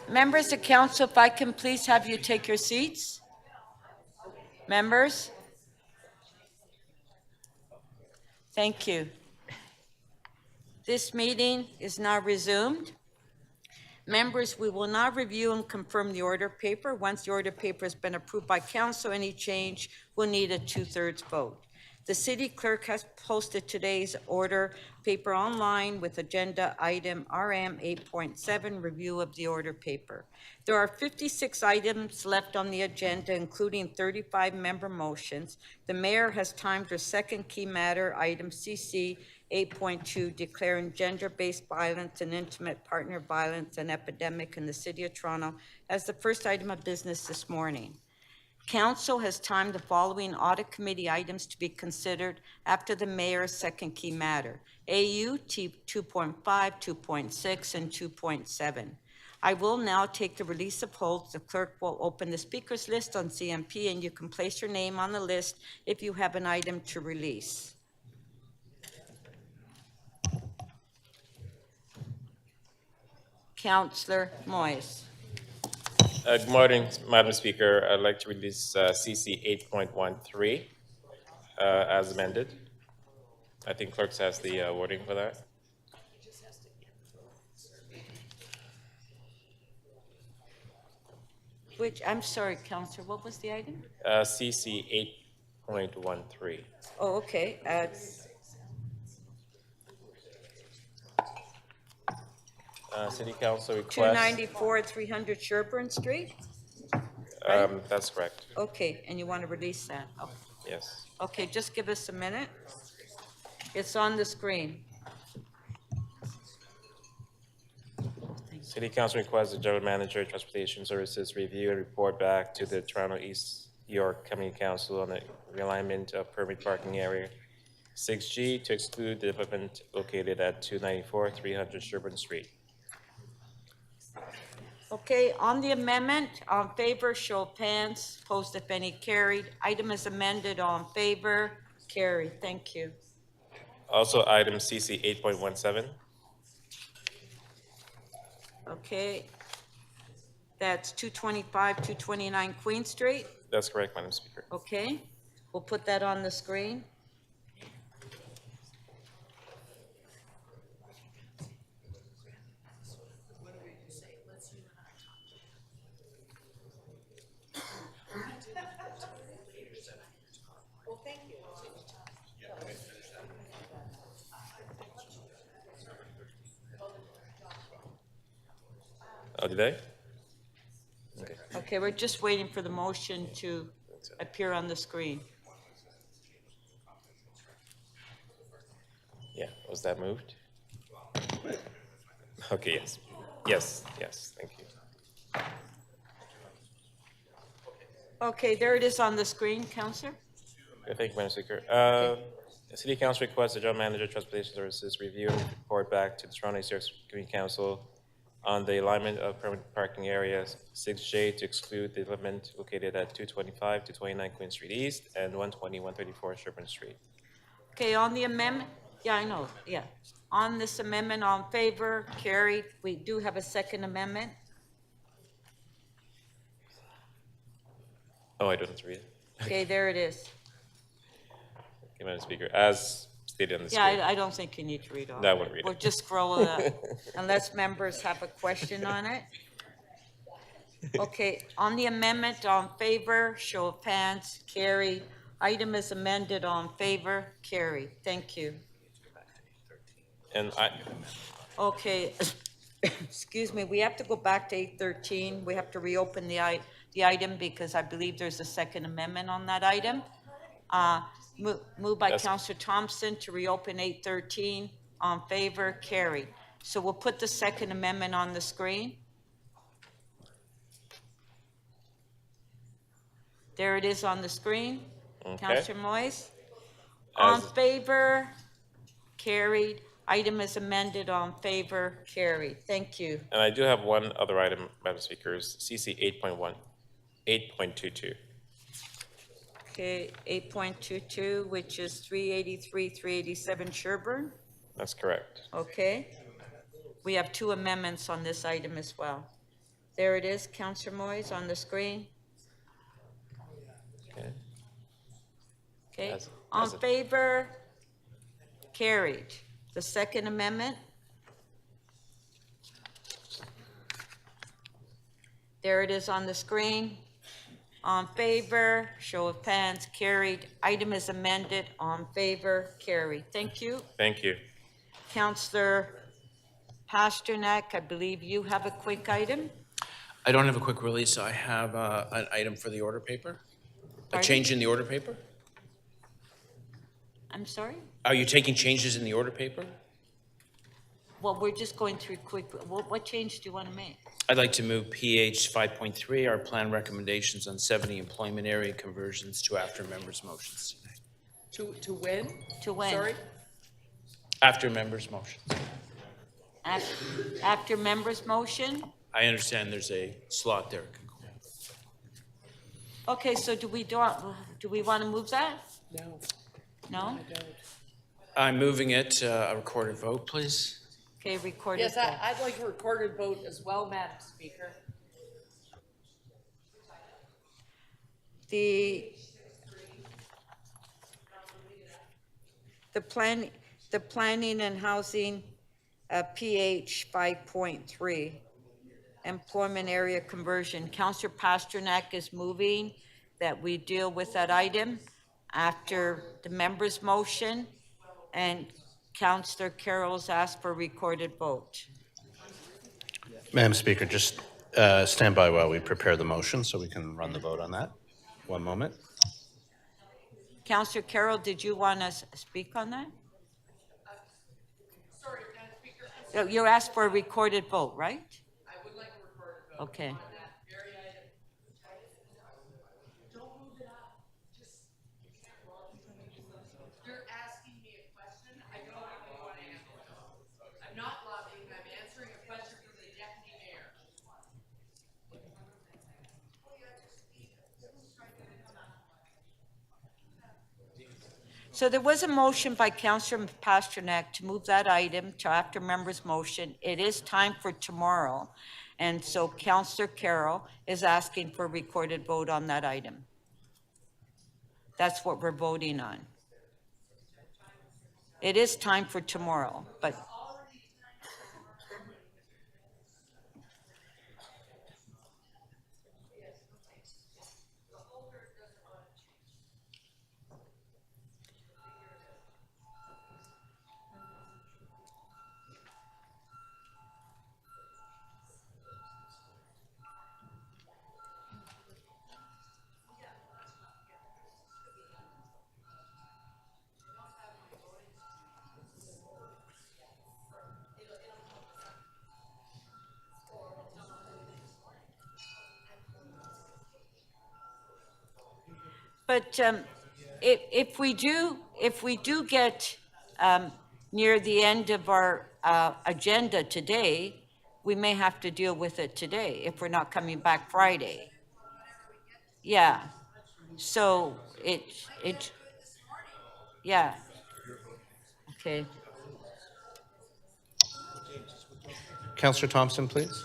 Members of council, if I can please have you take your seats. Members? Thank you. This meeting is now resumed. Members, we will now review and confirm the order paper. Once the order paper has been approved by council, any change will need a 2/3 vote. The city clerk has posted today's order paper online with agenda item RM 8.7, review of the order paper. There are 56 items left on the agenda, including 35 member motions. The mayor has timed her second key matter, item CC 8.2, declaring gender-based violence and intimate partner violence an epidemic in the City of Toronto as the first item of business this morning. Council has timed the following audit committee items to be considered after the mayor's second key matter: AU 2.5, 2.6, and 2.7. I will now take the release of holds. The clerk will open the speakers list on CMP, and you can place your name on the list if you have an item to release. Councillor Moyes. Good morning, Madam Speaker. I'd like to release CC 8.13 as amended. I think clerks has the wording for that. Which, I'm sorry, Councillor, what was the item? CC 8.13. Oh, okay. City Council request. 294 300 Sherburne Street? Right? That's correct. Okay, and you want to release that? Oh. Yes. Okay, just give us a minute. It's on the screen. City Council requests the General Manager, Transportation Services review and report back to the Toronto East York Community Council on the realignment of permit parking area 6G to exclude the development located at 294 300 Sherburne Street. Okay, on the amendment, on favor, show of hands. Opposed, if any, carried. Item is amended. On favor, carried. Thank you. Also, item CC 8.17. Okay, that's 225, 229 Queen Street. That's correct, Madam Speaker. Okay, we'll put that on the screen. Oh, did I? Okay. Okay, we're just waiting for the motion to appear on the screen. Yeah, was that moved? Okay, yes. Yes, yes, thank you. Okay, there it is on the screen, Councillor. Okay, thank you, Madam Speaker. The City Council requests the General Manager, Transportation Services review and report back to the Toronto East York Community Council on the alignment of permanent parking areas 6J to exclude the development located at 225 to 29 Queen Street East and 120, 134 Sherburne Street. Okay, on the amendment, yeah, I know, yeah. On this amendment, on favor, carried. We do have a second amendment. Oh, I don't have to read it. Okay, there it is. Okay, Madam Speaker, as stated on the Yeah, screen. I don't think you need to read all No, I of won't it. read it. We'll just scroll it up, unless members have a question on it. Okay, on the amendment, on favor, show of hands, carried. Item is amended, on favor, carried. Thank you. And Okay, excuse me, we have to go back to 813. We have to reopen the item because I believe there's a second amendment on that item. Moved by Councillor Thompson to reopen 813. On favor, carried. So we'll put the second amendment on the screen. There it is on the screen. Okay. Councillor Moyes. On favor, carried. Item is amended. On favor, carried. Thank you. And I do have one other item, Madam Speaker, CC 8.1, 8.22. Okay, 8.22, which is 383, 387 Sherburne. That's correct. Okay. We have two amendments on this item as well. There it is, Councillor Moyes on the screen. Okay. Okay, As on a- favor, carried. The Second Amendment. There it is on the screen. On favor, show of hands, carried. Item is amended, on favor, carried. Thank you. Thank you. Councillor Pasternak, I believe you have a quick item? I don't have a quick release. I have an item for the order paper. A Pardon? change in the order paper? I'm sorry? Are you taking changes in the order paper? Well, we're just going through quick, what change do you want to make? I'd like to move PH 5.3, our plan recommendations on 70 employment area conversions to after members' motions tonight. To when? To when? Sorry? After members' motions. After members' motion? I understand there's a slot there. Okay, so do we want to move that? No, No? I don't. I'm moving it, a recorded vote, please. Okay, recorded. Yes, vote. I'd like a recorded vote as well, Madam Speaker. The planning and housing, PH 5.3, employment area conversion. Councillor Pasternak is moving that we deal with that item after the member's motion, and Councillor Carroll's asked for recorded vote. Madam Speaker, just stand by while we prepare the motion so we can run the vote on that. One moment. Councillor Carroll, did you want to speak on that? Sorry, Madam Speaker. You asked for a recorded vote, right? I would like a recorded vote. Okay. On that very item. Don't move it up. Just. You're asking me a question. I don't really want to answer. I'm not lobbying. I'm answering a question from the deputy mayor. So there was a motion by Councillor Pasternak to move that item to after members' motion. It is time for tomorrow. And so Councillor Carroll is asking for a recorded vote on that item. That's what we're voting on. It is time for tomorrow, but if we do get near the end of our agenda today, we may have to deal with it today if we're not coming back Friday. Yeah. So yeah. Okay. Councillor Thompson, please.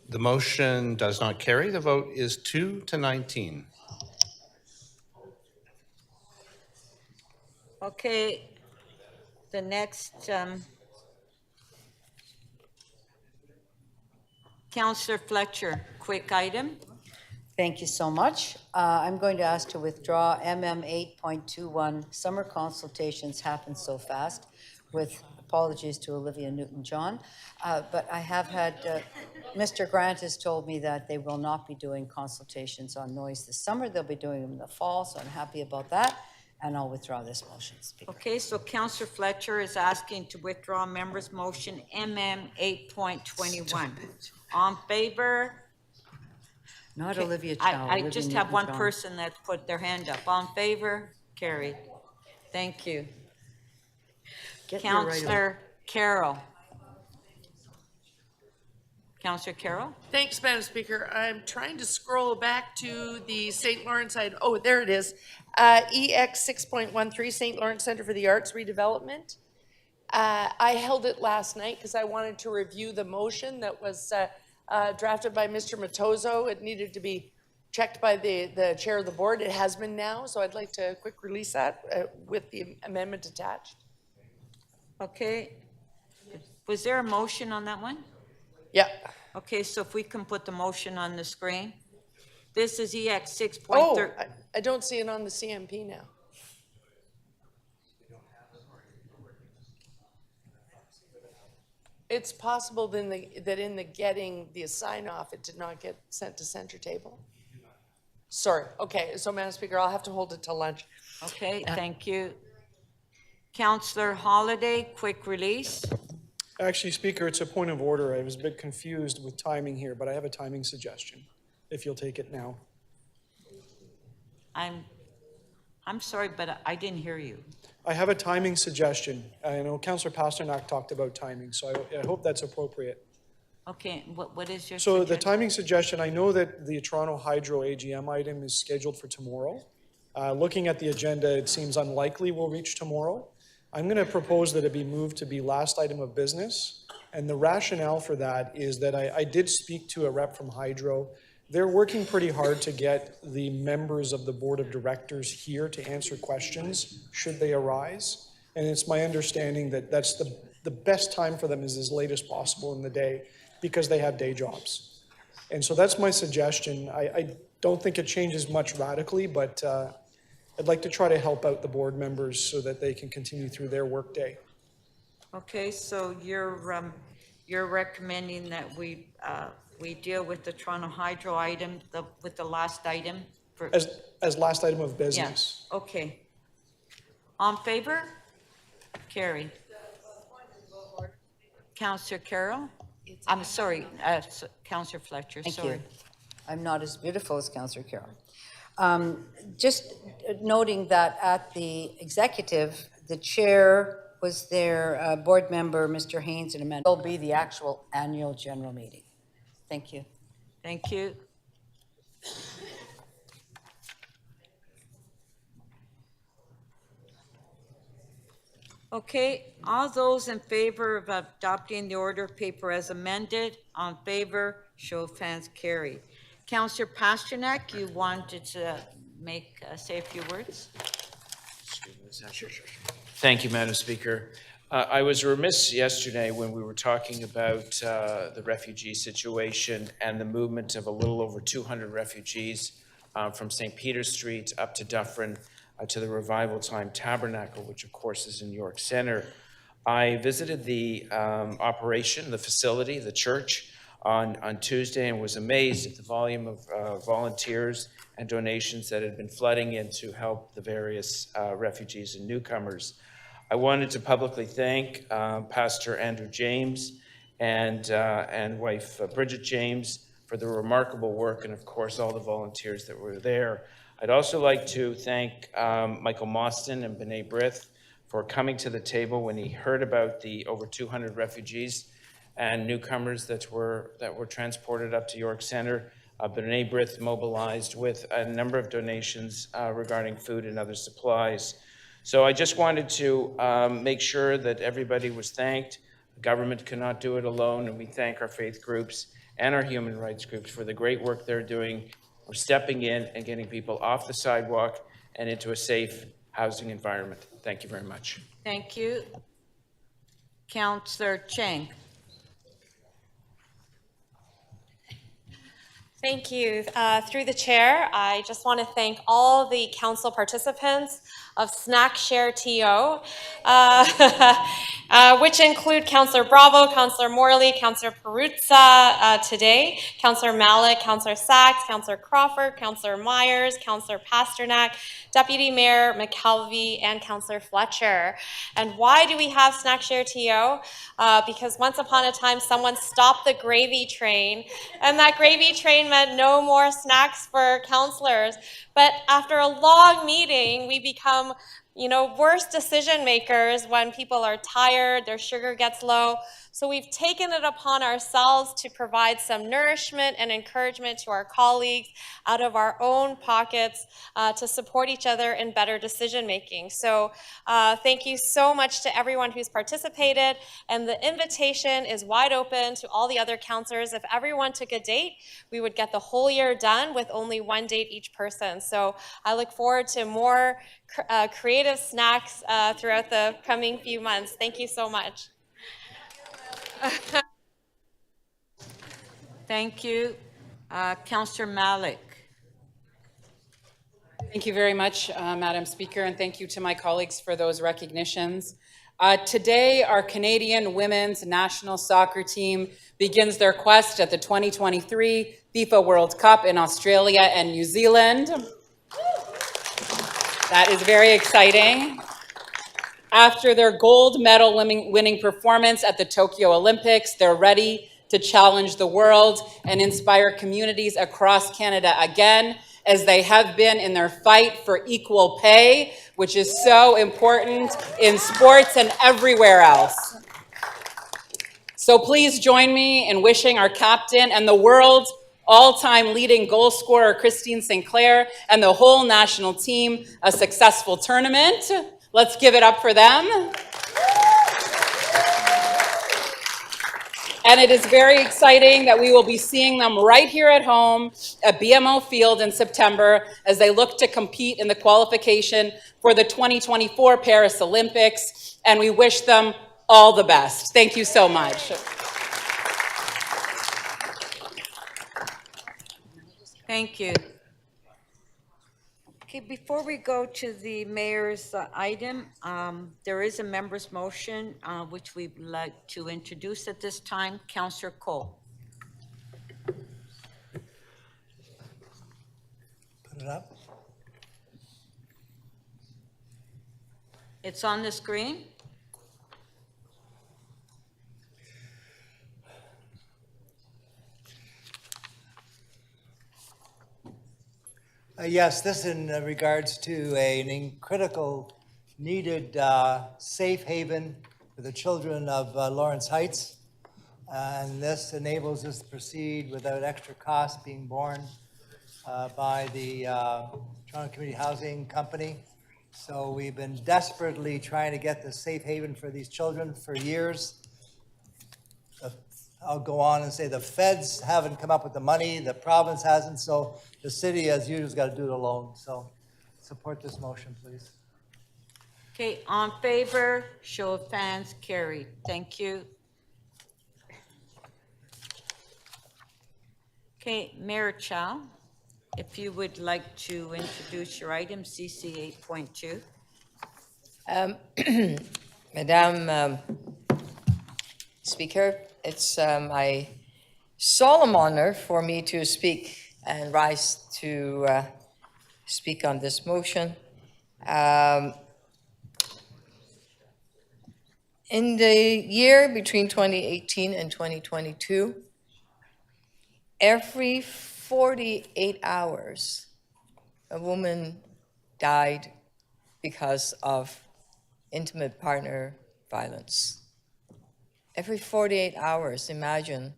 The motion does not carry. The vote is 2-19. Okay. The next, Councillor Fletcher, quick item. Thank you so much. I'm going to ask to withdraw MM 8.21. Summer consultations happen so fast, with apologies to Olivia Newton-John. But I have had, Mr. Grant has told me that they will not be doing consultations on noise this summer. They'll be doing them in the fall, so I'm happy about that. And I'll withdraw this motion, Speaker. Okay, so Councillor Fletcher is asking to withdraw member's motion MM 8.21. On favor? Not Okay, Olivia Chow. I Olivia just have one Newton-John. person that's put their hand up. On favor? Carried. Thank you. Get your right Councillor Carroll. Councillor Carroll? Thanks, Madam Speaker. I'm trying to scroll back to the St. Lawrence side. Oh, there it is. EX 6.13, St. Lawrence Centre for the Arts redevelopment. I held it last night because I wanted to review the motion that was drafted by Mr. Matozo. It needed to be checked by the chair of the board. It has been now, so I'd like to quick release that with the amendment attached. Okay. Was there a motion on that one? Yeah. Okay, so if we can put the motion on the screen. This is EX 6.13. Oh, I don't see it on the CMP now. It's possible then that in the getting the sign off, it did not get sent to center table. Sorry. Okay, so Madam Speaker, I'll have to hold it till lunch. Okay, thank you. Councillor Holiday, quick release. Actually, Speaker, it's a point of order. I was a bit confused with timing here, but I have a timing suggestion, if you'll take it now. I'm sorry, but I didn't hear you. I have a timing suggestion. I know Councillor Pasternak talked about timing, so I hope that's appropriate. Okay, what is your So the suggestion? timing suggestion, I know that the Toronto Hydro AGM item is scheduled for tomorrow. Looking at the agenda, it seems unlikely we'll reach tomorrow. I'm going to propose that it be moved to be last item of business. And the rationale for that is that I did speak to a rep from Hydro. They're working pretty hard to get the members of the board of directors here to answer questions should they arise. And it's my understanding that that's the best time for them is as late as possible in the day because they have day jobs. And so that's my suggestion. I don't think it changes much radically, but I'd like to try to help out the board members so that they can continue through their workday. Okay, so you're recommending that we deal with the Toronto Hydro item, with the last item? As last item of Yes, business. okay. On favor? Carry. Councillor Carroll? I'm sorry, Councillor Fletcher, Thank sorry. you. I'm not as beautiful as Councillor Carroll. Just noting that at the executive, the chair was their board member, Mr. Haynes, and amendment will be the actual annual general meeting. Thank you. Thank you. Okay, all those in favor of adopting the order of paper as amended, on favor, show of hands, carry. Councillor Pasternak, you wanted to say a few words? Thank you, Madam Speaker. I was remiss yesterday when we were talking about the refugee situation and the movement of a little over 200 refugees from St. Peter Street up to Dufferin to the Revival Time Tabernacle, which of course is in York Centre. I visited the operation, the facility, the church on Tuesday and was amazed at the volume of volunteers and donations that had been flooding in to help the various refugees and newcomers. I wanted to publicly thank Pastor Andrew James and wife Bridget James for the remarkable work, and of course all the volunteers that were there. I'd also like to thank Michael Mostyn and B'nai B'rith for coming to the table when he heard about the over 200 refugees and newcomers that were transported up to York Centre. B'nai B'rith mobilized with a number of donations regarding food and other supplies. So I just wanted to make sure that everybody was thanked. The government cannot do it alone, and we thank our faith groups and our human rights groups for the great work they're doing of stepping in and getting people off the sidewalk and into a safe housing environment. Thank you very much. Thank you. Councillor Cheng. Thank you. Through the chair, I just want to thank all the council participants of Snack Share TO, which include Councillor Bravo, Councillor Morley, Councillor Perruzza today, Councillor Malik, Councillor Sachs, Councillor Crawford, Councillor Myers, Councillor Pasternak, Deputy Mayor McKelvey, and Councillor Fletcher. And why do we have Snack Share TO? Because once upon a time, someone stopped the gravy train, and that gravy train meant no more snacks for councillors. But after a long meeting, we become, worse decision makers when people are tired, their sugar gets low. So we've taken it upon ourselves to provide some nourishment and encouragement to our colleagues out of our own pockets to support each other in better decision making. So thank you so much to everyone who's participated, and the invitation is wide open to all the other counselors. If everyone took a date, we would get the whole year done with only one date each person. So I look forward to more creative snacks throughout the coming few months. Thank you so much. Thank you. Councillor Malik. Thank you very much, Madam Speaker, and thank you to my colleagues for those recognitions. Today, our Canadian women's national soccer team begins their quest at the 2023 FIFA World Cup in Australia and New Zealand. That is very exciting. After their gold medal winning performance at the Tokyo Olympics, they're ready to challenge the world and inspire communities across Canada again, as they have been in their fight for equal pay, which is so important in sports and everywhere else. So please join me in wishing our captain and the world's all-time leading goal scorer, Christine Sinclair, and the whole national team a successful tournament. Let's give it up for them. And it is very exciting that we will be seeing them right here at home at BMO Field in September as they look to compete in the qualification for the 2024 Paris Olympics. And we wish them all the best. Thank you so much. Thank you. Okay, before we go to the mayor's item, there is a member's motion which we'd like to introduce at this time. Councillor Cole. Put it up. It's on the screen. Yes, this in regards to a critical, needed safe haven for the children of Lawrence Heights. And this enables us to proceed without extra costs being borne by the Toronto Community Housing Company. So we've been desperately trying to get this safe haven for these children for years. I'll go on and say the feds haven't come up with the money, the province hasn't, so the city, as usual, has got to do it alone. So support this motion, please. Okay, on favor, show of hands, carried. Thank you. Okay, Mayor Chow, if you would like to introduce your item, CC 8.2. Madam Speaker, it's my solemn honor for me to speak and rise to speak on this motion. In the year between 2018 and 2022, every 48 hours, a woman died because of intimate partner violence. Every 48 hours, imagine,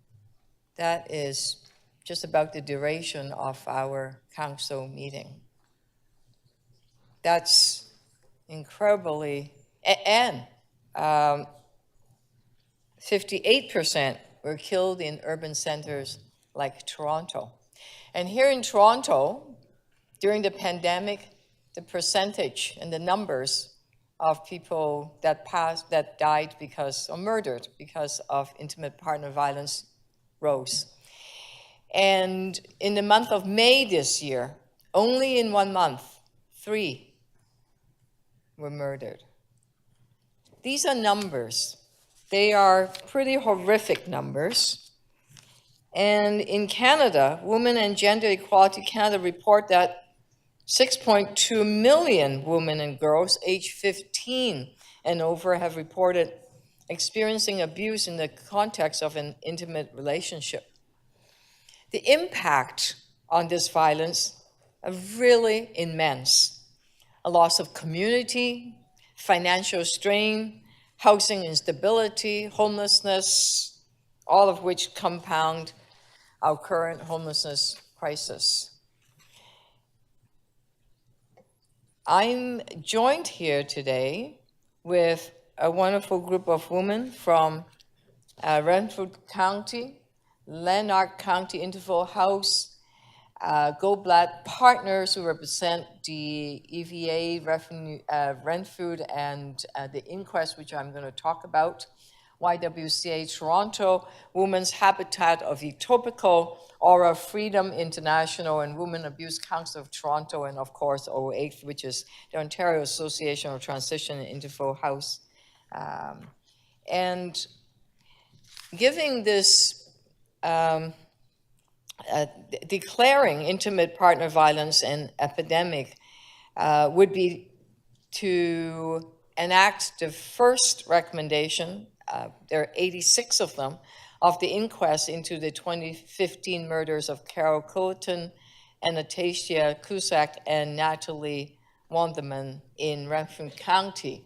that is just about the duration of our council meeting. That's incredibly, and 58% were killed in urban centers like Toronto. And here in Toronto, during the pandemic, the percentage and the numbers of people that died because, or murdered because of intimate partner violence rose. And in the month of May this year, only in 1 month, 3 were murdered. These are numbers. They are pretty horrific numbers. And in Canada, Women and Gender Equality Canada report that 6.2 million women and girls aged 15 and over have reported experiencing abuse in the context of an intimate relationship. The impact on this violence are really immense. A loss of community, financial strain, housing instability, homelessness, all of which compound our current homelessness crisis. I'm joined here today with a wonderful group of women from Renfrew County, Lanark County Interval House, Goldblatt Partners, who represent the EVA, Renfrew, and the inquest, which I'm going to talk about, YWCA Toronto, Women's Habitat of Etobicoke, Aura Freedom International, and Women Abuse Council of Toronto, and of course O8, which is the Ontario Association of Transition and Interval House. And giving this, declaring intimate partner violence an epidemic would be to enact the first recommendation, there are 86 of them, of the inquest into the 2015 murders of Carol Culleton, Anastasia Cusack, and Natalie Wonderman in Renfrew County.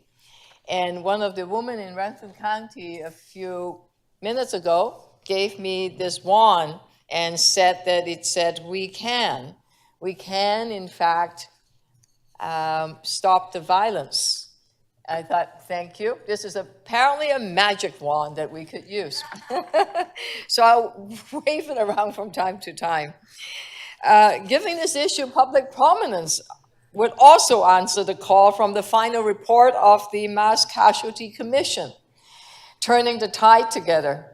And one of the women in Renfrew County a few minutes ago gave me this wand and said that it said, we can in fact stop the violence. I thought, thank you. This is apparently a magic wand that we could use. So I'll wave it around from time to time. Giving this issue public prominence would also answer the call from the final report of the Mass Casualty Commission, Turning the Tide Together.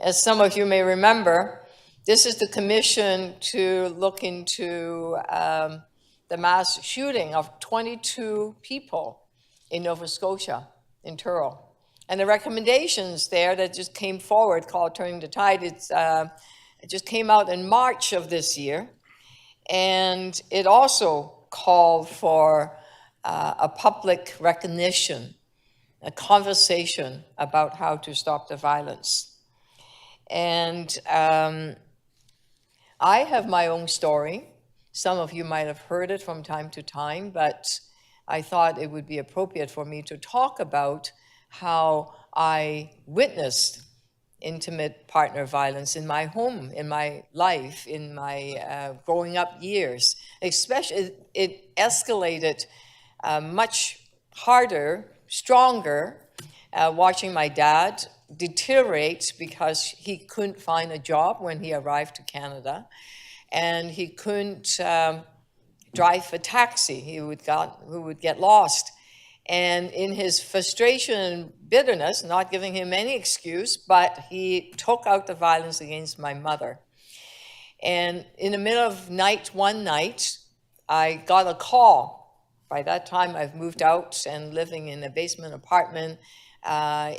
As some of you may remember, this is the commission to look into the mass shooting of 22 people in Nova Scotia, in Truro. And the recommendations there that just came forward, called Turning the Tide, it just came out in March of this year. And it also called for a public recognition, a conversation about how to stop the violence. And I have my own story. Some of you might have heard it from time to time, but I thought it would be appropriate for me to talk about how I witnessed intimate partner violence in my home, in my life, in my growing up years. Especially, it escalated much harder, stronger, watching my dad deteriorate because he couldn't find a job when he arrived to Canada, and he couldn't drive a taxi. He would get lost. And in his frustration and bitterness, not giving him any excuse, but he took out the violence against my mother. And in the middle of night, one night, I got a call. By that time, I've moved out and living in a basement apartment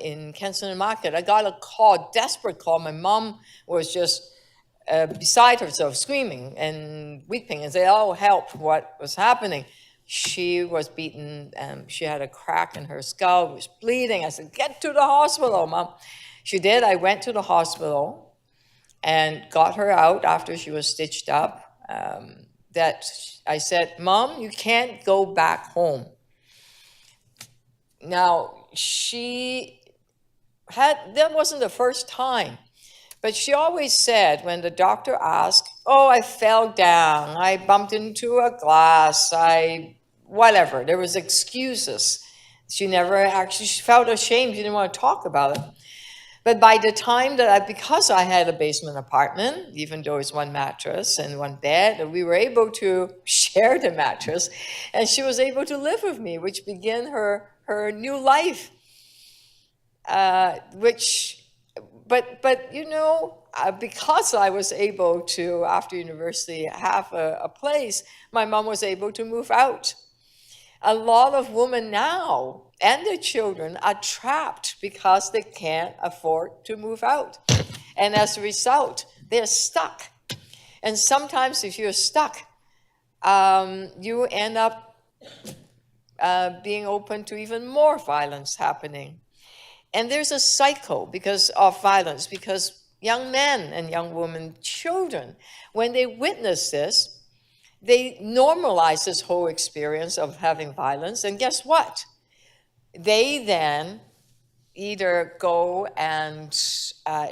in Kensington Market. I got a call, desperate call. My mom was just beside herself, screaming and weeping and saying, oh, help, what was happening? She was beaten, she had a crack in her skull, was bleeding. I said, get to the hospital, Mom. She did. I went to the hospital and got her out after she was stitched up. That I said, Mom, you can't go back home. Now, that wasn't the first time. But she always said, when the doctor asked, oh, I fell down, I bumped into a glass, whatever. There was excuses. She never actually, she felt ashamed. She didn't want to talk about it. But by the time that because I had a basement apartment, even though it's one mattress and one bed, we were able to share the mattress, and she was able to live with me, which began her new life, But you know, because I was able to, after university, have a place, my mom was able to move out. A lot of women now and their children are trapped because they can't afford to move out. And as a result, they're stuck. And sometimes if you're stuck, you end up being open to even more violence happening. And there's a cycle because of violence, because young men and young women, children, when they witness this, they normalize this whole experience of having violence. And guess what? They then either go and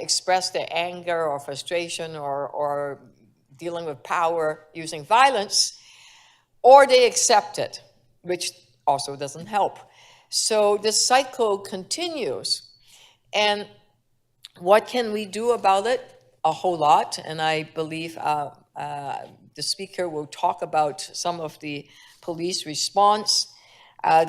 express their anger or frustration or dealing with power using violence, or they accept it, which also doesn't help. So this cycle continues. And what can we do about it? A whole lot. And I believe the speaker will talk about some of the police response.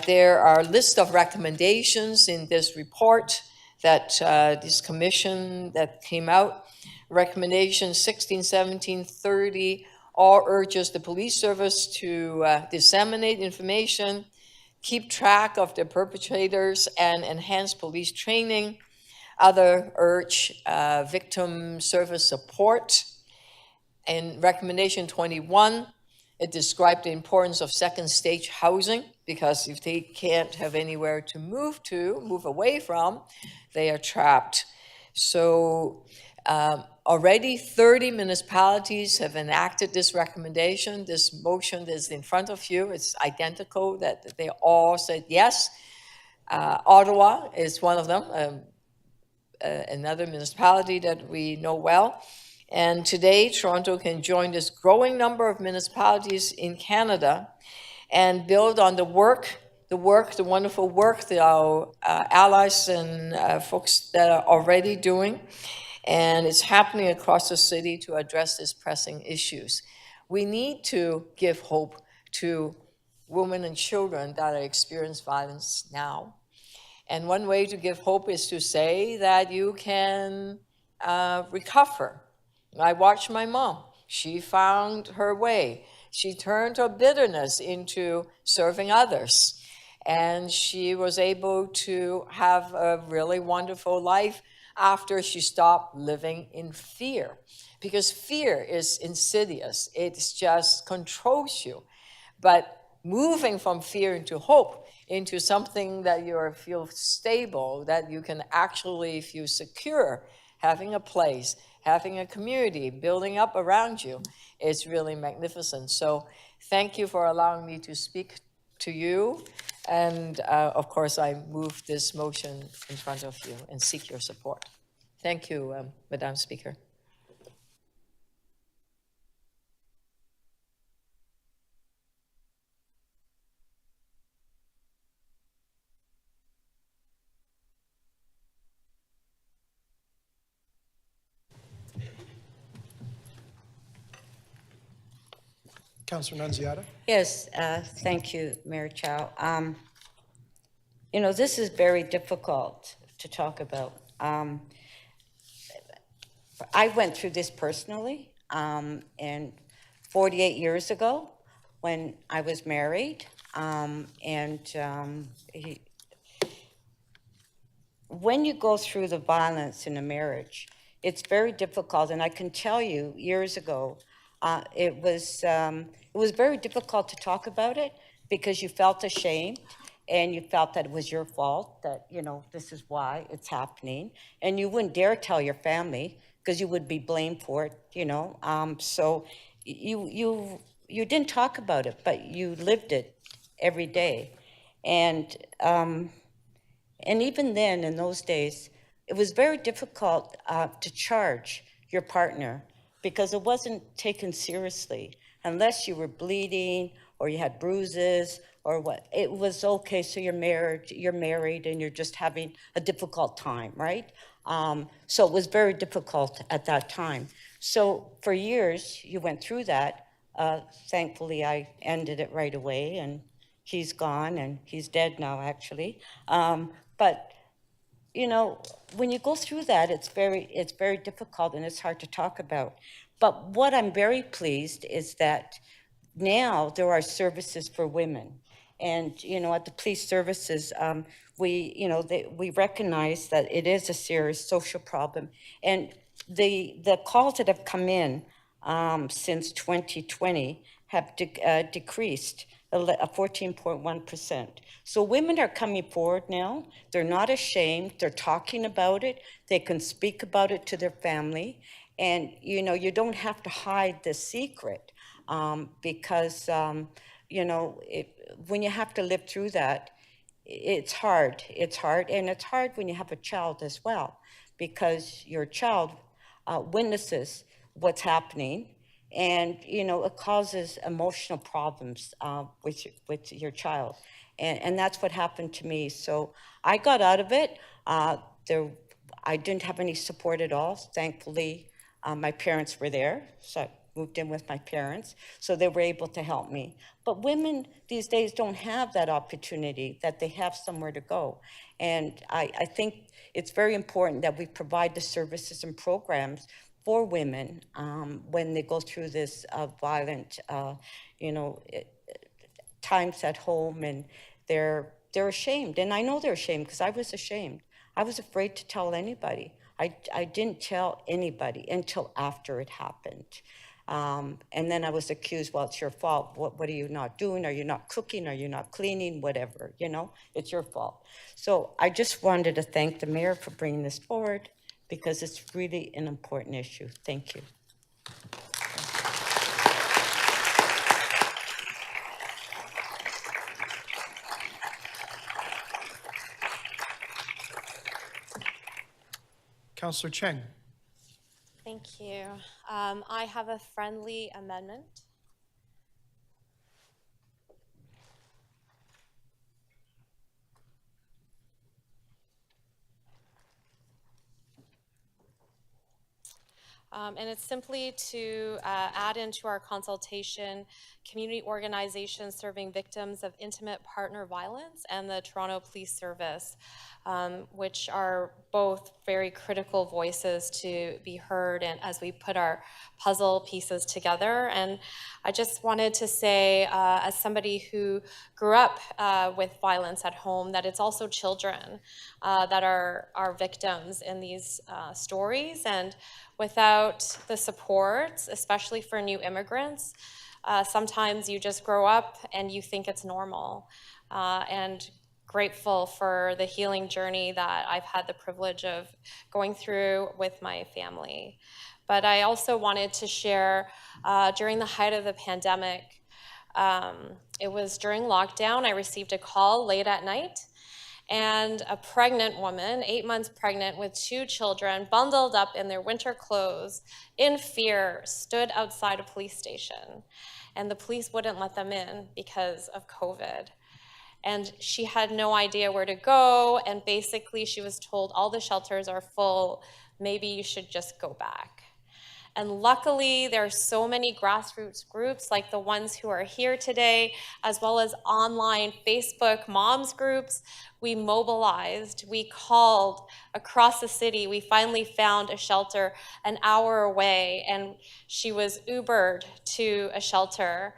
There are a list of recommendations in this report that this commission that came out. Recommendation 16, 17, 30 all urges the police service to disseminate information, keep track of the perpetrators, and enhance police training. Other urge victim service support. In recommendation 21, it described the importance of second stage housing, because if they can't have anywhere to move away from, they are trapped. So already 30 municipalities have enacted this recommendation. This motion that is in front of you, it's identical, that they all said yes. Ottawa is one of them, another municipality that we know well. And today, Toronto can join this growing number of municipalities in Canada and build on the wonderful work that our allies and folks that are already doing. And it's happening across the city to address these pressing issues. We need to give hope to women and children that are experiencing violence now. And one way to give hope is to say that you can recover. I watched my mom. She found her way. She turned her bitterness into serving others. And she was able to have a really wonderful life after she stopped living in fear. Because fear is insidious. It just controls you. But moving from fear into hope, into something that you feel stable, that you can actually feel secure, having a place, having a community, building up around you, is really magnificent. So thank you for allowing me to speak to you. And of course, I move this motion in front of you and seek your support. Thank you, Madam Speaker. Councillor Nunziata? Yes, thank you, Mayor Chow. You know, this is very difficult to talk about. I went through this personally, and 48 years ago when I was married, when you go through the violence in a marriage, it's very difficult. And I can tell you, years ago, it was very difficult to talk about it because you felt ashamed and you felt that it was your fault, that, you know, this is why it's happening. And you wouldn't dare tell your family because you would be blamed for it, you know. So you didn't talk about it, but you lived it every day. And even then, in those days, it was very difficult to charge your partner because it wasn't taken seriously. Unless you were bleeding or you had bruises or what, it was okay, so you're married and you're just having a difficult time, right? So it was very difficult at that time. So for years, you went through that. Thankfully, I ended it right away, and he's gone, and he's dead now, actually. But you know, when you go through that, it's very difficult and it's hard to talk about. But what I'm very pleased is that now there are services for women. And, you know, at the police services, we recognize that it is a serious social problem. And the calls that have come in since 2020 have decreased 14.1%. So women are coming forward now. They're not ashamed. They're talking about it. They can speak about it to their family. And, you know, you don't have to hide the secret because, you know, when you have to live through that, it's hard. It's hard, and it's hard when you have a child as well, because your child witnesses what's happening, and it causes emotional problems with your child, and that's what happened to me. So I got out of it. I didn't have any support at all. Thankfully, my parents were there, so I moved in with my parents, so they were able to help me. But women these days don't have that opportunity, that they have somewhere to go. And I think it's very important that we provide the services and programs for women when they go through this violent, times at home, and they're ashamed. And I know they're ashamed, because I was ashamed. I was afraid to tell anybody. I didn't tell anybody until after it happened. And then I was accused, well, it's your fault. What are you not doing? Are you not cooking? Are you not cleaning? Whatever, it's your fault. So I just wanted to thank the mayor for bringing this forward, because it's really an important issue. Thank you. Councillor Cheng. Thank you. I have a friendly amendment. And it's simply to add into our consultation community organizations serving victims of intimate partner violence and the Toronto Police Service, which are both very critical voices to be heard, and as we put our puzzle pieces together. And I just wanted to say, as somebody who grew up with violence at home, that it's also children that are victims in these stories. And without the support, especially for new immigrants, sometimes you just grow up and you think it's normal. And grateful for the healing journey that I've had the privilege of going through with my family. But I also wanted to share, during the height of the pandemic, it was during lockdown, I received a call late at night, and a pregnant woman, 8 months pregnant with 2 children, bundled up in their winter clothes, in fear, stood outside a police station. And the police wouldn't let them in because of COVID. And she had no idea where to go, and basically she was told, all the shelters are full, maybe you should just go back. And luckily, there are so many grassroots groups like the ones who are here today, as well as online Facebook moms groups. We mobilized, we called across the city. We finally found a shelter an hour away, and she was Ubered to a shelter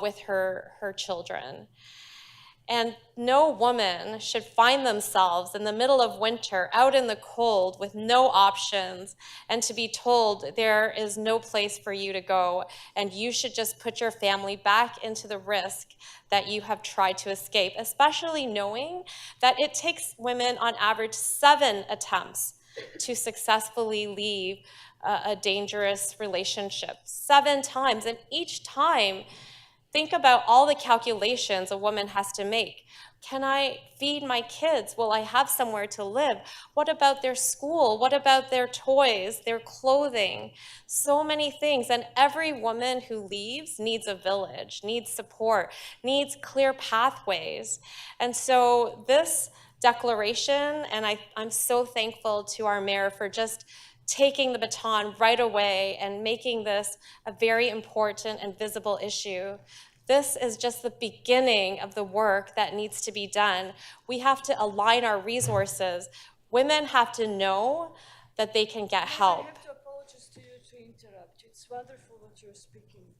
with her children. And no woman should find themselves in the middle of winter, out in the cold, with no options, and to be told there is no place for you to go, and you should just put your family back into the risk that you have tried to escape, especially knowing that it takes women on average 7 attempts to successfully leave a dangerous relationship. 7 times, and each time, think about all the calculations a woman has to make. Can I feed my kids? Will I have somewhere to live? What about their school? What about their toys, their clothing? So many things. And every woman who leaves needs a village, needs support, needs clear pathways. And so this declaration, and I'm so thankful to our mayor for just taking the baton right away and making this a very important and visible issue. This is just the beginning of the work that needs to be done. We have to align our resources. Women have to know that they can get help. I have to apologize to you to interrupt. It's wonderful what you're speaking.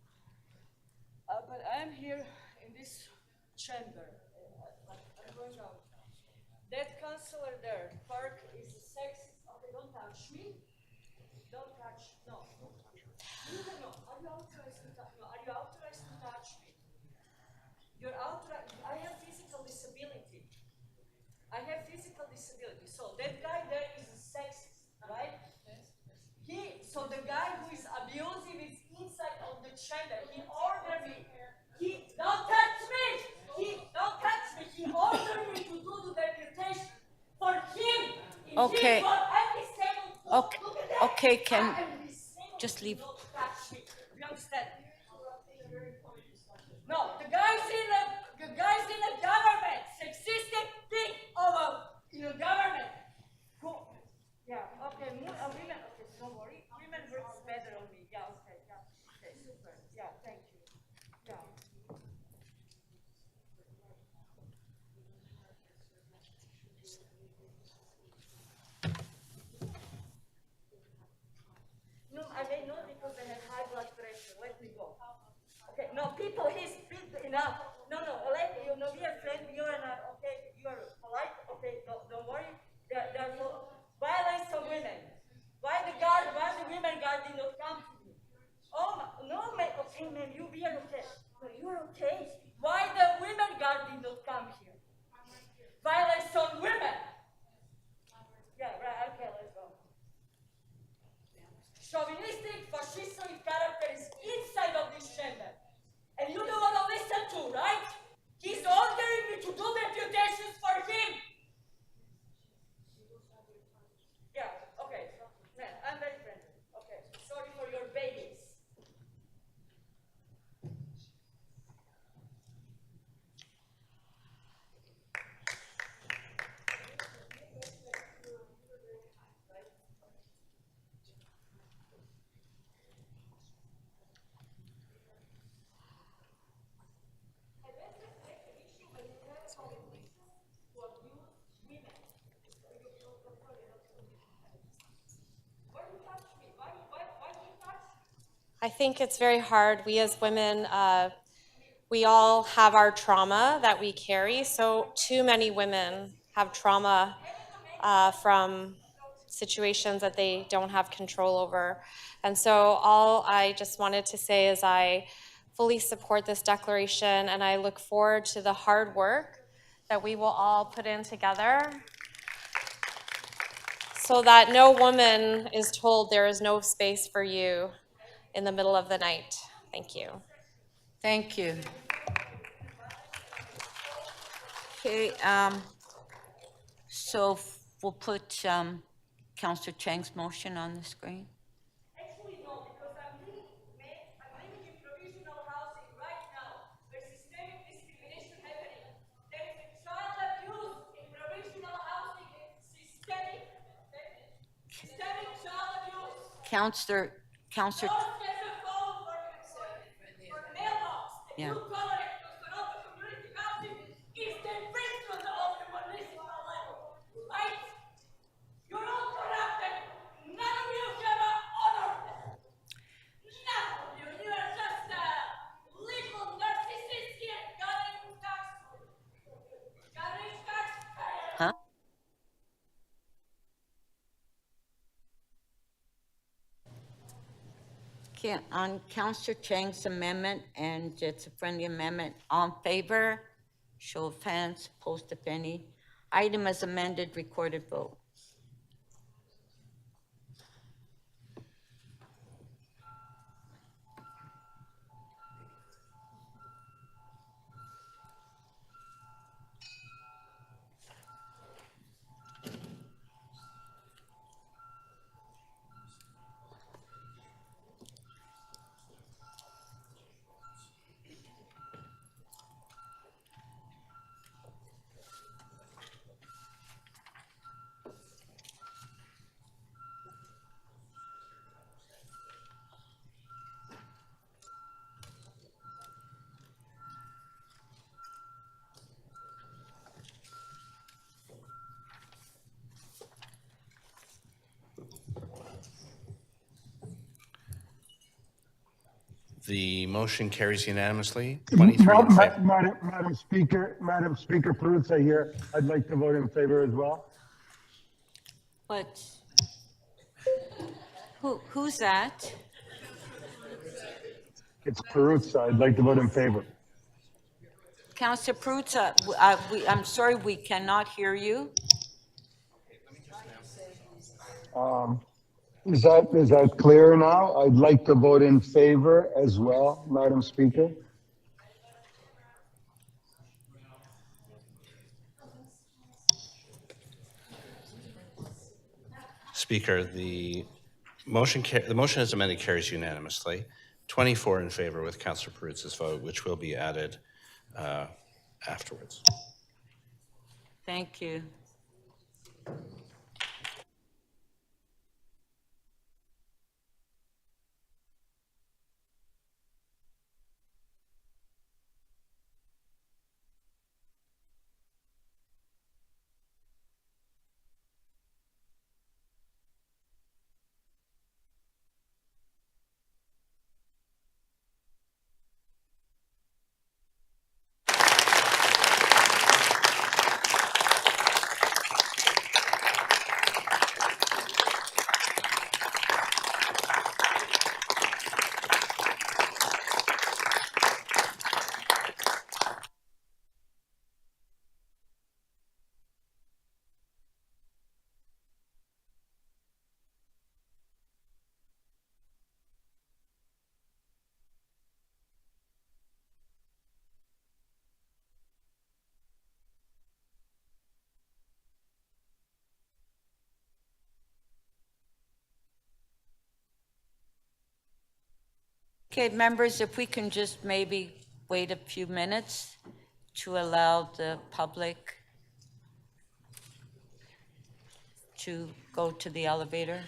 But I'm here in this chamber. I'm going out. That councillor there, Park, is a sexist. Okay, don't touch me. Don't touch, no. No. Are you authorized to touch? No, are you authorized to touch me? You're authorized. I have physical disability. So that guy there is a sexist, right? So the guy who is abusive is inside of the chamber. He ordered me. Don't touch me. Don't touch me. He ordered me to do Okay. Okay, okay, can, just leave. You understand? No, the guys in the government, sexistic thing of the government. Yeah, okay, women, okay, don't worry. Women works better on me. Yeah, okay, super. Yeah, thank you. Yeah. No, I may not because I have high blood pressure. Let me go. Okay, no, people, he's big enough. No, let you know, be a friend, you're not, okay, you're polite, okay, don't worry. There's no violence of women. Why the women guard did not come to me? Oh, no, man, okay, man, you be okay. No, you're okay. Why the women guard did not come here? Violence on women. Yeah, right, okay, let's go. Chauvinistic, fascistic character is inside of this chamber. And you don't want to listen to, right? He's ordering me to do deputations for him. Yeah, okay. Man, I'm very friendly. Okay, sorry for your babies. I think it's very hard. We as women, we all have our trauma that we carry. So too many women have trauma from situations that they don't have control over. And so all I just wanted to say is I fully support this declaration, and I look forward to the hard work that we will all put in together so that no woman is told there is no space for you in the middle of the night. Thank you. Thank you. Okay, so we'll put Councillor Chang's motion on the screen. Actually, no, because I'm living in provisional housing right now. There's systemic discrimination happening. There is child abuse in provisional housing. Systemic child abuse. Councillor, North has a phone for mailbox. Yeah. You call it Toronto community housing is the infringement of the municipal level. Right? You're all corrupted. None of you have an honor. None of you. You are just little narcissists here. Gathering taxpayers. huh? Okay, on Councillor Chang's amendment, and it's a friendly amendment, all in favor? Show of hands, opposed if any. Item as amended, recorded vote. The motion carries unanimously, 23 in favor. Madam Speaker, Peruzza here. I'd like to vote in favor as well. What? Who's that? It's Peruzza. I'd like to vote in favor. Councillor Peruzza, I'm sorry, we cannot hear you. Is that clear now? I'd like to vote in favor as well, Madam Speaker. Speaker, the motion as amended carries unanimously. 24 in favor with Councillor Peruzza's vote, which will be added afterwards. Thank you. Okay, members, if we can just maybe wait a few minutes to allow the public to go to the elevator.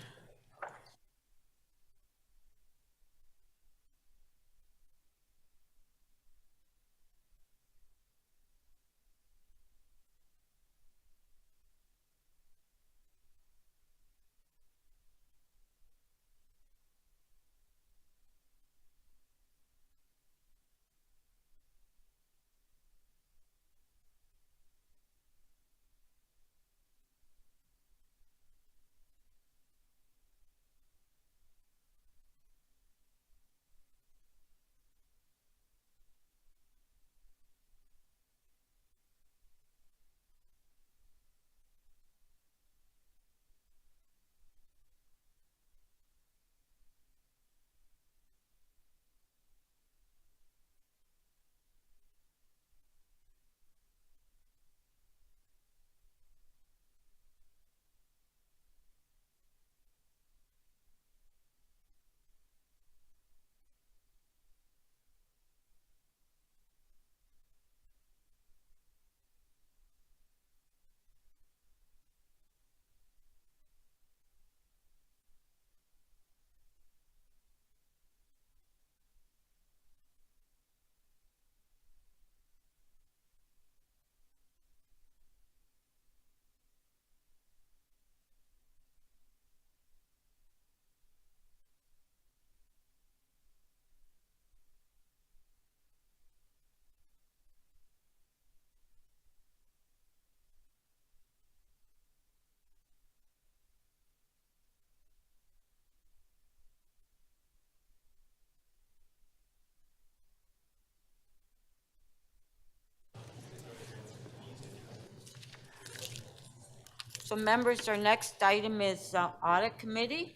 So members, our next item is Audit Committee,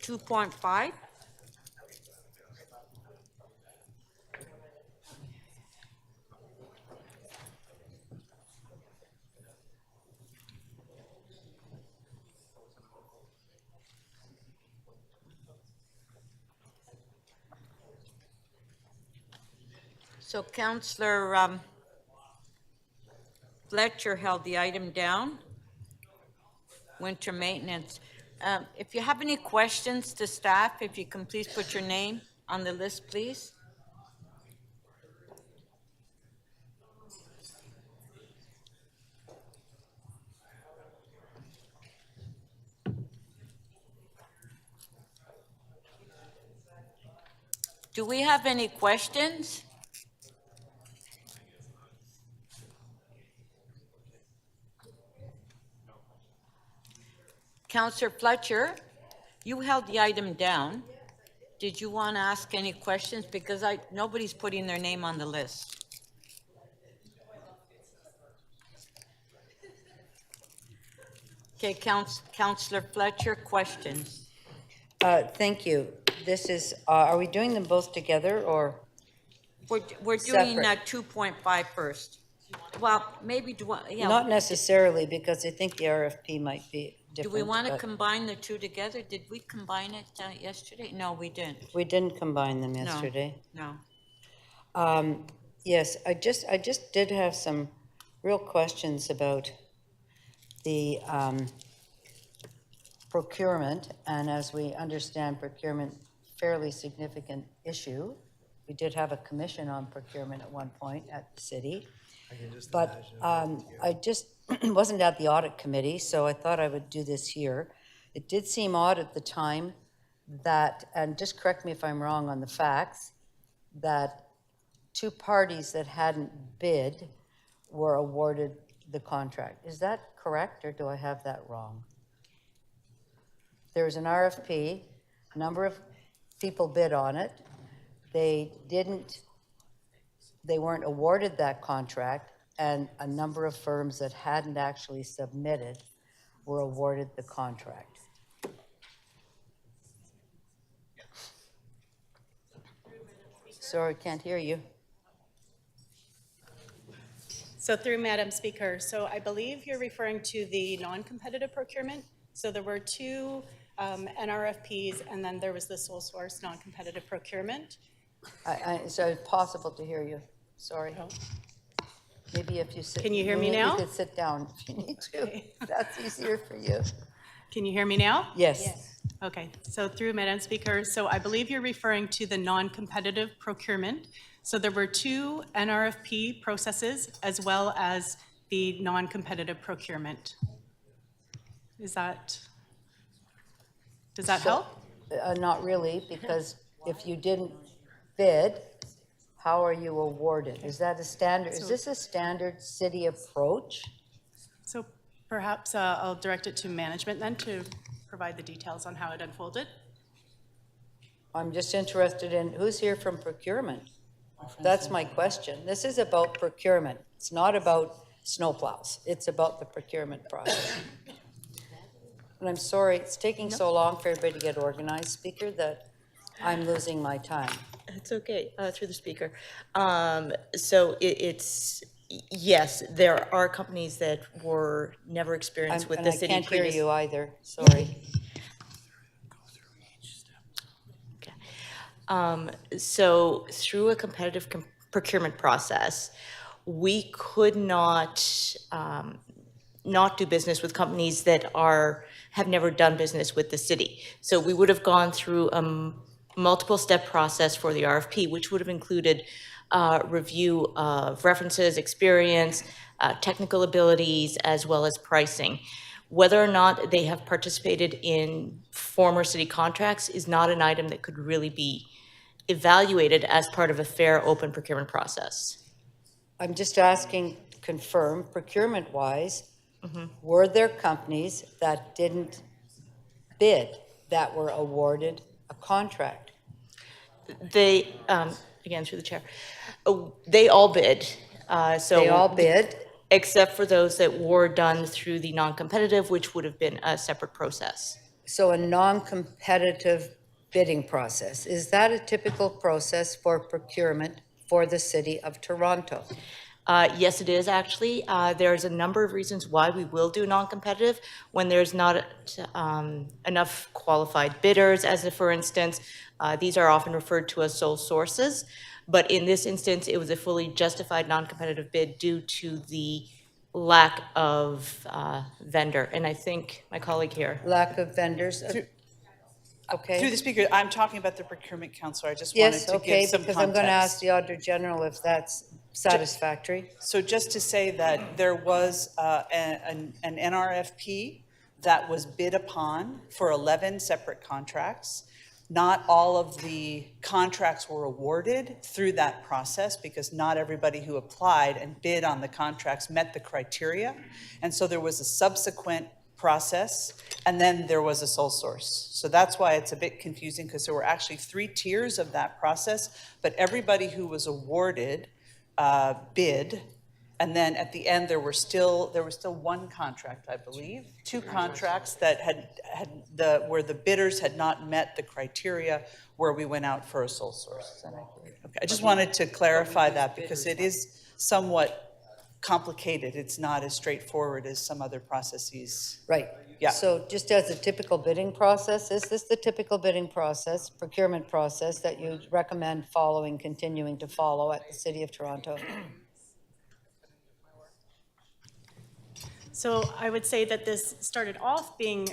2.5. So Councillor Fletcher held the item down, winter maintenance. If you have any questions to staff, if you can please put your name on the list, please. Do we have any questions? Councillor Fletcher, you held the item down. Did you want to ask any questions? Because nobody's putting their name on the list. Okay, Councillor Fletcher, questions? Thank you. This is, are we doing them both together or? We're doing Separate. 2.5 first. Well, maybe, yeah. Not necessarily, because I think the RFP might be Do different. we want to but combine the two together? Did we combine it yesterday? No, we didn't. We didn't combine them No, yesterday. no. Yes, I just did have some real questions about the procurement, and as we understand procurement, fairly significant issue. We did have a commission on procurement at one point at the city. But I just wasn't at the audit committee, so I thought I would do this here. It did seem odd at the time that, and just correct me if I'm wrong on the facts, that two parties that hadn't bid were awarded the contract. Is that correct, or do I have that wrong? There was an RFP, a number of people bid on it. They weren't awarded that contract, and a number of firms that hadn't actually submitted were awarded the contract. Sorry, can't hear you. So through Madam Speaker, so I believe you're referring to the non-competitive procurement. So there were two NRFPs, and then there was the sole source non-competitive procurement. So it's possible to hear you. Sorry. Maybe if you sit. Can you hear me now? You could sit down if you need to. Okay. That's easier for you. Can you hear me now? Yes. Okay, so through Madam Speaker, so I believe you're referring to the non-competitive procurement. So there were two NRFP processes as well as the non-competitive procurement. Does that help? Not really, because if you didn't bid, how are you awarded? Is that a standard? Is this a standard city approach? So perhaps I'll direct it to management then to provide the details on how it unfolded. I'm just interested in who's here from procurement. That's my question. This is about procurement. It's not about snowplows. It's about the procurement process. And I'm sorry, it's taking so long for everybody to get organized, Speaker, that I'm losing my time. It's okay, through the speaker. So it's, yes, there are companies that were never experienced with the city. And I can't hear you either, sorry. Okay. So through a competitive procurement process, we could not do business with companies that have never done business with the city. So we would have gone through a multiple step process for the RFP, which would have included review of references, experience, technical abilities, as well as pricing. Whether or not they have participated in former city contracts is not an item that could really be evaluated as part of a fair, open procurement process. I'm just asking, confirm, procurement-wise, were there companies that didn't bid that were awarded a contract? They, again, through the chair, they all bid. They all bid? Except for those that were done through the non-competitive, which would have been a separate process. So a non-competitive bidding process, is that a typical process for procurement for the city of Toronto? Yes, it is actually. There's a number of reasons why we will do non-competitive when there's not enough qualified bidders, as for instance, these are often referred to as sole sources. But in this instance, it was a fully justified non-competitive bid due to the lack of vendor. And I think my colleague here. Lack of vendors? Okay. Through the speaker, I'm talking about the procurement council. I just wanted to give some context. Yes, okay, because I'm going to ask the Auditor General if that's satisfactory. So just to say that there was an NRFP that was bid upon for 11 separate contracts. Not all of the contracts were awarded through that process because not everybody who applied and bid on the contracts met the criteria. And so there was a subsequent process, and then there was a sole source. So that's why it's a bit confusing, because there were actually 3 tiers of that process, but everybody who was awarded bid, and then at the end there was still one contract, I believe, 2 contracts that where the bidders had not met the criteria, where we went out for a sole source. Okay, I just wanted to clarify that because it is somewhat complicated. It's not as straightforward as some other processes. Right. Yeah. So just as a typical bidding process, is this the typical bidding process, procurement process that you recommend following, continuing to follow at the City of Toronto? So I would say that this started off being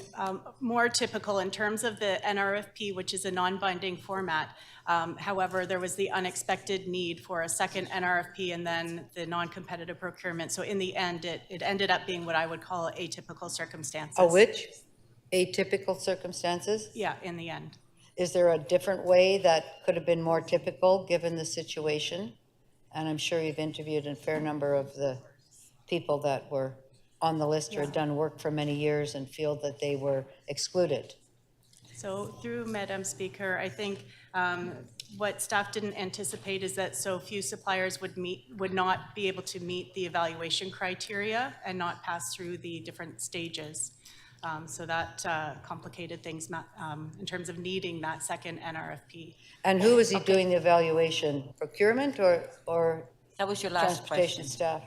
more typical in terms of the NRFP, which is a non-binding format. However, there was the unexpected need for a second NRFP and then the non-competitive procurement. So in the end, it ended up being what I would call atypical circumstances. A which? Atypical circumstances? Yeah, in the end. Is there a different way that could have been more typical, given the situation? And I'm sure you've interviewed a fair number of the people that were on the list or had done work for many years and feel that they were excluded. So through Madam Speaker, I think what staff didn't anticipate is that so few suppliers would not be able to meet the evaluation criteria and not pass through the different stages. So that complicated things in terms of needing that second NRFP. And who is he doing the evaluation? Procurement or That was your last transportation question. staff?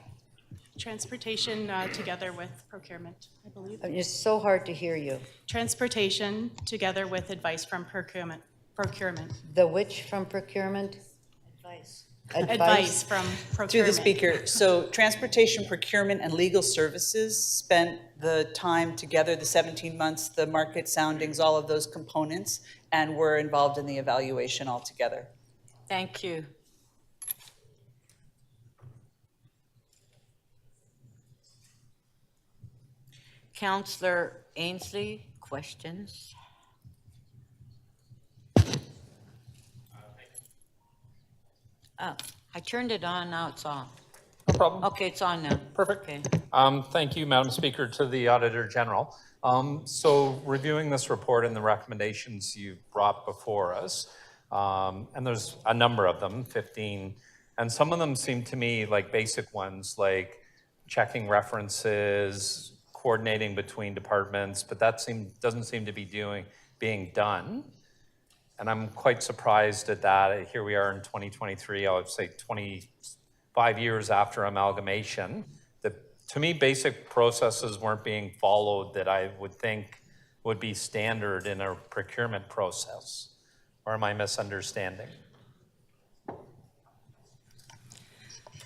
Transportation together with procurement, I believe. It's so hard to hear you. Transportation together with advice from procurement. The which from procurement? Advice from procurement. Through the speaker. So transportation, procurement, and legal services spent the time together, the 17 months, the market soundings, all of those components, and were involved in the evaluation altogether. Thank you. Councillor Ainsley, questions? Oh, I turned it on, now it's off. No problem. Okay, it's on now. Perfect. Okay. Thank you, Madam Speaker, to the Auditor General. So reviewing this report and the recommendations you brought before us, and there's a number of them, 15, and some of them seem to me like basic ones, like checking references, coordinating between departments, but that doesn't seem to be being done. And I'm quite surprised at that. Here we are in 2023, I would say 25 years after amalgamation. To me, basic processes weren't being followed that I would think would be standard in a procurement process. Or am I misunderstanding?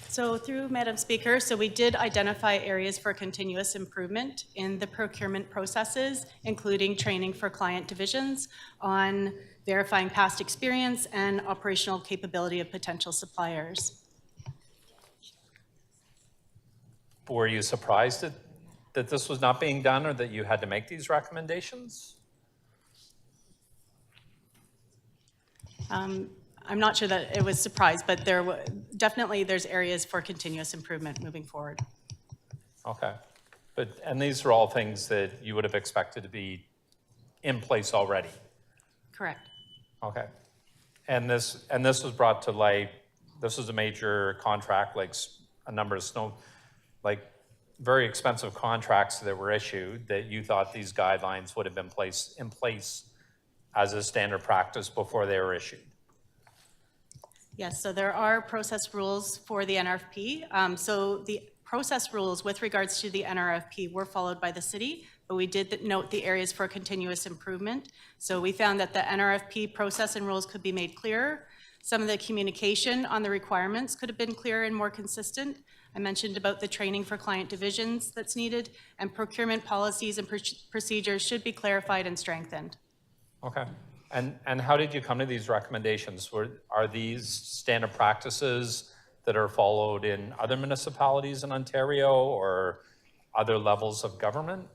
So through Madam Speaker, so we did identify areas for continuous improvement in the procurement processes, including training for client divisions on verifying past experience and operational capability of potential suppliers. Were you surprised that this was not being done or that you had to make these recommendations? I'm not sure that it was surprised, but definitely there's areas for continuous improvement moving forward. Okay. And these are all things that you would have expected to be in place already? Correct. Okay. And this was brought to light, this was a major contract, like a number of very expensive contracts that were issued that you thought these guidelines would have been in place as a standard practice before they were issued? Yes, so there are process rules for the NRFP. So the process rules with regards to the NRFP were followed by the city, but we did note the areas for continuous improvement. So we found that the NRFP process and rules could be made clearer. Some of the communication on the requirements could have been clearer and more consistent. I mentioned about the training for client divisions that's needed, and procurement policies and procedures should be clarified and strengthened. Okay. And how did you come to these recommendations? Are these standard practices that are followed in other municipalities in Ontario or other levels of government?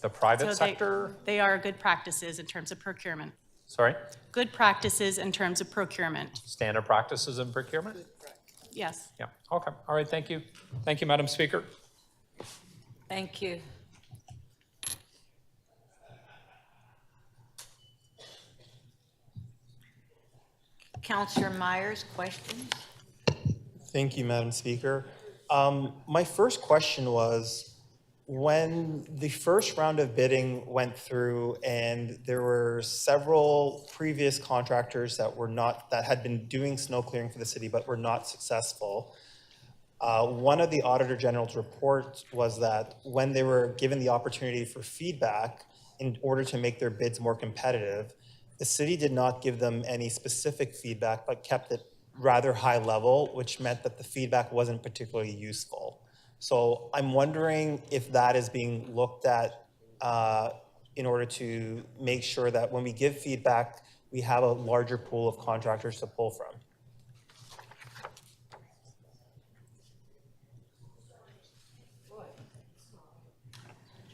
The private sector? They are good practices in terms of procurement. Sorry? Good practices in terms of procurement. Standard practices in procurement? Yes. Yeah. Okay. All right. Thank you. Thank you, Madam Speaker. Thank you. Councillor Myers, questions? Thank you, Madam Speaker. My first question was, when the first round of bidding went through and there were several previous contractors that had been doing snow clearing for the city but were not successful, One of the Auditor General's reports was that when they were given the opportunity for feedback in order to make their bids more competitive, the city did not give them any specific feedback, but kept it rather high level, which meant that the feedback wasn't particularly useful. So I'm wondering if that is being looked at in order to make sure that when we give feedback, we have a larger pool of contractors to pull from.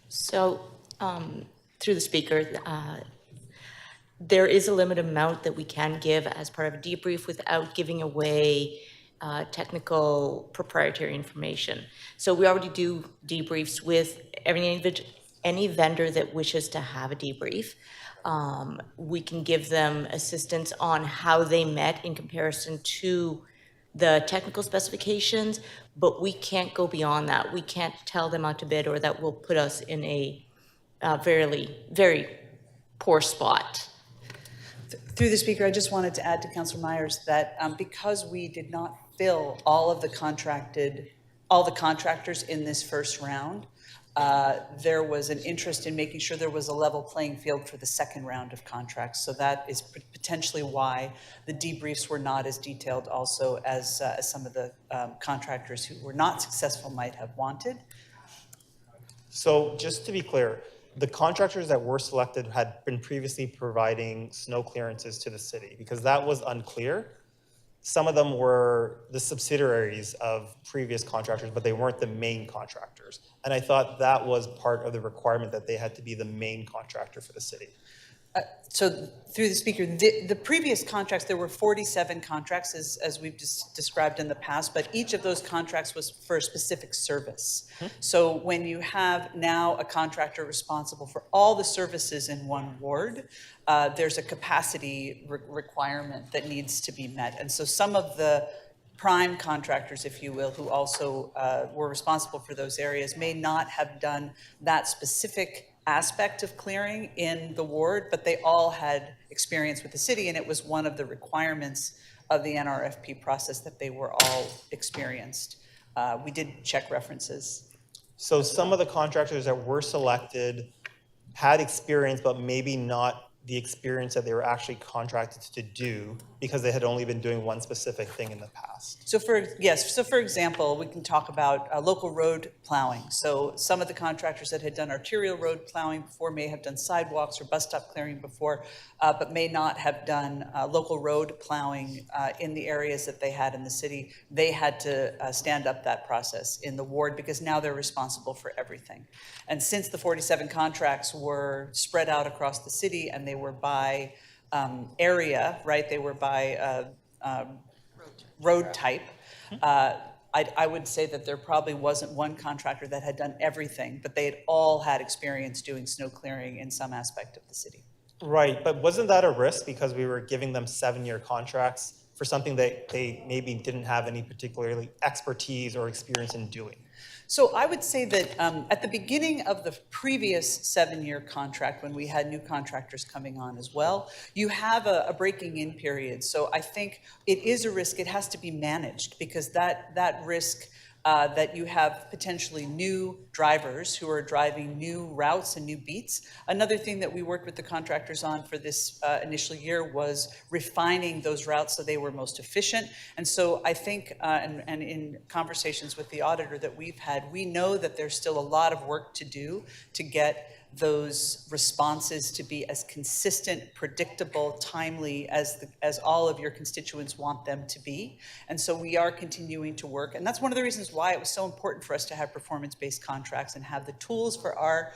So, through the speaker, there is a limited amount that we can give as part of a debrief without giving away technical proprietary information. So we already do debriefs with any vendor that wishes to have a debrief. We can give them assistance on how they met in comparison to the technical specifications, but we can't go beyond that. We can't tell them how to bid, or that will put us in a very poor spot. Through the speaker, I just wanted to add to Councillor Myers that because we did not fill all the contractors in this first round, there was an interest in making sure there was a level playing field for the second round of contracts. So that is potentially why the debriefs were not as detailed also as some of the contractors who were not successful might have wanted. So just to be clear, the contractors that were selected had been previously providing snow clearances to the city, because that was unclear. Some of them were the subsidiaries of previous contractors, but they weren't the main contractors. And I thought that was part of the requirement, that they had to be the main contractor for the city. So through the speaker, the previous contracts, there were 47 contracts as we've described in the past, but each of those contracts was for a specific service. So when you have now a contractor responsible for all the services in one ward, there's a capacity requirement that needs to be met. And so some of the prime contractors, if you will, who also were responsible for those areas may not have done that specific aspect of clearing in the ward, but they all had experience with the city, and it was one of the requirements of the NRFP process that they were all experienced. We did check references. So some of the contractors that were selected had experience, but maybe not the experience that they were actually contracted to do, because they had only been doing one specific thing in the past. So for example, we can talk about local road plowing. So some of the contractors that had done arterial road plowing before may have done sidewalks or bus stop clearing before, but may not have done local road plowing in the areas that they had in the city. They had to stand up that process in the ward, because now they're responsible for everything. And since the 47 contracts were spread out across the city, and they were by area, right? They were by road type. I would say that there probably wasn't one contractor that had done everything, but they had all had experience doing snow clearing in some aspect of the city. Right, but wasn't that a risk, because we were giving them 7-year contracts for something that they maybe didn't have any particularly expertise or experience in doing? So I would say that at the beginning of the previous 7-year contract, when we had new contractors coming on as well, you have a breaking in period. So I think it is a risk. It has to be managed, because that risk that you have potentially new drivers who are driving new routes and new beats. Another thing that we worked with the contractors on for this initial year was refining those routes so they were most efficient. And so I think, and in conversations with the auditor that we've had, we know that there's still a lot of work to do to get those responses to be as consistent, predictable, timely as all of your constituents want them to be. And so we are continuing to work. And that's one of the reasons why it was so important for us to have performance-based contracts and have the tools for our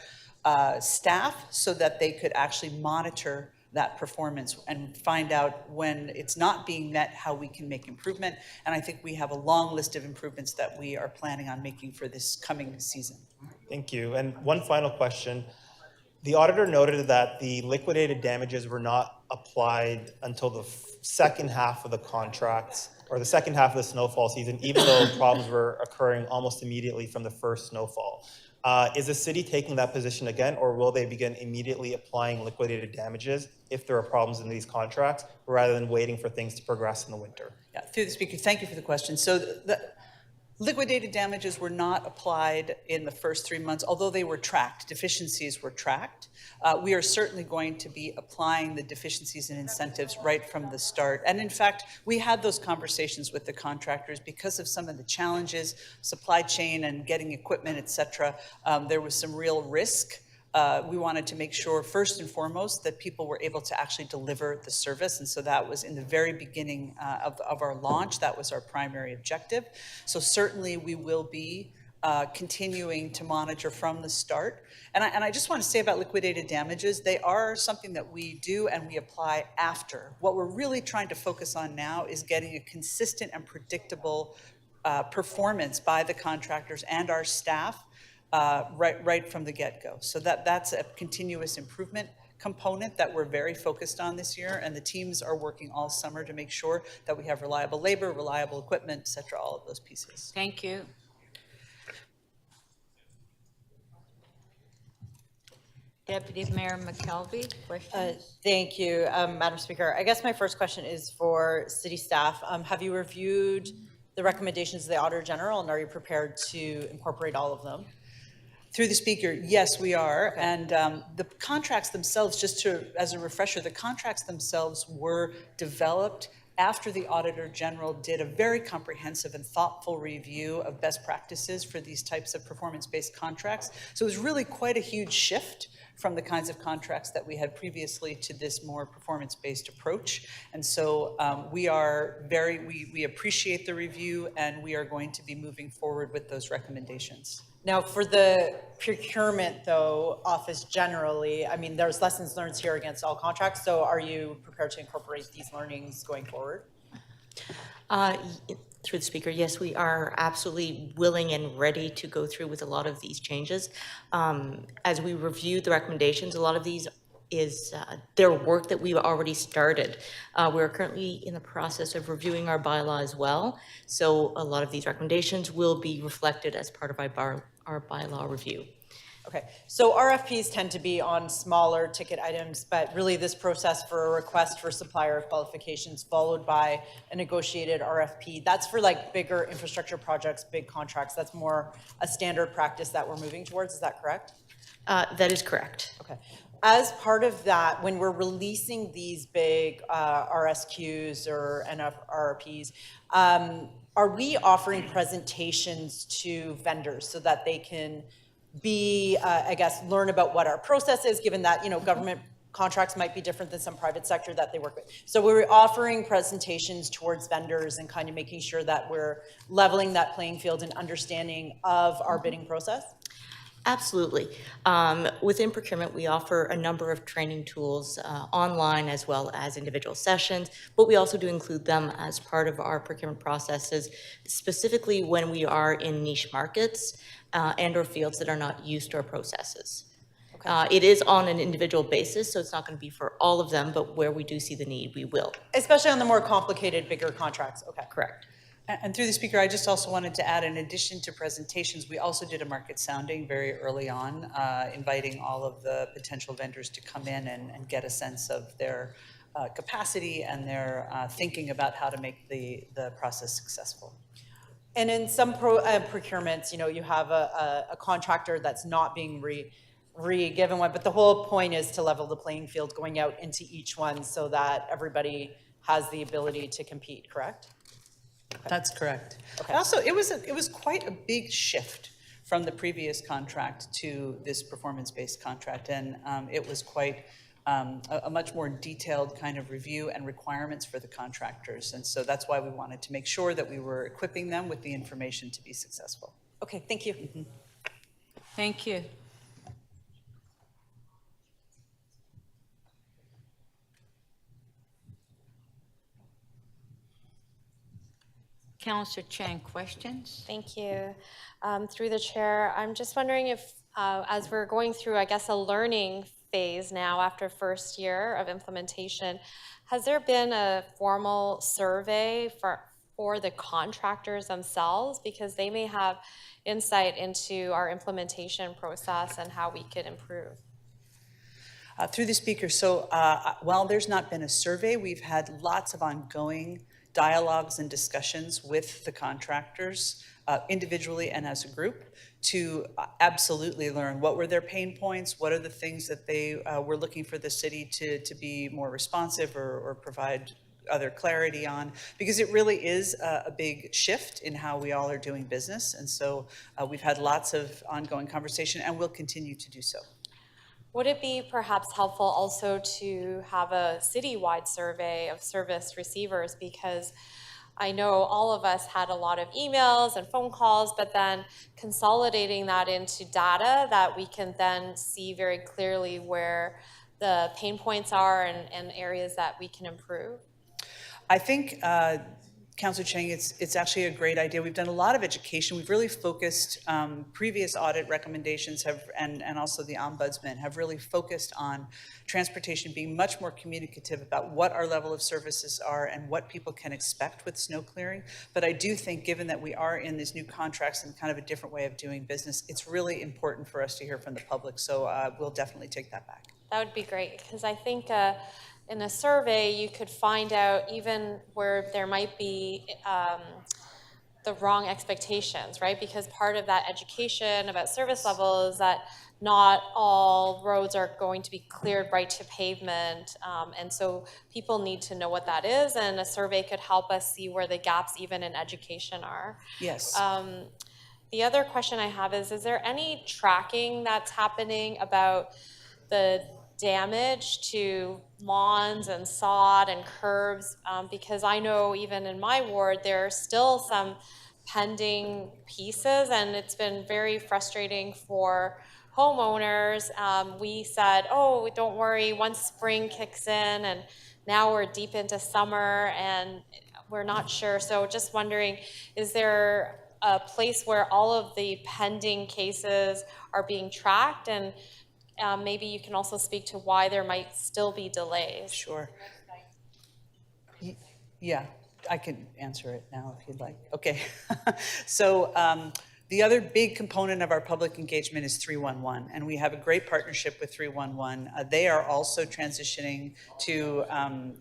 staff so that they could actually monitor that performance and find out when it's not being met, how we can make improvement. And I think we have a long list of improvements that we are planning on making for this coming season. Thank you. And one final question. The auditor noted that the liquidated damages were not applied until the second half of the contracts, or the second half of the snowfall season, even though problems were occurring almost immediately from the first snowfall. Is the city taking that position again, or will they begin immediately applying liquidated damages if there are problems in these contracts, rather than waiting for things to progress in the winter? Yeah, through the speaker, thank you for the question. So Liquidated damages were not applied in the first 3 months, although they were tracked. Deficiencies were tracked. We are certainly going to be applying the deficiencies and incentives right from the start. And in fact, we had those conversations with the contractors because of some of the challenges, supply chain and getting equipment, et cetera. There was some real risk. We wanted to make sure, first and foremost, that people were able to actually deliver the service. And so that was in the very beginning of our launch. That was our primary objective. So certainly we will be continuing to monitor from the start. And I just want to say about liquidated damages, they are something that we do and we apply after. What we're really trying to focus on now is getting a consistent and predictable performance by the contractors and our staff right from the get-go. So that's a continuous improvement component that we're very focused on this year, and the teams are working all summer to make sure that we have reliable labor, reliable equipment, et cetera, all of those pieces. Thank you. Deputy Mayor McKelvey, questions? Thank you, Madam Speaker. I guess my first question is for city staff. Have you reviewed the recommendations of the Auditor General, and are you prepared to incorporate all of them? Through the Speaker, yes, we are. Okay. And the contracts themselves, just as a refresher, the contracts themselves were developed after the Auditor General did a very comprehensive and thoughtful review of best practices for these types of performance-based contracts. So it was really quite a huge shift from the kinds of contracts that we had previously to this more performance-based approach. And so we appreciate the review, and we are going to be moving forward with those recommendations. Now, for the procurement, though, office generally, I mean, there's lessons learned here against all contracts, so are you prepared to incorporate these learnings going forward? Through the Speaker, yes, we are absolutely willing and ready to go through with a lot of these changes. As we review the recommendations, a lot of these is their work that we've already started. We're currently in the process of reviewing our bylaw as well, so a lot of these recommendations will be reflected as part of our bylaw review. Okay, so RFPs tend to be on smaller ticket items, but really this process for a request for supplier qualifications followed by a negotiated RFP, that's for like bigger infrastructure projects, big contracts. That's more a standard practice that we're moving towards, is that correct? That is correct. Okay. As part of that, when we're releasing these big RSQs or NFRPs, are we offering presentations to vendors so that they can be, I guess, learn about what our process is, given that, you know, government contracts might be different than some private sector that they work with. So we're offering presentations towards vendors and kind of making sure that we're leveling that playing field and understanding of our bidding process? Absolutely. Within procurement, we offer a number of training tools online as well as individual sessions, but we also do include them as part of our procurement processes, specifically when we are in niche markets and or fields that are not used to our processes. Okay. It is on an individual basis, so it's not going to be for all of them, but where we do see the need, we will. Especially on the more complicated, bigger contracts. Okay. Correct. And through the Speaker, I just also wanted to add, in addition to presentations, we also did a market sounding very early on, inviting all of the potential vendors to come in and get a sense of their capacity and their thinking about how to make the process successful. And in some procurements, you know, you have a contractor that's not being re-given one, but the whole point is to level the playing field going out into each one so that everybody has the ability to compete, correct? Okay. That's correct. Okay. Also, it was quite a big shift from the previous contract to this performance-based contract, and it was quite a much more detailed kind of review and requirements for the contractors, and so that's why we wanted to make sure that we were equipping them with the information to be successful. Okay, thank you. Mm-hmm. Thank you. Councillor Chang, questions? Thank you. Through the chair, I'm just wondering if, as we're going through, I guess, a learning phase now after first year of implementation, has there been a formal survey for the contractors themselves? Because they may have insight into our implementation process and how we could improve. Through the Speaker, so while there's not been a survey, we've had lots of ongoing dialogues and discussions with the contractors, individually and as a group, to absolutely learn what were their pain points, what are the things that they were looking for the city to be more responsive or provide other clarity on, because it really is a big shift in how we all are doing business. And so we've had lots of ongoing conversation and will continue to do so. Would it be perhaps helpful also to have a citywide survey of service receivers? Because I know all of us had a lot of emails and phone calls, but then consolidating that into data that we can then see very clearly where the pain points are and areas that we can improve. I think, Councillor Cheng, it's actually a great idea. We've done a lot of education. We've really focused, previous audit recommendations and also the Ombudsman have really focused on transportation being much more communicative about what our level of services are and what people can expect with snow clearing. But I do think, given that we are in these new contracts and kind of a different way of doing business, it's really important for us to hear from the public. So we'll definitely take that back. That would be great, because I think in a survey, you could find out even where there might be the wrong expectations, right? Because part of that education about service level is that not all roads are going to be cleared right to pavement. And so people need to know what that is, and a survey could help us see where the gaps even in education are. Yes. The other question I have is there any tracking that's happening about the damage to lawns and sod and curbs, because I know even in my ward there are still some pending pieces, and it's been very frustrating for homeowners. We said, oh, don't worry, once spring kicks in, and now we're deep into summer and we're not sure. So just wondering, is there a place where all of the pending cases are being tracked? And maybe you can also speak to why there might still be delays. Sure. Yeah, I can answer it now if you'd like. Okay. So the other big component of our public engagement is 311, and we have a great partnership with 311. They are also transitioning to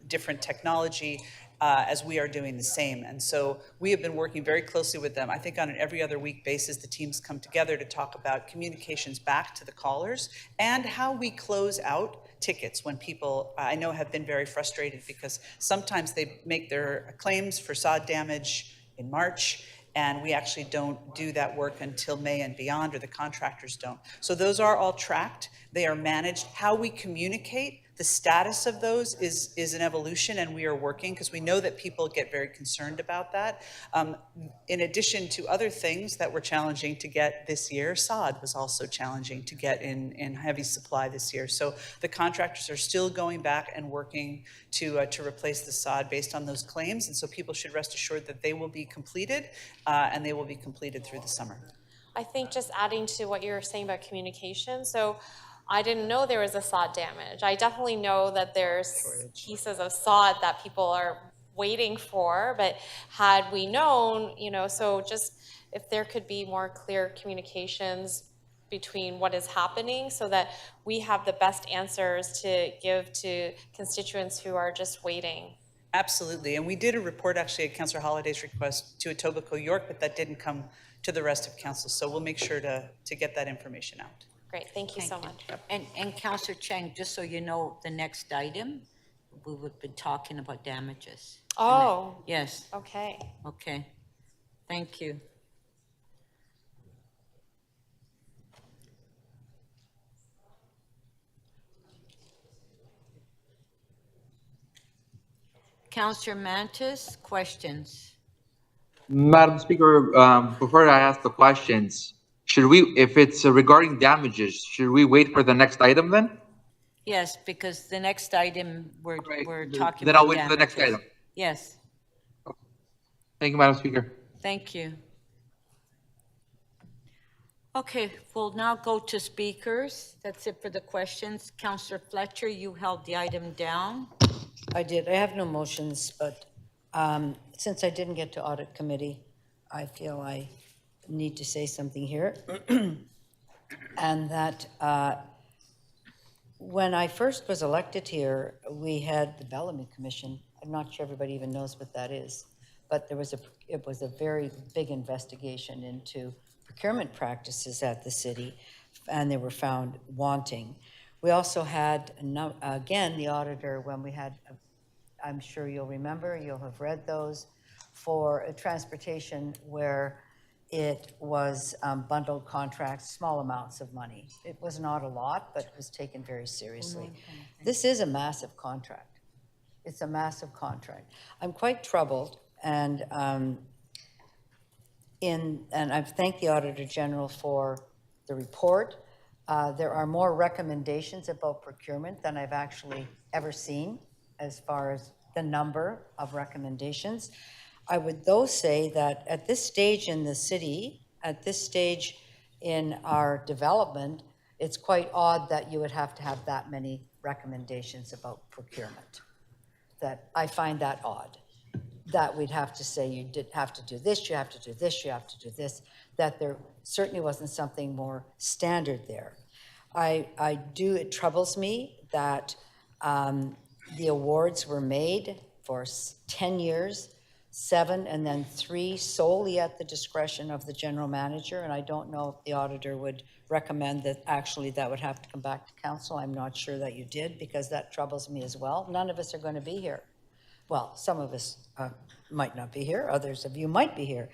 different technology, as we are doing the same. And so we have been working very closely with them. I think on an every other week basis, the teams come together to talk about communications back to the callers and how we close out tickets when people, I know, have been very frustrated because sometimes they make their claims for sod damage in March, and we actually don't do that work until May and beyond, or the contractors don't. So those are all tracked. They are managed. How we communicate the status of those is an evolution, and we are working because we know that people get very concerned about that. In addition to other things that were challenging to get this year, sod was also challenging to get in heavy supply this year. So the contractors are still going back and working to replace the sod based on those claims, and so people should rest assured that they will be completed, and they will be completed through the summer. I think just adding to what you were saying about communication, so I didn't know there was a sod damage. I definitely know that there's pieces of sod that people are waiting for, but had we known, so just if there could be more clear communications between what is happening so that we have the best answers to give to constituents who are just waiting. Absolutely, and we did a report actually at Councillor Holliday's request to Etobicoke York, but that didn't come to the rest of council, so we'll make sure to get that information out. Great, thank you so much. And Councillor Cheng, just so you know, the next item, we would be talking about damages. Oh. Yes. Okay. Okay. Thank you. Councillor Mantis, questions? Madam Speaker, before I ask the questions, should we, if it's regarding damages, should we wait for the next item then? Yes, because the next item we're talking about Then I'll wait for the next damages. item. Yes, Thank you, Madam Speaker. thank you. Okay, we'll now go to speakers. That's it for the questions. Councillor Fletcher, you held the item down. I did. I have no motions, but since I didn't get to audit committee, I feel I need to say something here. And that when I first was elected here, we had the Bellamy Commission. I'm not sure everybody even knows what that is, but it was a very big investigation into procurement practices at the city, and they were found wanting. We also had, again, the auditor, when we had, I'm sure you'll remember, you'll have read those, for a transportation where it was bundled contracts, small amounts of money. It was not a lot, but it was taken very seriously. This is a massive contract. It's a massive contract. I'm quite troubled, and I've thanked the Auditor General for the report. There are more recommendations about procurement than I've actually ever seen as far as the number of recommendations. I would though say that at this stage in the city, at this stage in our development, it's quite odd that you would have to have that many recommendations about procurement. That I find that odd, that we'd have to say you did have to do this, you have to do this, you have to do this, that there certainly wasn't something more standard there. It troubles me that the awards were made for 10 years, 7 and then 3 solely at the discretion of the general manager, and I don't know if the auditor would recommend that actually that would have to come back to council. I'm not sure that you did, because that troubles me as well. None of us are going to be here. Well, some of us might not be here, others of you might be here,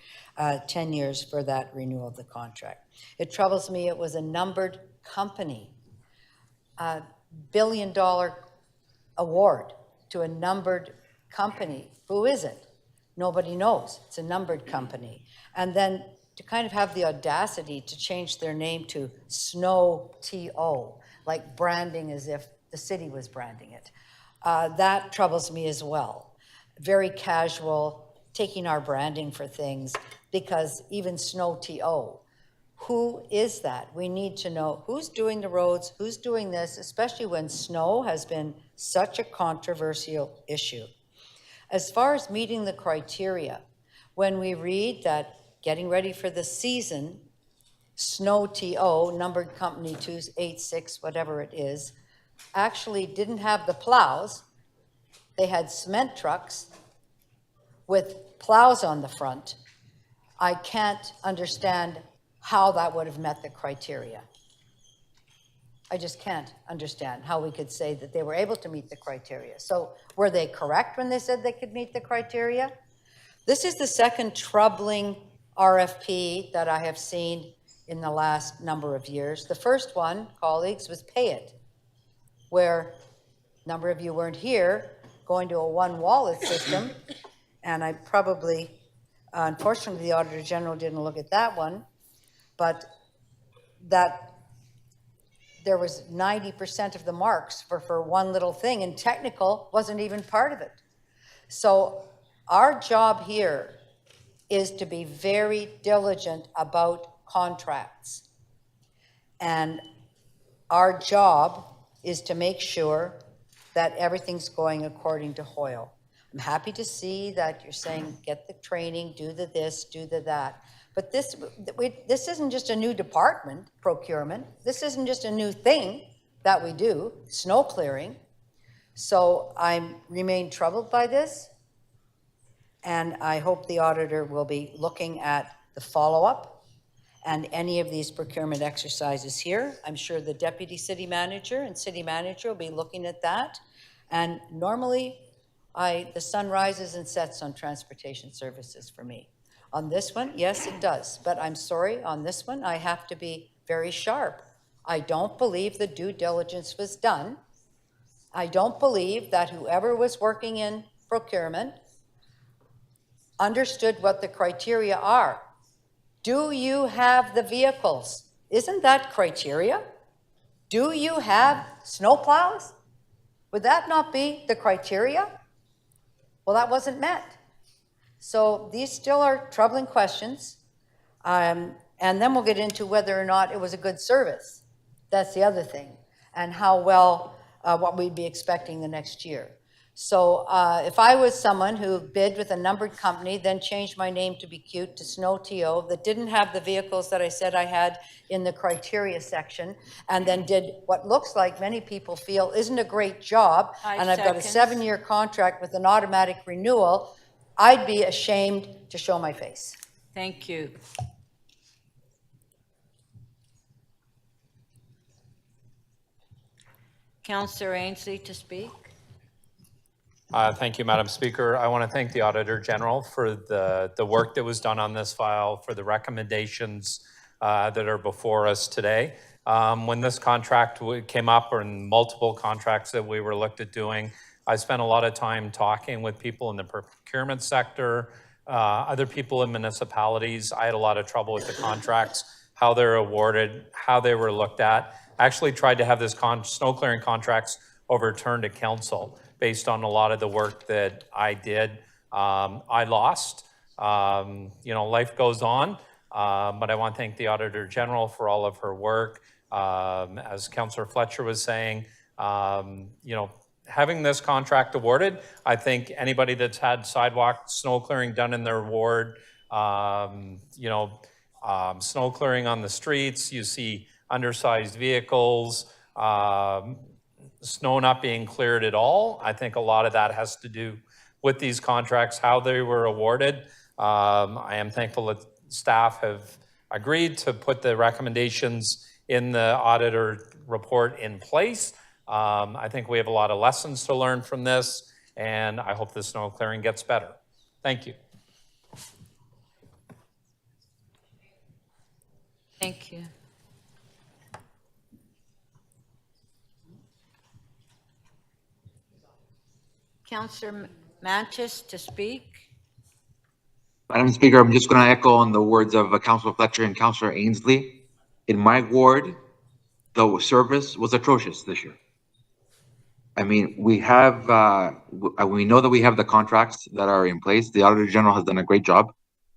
10 years for that renewal of the contract. It troubles me it was a numbered company, $1 billion award to a numbered company. Who is it? Nobody knows. It's a numbered company. And then to kind of have the audacity to change their name to Snow TO, like branding as if the city was branding it. That troubles me as well. Very casual, taking our branding for things, because even Snow TO, who is that? We need to know who's doing the roads, who's doing this, especially when snow has been such a controversial issue. As far as meeting the criteria, when we read that getting ready for the season, Snow TO, numbered company 286, whatever it is, actually didn't have the plows. They had cement trucks with plows on the front. I can't understand how that would have met the criteria. I just can't understand how we could say that they were able to meet the criteria. So were they correct when they said they could meet the criteria? This is the second troubling RFP that I have seen in the last number of years. The first one, colleagues, was Pay It, where a number of you weren't here, going to a one wallet system, and I probably, unfortunately, the Auditor General didn't look at that one, but that there was 90% of the marks for one little thing, and technical wasn't even part of it. So our job here is to be very diligent about contracts. And our job is to make sure that everything's going according to Hoyle. I'm happy to see that you're saying, get the training, do the this, do the that. But this isn't just a new department, procurement. This isn't just a new thing that we do, snow clearing. So I remain troubled by this. And I hope the auditor will be looking at the follow-up and any of these procurement exercises here. I'm sure the deputy city manager and city manager will be looking at that. And normally, the sun rises and sets on transportation services for me. On this one, yes, it does. But I'm sorry, on this one, I have to be very sharp. I don't believe the due diligence was done. I don't believe that whoever was working in procurement understood what the criteria are. Do you have the vehicles? Isn't that criteria? Do you have snowplows? Would that not be the criteria? Well, that wasn't met. So these still are troubling questions. And then we'll get into whether or not it was a good service. That's the other thing. And how well, what we'd be expecting the next year. So if I was someone who bid with a numbered company, then changed my name to be cute to Snow TO, that didn't have the vehicles that I said I had in the criteria section, and then did what looks like many people feel isn't a great job, 5 and I've got a seconds. 7-year contract with an automatic renewal, I'd be ashamed to show my face. Thank you. Councillor Ainsley to speak. Thank you, Madam Speaker. I want to thank the Auditor General for the work that was done on this file, for the recommendations that are before us today. When this contract came up, or in multiple contracts that we were looked at doing, I spent a lot of time talking with people in the procurement sector, other people in municipalities. I had a lot of trouble with the contracts, how they're awarded, how they were looked at. I actually tried to have this snow clearing contracts overturned at council based on a lot of the work that I did. I lost. Life goes on, but I want to thank the Auditor General for all of her work. As Councillor Fletcher was saying, having this contract awarded, I think anybody that's had sidewalk snow clearing done in their ward, snow clearing on the streets, you see undersized vehicles, snow not being cleared at all. I think a lot of that has to do with these contracts, how they were awarded. I am thankful that staff have agreed to put the recommendations in the auditor report in place. I think we have a lot of lessons to learn from this, and I hope the snow clearing gets better. Thank you. Thank you. Councillor Mantis to speak. Madam Speaker, I'm just going to echo on the words of Councillor Fletcher and Councillor Ainsley. In my ward, the service was atrocious this year. I mean, we know that we have the contracts that are in place. The Auditor General has done a great job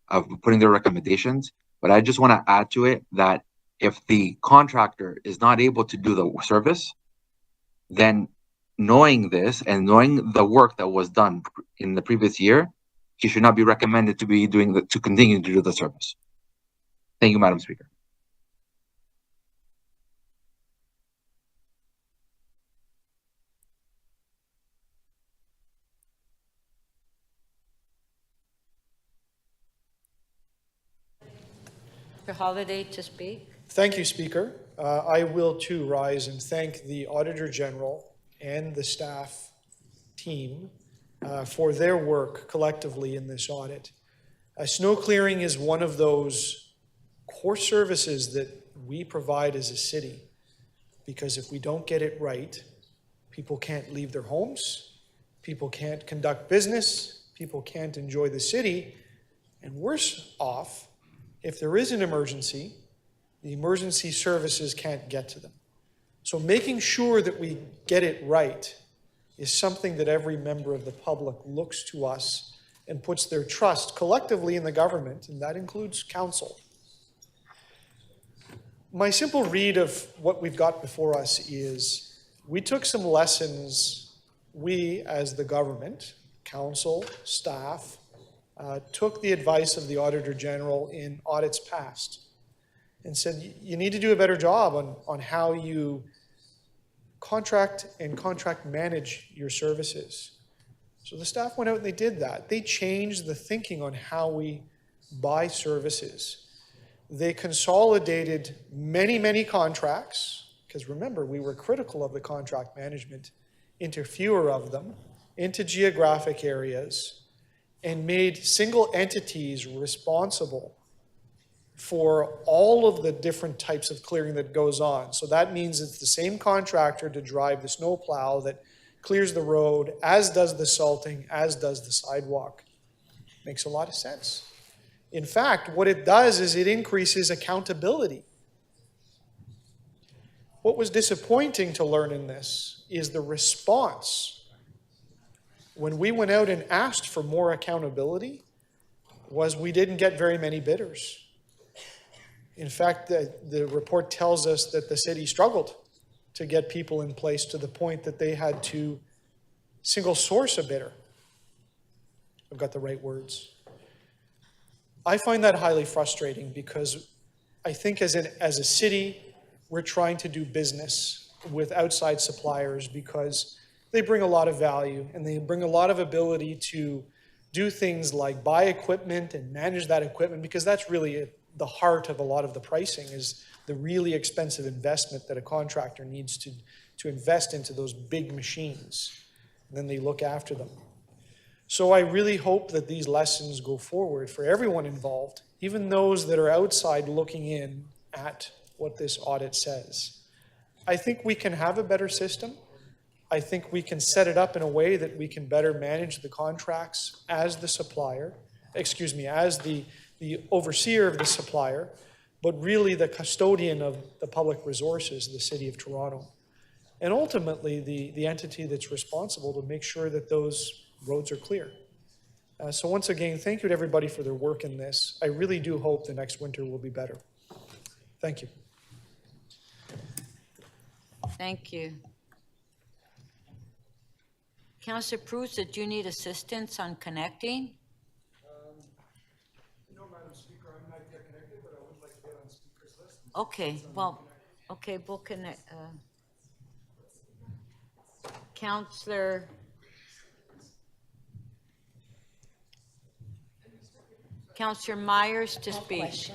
of putting their recommendations, but I just want to add to it that if the contractor is not able to do the service, then knowing this and knowing the work that was done in the previous year, he should not be recommended to be to continue to do the service. Thank you, Madam Speaker. Mr. Holliday to speak. Thank you, Speaker. I will too rise and thank the Auditor General and the staff team for their work collectively in this audit. Snow clearing is one of those core services that we provide as a city, because if we don't get it right, people can't leave their homes, people can't conduct business, people can't enjoy the city, and worse off, if there is an emergency, the emergency services can't get to them. So making sure that we get it right is something that every member of the public looks to us and puts their trust collectively in the government, and that includes council. My simple read of what we've got before us is we took some lessons, we as the government, council, staff, took the advice of the Auditor General in audits past and said, you need to do a better job on how you contract manage your services. So the staff went out and they did that. They changed the thinking on how we buy services. They consolidated many, many contracts, because remember, we were critical of the contract management, into fewer of them, into geographic areas, and made single entities responsible for all of the different types of clearing that goes on. So that means it's the same contractor to drive the snow plow that clears the road, as does the salting, as does the sidewalk. Makes a lot of sense. In fact, what it does is it increases accountability. What was disappointing to learn in this is the response when we went out and asked for more accountability was we didn't get very many bidders. In fact, the report tells us that the city struggled to get people in place to the point that they had to single source a bidder. I've got the right words. I find that highly frustrating because I think as a city, we're trying to do business with outside suppliers because they bring a lot of value and they bring a lot of ability to do things like buy equipment and manage that equipment, because that's really the heart of a lot of the pricing, is the really expensive investment that a contractor needs to invest into those big machines. And then they look after them. So I really hope that these lessons go forward for everyone involved, even those that are outside looking in at what this audit says. I think we can have a better system. I think we can set it up in a way that we can better manage the contracts as the supplier, as the overseer of the supplier, but really the custodian of the public resources, the City of Toronto. And ultimately, the entity that's responsible to make sure that those roads are clear. So once again, thank you to everybody for their work in this. I really do hope the next winter will be better. Thank you. Thank you. Councillor Prusa, do you need assistance on connecting? No, Madam Speaker, I'm not yet connected, but I would like to get on speaker's list. Okay, well, okay, we'll connect. Councillor Myers to speak.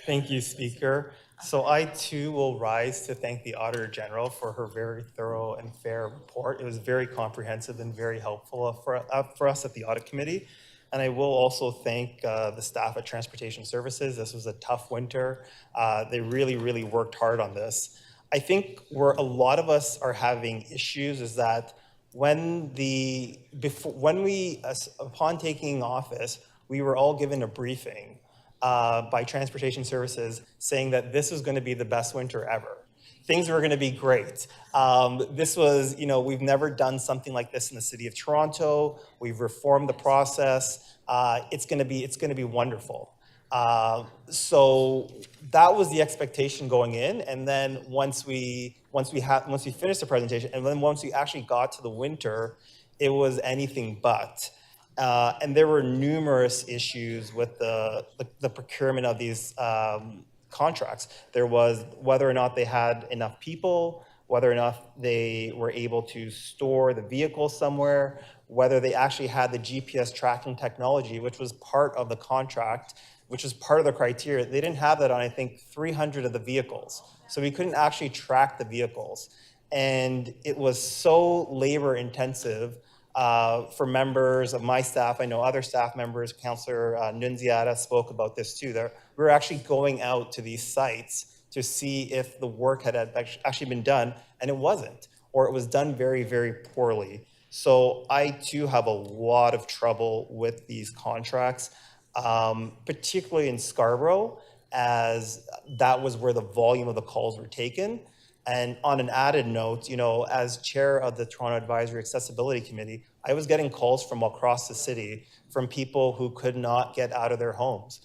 Thank you, Speaker. So I too will rise to thank the Auditor General for her very thorough and fair report. It was very comprehensive and very helpful for us at the Audit Committee. And I will also thank the staff at Transportation Services. This was a tough winter. They really, really worked hard on this. I think where a lot of us are having issues is that upon taking office, we were all given a briefing by Transportation Services saying that this was going to be the best winter ever. Things were going to be great. This was, we've never done something like this in the City of Toronto. We've reformed the process. It's going to be wonderful. So that was the expectation going in, and then once we finished the presentation, and then once we actually got to the winter, it was anything but. And there were numerous issues with the procurement of these contracts. There was whether or not they had enough people, whether or not they were able to store the vehicles somewhere, whether they actually had the GPS tracking technology, which was part of the contract, which is part of the criteria. They didn't have that on, I think, 300 of the vehicles. So we couldn't actually track the vehicles. And it was so labor intensive for members of my staff. I know other staff members, Councillor Nunziata spoke about this too. We were actually going out to these sites to see if the work had actually been done, and it wasn't, or it was done very, very poorly. So I too have a lot of trouble with these contracts, particularly in Scarborough, as that was where the volume of the calls were taken. And on an added note, as chair of the Toronto Advisory Accessibility Committee, I was getting calls from across the city from people who could not get out of their homes,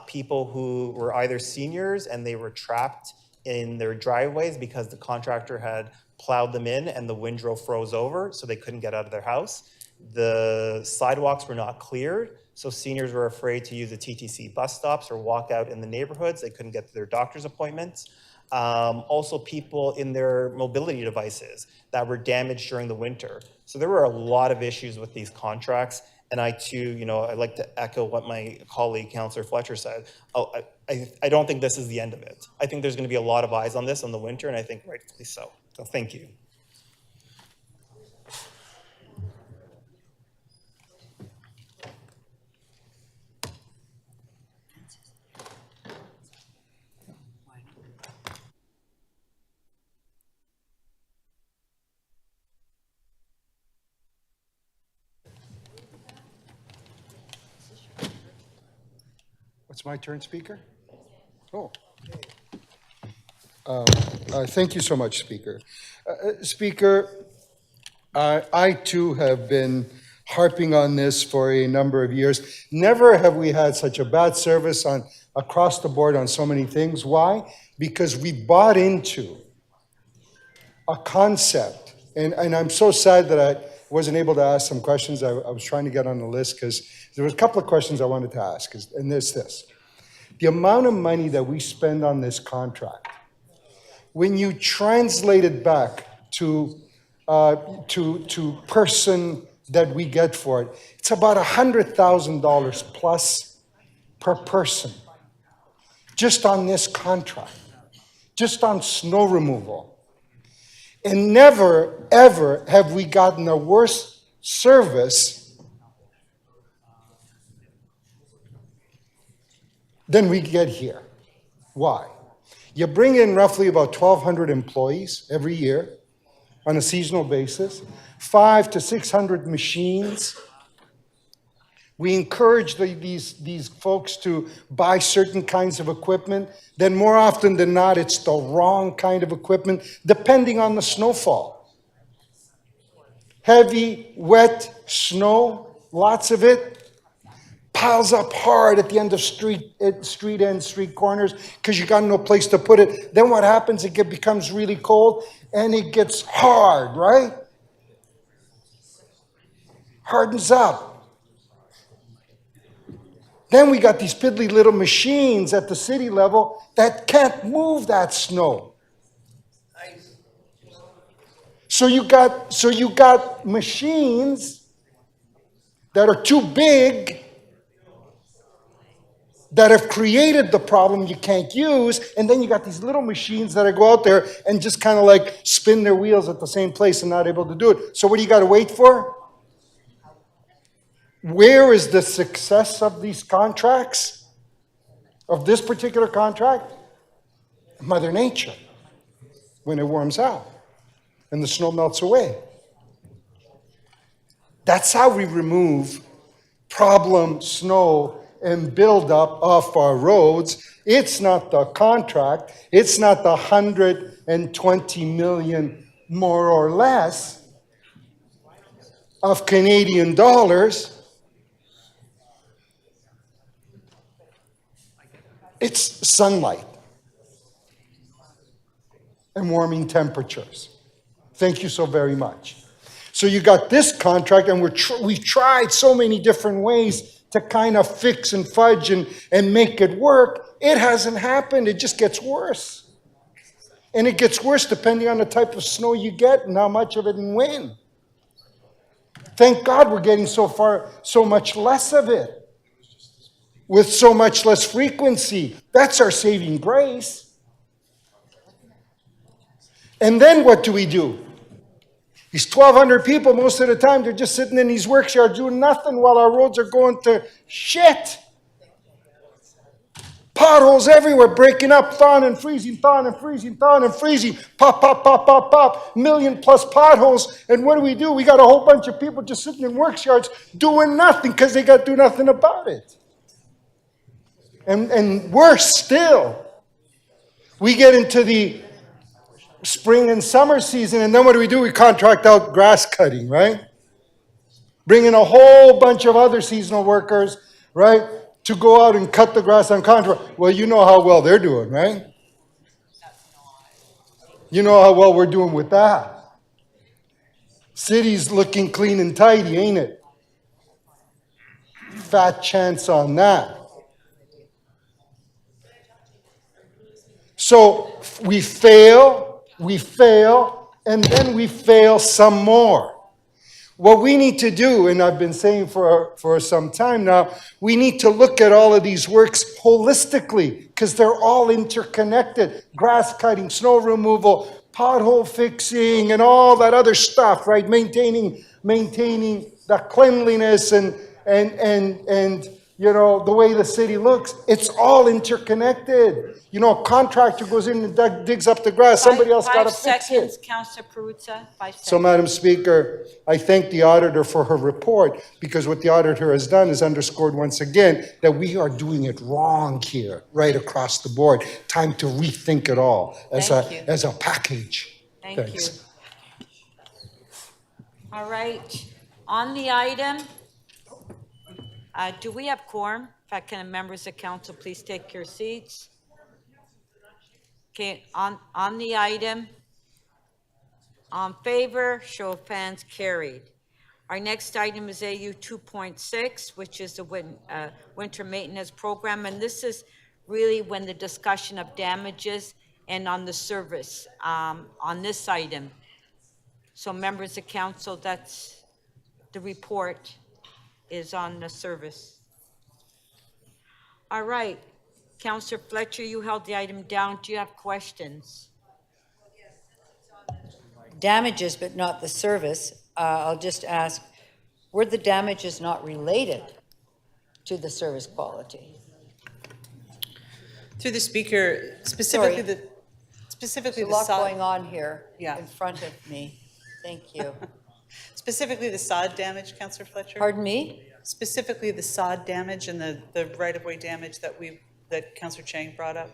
people who were either seniors and they were trapped in their driveways because the contractor had plowed them in and the windrow froze over, so they couldn't get out of their house. The sidewalks were not cleared, so seniors were afraid to use the TTC bus stops or walk out in the neighborhoods. They couldn't get to their doctor's appointments. Also people in their mobility devices that were damaged during the winter. So there were a lot of issues with these contracts. And I too, I'd like to echo what my colleague, Councillor Fletcher said. I don't think this is the end of it. I think there's going to be a lot of eyes on this in the winter, and I think rightfully so. So thank you. It's my turn, Speaker? Oh. Thank you so much, Speaker. Speaker, I too have been harping on this for a number of years. Never have we had such a bad service across the board on so many things. Why? Because we bought into a concept, and I'm so sad that wasn't able to ask some questions. I was trying to get on the list because there was a couple of questions I wanted to ask, and there's this. The amount of money that we spend on this contract, when you translate it back to person that we get for it, it's about $100,000 plus per person, just on this contract, just on snow removal. And never, ever have we gotten a worse service than we get here. Why? You bring in roughly about 1,200 employees every year on a seasonal basis, 500 to 600 machines. We encourage these folks to buy certain kinds of equipment. Then more often than not, it's the wrong kind of equipment, depending on the snowfall. Heavy, wet snow, lots of it, piles up hard at the end of street ends, street corners, because you got no place to put it. Then what happens? It becomes really cold, and it gets hard, right? Hardens up. Then we got these piddly little machines at the city level that can't move that snow. So you got machines that are too big, that have created the problem you can't use, and then you got these little machines that go out there and just kind of like spin their wheels at the same place and not able to do it. So what do you got to wait for? Where is the success of these contracts, of this particular contract? Mother Nature, when it warms out and the snow melts away. That's how we remove problem snow and build up off our roads. It's not the contract. It's not the 120 million, more or less, of Canadian dollars. It's sunlight and warming temperatures. Thank you so very much. So you got this contract, and we've tried so many different ways to kind of fix and fudge and make it work. It hasn't happened. It just gets worse. And it gets worse depending on the type of snow you get and how much of it and when. Thank God we're getting so much less of it, with so much less frequency. That's our saving grace. And then what do? These 1,200 people, most of the time, they're just sitting in these work yards doing nothing while our roads are going to shit. Potholes everywhere, breaking up, thawing and freezing, thawing and freezing, thawing and freezing. Pop, pop, pop, pop, pop. 1 million plus potholes. And what do? We got a whole bunch of people just sitting in work yards doing nothing because they got to do nothing about it. And worse still, we get into the spring and summer season, and then what do? We contract out grass cutting, right? Bring in a whole bunch of other seasonal workers, right, to go out and cut the grass on contract. Well, you know how well they're doing, right? You know how well we're doing with that. City's looking clean and tidy, ain't it? Fat chance on that. So we fail, and then we fail some more. What we need to do, and I've been saying for some time now, we need to look at all of these works holistically, because they're all interconnected. Grass cutting, snow removal, pothole fixing, and all that other stuff, right? Maintaining the cleanliness and you know, the way the city looks. It's all interconnected. You know, a contractor goes in and digs up the grass. Somebody else got to fix it. 5 seconds, Councillor Perruzza, 5 seconds. So, Madam Speaker, I thank the auditor for her report, because what the auditor has done is underscored once again that we are doing it wrong here, right across the board. Time to rethink it all as a package. Thank you. All right. On the item, do we have quorum? In fact, can members of council please take your seats? Okay, on the item, on favor, show of hands, carried. Our next item is AU 2.6, which is the winter maintenance program, and this is really when the discussion of damages and on the service on this item. So members of council, that's the report is on the service. All right, Councillor Fletcher, you held the item down. Do you have questions? Damages, but not the service. I'll just ask, were the damages not related to the service quality? Through the speaker, specifically Sorry. specifically There's a the lot sod. going on here Yeah. in front of me. Thank you. Specifically the sod damage, Councillor Fletcher? Pardon me? Specifically the sod damage and the right-of-way damage that Councillor Chang brought up?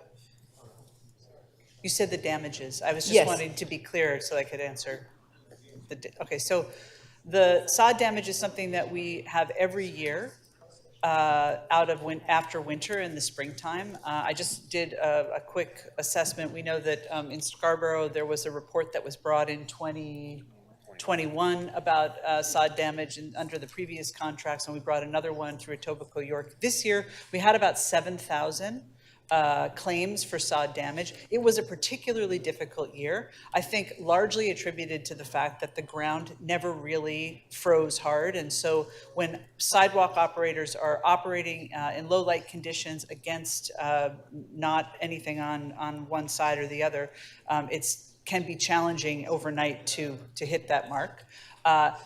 You said the damages. I was just Yes. wanting to be clear so I could answer. Okay, so the sod damage is something that we have every year after winter in the springtime. I just did a quick assessment. We know that in Scarborough, there was a report that was brought in 2021 about sod damage under the previous contracts, and we brought another one through Etobicoke York. This year, we had about 7,000 claims for sod damage. It was a particularly difficult year, I think largely attributed to the fact that the ground never really froze hard. And so when sidewalk operators are operating in low light conditions against not anything on one side or the other, can be challenging overnight to hit that mark.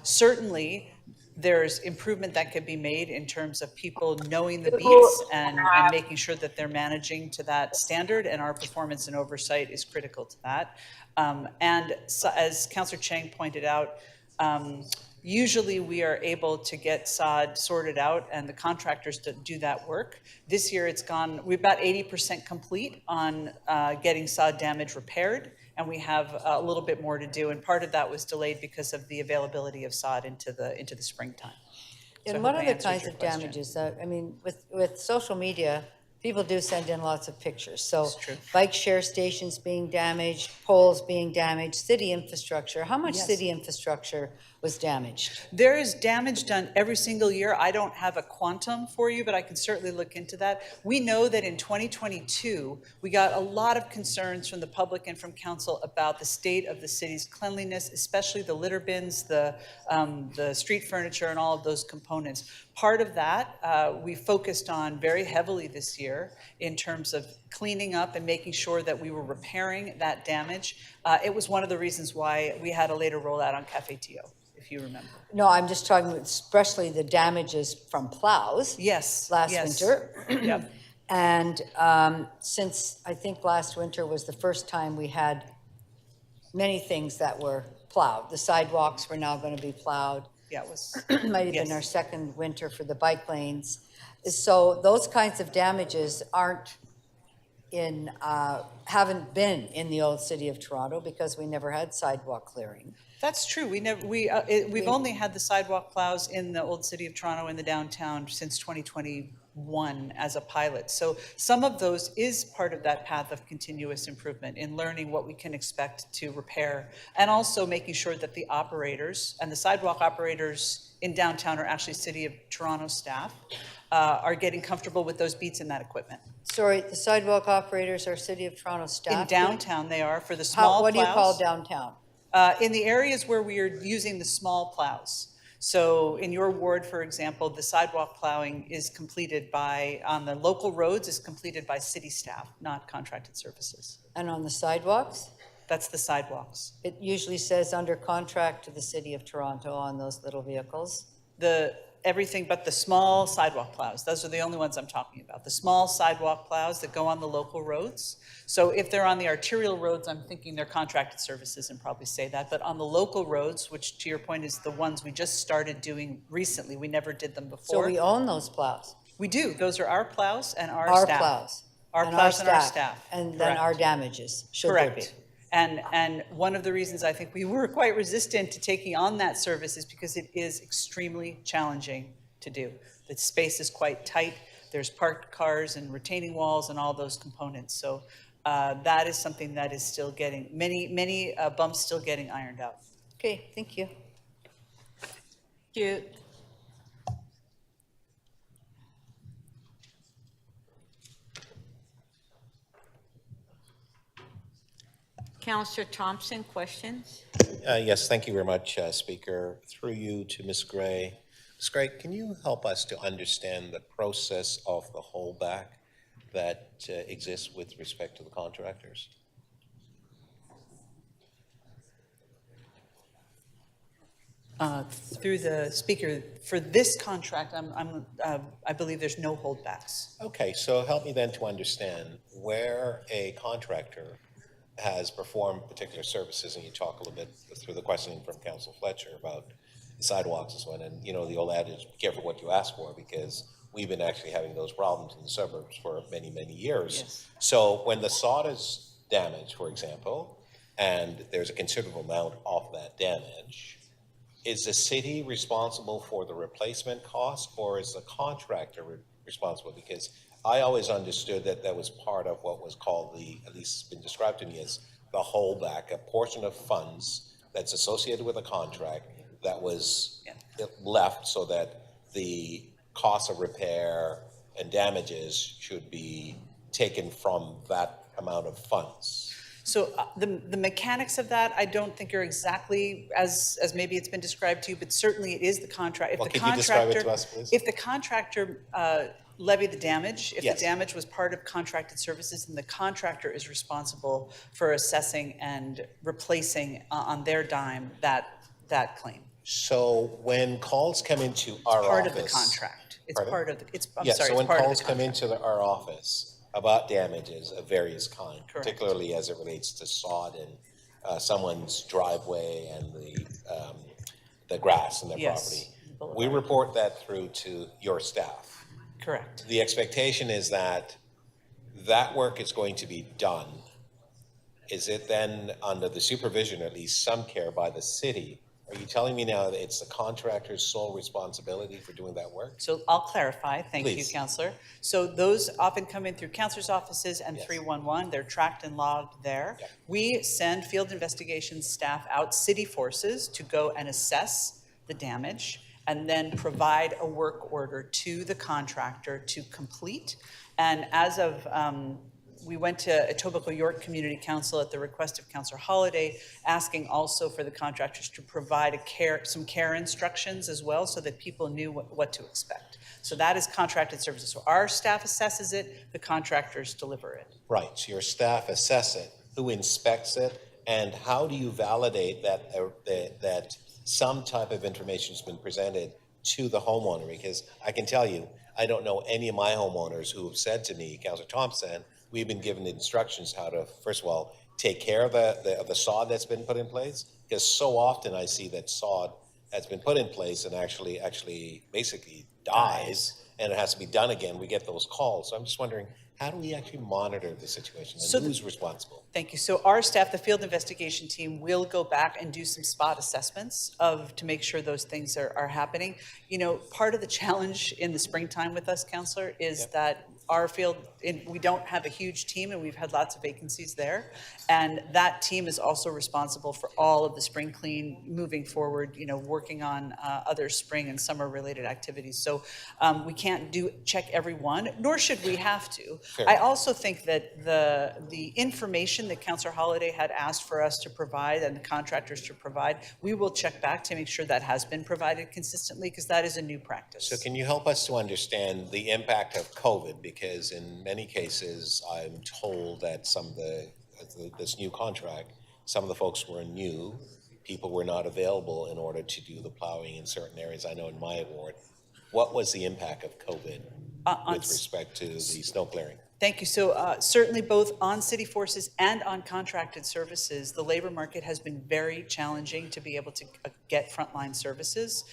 Certainly, there's improvement that could be made in terms of people knowing the beats and making sure that they're managing to that standard, and our performance and oversight is critical to that. And so, as Councillor Chang pointed out, usually we are able to get sod sorted out and the contractors to do that work. This year we're about 80% complete on getting sod damage repaired, and we have a little bit more to do, and part of that was delayed because of the availability of sod into the springtime. So And I what hope I are the answered kinds your of question. damages? I mean, with social media, people do send in lots of pictures. So bike share stations being damaged, poles being damaged, city infrastructure. How much Yes. city infrastructure was damaged? There is damage done every single year. I don't have a quantum for you, but I can certainly look into that. We know that in 2022, we got a lot of concerns from the public and from council about the state of the city's cleanliness, especially the litter bins, the street furniture, and all of those components. Part of that we focused on very heavily this year in terms of cleaning up and making sure that we were repairing that damage. It was one of the reasons why we had a later rollout on Cafe Tio, if you remember. No, I'm just talking about especially the damages from plows. Yes. Last yes. winter. Yep. And since I think last winter was the first time we had many things that were plowed. The sidewalks were now going to be plowed. Yeah, it was. Might have been our second winter for the bike lanes. So those kinds of damages haven't been in the old city of Toronto because we never had sidewalk clearing. That's true. We've only had the sidewalk plows in the old city of Toronto in the downtown since 2021 as a pilot. So some of those is part of that path of continuous improvement in learning what we can expect to repair, and also making sure that the operators and the sidewalk operators in downtown are actually City of Toronto staff are getting comfortable with those beats in that equipment. Sorry, the sidewalk operators are City of Toronto staff? In downtown they are for the small What do you call plows. downtown? In the areas where we are using the small plows. So in your ward, for example, the sidewalk plowing is completed on the local roads is completed by city staff, not contracted services. And on the sidewalks? That's the sidewalks. It usually says under contract to the City of Toronto on those little vehicles. Everything but the small sidewalk plows. Those are the only ones I'm talking about. The small sidewalk plows that go on the local roads. So if they're on the arterial roads, I'm thinking they're contracted services and probably say that. But on the local roads, which to your point is the ones we just started doing recently, we never did them before. So we own those plows? We do. Those are our plows and our staff. Our plows? Our plows and our staff. And then Correct. our damages, should there be? Correct. And one of the reasons I think we were quite resistant to taking on that service is because it is extremely challenging to do. The space is quite tight. There's parked cars and retaining walls and all those components. So that is something that is still getting, many bumps still getting ironed out. Okay, thank you. you. Councillor Thompson, questions? Yes, thank you very much, Speaker. Through you to Ms. Gray. Ms. Gray, can you help us to understand the process of the holdback that exists with respect to the contractors? Through the Speaker, for this contract, I believe there's no holdbacks. Okay, so help me then to understand where a contractor has performed particular services, and you talk a little bit through the questioning from Council Fletcher about sidewalks and so on, and you know, the old adage, be careful what you ask for, because we've been actually having those problems in the suburbs for many, many years. Yes. So when the sod is damaged, for example, and there's a considerable amount of that damage, is the city responsible for the replacement cost, or is the contractor responsible? Because I always understood that that was part of what was called at least it's been described to me as the holdback, a portion of funds that's associated with a contract that was left so that the cost of repair and damages should be taken from that amount of funds. So the mechanics of that, I don't think are exactly as maybe it's been described to you, but certainly it is the contract. If Well, the could you describe it to us, contractor, please? if the contractor levied the damage, if Yes. the damage was part of contracted services, then the contractor is responsible for assessing and replacing on their dime that claim. So when calls come into our office. Part of the contract. It's Pardon? part of the, it's, I'm Yeah, sorry, so it's when part of calls the come contract. into our office about damages of various kind, Correct. particularly as it relates to sod in someone's driveway and the grass in their Yes. property, we report that through to your staff. Correct. The expectation is that that work is going to be done. Is it then under the supervision, or at least some care by the city? Are you telling me now that it's the contractor's sole responsibility for doing that work? So I'll clarify. Thank you, Please. Councillor. So those often come in through councillors' offices and Yes. 311. They're tracked and logged there. Yeah. We send field investigations staff out, city forces, to go and assess the damage and then provide a work order to the contractor to complete. And as of we went to Etobicoke York Community Council at the request of Councillor Holliday, asking also for the contractors to provide some care instructions as well, so that people knew what to expect. So that is contracted services. So our staff assesses it, the contractors deliver it. Right, so your staff assess it, who inspects it, and how do you validate that that some type of information has been presented to the homeowner? Because I can tell you, I don't know any of my homeowners who have said to me, Councillor Thompson, we've been given instructions how to, first of all, take care of the sod that's been put in place, because so often I see that sod has been put in place and actually basically dies, and it has to be done again. We get those calls. So I'm just wondering, how do we actually monitor the situation, and who's responsible? Thank you. So our staff, the field investigation team, will go back and do some spot assessments to make sure those things are happening. You know, part of the challenge in the springtime with us, Councillor, is that our field, we don't have a huge team, and we've had lots of vacancies there. And that team is also responsible for all of the spring clean moving forward, you know, working on other spring and summer related activities. So we can't check every one, nor should we have to. Fair. I also think that the information that Councillor Holliday had asked for us to provide and the contractors to provide, we will check back to make sure that has been provided consistently, because that is a new practice. So can you help us to understand the impact of COVID? Because in many cases, I'm told that some of this new contract, some of the folks were new, people were not available in order to do the plowing in certain areas. I know in my ward, what was the impact of COVID with respect to the snow clearing? Thank you. So certainly both on city forces and on contracted services, the labor market has been very challenging to be able to get frontline services.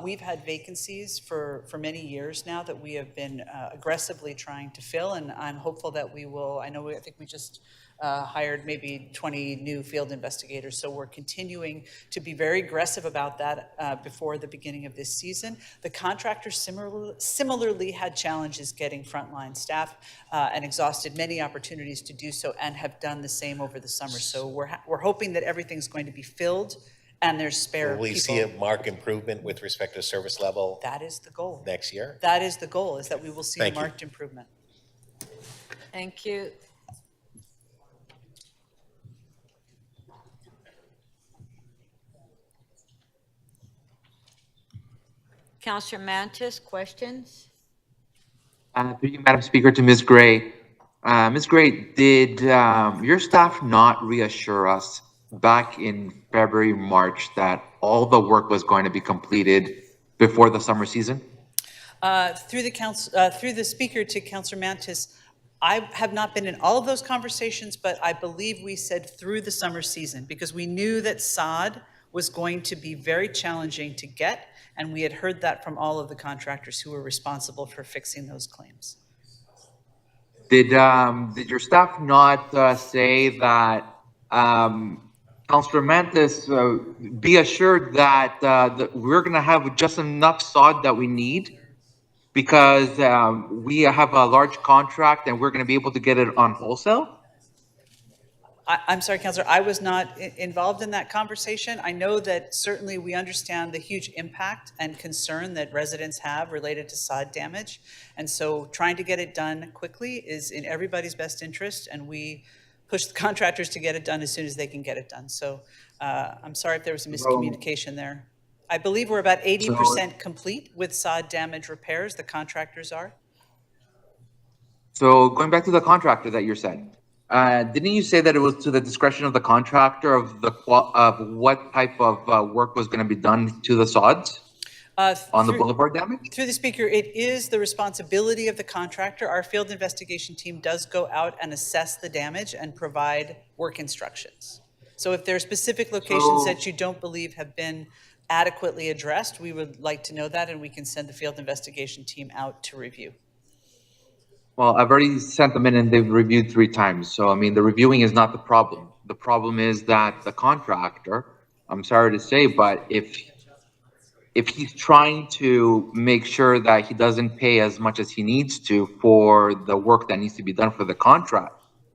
We've had vacancies for many years now that we have been aggressively trying to fill, and I'm hopeful that we will. I think we just hired maybe 20 new field investigators. So we're continuing to be very aggressive about that before the beginning of this season. The contractors similarly had challenges getting frontline staff and exhausted many opportunities to do so, and have done the same over the summer. So we're hoping that everything's going to be filled and there's spare Will we people. see a marked improvement with respect to service level That is the goal. next year? That is the goal, is that we will see a Thank you. marked improvement. Thank you. Councillor Mantis, questions? Through you, Madam Speaker, to Ms. Gray. Ms. Gray, did your staff not reassure us back in February, March that all the work was going to be completed before the summer season? Through the speaker to Councillor Mantis, I have not been in all of those conversations, but I believe we said through the summer season because we knew that sod was going to be very challenging to get, and we had heard that from all of the contractors who were responsible for fixing those claims. Did your staff not say that, Councillor Mantis, be assured that, that we're going to have just enough sod that we need? Because we have a large contract and we're going to be able to get it on wholesale? I'm sorry, Councillor, I was not involved in that conversation. I know that certainly we understand the huge impact and concern that residents have related to sod damage. And so trying to get it done quickly is in everybody's best interest, and we push the contractors to get it done as soon as they can get it done. So I'm sorry if there was a miscommunication there. I believe we're about 80% complete with sod damage repairs, the contractors are. So going back to the contractor that you said, didn't you say that it was to the discretion of the contractor of what type of work was going to be done to the sods on the boulevard damage? Through the speaker, it is the responsibility of the contractor. Our field investigation team does go out and assess the damage and provide work instructions. So if there are specific locations that you don't believe have been adequately addressed, we would like to know that, and we can send the field investigation team out to review. Well, I've already sent them in and they've reviewed 3 times. So, I mean, the reviewing is not the problem. The problem is that the contractor, I'm sorry to say, but if he's trying to make sure that he doesn't pay as much as he needs to for the work that needs to be done for the contract,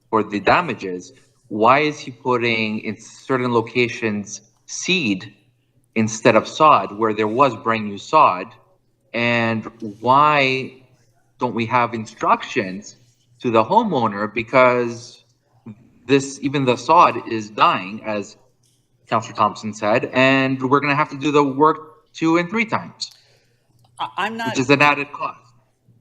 for the damages, why is he putting in certain locations seed instead of sod where there was brand new sod? And why don't we have instructions to the homeowner, because even the sod is dying, as Councillor Thompson said, and we're going to have to do the work 2 and 3 times, which is an added cost.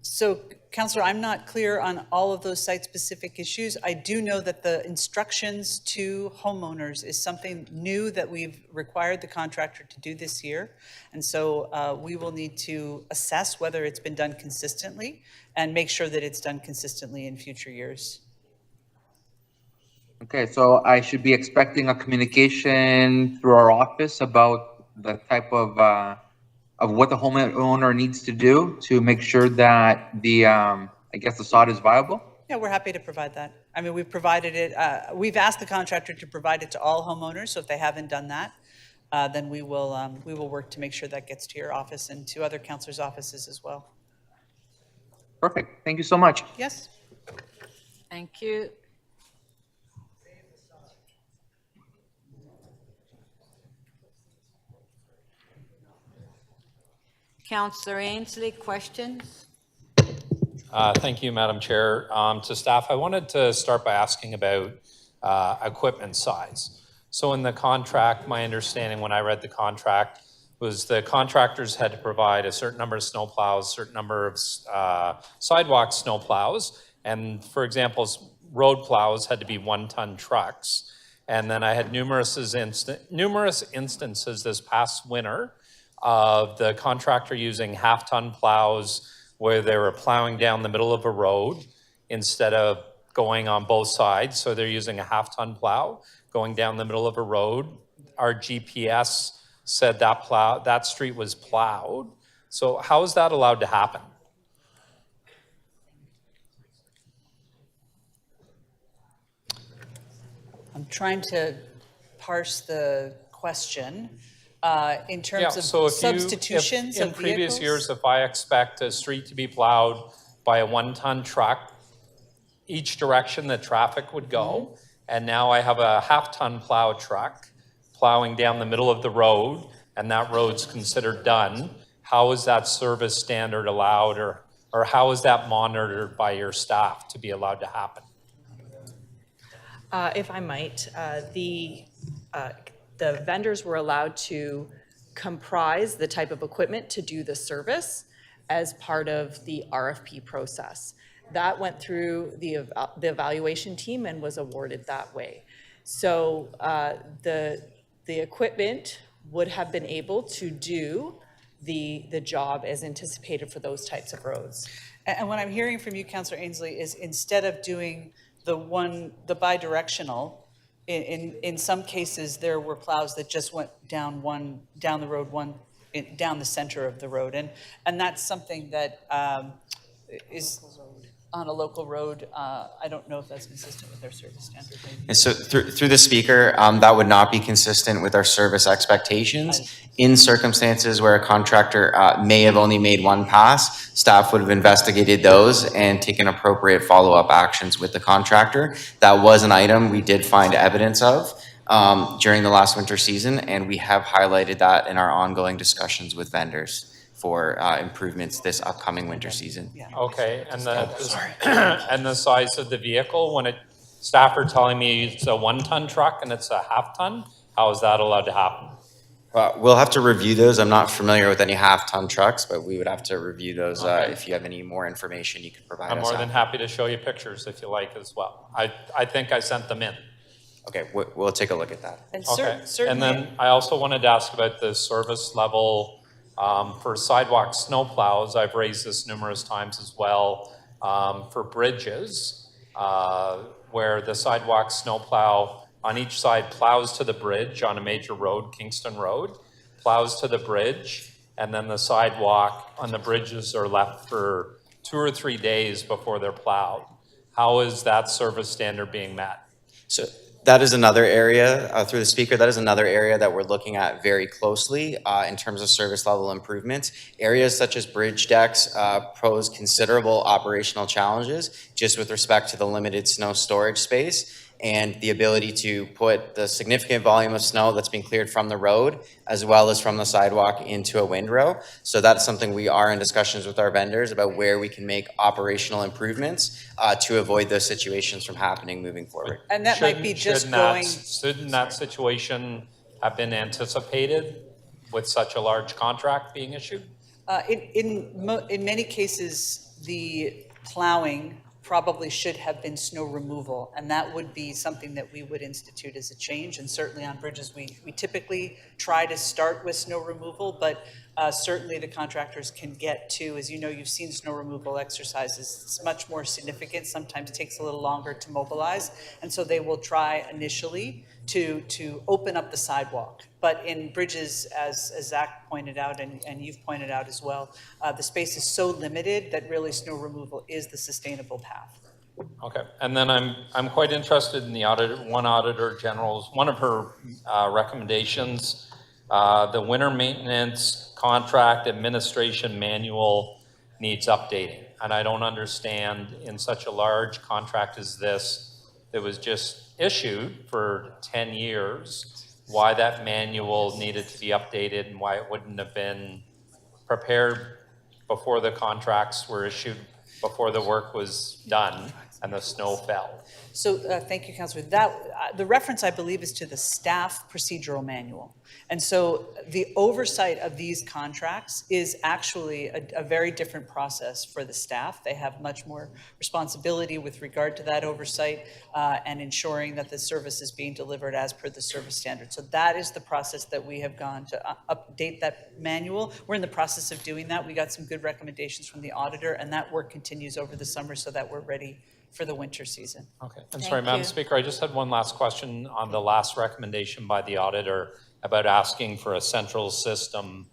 So, Councillor, I'm not clear on all of those site-specific issues. I do know that the instructions to homeowners is something new that we've required the contractor to do this year. And so we will need to assess whether it's been done consistently and make sure that it's done consistently in future years. Okay, so I should be expecting a communication through our office about the type of what the homeowner needs to do to make sure that the, I guess the sod is viable? Yeah, we're happy to provide that. I mean, we've provided it, we've asked the contractor to provide it to all homeowners, so if they haven't done that, then we will work to make sure that gets to your office and to other councillors' offices as well. Perfect, thank you so much. Yes. Thank you. Councillor Ainsley, questions? Thank you, Madam Chair. To staff, I wanted to start by asking about equipment size. So in the contract, my understanding when I read the contract was the contractors had to provide a certain number of snow plows, certain number of sidewalk snow plows, and for example, road plows had to be 1-ton trucks. And then I had numerous instances this past winter of the contractor using half-ton plows where they were plowing down the middle of a road instead of going on both sides. So they're using a half-ton plow going down the middle of a road. Our GPS said that street was plowed. So how is that allowed to happen? I'm trying to parse the question. In terms of so substitutions in of previous vehicles? years, if I expect a street to be plowed by a 1-ton truck, each direction the traffic would go, and now I have a half-ton plow truck, plowing down the middle of the road and that road's considered done, how is that service standard allowed, or how is that monitored by your staff to be allowed to happen? If I might, the vendors were allowed to comprise the type of equipment to do the service as part of the RFP process. That went through the evaluation team and was awarded that way. So the equipment would have been able to do the job as anticipated for those types of roads. And what I'm hearing from you, Councillor Ainsley, is instead of doing the bi-directional, in some cases there were plows that just went down the road, down the center of the road, and that's something that is on a local road. I don't know if that's consistent with our service standard. And so through the speaker, that would not be consistent with our service expectations. In circumstances where a contractor may have only made one pass, staff would have investigated those and taken appropriate follow-up actions with the contractor. That was an item we did find evidence of during the last winter season, and we have highlighted that in our ongoing discussions with vendors for improvements this upcoming winter season. Okay, and and the size of the vehicle, when staff are telling me it's a 1-ton truck and it's a half-ton, how is that allowed to happen? We'll have to review those. I'm not familiar with any half-ton trucks, but we would have to review those. If you have any more information you could provide us. I'm more than happy to show you pictures if you like as well. I think I sent them in. Okay, we'll take a look at that. And certainly. And then I also wanted to ask about the service level for sidewalk snow plows. I've raised this numerous times as well. For bridges, where the sidewalk snow plow on each side plows to the bridge on a major road, Kingston Road, plows to the bridge, and then the sidewalk on the bridges are left for 2 or 3 days before they're plowed. How is that service standard being met? So that is another area, through the speaker, that is another area that we're looking at very closely in terms of service level improvements. Areas such as bridge decks pose considerable operational challenges just with respect to the limited snow storage space and the ability to put the significant volume of snow that's being cleared from the road as well as from the sidewalk into a windrow. So that's something we are in discussions with our vendors about where we can make operational improvements to avoid those situations from happening moving forward. And that might be just going... Shouldn't that situation have been anticipated with such a large contract being issued? In many cases, the plowing probably should have been snow removal, and that would be something that we would institute as a change. And certainly on bridges, we typically try to start with snow removal, but certainly the contractors can get to, as you know, you've seen snow removal exercises, it's much more significant, sometimes takes a little longer to mobilize, and so they will try initially to open up the sidewalk. But in bridges, as Zach pointed out, and you've pointed out as well, the space is so limited that really snow removal is the sustainable path. Okay, and then I'm quite interested in the one Auditor General's, one of her recommendations, the winter maintenance contract administration manual needs updating. And I don't understand in such a large contract as this, that was just issued for 10 years, why that manual needed to be updated and why it wouldn't have been prepared before the contracts were issued, before the work was done and the snow fell. So thank you, Councillor. The reference, I believe, is to the staff procedural manual. And so the oversight of these contracts is actually a very different process for the staff. They have much more responsibility with regard to that oversight and ensuring that the service is being delivered as per the service standard. So that is the process that we have gone to update that manual. We're in the process of doing that. We got some good recommendations from the auditor, and that work continues over the summer so that we're ready for the winter season. Okay, and sorry, Madam Speaker, I just had one last question on the last recommendation by the auditor about asking for a central system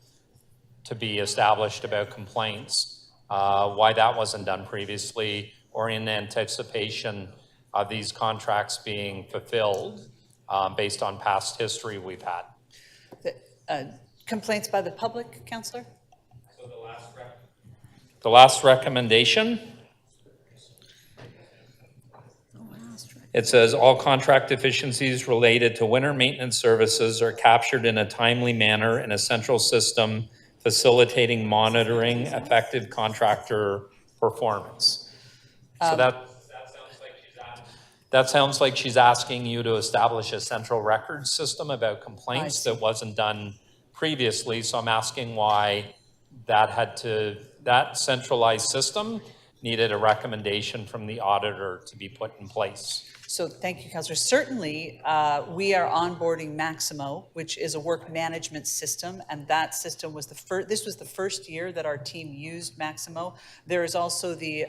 to be established about complaints, why that wasn't done previously or in anticipation of these contracts being fulfilled based on past history we've had. Complaints by the public, Councillor? So the last recommendation It says all contract deficiencies related to winter maintenance services are captured in a timely manner in a central system facilitating monitoring effective contractor performance. So that sounds like she's asking you to establish a central records system about complaints that wasn't done previously. So I'm asking why that centralized system needed a recommendation from the auditor to be put in place. So thank you, Councillor. Certainly, we are onboarding Maximo, which is a work management system, and that system was this was the first year that our team used Maximo. There is also the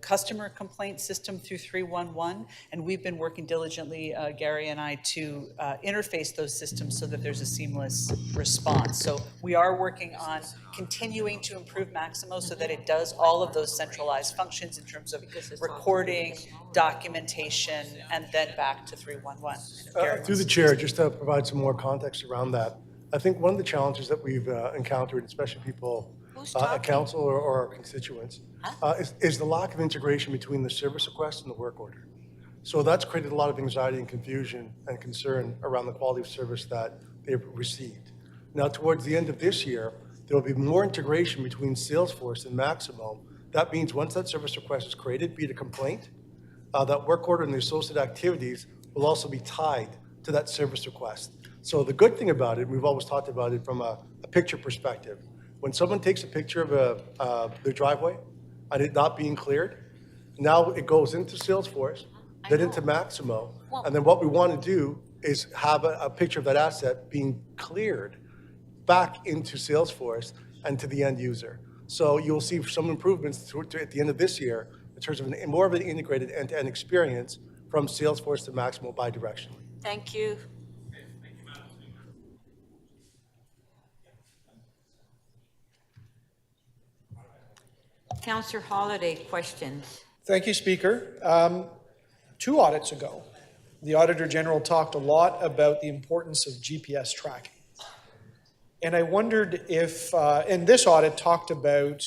customer complaint system through 311, and we've been working diligently, Gary and I, to interface those systems so that there's a seamless response. So we are working on continuing to improve Maximo so that it does all of those centralized functions in terms of recording, documentation, and then back to 311. Through the chair, just to provide some more context around that, I think one of the challenges that we've encountered, especially people at council or our constituents, is the lack of integration between the service request and the work order. So that's created a lot of anxiety and confusion and concern around the quality of service that they've received. Now, towards the end of this year, there will be more integration between Salesforce and Maximo. That means once that service request is created, be it a complaint, that work order and the associated activities will also be tied to that service request. So the good thing about it, we've always talked about it from a picture perspective. When someone takes a picture of their driveway and it not being cleared, now it goes into Salesforce, then into Maximo, and then what we want to do is have a picture of that asset being cleared back into Salesforce and to the end user. So you'll see some improvements at the end of this year in terms of more of an integrated end-to-end experience from Salesforce to Maximo bidirectionally. Thank you. Councillor Holiday, questions? Thank you, Speaker. 2 audits ago, the Auditor General talked a lot about the importance of GPS tracking. And I wondered if, and this audit talked about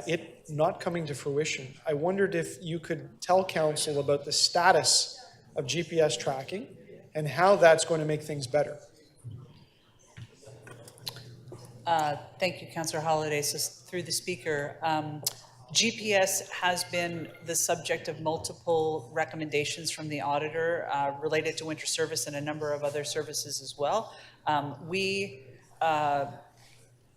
it not coming to fruition. I wondered if you could tell Council about the status of GPS tracking and how that's going to make things better. Thank you, Councillor Holiday. So through the Speaker, GPS has been the subject of multiple recommendations from the auditor related to winter service and a number of other services as well. We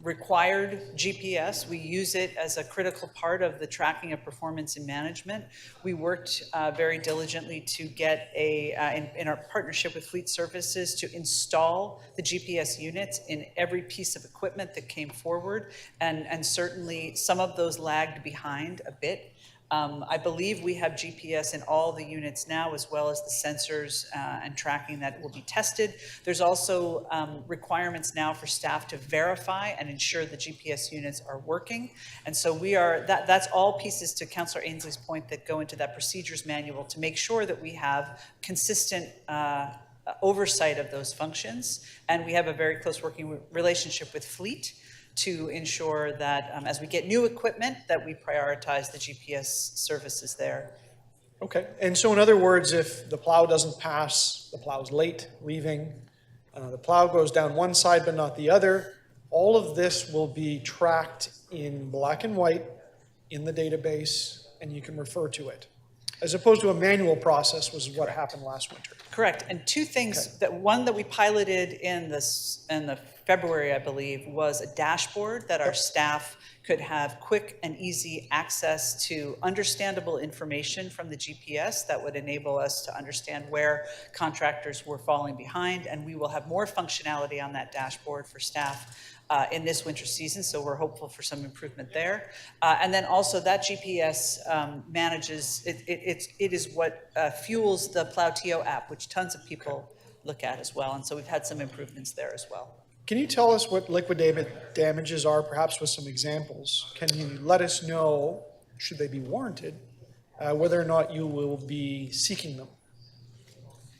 required GPS. We use it as a critical part of the tracking of performance and management. We worked very diligently to get in our partnership with Fleet Services to install the GPS units in every piece of equipment that came forward. And certainly some of those lagged behind a bit. I believe we have GPS in all the units now, as well as the sensors and tracking that will be tested. There's also requirements now for staff to verify and ensure the GPS units are working. And so that's all pieces, to Councillor Ainsley's point, that go into that procedures manual to make sure that we have consistent oversight of those functions. And we have a very close working relationship with Fleet to ensure that as we get new equipment, that we prioritize the GPS services there. Okay, and so in other words, if the plow doesn't pass, the plow's late, leaving, the plow goes down one side but not the other, all of this will be tracked in black and white in the database, and you can refer to it, as opposed to a manual process, was what happened last winter. Correct, and 2 things, one that we piloted in the February, I believe, was a dashboard that our staff could have quick and easy access to understandable information from the GPS that would enable us to understand where contractors were falling behind, and we will have more functionality on that dashboard for staff in this winter season, so we're hopeful for some improvement there. And then also that GPS manages, it is what fuels the Plow.to app, which tons of people look at as well, and so we've had some improvements there as well. Can you tell us what liquidated damages are, perhaps with some examples? Can you let us know, should they be warranted, whether or not you will be seeking them?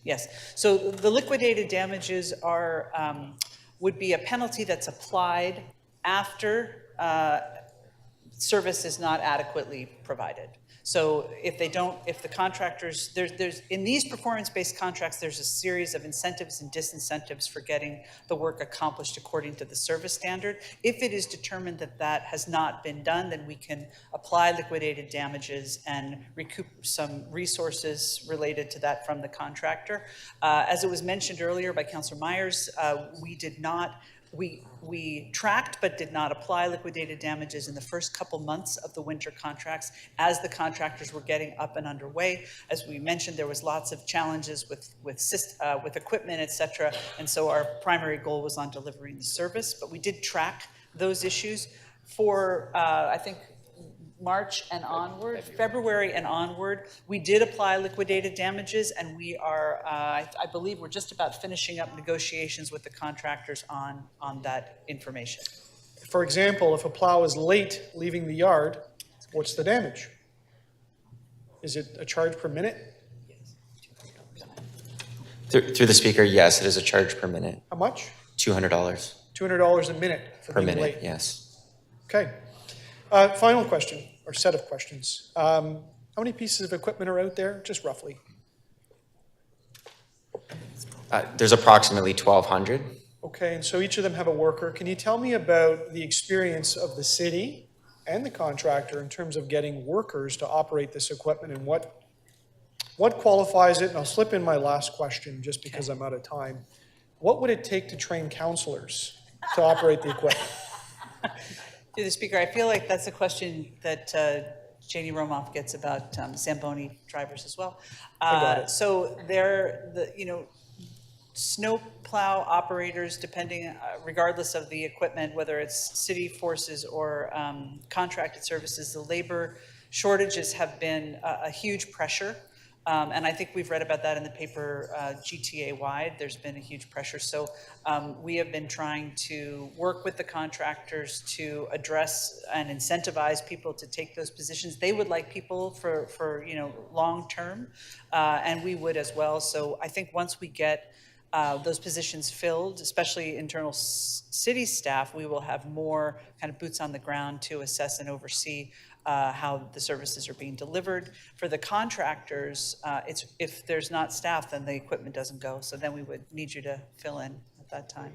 Yes, so the liquidated damages are, would be a penalty that's applied after service is not adequately provided. So if they don't, if the contractors, there's in these performance-based contracts, there's a series of incentives and disincentives for getting the work accomplished according to the service standard. If it is determined that that has not been done, then we can apply liquidated damages and recoup some resources related to that from the contractor. As it was mentioned earlier by Councillor Myers, we tracked but did not apply liquidated damages in the first couple months of the winter contracts as the contractors were getting up and underway. As we mentioned, there was lots of challenges with equipment, et cetera, and so our primary goal was on delivering the service, but we did track those issues for, I think, March and onward, February and onward. We did apply liquidated damages, and we are, I believe we're just about finishing up negotiations with the contractors on that information. For example, if a plow is late leaving the yard, what's the damage? Is it a charge per minute? Through the speaker, yes, it is a charge per minute. How much? $200. $200 a minute for Per being minute, late. yes. Okay. Final question, or set of questions. How many pieces of equipment are out there, just roughly? There's approximately 1,200. Okay, and so each of them have a worker. Can you tell me about the experience of the city and the contractor in terms of getting workers to operate this equipment, and what qualifies it? And I'll slip in my last question just because I'm out of time. What would it take to train counselors to operate the equipment? To the speaker, I feel like that's a question that Janie Romoff gets about Zamboni drivers as well. I got it. So snow plow operators, depending, regardless of the equipment, whether it's city forces or contracted services, the labor shortages have been a huge pressure. And I think we've read about that in the paper GTA-wide. There's been a huge pressure. So we have been trying to work with the contractors to address and incentivize people to take those positions. They would like people for long term, and we would as well. So I think once we get those positions filled, especially internal city staff, we will have more kind of boots on the ground to assess and oversee how the services are being delivered. For the contractors, if there's not staff, then the equipment doesn't go. So then we would need you to fill in at that time.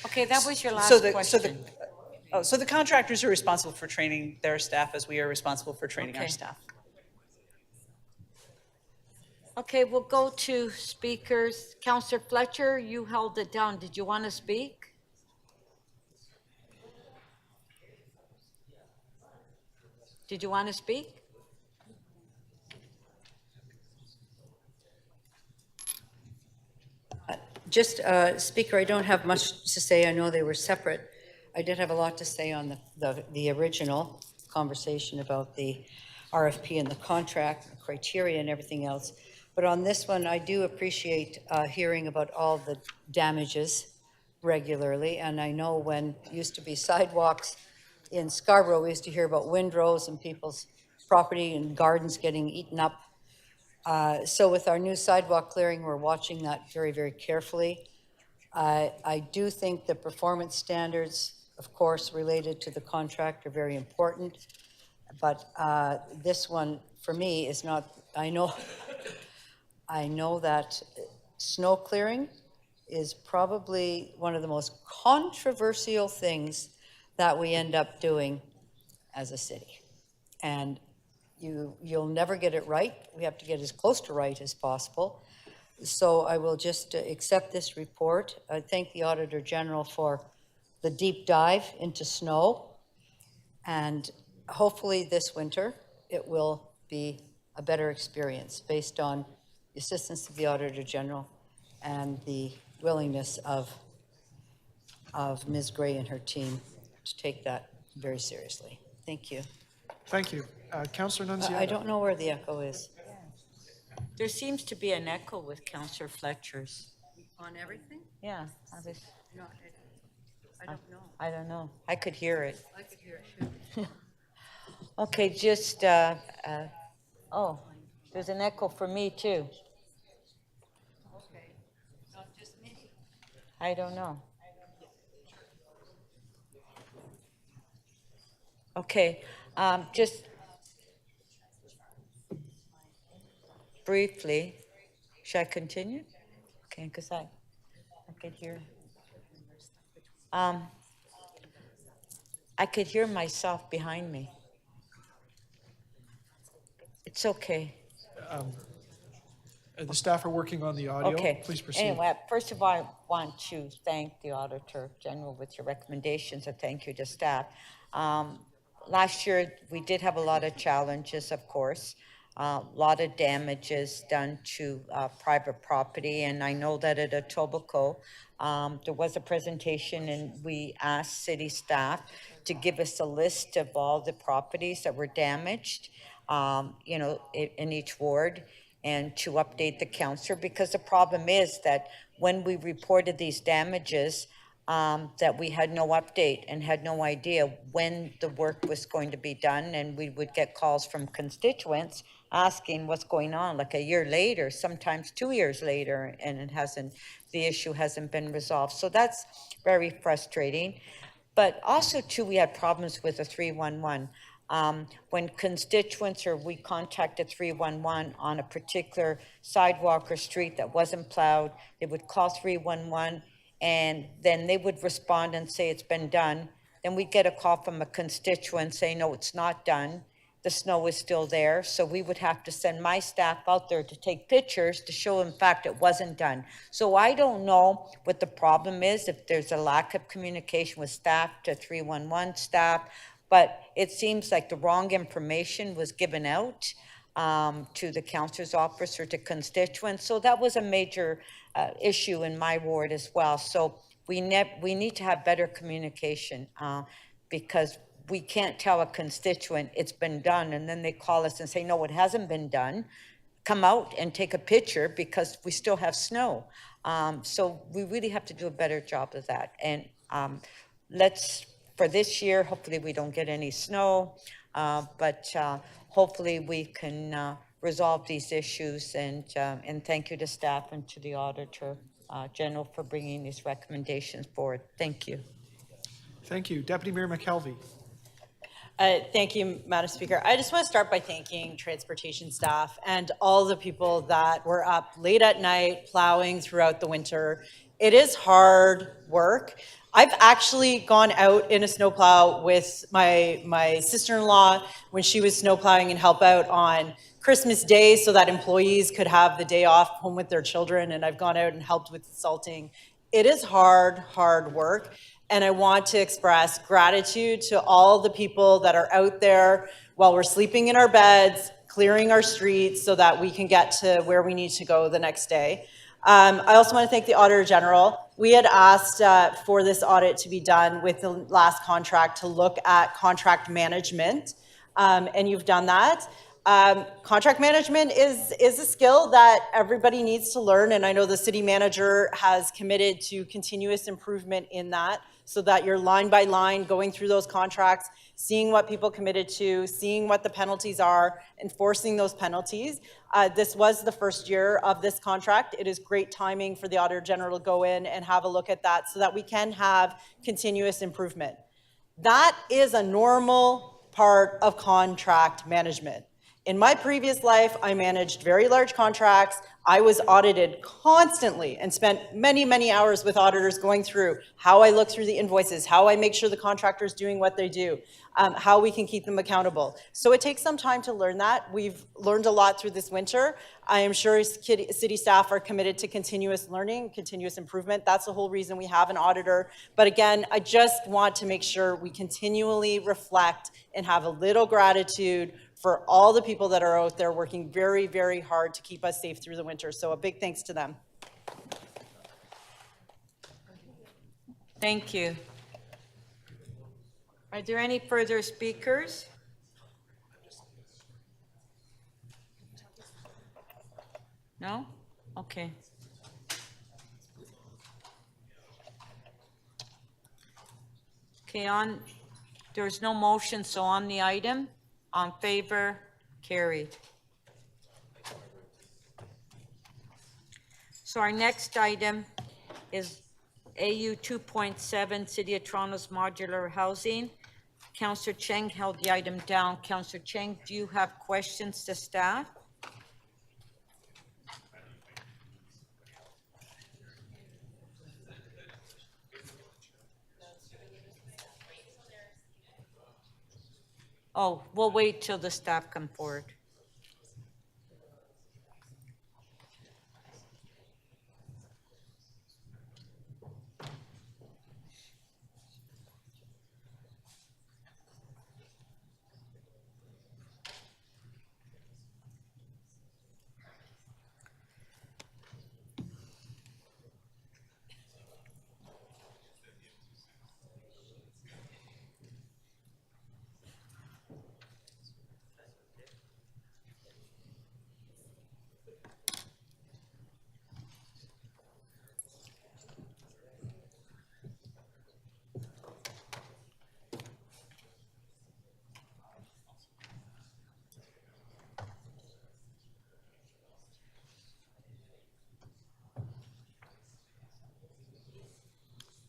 Okay, that was your last question. So the contractors are responsible for training their staff as we are responsible for training our staff. Okay, we'll go to speakers. Councillor Fletcher, you held it down. Did you want to speak? Did you want to speak? Speaker, I don't have much to say. I know they were separate. I did have a lot to say on the original conversation about the RFP and the contract, the criteria and everything else. But on this one, I do appreciate hearing about all the damages regularly. And I know when it used to be sidewalks in Scarborough, we used to hear about windrows and people's property and gardens getting eaten up. So with our new sidewalk clearing, we're watching that very, very carefully. I do think the performance standards, of course, related to the contract are very important. But this one, for me, is not, I know that snow clearing is probably one of the most controversial things that we end up doing as a city. And you'll never get it right. We have to get as close to right as possible. So I will just accept this report. I thank the Auditor General for the deep dive into snow. And hopefully this winter, it will be a better experience based on the assistance of the Auditor General and the willingness of Ms. Gray and her team to take that very seriously. Thank you. Thank you. Councillor Nunziata. I don't know where the echo is. There seems to be an echo with Councillor Fletcher's. On everything? Yeah. No, I don't know. I don't know. I could hear it. I could hear it too. Okay, just, oh, there's an echo for me too. Okay, not just me. I don't know. Okay, just briefly, should I continue? Okay, because I could hear. I could hear myself behind me. It's okay. The staff are working on the audio. Okay. Please proceed. Anyway, first of all, I want to thank the Auditor General with your recommendations, and thank you to staff. Last year, we did have a lot of challenges, of course, a lot of damages done to private property, and I know that at Etobicoke, there was a presentation, and we asked city staff to give us a list of all the properties that were damaged, you know, in each ward, and to update the counselor, because the problem is that when we reported these damages, that we had no update and had no idea when the work was going to be done, and we would get calls from constituents asking what's going on, like a year later, sometimes 2 years later, and the issue hasn't been resolved. So that's very frustrating. But also too, we had problems with the 311. When constituents or we contacted 311 on a particular sidewalk or street that wasn't plowed, they would call 311 and then they would respond and say it's been done. Then we'd get a call from a constituent saying, no, it's not done. The snow is still there. So we would have to send my staff out there to take pictures to show, in fact, it wasn't done. So I don't know what the problem is, if there's a lack of communication with staff to 311 staff, but it seems like the wrong information was given out to the counselor's office or to constituents. So that was a major issue in my ward as well. So we need to have better communication because we can't tell a constituent it's been done and then they call us and say, no, it hasn't been done. Come out and take a picture because we still have snow. So we really have to do a better job of that. And for this year, hopefully we don't get any snow, but hopefully we can resolve these issues. And thank you to staff and to the Auditor General for bringing these recommendations forward. Thank you. Thank you. Deputy Mayor McKelvey. Thank you, Madam Speaker. I just want to start by thanking transportation staff and all the people that were up late at night plowing throughout the winter. It is hard work. I've actually gone out in a snowplow with my sister-in-law when she was snowplowing and help out on Christmas Day so that employees could have the day off home with their children, and I've gone out and helped with salting. It is hard work. And I want to express gratitude to all the people that are out there while we're sleeping in our beds, clearing our streets so that we can get to where we need to go the next day. I also want to thank the Auditor General. We had asked for this audit to be done with the last contract to look at contract management, and you've done that. Contract management is a skill that everybody needs to learn, and I know the city manager has committed to continuous improvement in that, so that you're line by line going through those contracts, seeing what people committed to, seeing what the penalties are, enforcing those penalties. This was the first year of this contract. It is great timing for the Auditor General to go in and have a look at that so that we can have continuous improvement. That is a normal part of contract management. In my previous life, I managed very large contracts. I was audited constantly and spent many, many hours with auditors going through how I look through the invoices, how I make sure the contractor's doing what they do, how we can keep them accountable. So it takes some time to learn that. We've learned a lot through this winter. I am sure city staff are committed to continuous learning, continuous improvement. That's the whole reason we have an auditor. But again, I just want to make sure we continually reflect and have a little gratitude for all the people that are out there working very, very hard to keep us safe through the winter. So a big thanks to them. Thank you. Are there any further speakers? No? Okay. Okay, there's no motion, so on the item, on favor, carried. So our next item is AU 2.7, City of Toronto's modular housing. Councillor Cheng held the item down. Councillor Cheng, do you have questions to staff? Oh, we'll wait till the staff come forward.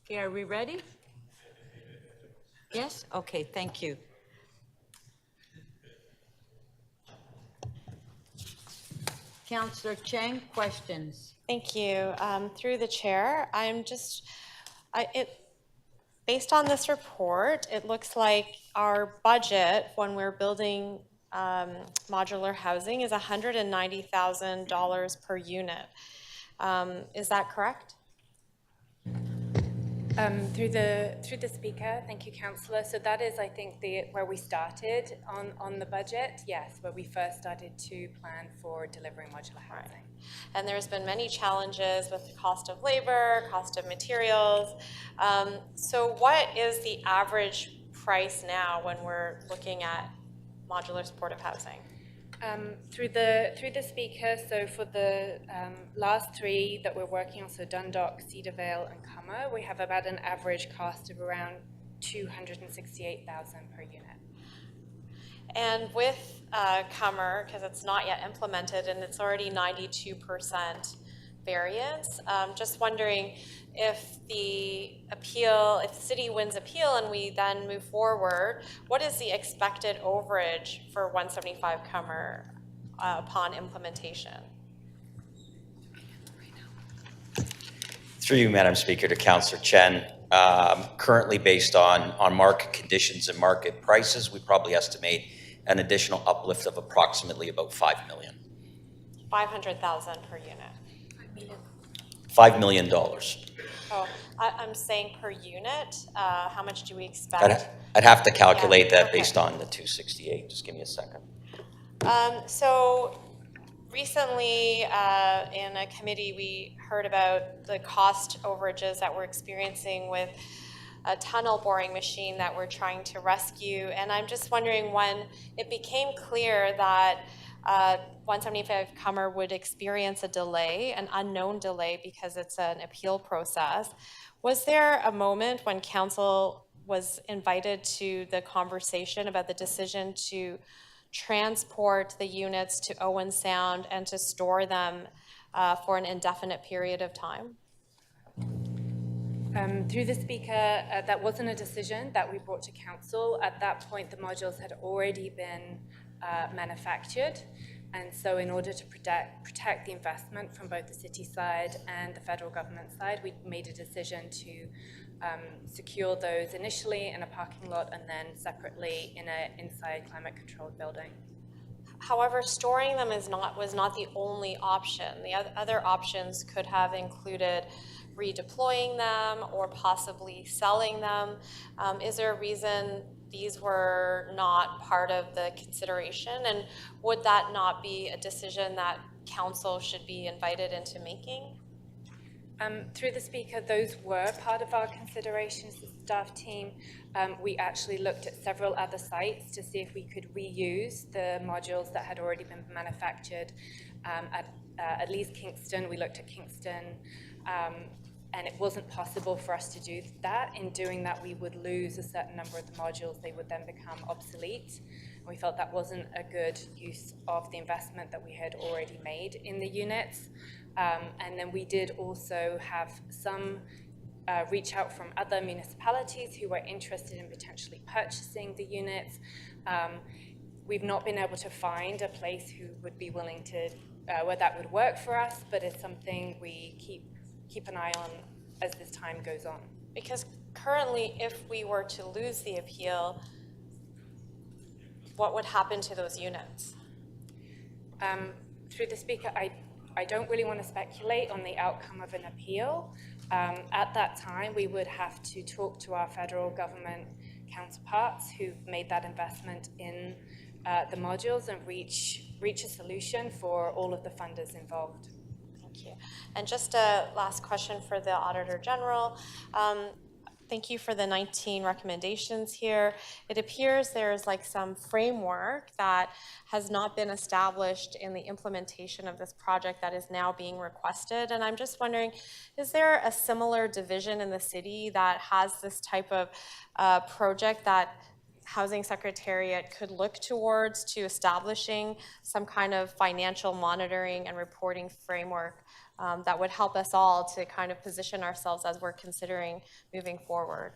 Okay, are we ready? Yes? Okay, thank you. Councillor Cheng, questions? Thank you. Through the chair, based on this report, it looks like our budget when we're building modular housing is $190,000 per unit. Is that correct? Through the speaker, thank you, councillor. So that is, I think, where we started on the budget. Yes, where we first started to plan for delivering modular housing. Right. And there's been many challenges with the cost of labor, cost of materials. So what is the average price now when we're looking at modular supportive housing? Through the speaker, so for the last three that we're working on, so Dundalk, Cedar Vale, and Comer, we have about an average cost of around $268,000 per unit. And with Comer, because it's not yet implemented and it's already 92% variance, just wondering if the city wins appeal and we then move forward, what is the expected overage for 175 Comer upon implementation? Through you, Madam Speaker, to Councillor Chen. Currently, based on market conditions and market prices, we probably estimate an additional uplift of approximately about $5 million. 500,000 per unit. $5 million. Oh, I'm saying per unit. How much do we expect? I'd have to calculate that based on the 268. Just give me a second. So recently in a committee, we heard about the cost overages that we're experiencing with a tunnel boring machine that we're trying to rescue. And I'm just wondering, when it became clear that 175 Comer would experience a delay, an unknown delay because it's an appeal process, was there a moment when council was invited to the conversation about the decision to transport the units to Owen Sound and to store them for an indefinite period of time? Through the speaker, that wasn't a decision that we brought to council. At that point, the modules had already been manufactured. And so in order to protect the investment from both the city side and the federal government side, we made a decision to secure those initially in a parking lot and then separately in an inside climate-controlled building. However, storing them was not the only option. The other options could have included redeploying them or possibly selling them. Is there a reason these were not part of the consideration? And would that not be a decision that council should be invited into making? Through the speaker, those were part of our considerations as a staff team. We actually looked at several other sites to see if we could reuse the modules that had already been manufactured at least Kingston. We looked at Kingston, and it wasn't possible for us to do that. In doing that, we would lose a certain number of the modules. They would then become obsolete. And we felt that wasn't a good use of the investment that we had already made in the units. And then we did also have some reach out from other municipalities who are interested in potentially purchasing the units. We've not been able to find a place who would be willing to, where that would work for us, but it's something we keep an eye on as this time goes on. Because currently, if we were to lose the appeal, what would happen to those units? Through the speaker, I don't really want to speculate on the outcome of an appeal. At that time, we would have to talk to our federal government counterparts who've made that investment in the modules and reach a solution for all of the funders involved. Thank you. And just a last question for the Auditor General. Thank you for the 19 recommendations here. It appears there's like some framework that has not been established in the implementation of this project that is now being requested. And I'm just wondering, is there a similar division in the city that has this type of project that Housing Secretariat could look towards to establishing some kind of financial monitoring and reporting framework that would help us all to kind of position ourselves as we're considering moving forward?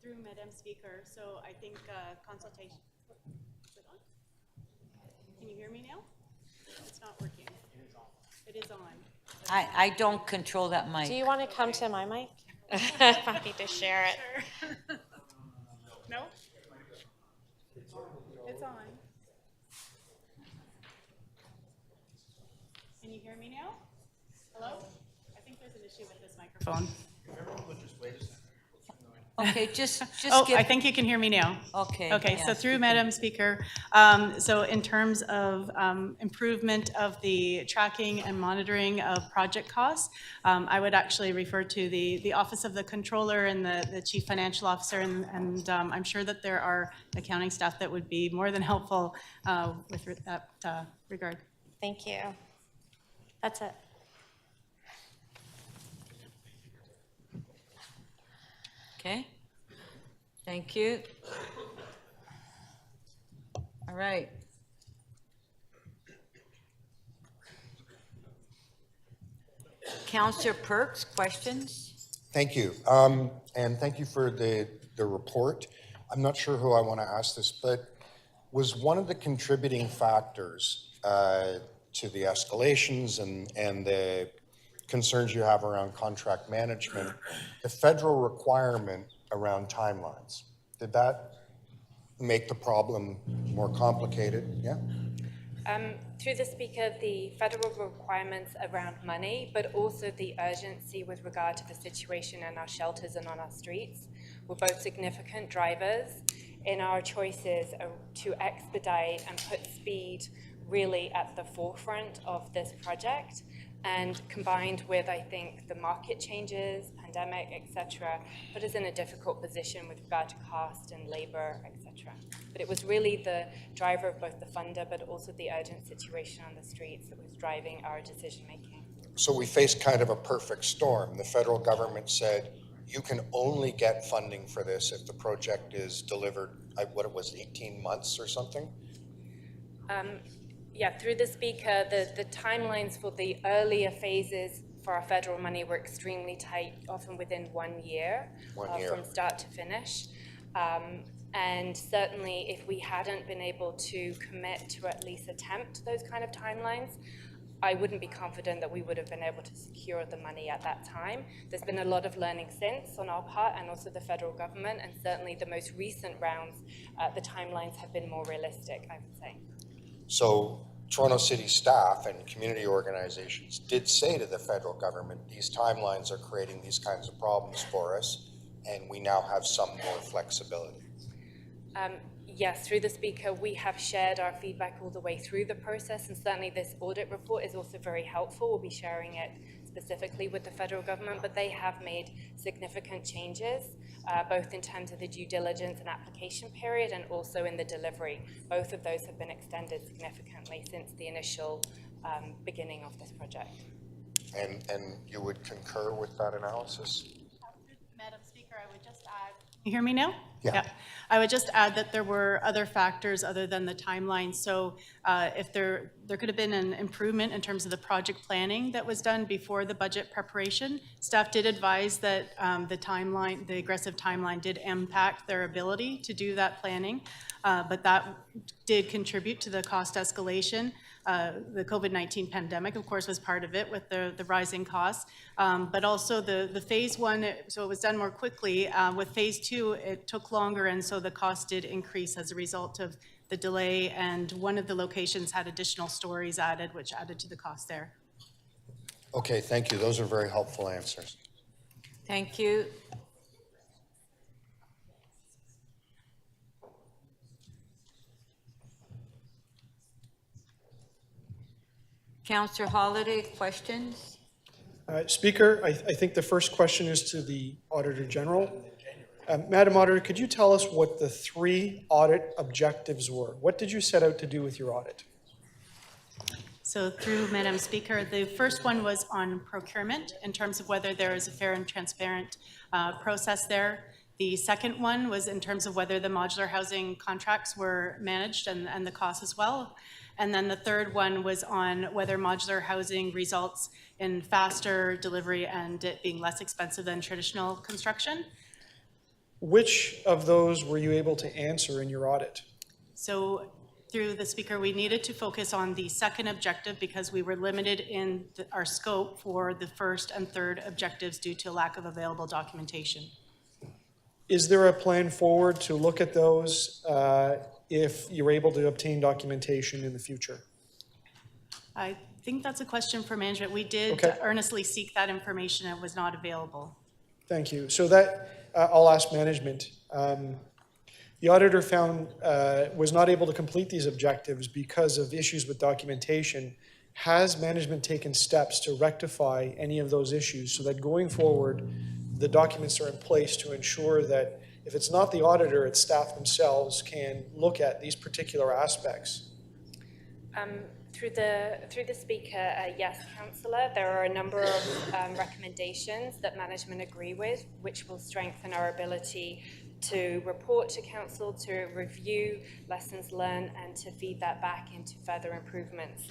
Through Madam Speaker, so I think consultation. Is it on? Can you hear me now? It's not working. It is on. I don't control that mic. Do you want to come to my mic? Happy to share it. Sure. No? It's on. Can you hear me now? Hello? I think there's an issue with this microphone. Okay, just Oh, give. I think you can hear me now. Okay. Okay, so yes. through Madam Speaker, so in terms of improvement of the tracking and monitoring of project costs, I would actually refer to the Office of the Controller and the Chief Financial Officer, and I'm sure that there are accounting staff that would be more than helpful with that regard. Thank you. That's it. Okay. Thank you. All right. Councillor Perks, questions? Thank you. And thank you for the report. I'm not sure who I want to ask this, but was one of the contributing factors to the escalations and the concerns you have around contract management, the federal requirement around timelines? Did that make the problem more complicated? Yeah? Through the speaker, the federal requirements around money, but also the urgency with regard to the situation in our shelters and on our streets were both significant drivers in our choices to expedite and put speed really at the forefront of this project. And combined with, I think, the market changes, pandemic, etc., put us in a difficult position with regard to cost and labor, etc. But it was really the driver of both the funder, but also the urgent situation on the streets that was driving our decision making. So we faced kind of a perfect storm. The federal government said, you can only get funding for this if the project is delivered, what it was, 18 months or something? Yeah, through the speaker, the timelines for the earlier phases for our federal money were extremely tight, often within 1 year, from start to finish. And certainly if we hadn't been able to commit to at least attempt those kind of timelines, I wouldn't be confident that we would have been able to secure the money at that time. There's been a lot of learning since on our part and also the federal government, and certainly the most recent rounds, the timelines have been more realistic, I would say. So Toronto City staff and community organizations did say to the federal government, these timelines are creating these kinds of problems for us, and we now have some more flexibility. Yes, through the speaker, we have shared our feedback all the way through the process, and certainly this audit report is also very helpful. We'll be sharing it specifically with the federal government, but they have made significant changes, both in terms of the due diligence and application period and also in the delivery. Both of those have been extended significantly since the initial beginning of this project. And you would concur with that analysis? Madam Speaker, I would just add. You hear me now? Yeah. I would just add that there were other factors other than the timeline. So if there could have been an improvement in terms of the project planning that was done before the budget preparation. Staff did advise that the aggressive timeline did impact their ability to do that planning, but that did contribute to the cost escalation. The COVID-19 pandemic, of course, was part of it with the rising costs, but also the phase one, so it was done more quickly. With phase two, it took longer, and so the cost did increase as a result of the delay, and one of the locations had additional stories added, which added to the cost there. Okay, thank you. Those are very helpful answers. Thank you. Councillor Holiday, questions? Speaker, I think the first question is to the Auditor General. Madam Auditor, could you tell us what the 3 audit objectives were? What did you set out to do with your audit? So through Madam Speaker, the first one was on procurement in terms of whether there is a fair and transparent process there. The second one was in terms of whether the modular housing contracts were managed and the costs as well. And then the third one was on whether modular housing results in faster delivery and it being less expensive than traditional construction. Which of those were you able to answer in your audit? So through the Speaker, we needed to focus on the second objective because we were limited in our scope for the first and third objectives due to lack of available documentation. Is there a plan forward to look at those if you're able to obtain documentation in the future? I think that's a question for management. We did earnestly seek that information. It was not available. Thank you. So that, I'll ask management. The auditor found was not able to complete these objectives because of issues with documentation. Has management taken steps to rectify any of those issues so that going forward, the documents are in place to ensure that if it's not the auditor, it's staff themselves can look at these particular aspects? Through the Speaker, yes, Councillor. There are a number of recommendations that management agree with, which will strengthen our ability to report to Council, to review lessons learned, and to feed that back into further improvements.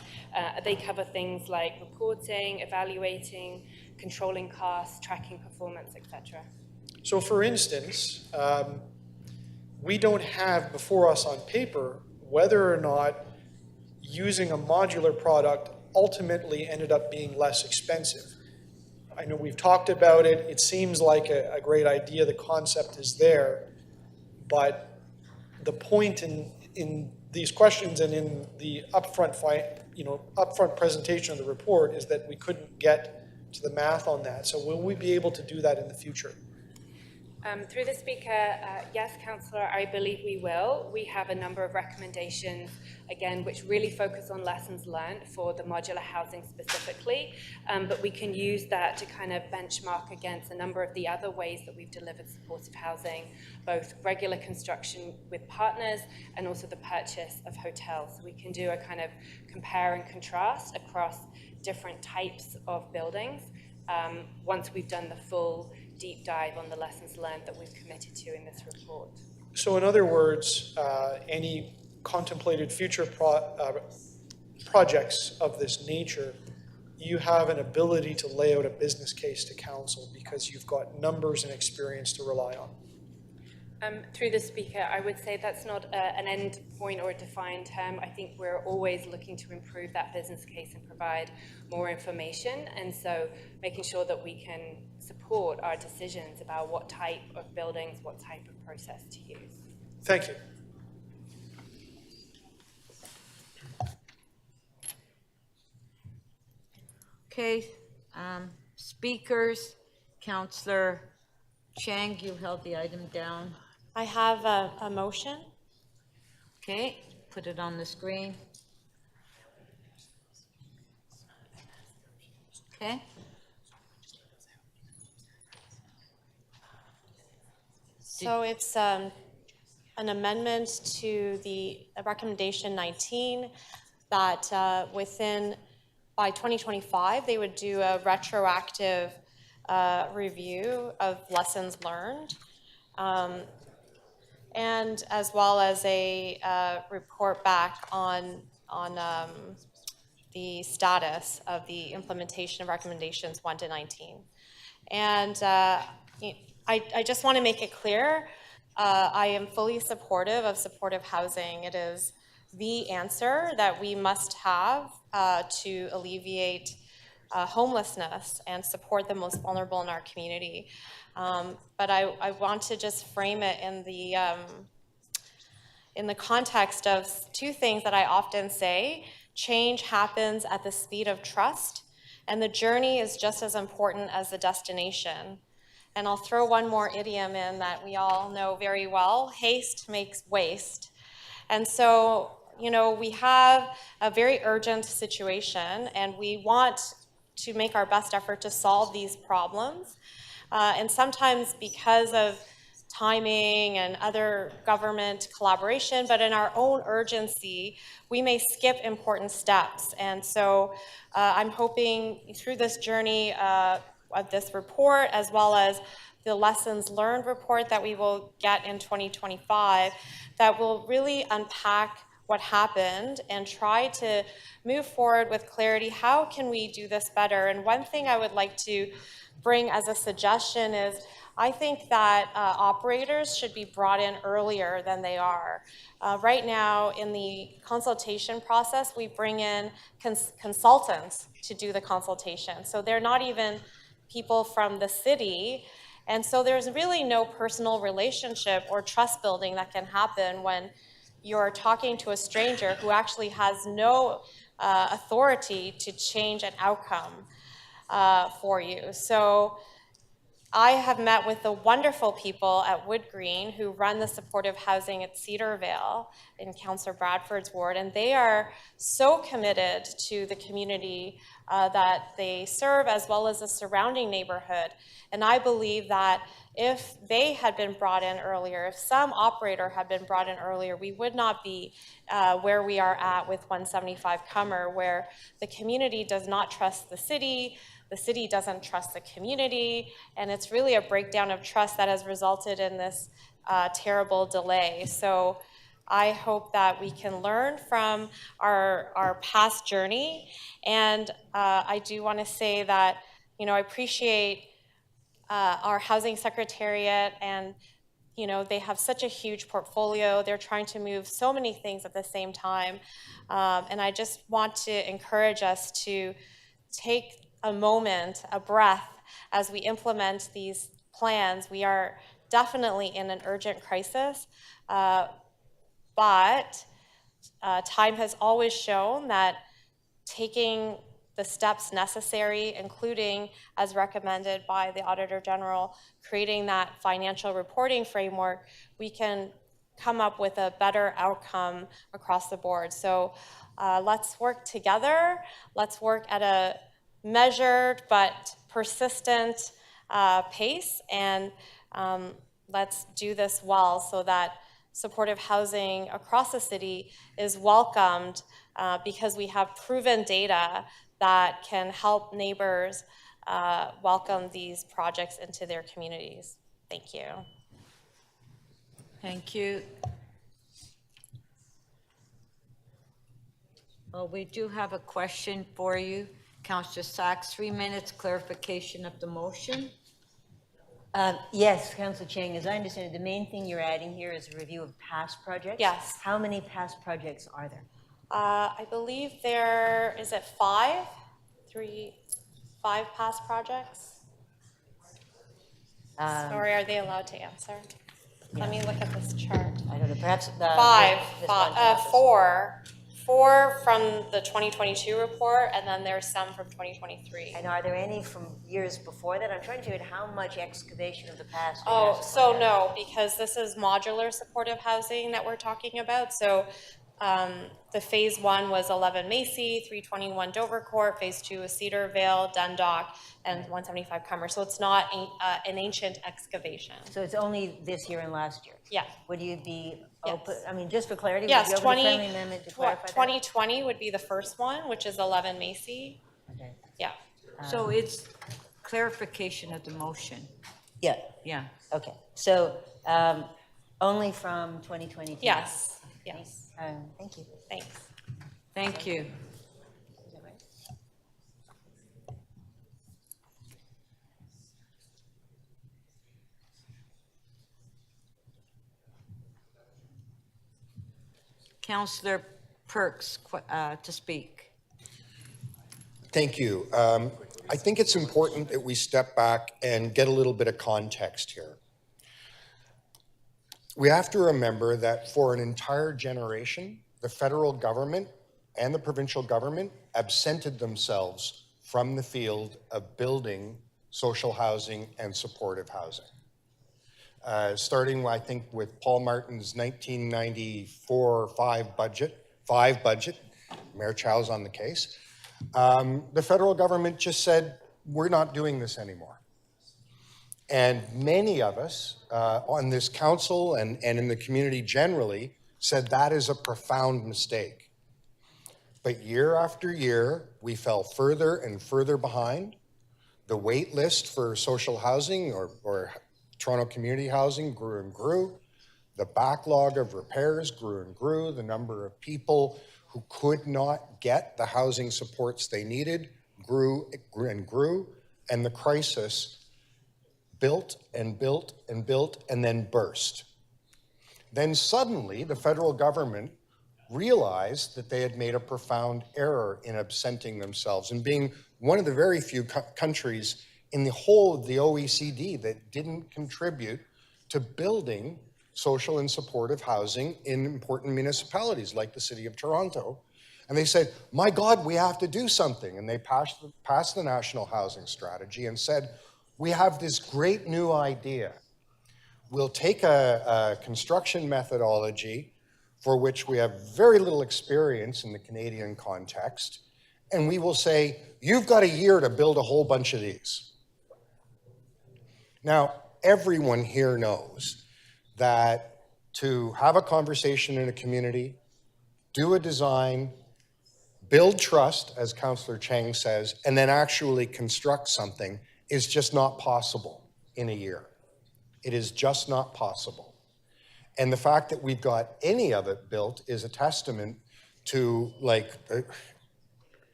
They cover things like reporting, evaluating, controlling costs, tracking performance, etc. So for instance, we don't have before us on paper whether or not using a modular product ultimately ended up being less expensive. I know we've talked about it. It seems like a great idea. The concept is there. But the point in these questions and in the upfront presentation of the report is that we couldn't get to the math on that. So will we be able to do that in the future? Through the Speaker, yes, Councillor, I believe we will. We have a number of recommendations, again, which really focus on lessons learned for the modular housing specifically, but we can use that to kind of benchmark against a number of the other ways that we've delivered supportive housing, both regular construction with partners and also the purchase of hotels. So we can do a kind of compare and contrast across different types of buildings once we've done the full deep dive on the lessons learned that we've committed to in this report. So in other words, any contemplated future projects of this nature, you have an ability to lay out a business case to Council because you've got numbers and experience to rely on. Through the Speaker, I would say that's not an end point or a defined term. I think we're always looking to improve that business case and provide more information, and so making sure that we can support our decisions about what type of buildings, what type of process to use. Thank you. Okay, speakers, Councillor Chang, you held the item down. I have a motion. Okay, put it on the screen. Okay. So it's an amendment to the recommendation 19 that by 2025, they would do a retroactive review of lessons learned. and as well as a report back on the status of the implementation of recommendations 1 to 19. And I just want to make it clear, I am fully supportive of supportive housing. It is the answer that we must have to alleviate homelessness and support the most vulnerable in our community. But I want to just frame it in the context of two things that I often say. Change happens at the speed of trust, and the journey is just as important as the destination. And I'll throw one more idiom in that we all know very well: haste makes waste. And so, you know, we have a very urgent situation, and we want to make our best effort to solve these problems. And sometimes because of timing and other government collaboration, but in our own urgency, we may skip important steps. And so I'm hoping through this journey of this report, as well as the lessons learned report that we will get in 2025, that will really unpack what happened and try to move forward with clarity. How can we do this better? And one thing I would like to bring as a suggestion is, I think that operators should be brought in earlier than they are. Right now, in the consultation process, we bring in consultants to do the consultation. So they're not even people from the city. And so there's really no personal relationship or trust building that can happen when you're talking to a stranger who actually has no authority to change an outcome for you. So I have met with the wonderful people at Wood Green who run the supportive housing at Cedarvale in Councillor Bradford's ward, and they are so committed to the community that they serve, as well as the surrounding neighborhood. And I believe that if they had been brought in earlier, if some operator had been brought in earlier, we would not be where we are at with 175 Cummer, where the community does not trust the city doesn't trust the community, and it's really a breakdown of trust that has resulted in this terrible delay. So I hope that we can learn from our past journey, and I do want to say that, you know, I appreciate our housing secretariat, and you know, they have such a huge portfolio. They're trying to move so many things at the same time, and I just want to encourage us to take a moment, a breath, as we implement these plans. We are definitely in an urgent crisis, but time has always shown that taking the steps necessary, including as recommended by the Auditor General, creating that financial reporting framework, we can come up with a better outcome across the board. So let's work together. Let's work at a measured but persistent pace, and let's do this well so that supportive housing across the city is welcomed because we have proven data that can help neighbors welcome these projects into their communities. Thank you. Thank you. Well, we do have a question for you. Councillor Sachs, 3 minutes clarification of the motion. Yes, Councillor Chang, as I understand it, the main thing you're adding here is a review of past projects? Yes. How many past projects are there? I believe there, is it 5? 5 past projects? Sorry, are they allowed to answer? Yeah. Let me look at this chart. I don't know, perhaps the... 4 from the 2022 report, and then there's some from 2023. And are there any from years before that? I'm trying to figure out how much excavation of the past... Oh, so no, because this is modular supportive housing that we're talking about. So the phase 1 was 11 Macy, 321 Dover Court, phase 2 was Cedarvale, Dundalk, and 175 Cummer. So it's not an ancient excavation. So it's only this year and last year? Yeah. Would you be open, I mean, just for clarity, yes, would you open a friendly amendment to clarify 2020 would be the first one, which is 11 Macy. Okay. Yeah. So it's clarification of the motion. Yeah. Yeah. Okay. So Only from 2022? Yes, yes. Thank you. Thanks. Thank you. Councillor Perks to speak. Thank you. I think it's important that we step back and get a little bit of context here. We have to remember that for an entire generation, the federal government and the provincial government absented themselves from the field of building social housing and supportive housing. Starting, I think, with Paul Martin's 1994-5 budget, Mayor Chow's on the case, the federal government just said, we're not doing this anymore. And many of us on this council and in the community generally said that is a profound mistake. But year after year, we fell further and further behind. The wait list for social housing or Toronto community housing grew and grew. The backlog of repairs grew and grew. The number of people who could not get the housing supports they needed grew and grew. And the crisis built and built and built and then burst. Then suddenly the federal government realized that they had made a profound error in absenting themselves and being one of the very few countries in the whole of the OECD that didn't contribute to building social and supportive housing in important municipalities like the city of Toronto. And they said, my God, we have to do something. And they passed the National Housing Strategy and said, we have this great new idea. We'll take a construction methodology for which we have very little experience in the Canadian context, and we will say, you've got a year to build a whole bunch of these. Now, everyone here knows that to have a conversation in a community, do a design, build trust, as Councillor Chang says, and then actually construct something is just not possible in a year. It is just not possible. And the fact that we've got any of it built is a testament to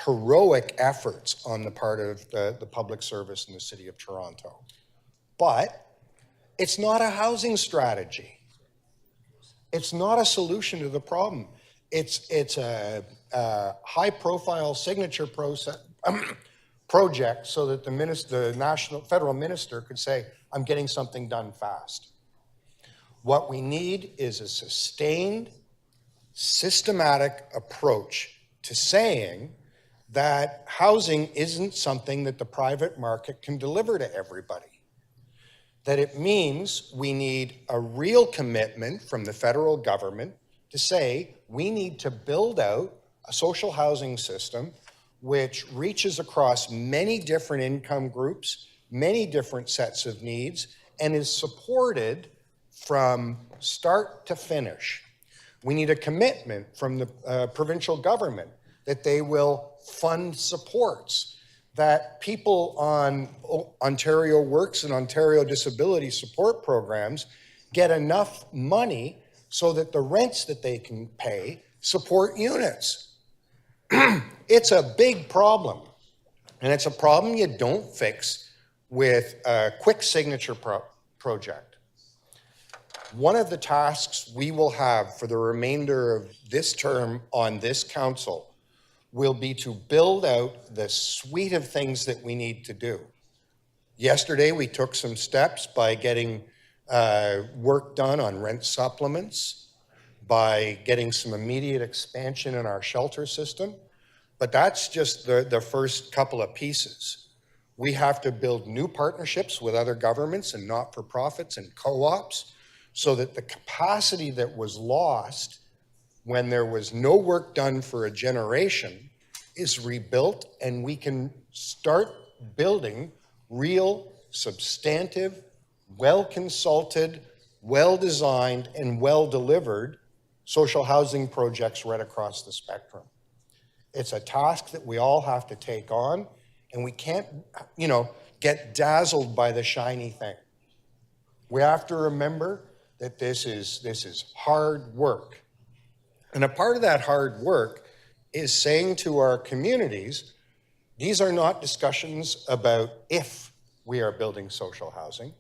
heroic efforts on the part of the public service in the city of Toronto. But it's not a housing strategy. It's not a solution to the problem. It's a high-profile signature project so that the federal minister could say, I'm getting something done fast. What we need is a sustained, systematic approach to saying that housing isn't something that the private market can deliver to everybody. That it means we need a real commitment from the federal government to say we need to build out a social housing system which reaches across many different income groups, many different sets of needs, and is supported from start to finish. We need a commitment from the provincial government that they will fund supports, that people on Ontario Works and Ontario Disability Support Programs get enough money so that the rents that they can pay support units. It's a big problem, and it's a problem you don't fix with a quick signature project. One of the tasks we will have for the remainder of this term on this council will be to build out the suite of things that we need to do. Yesterday, we took some steps by getting work done on rent supplements, by getting some immediate expansion in our shelter system, but that's just the first couple of pieces. We have to build new partnerships with other governments and not-for-profits and co-ops so that the capacity that was lost when there was no work done for a generation is rebuilt, and we can start building real, substantive, well-consulted, well-designed, and well-delivered social housing projects right across the spectrum. It's a task that we all have to take on, and we can't, get dazzled by the shiny thing. We have to remember that this is hard work. And a part of that hard work is saying to our communities, these are not discussions about if we are building social housing.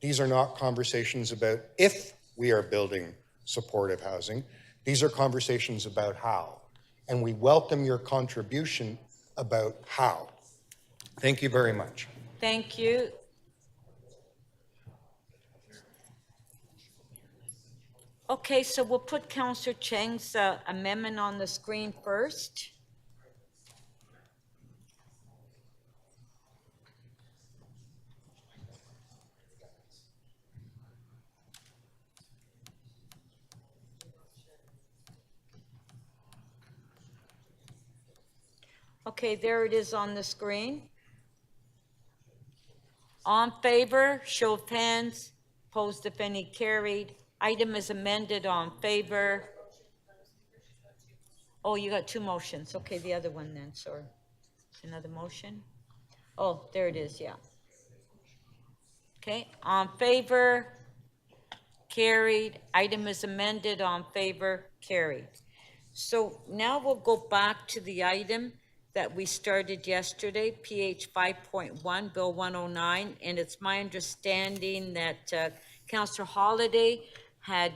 These are not conversations about if we are building supportive housing. These are conversations about how. And we welcome your contribution about how. Thank you very much. Thank you. Okay, so we'll put Councillor Cheng's amendment on the screen first. Okay, there it is on the screen. On favor, show of hands. Opposed, if any, carried. Item is amended. On favor. Oh, you got two motions. Okay, the other one then, sorry. Another motion? Oh, there it is, yeah. Okay, on favor, carried. Item is amended. On favor, carried. So now we'll go back to the item that we started yesterday, PH 5.1, Bill 109, and it's my understanding that Councillor Holliday had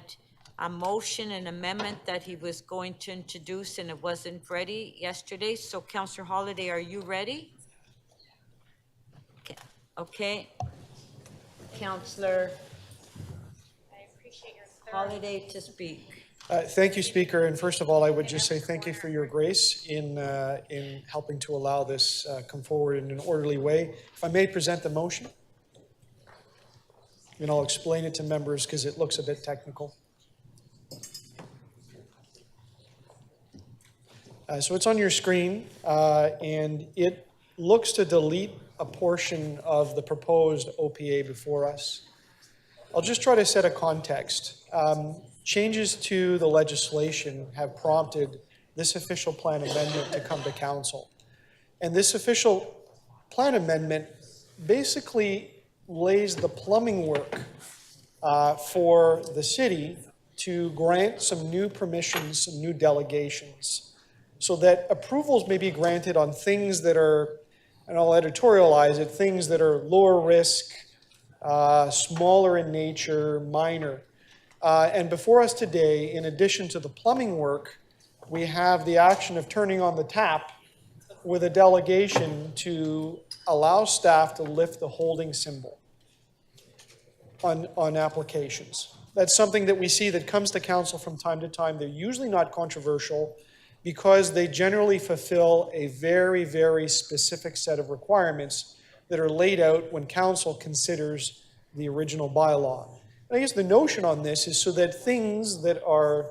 a motion and amendment that he was going to introduce and it wasn't ready yesterday. So Councillor Holliday, are you ready? Okay. Councillor Holliday to speak. Thank you, Speaker. And first of all, I would just say thank you for your grace in helping to allow this come forward in an orderly way. If I may present the motion, and I'll explain it to members because it looks a bit technical. So it's on your screen, and it looks to delete a portion of the proposed OPA before us. I'll just try to set a context. Changes to the legislation have prompted this official plan amendment to come to council. And this official plan amendment basically lays the plumbing work for the city to grant some new permissions, some new delegations, so that approvals may be granted on things that are, and I'll editorialize it, things that are lower risk, smaller in nature, minor. And before us today, in addition to the plumbing work, we have the action of turning on the tap with a delegation to allow staff to lift the holding symbol on applications. That's something that we see that comes to council from time to time. They're usually not controversial because they generally fulfill a very, very specific set of requirements that are laid out when council considers the original bylaw. And I guess the notion on this is so that things that are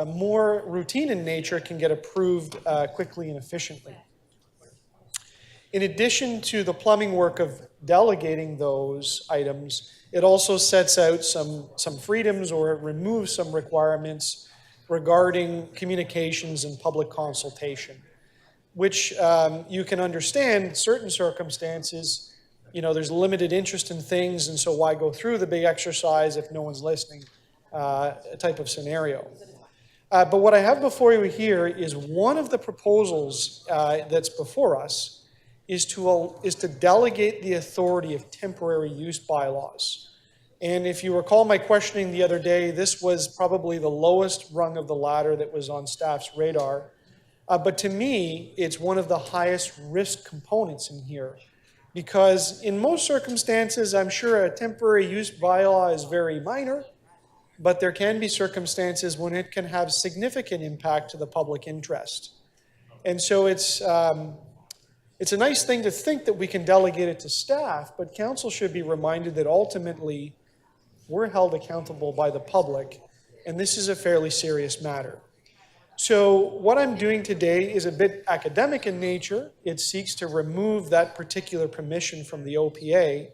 more routine in nature can get approved quickly and efficiently. In addition to the plumbing work of delegating those items, it also sets out some freedoms or it removes some requirements regarding communications and public consultation, which you can understand in certain circumstances. You know, there's limited interest in things, and so why go through the big exercise if no one's listening type of scenario. But what I have before you here is one of the proposals that's before us is to delegate the authority of temporary use bylaws. And if you recall my questioning the other day, this was probably the lowest rung of the ladder that was on staff's radar. But to me, it's one of the highest risk components in here. Because in most circumstances, I'm sure a temporary use bylaw is very minor, but there can be circumstances when it can have significant impact to the public interest. And so it's a nice thing to think that we can delegate it to staff, but council should be reminded that ultimately we're held accountable by the public, and this is a fairly serious matter. So what I'm doing today is a bit academic in nature. It seeks to remove that particular permission from the OPA,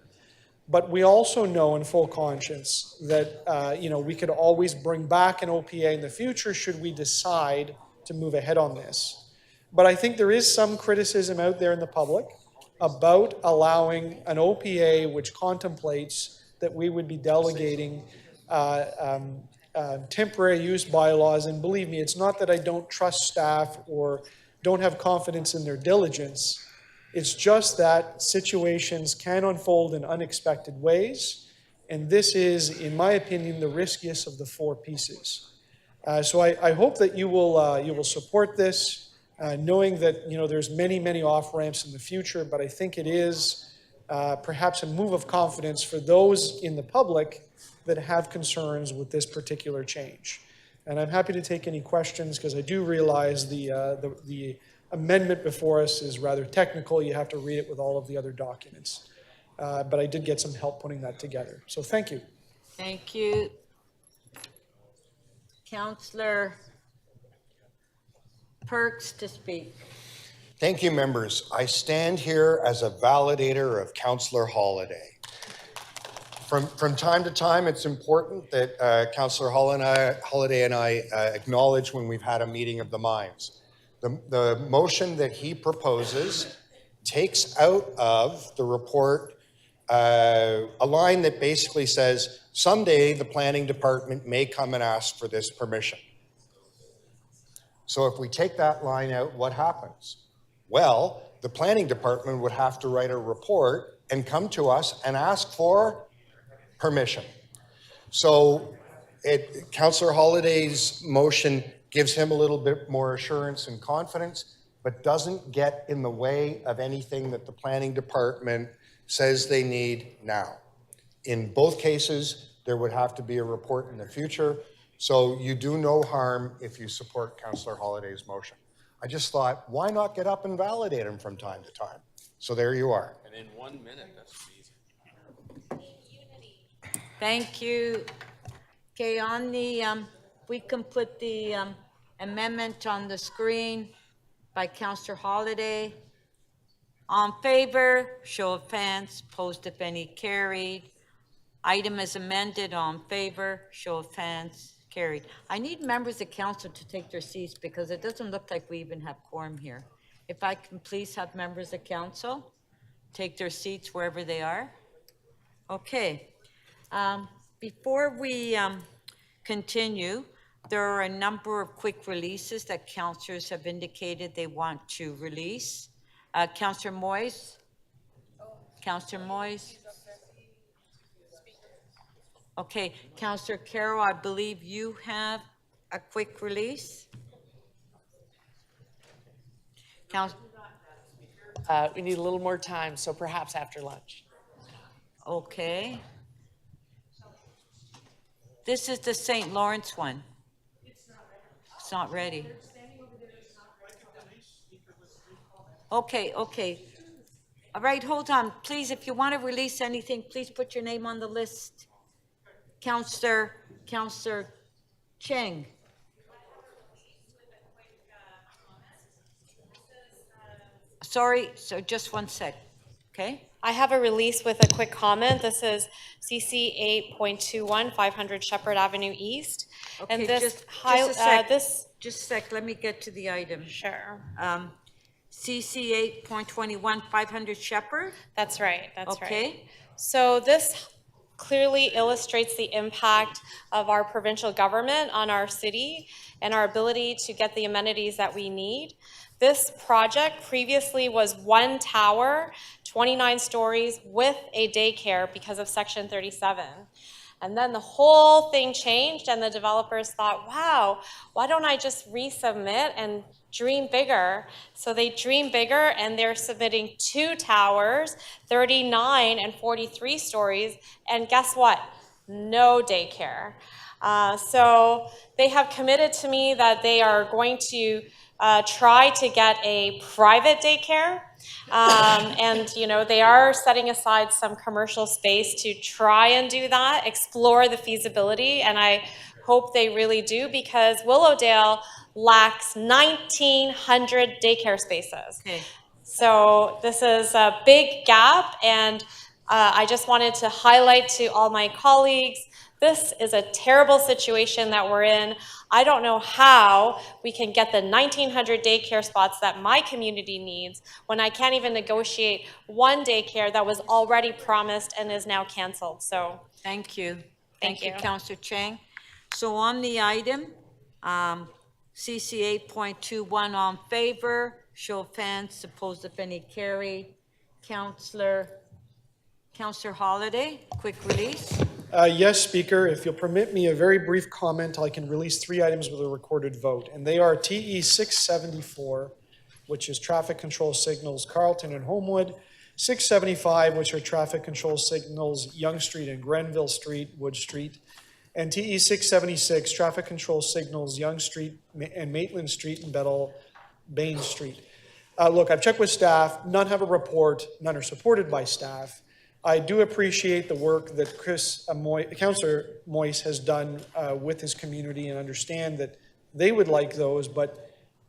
but we also know in full conscience that we could always bring back an OPA in the future should we decide to move ahead on this. But I think there is some criticism out there in the public about allowing an OPA which contemplates that we would be delegating temporary use bylaws, and believe me, it's not that I don't trust staff or don't have confidence in their diligence. It's just that situations can unfold in unexpected ways, and this is, in my opinion, the riskiest of the four pieces. So I hope that you will support this, knowing that there's many off-ramps in the future, but I think it is perhaps a move of confidence for those in the public that have concerns with this particular change. And I'm happy to take any questions because I do realize the amendment before us is rather technical. You have to read it with all of the other documents. But I did get some help putting that together. So thank you. Thank you. Councillor Perks to speak. Thank you, members. I stand here as a validator of Councillor Holyday. From time to time, it's important that Councillor Holyday and I acknowledge when we've had a meeting of the minds. The motion that he proposes takes out of the report a line that basically says, someday the planning department may come and ask for this permission. So if we take that line out, what happens? Well, the planning department would have to write a report and come to us and ask for permission. So Councillor Holyday's motion gives him a little bit more assurance and confidence, but doesn't get in the way of anything that the planning department says they need now. In both cases, there would have to be a report in the future. So you do no harm if you support Councillor Holyday's motion. I just thought, why not get up and validate him from time to time? So there you are. And in 1 minute, that's easy. Thank you. Okay, on the, we can put the amendment on the screen by Councillor Holyday. On favor, show of hands, opposed if any, carried. Item is amended, on favor, show of hands, carried. I need members of council to take their seats because it doesn't look like we even have quorum here. If I can please have members of council take their seats wherever they are. Okay. Before we continue, there are a number of quick releases that councillors have indicated they want to release. Councillor Moyes? Councillor Moyes? Okay, Councillor Carroll, I believe you have a quick release? We need a little more time, so perhaps after lunch. Okay. This is the St. Lawrence one. It's not ready. Okay. All right, hold on. Please, if you want to release anything, please put your name on the list. Councillor Cheng. Sorry, so just 1 sec, okay? I have a release with a quick comment. This is CC 8.21, 500 Shepherd Avenue East. Okay, And this, just a sec, let me get to the item. Sure. CC 8.21, 500 Shepherd? That's right, that's right. Okay. So this clearly illustrates the impact of our provincial government on our city and our ability to get the amenities that we need. This project previously was one tower, 29 stories with a daycare because of Section 37. And then the whole thing changed and the developers thought, wow, why don't I just resubmit and dream bigger? So they dream bigger and they're submitting 2 towers, 39 and 43 stories, and guess what? No daycare. So they have committed to me that they are going to try to get a private daycare. And, you know, they are setting aside some commercial space to try and do that, explore the feasibility, and I hope they really do because Willowdale lacks 1,900 daycare spaces. Okay. So this is a big gap, and I just wanted to highlight to all my colleagues, this is a terrible situation that we're in. I don't know how we can get the 1,900 daycare spots that my community needs when I can't even negotiate one daycare that was already promised and is now canceled. So thank you. Thank you. Councillor Chang. So on the item, CC 8.21 on favor, show of hands, opposed if any, carried. Councillor Holyday, quick release. Yes, Speaker, if you'll permit me a very brief comment, I can release 3 items with a recorded vote, and they are TE 674, which is traffic control signals Carlton and Homewood, 675, which are traffic control signals Yonge Street and Grenville Street, Wood Street, and TE 676, traffic control signals Yonge Street and Maitland Street and Bain Street. Look, I've checked with staff, none have a report, none are supported by staff. I do appreciate the work that Councillor Moyse has done with his community and understand that they would like those, but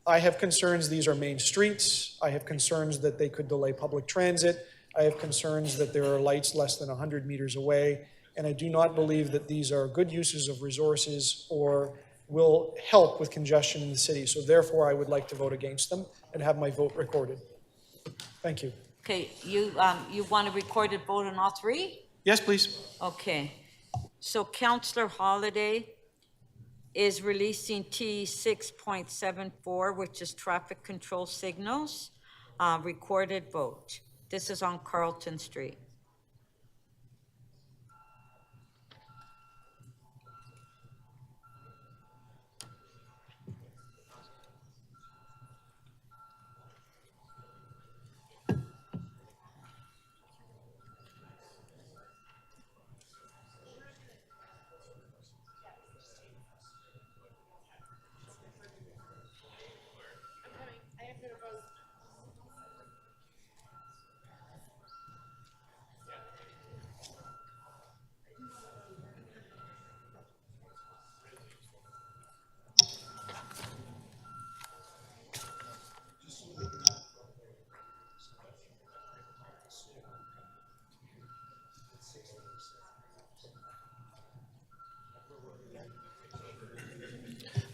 I have concerns these are main streets. I have concerns that they could delay public transit. I have concerns that there are lights less than 100 meters away, and I do not believe that these are good uses of resources or will help with congestion in the city. So therefore, I would like to vote against them and have my vote recorded. Thank you. Okay, you want a recorded vote on all 3? Yes, please. Okay, so Councillor Holyday is releasing T 6.74, which is traffic control signals, recorded vote. This is on Carlton Street.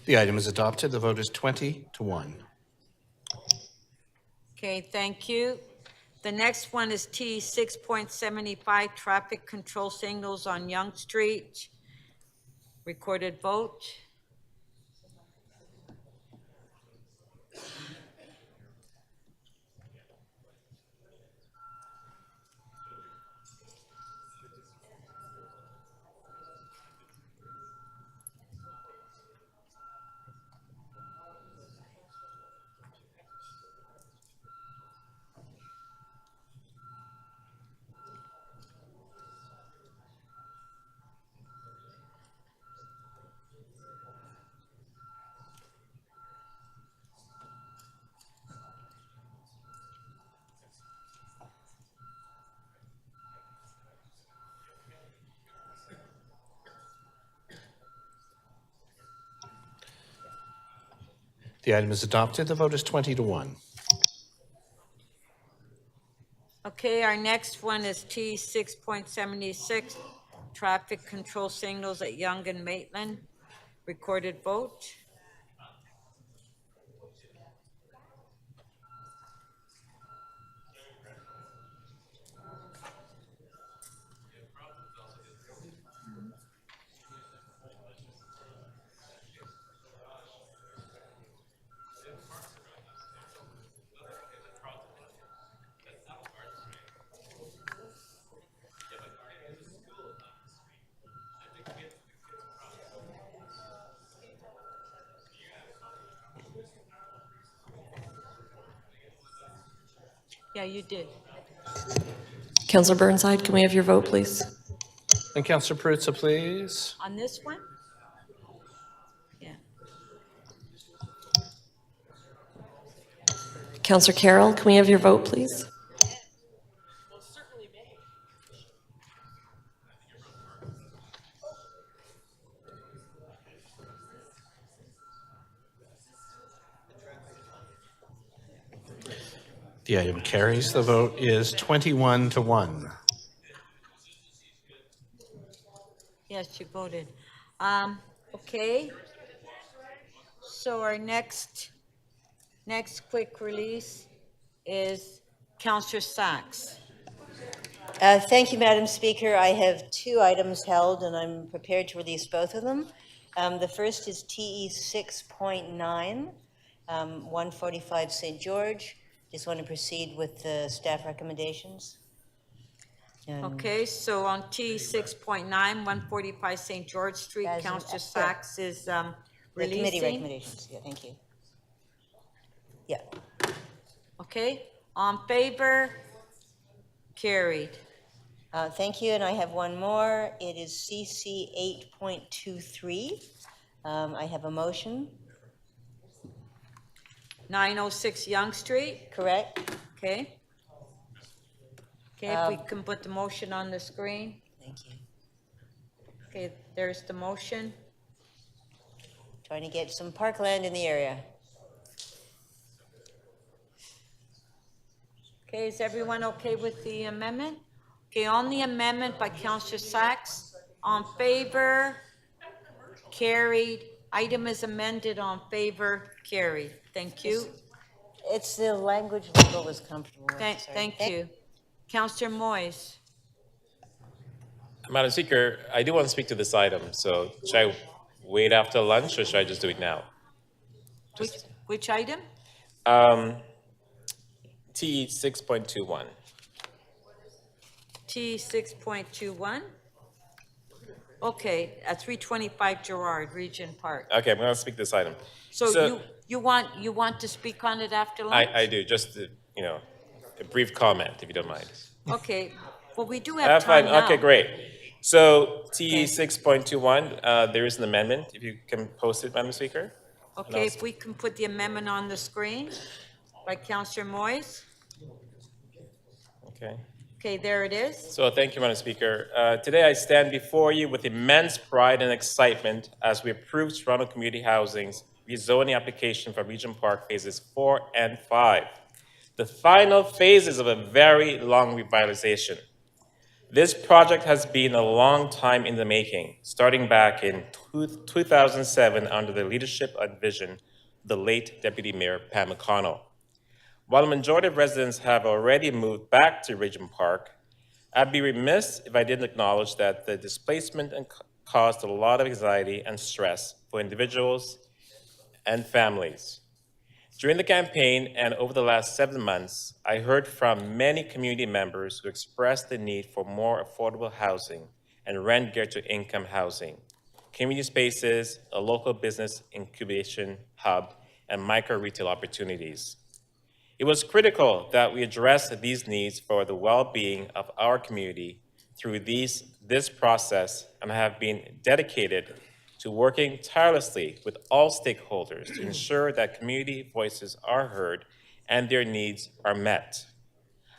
The item is adopted. The vote is 20-1. Okay, thank you. The next one is T 6.75, traffic control signals on Yonge Street. Recorded vote. The item is adopted. The vote is 20-1. Okay, our next one is T 6.76, traffic control signals at Yonge and Maitland. Recorded vote. Yeah, you did. Councillor Burnside, can we have your vote, please? And Councillor Perruzza, please. On this one? Yeah. Councillor Carroll, can we have your vote, please? The item carries. The vote is 21-1. Yes, you voted. Okay. So our next quick release is Councillor Sachs. Thank you, Madam Speaker. I have 2 items held, and I'm prepared to release both of them. The first is TE 6.9, 145 St. George. Just want to proceed with the staff recommendations. Okay, so on T 6.9, 145 St. George Street, Councillor Sachs is The releasing. committee recommendations, yeah, thank you. Yeah. Okay, on favor, carried. Thank you, and I have one more. It is CC 8.23. I have a motion. 906 Yonge Street, Correct. okay. Okay, if we can put the motion on the screen. Thank you. Okay, there's the motion. Trying to get some parkland in the area. Okay, is everyone okay with the amendment? Okay, on the amendment by Councillor Sachs, on favor, carried. Item is amended, on favor, carried. Thank you. It's the language Liberal was comfortable with. Thank you. Councillor Moyes. Madam Speaker, I do want to speak to this item, so should I wait after lunch or should I just do it now? Which item? T 6.21. T 6.21. Okay, at 325 Gerard, Region Park. Okay, I'm going to speak this item. So you want to speak on it after lunch? I do, just, a brief comment, if you don't mind. Okay, well, we do have time fine. now. Okay, great. So T 6.21, there is an amendment, if you can post it, Madam Speaker. Okay, if we can put the amendment on the screen by Councillor Moyes. Okay. Okay, there it is. So thank you, Madam Speaker. Today I stand before you with immense pride and excitement as we approve Toronto Community Housing's rezoning application for Region Park Phases 4 and 5, the final phases of a very long revitalization. This project has been a long time in the making, starting back in 2007 under the leadership and vision of the late Deputy Mayor Pam McConnell. While a majority of residents have already moved back to Region Park, I'd be remiss if I didn't acknowledge that the displacement caused a lot of anxiety and stress for individuals and families. During the campaign and over the last 7 months, I heard from many community members who expressed the need for more affordable housing and rent-geared-to-income housing, community spaces, a local business incubation hub, and micro-retail opportunities. It was critical that we address these needs for the well-being of our community through this process, and I have been dedicated to working tirelessly with all stakeholders to ensure that community voices are heard and their needs are met.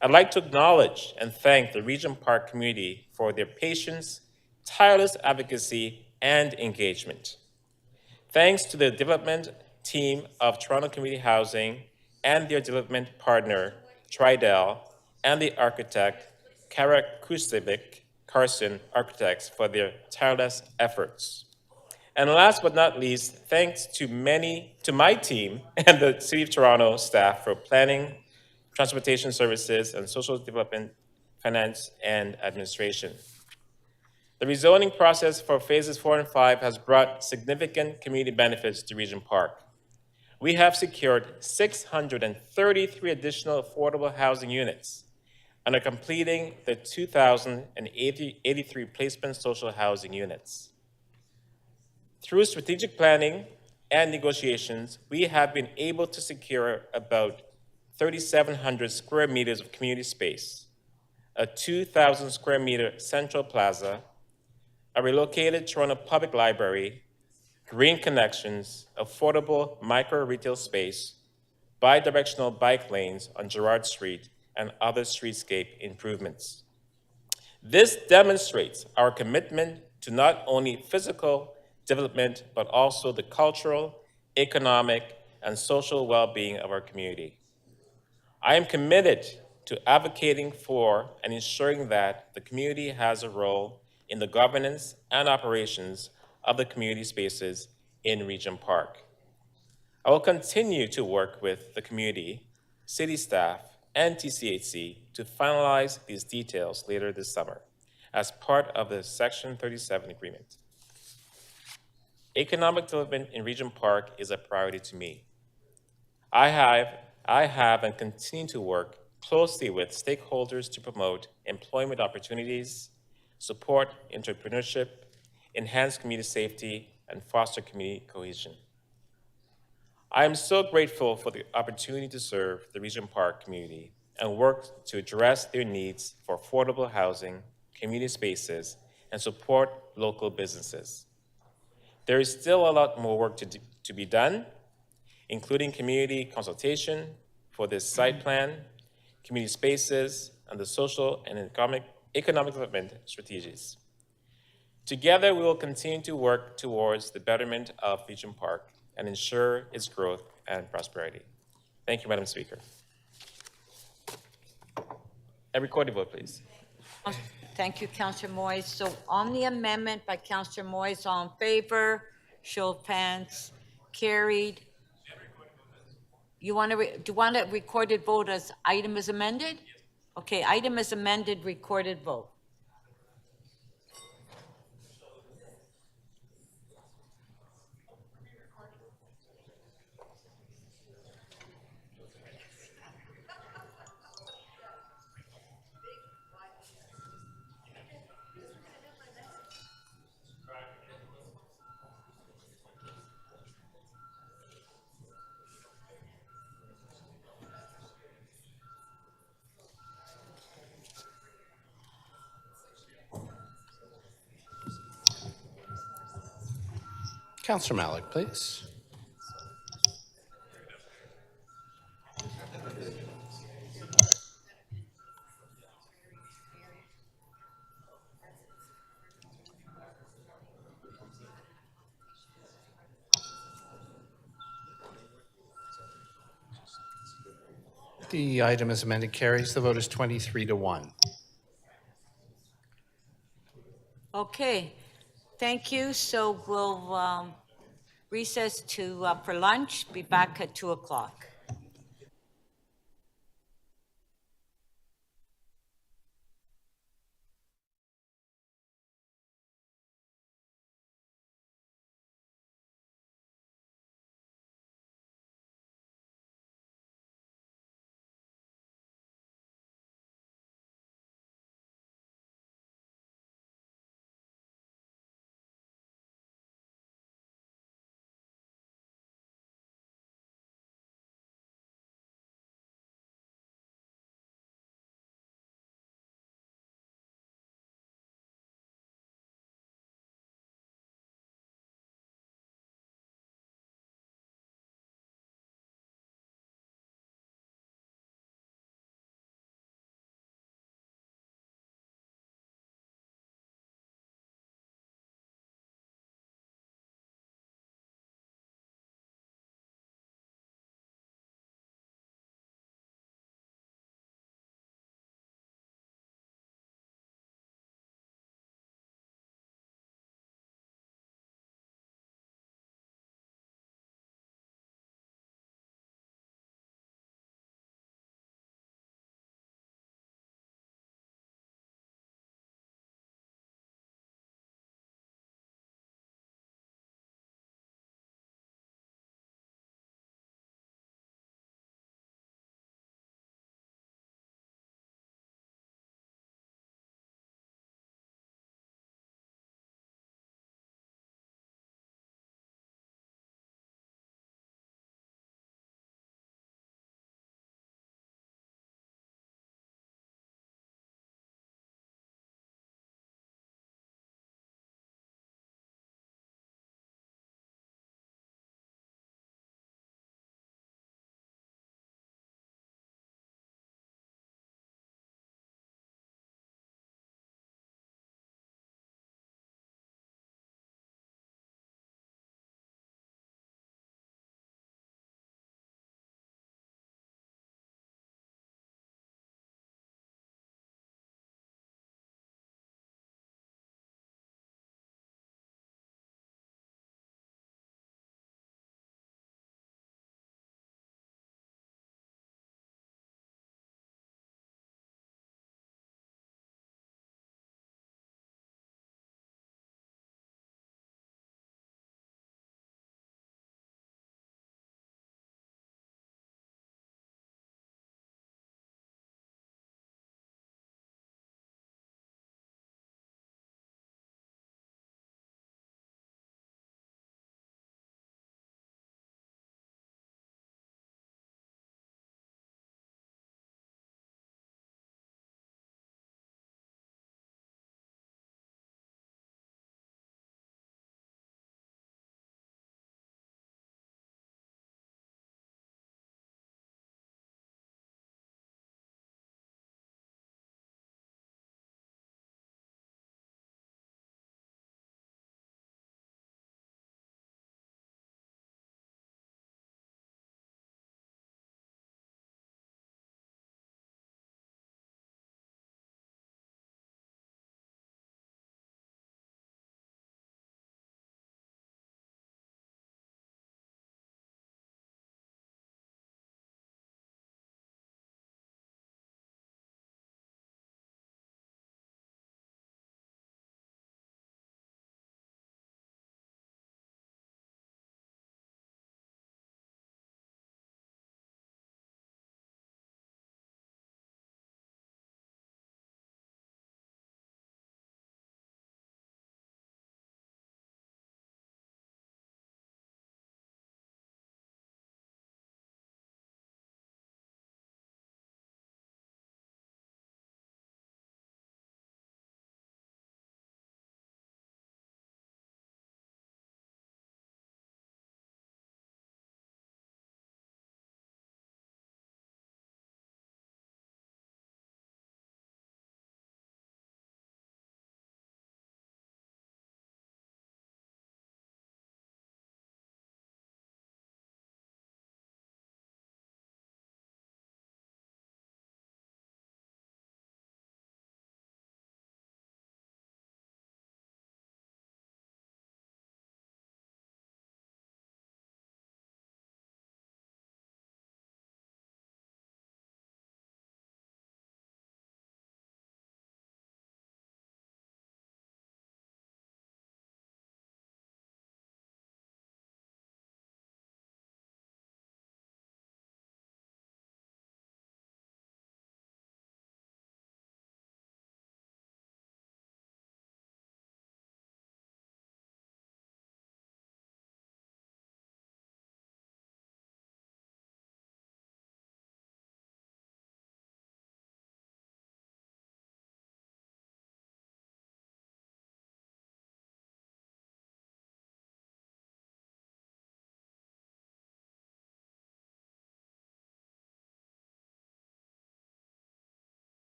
I'd like to acknowledge and thank the Region Park community for their patience, tireless advocacy, and engagement. Thanks to the development team of Toronto Community Housing and their development partner, Tridel, and the architect, Kara Kusevic, Carson Architects, for their tireless efforts. And last but not least, thanks to my team and the City of Toronto staff for planning, transportation services, and social development, finance, and administration. The rezoning process for phases 4 and 5 has brought significant community benefits to Region Park. We have secured 633 additional affordable housing units and are completing the 2,083 placement social housing units. Through strategic planning and negotiations, we have been able to secure about 3,700 square meters of community space, a 2,000 square meter central plaza, a relocated Toronto Public Library, green connections, affordable micro-retail space, bi-directional bike lanes on Gerrard Street, and other streetscape improvements. This demonstrates our commitment to not only physical development, but also the cultural, economic, and social well-being of our community. I am committed to advocating for and ensuring that the community has a role in the governance and operations of the community spaces in Region Park. I will continue to work with the community, city staff, and TCHC to finalize these details later this summer as part of the Section 37 agreement. Economic development in Regent Park is a priority to me. I have and continue to work closely with stakeholders to promote employment opportunities, support entrepreneurship, enhance community safety, and foster community cohesion. I am so grateful for the opportunity to serve the Regent Park community and work to address their needs for affordable housing, community spaces, and support local businesses. There is still a lot more work to be done, including community consultation for this site plan, community spaces, and the social and economic development strategies. Together, we will continue to work towards the betterment of Regent Park and ensure its growth and prosperity. Thank you, Madam Speaker. A recorded vote, please. Thank you, Councillor Moyes. So on the amendment by Councillor Moyes, all in favor, show of hands, carried. Do you want a recorded vote as item is amended? Okay, item is amended, recorded vote. Councillor Malik, please. The item as amended carries. The vote is 23-1. Okay, thank you. So we'll recess for lunch, be back at 2 o'clock.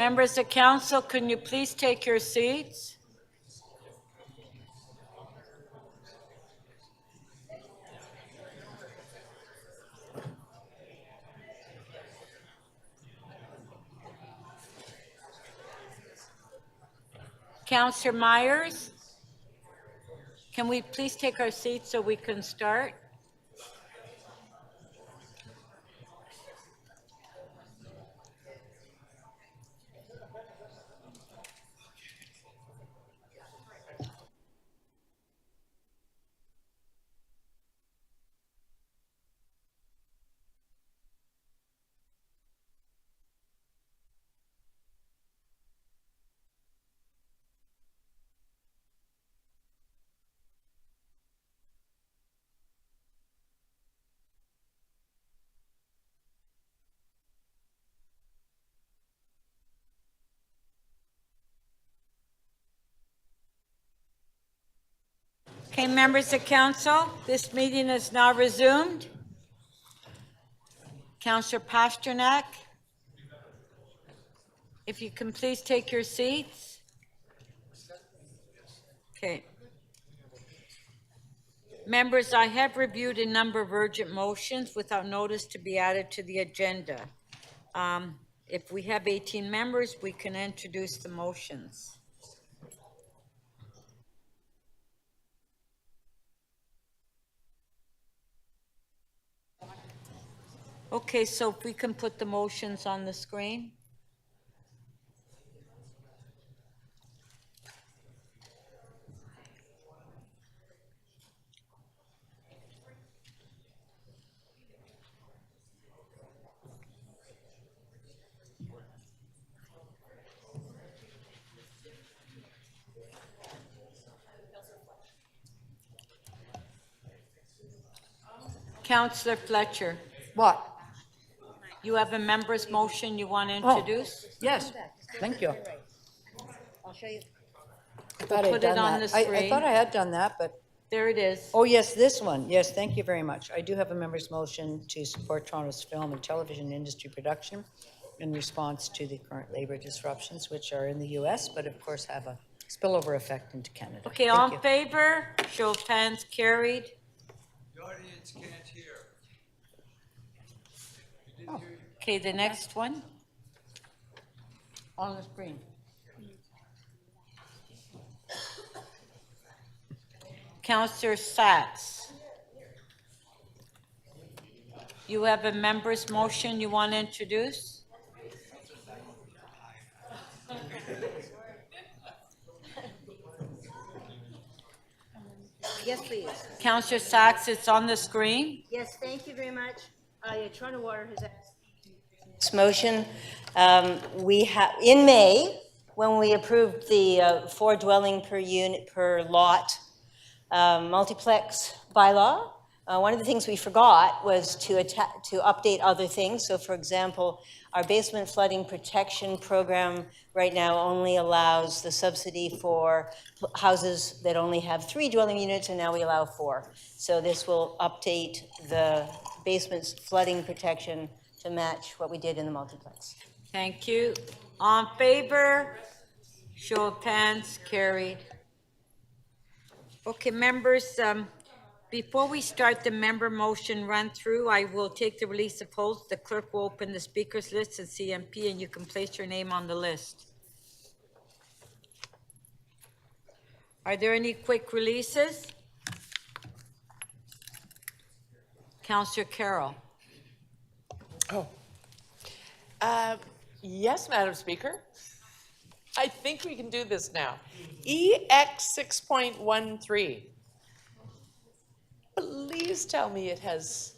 Members of council, can you please take your seats? Councillor Myers, can we please take our seats so we can start? Okay, members of council, this meeting is now resumed. Councillor Pasternak, if you can please take your seats. Okay. Members, I have reviewed a number of urgent motions without notice to be added to the agenda. If we have 18 members, we can introduce the motions. Okay, so if we can put the motions on the screen. Councillor Fletcher. What? You have a member's motion you want to introduce? Yes, thank you. I'll show you. I thought I'd Put it done on that. the I screen. thought I had done that, but, There it is. oh, yes, this one. Yes, thank you very much. I do have a member's motion to support Toronto's film and television industry production in response to the current labor disruptions, which are in the US, but of course have a spillover effect into Canada. Okay, Thank all in you. favor? Show of hands carried. The audience can't hear. Okay, the next one. On the screen. Councillor Sachs. You have a member's motion you want to introduce? Yes, please. Councillor Sachs, it's on the screen. Yes, thank you very much. Toronto Water has asked this motion. We have, in May, when we approved the 4 dwelling per unit per lot multiplex bylaw, one of the things we forgot was to update other things. So for example, our basement flooding protection program right now only allows the subsidy for houses that only have 3 dwelling units, and now we allow 4. So this will update the basement flooding protection to match what we did in the multiplex. Thank you. All in favor? Show of hands carried. Okay, members, before we start the member motion run through, I will take the release of polls. The clerk will open the speakers list and CMP, and you can place your name on the list. Are there any quick releases? Councillor Carroll. Oh. Yes, Madam Speaker. I think we can do this now. EX 6.13. Please tell me it has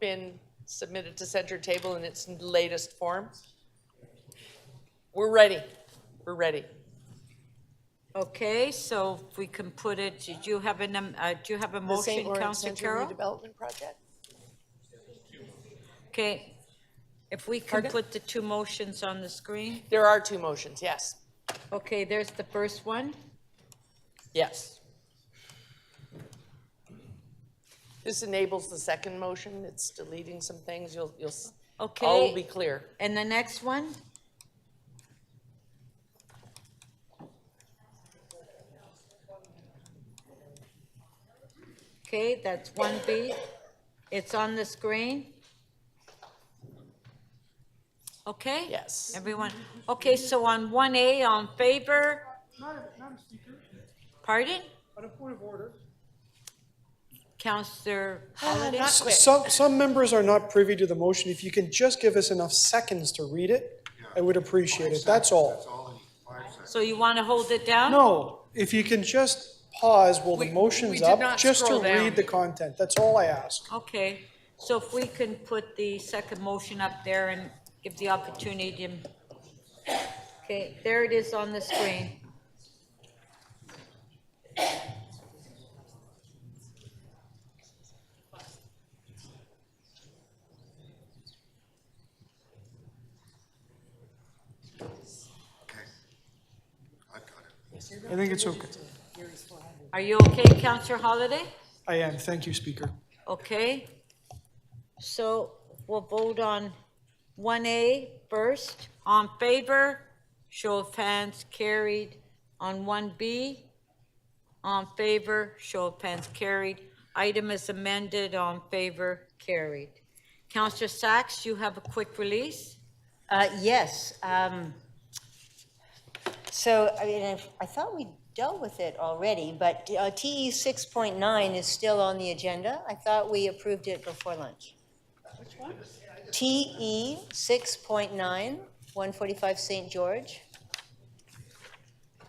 been submitted to center table in its latest form. We're ready. We're ready. Okay, so if we can put it, do you have a The St. motion, Lawrence Councillor Centre Carroll? redevelopment project. Okay, if we can Pardon? put the 2 motions on the screen. There are 2 motions, yes. Okay, there's the first one. Yes. This enables the second motion. It's deleting some things. You'll Okay. all will be clear. And the next one? Okay, that's 1B. It's on the screen. Okay? Yes. Everyone, okay, so on 1A, on favor, Madam Speaker, pardon? on a point of order. Counselor Holiday? Some members are not privy to the motion. If you can just give us enough seconds to read it, I would appreciate it. That's all. So you want to hold it down? No, if you can just pause while the We motion's did up, not just to scroll down. read the content. That's all I ask. Okay, so if we can put the second motion up there and give the opportunity to, okay, there it is on the screen. I think it's okay. Are you okay, Counselor Holiday? I am. Thank you, Speaker. Okay, so we'll vote on 1A first. On favor, show of hands carried. On 1B, on favor, show of hands carried. Item is amended, on favor, carried. Counselor Sachs, you have a quick release? Yes. So, I mean, I thought we dealt with it already, but TE 6.9 is still on the agenda. I thought we approved it before lunch. Which one? TE 6.9, 145 St. George.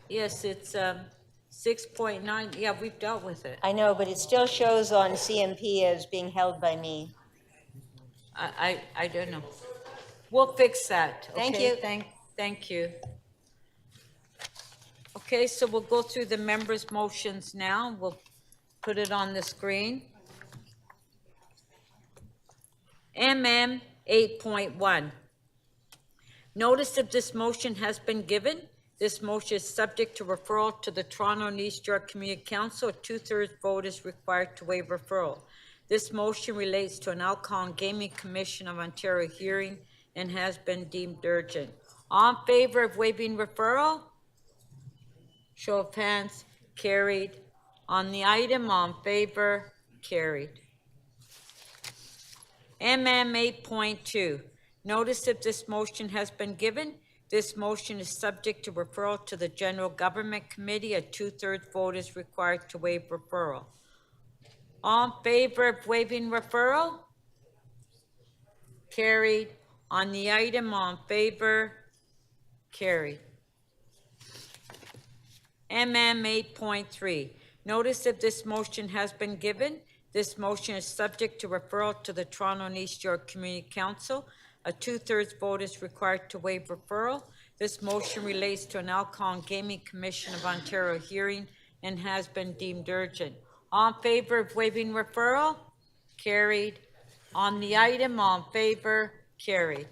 Yes, it's 6.9, yeah, we've dealt with it. I know, but it still shows on CMP as being held by me. I don't know. We'll fix that. Thank okay? you. Thank you. Okay, so we'll go through the members' motions now. We'll put it on the screen. MM 8.1. Notice of this motion has been given. This motion is subject to referral to the Toronto and East York Community Council. A 2/3 vote is required to waive referral. This motion relates to an Alcohol and Gaming Commission of Ontario hearing and has been deemed urgent. All in favor of waiving referral? Show of hands, carried. On the item, all in favor, carried. MM 8.2. Notice of this motion has been given. This motion is subject to referral to the General Government Committee. A 2/3 vote is required to waive referral. All in favor of waiving referral? Carried. On the item, all in favor? Carried. MM 8.3. Notice of this motion has been given. This motion is subject to referral to the Toronto and East York Community Council. A 2/3 vote is required to waive referral. This motion relates to an Alcohol and Gaming Commission of Ontario hearing and has been deemed urgent. All in favor of waiving referral? Carried. On the item, all in favor? Carried.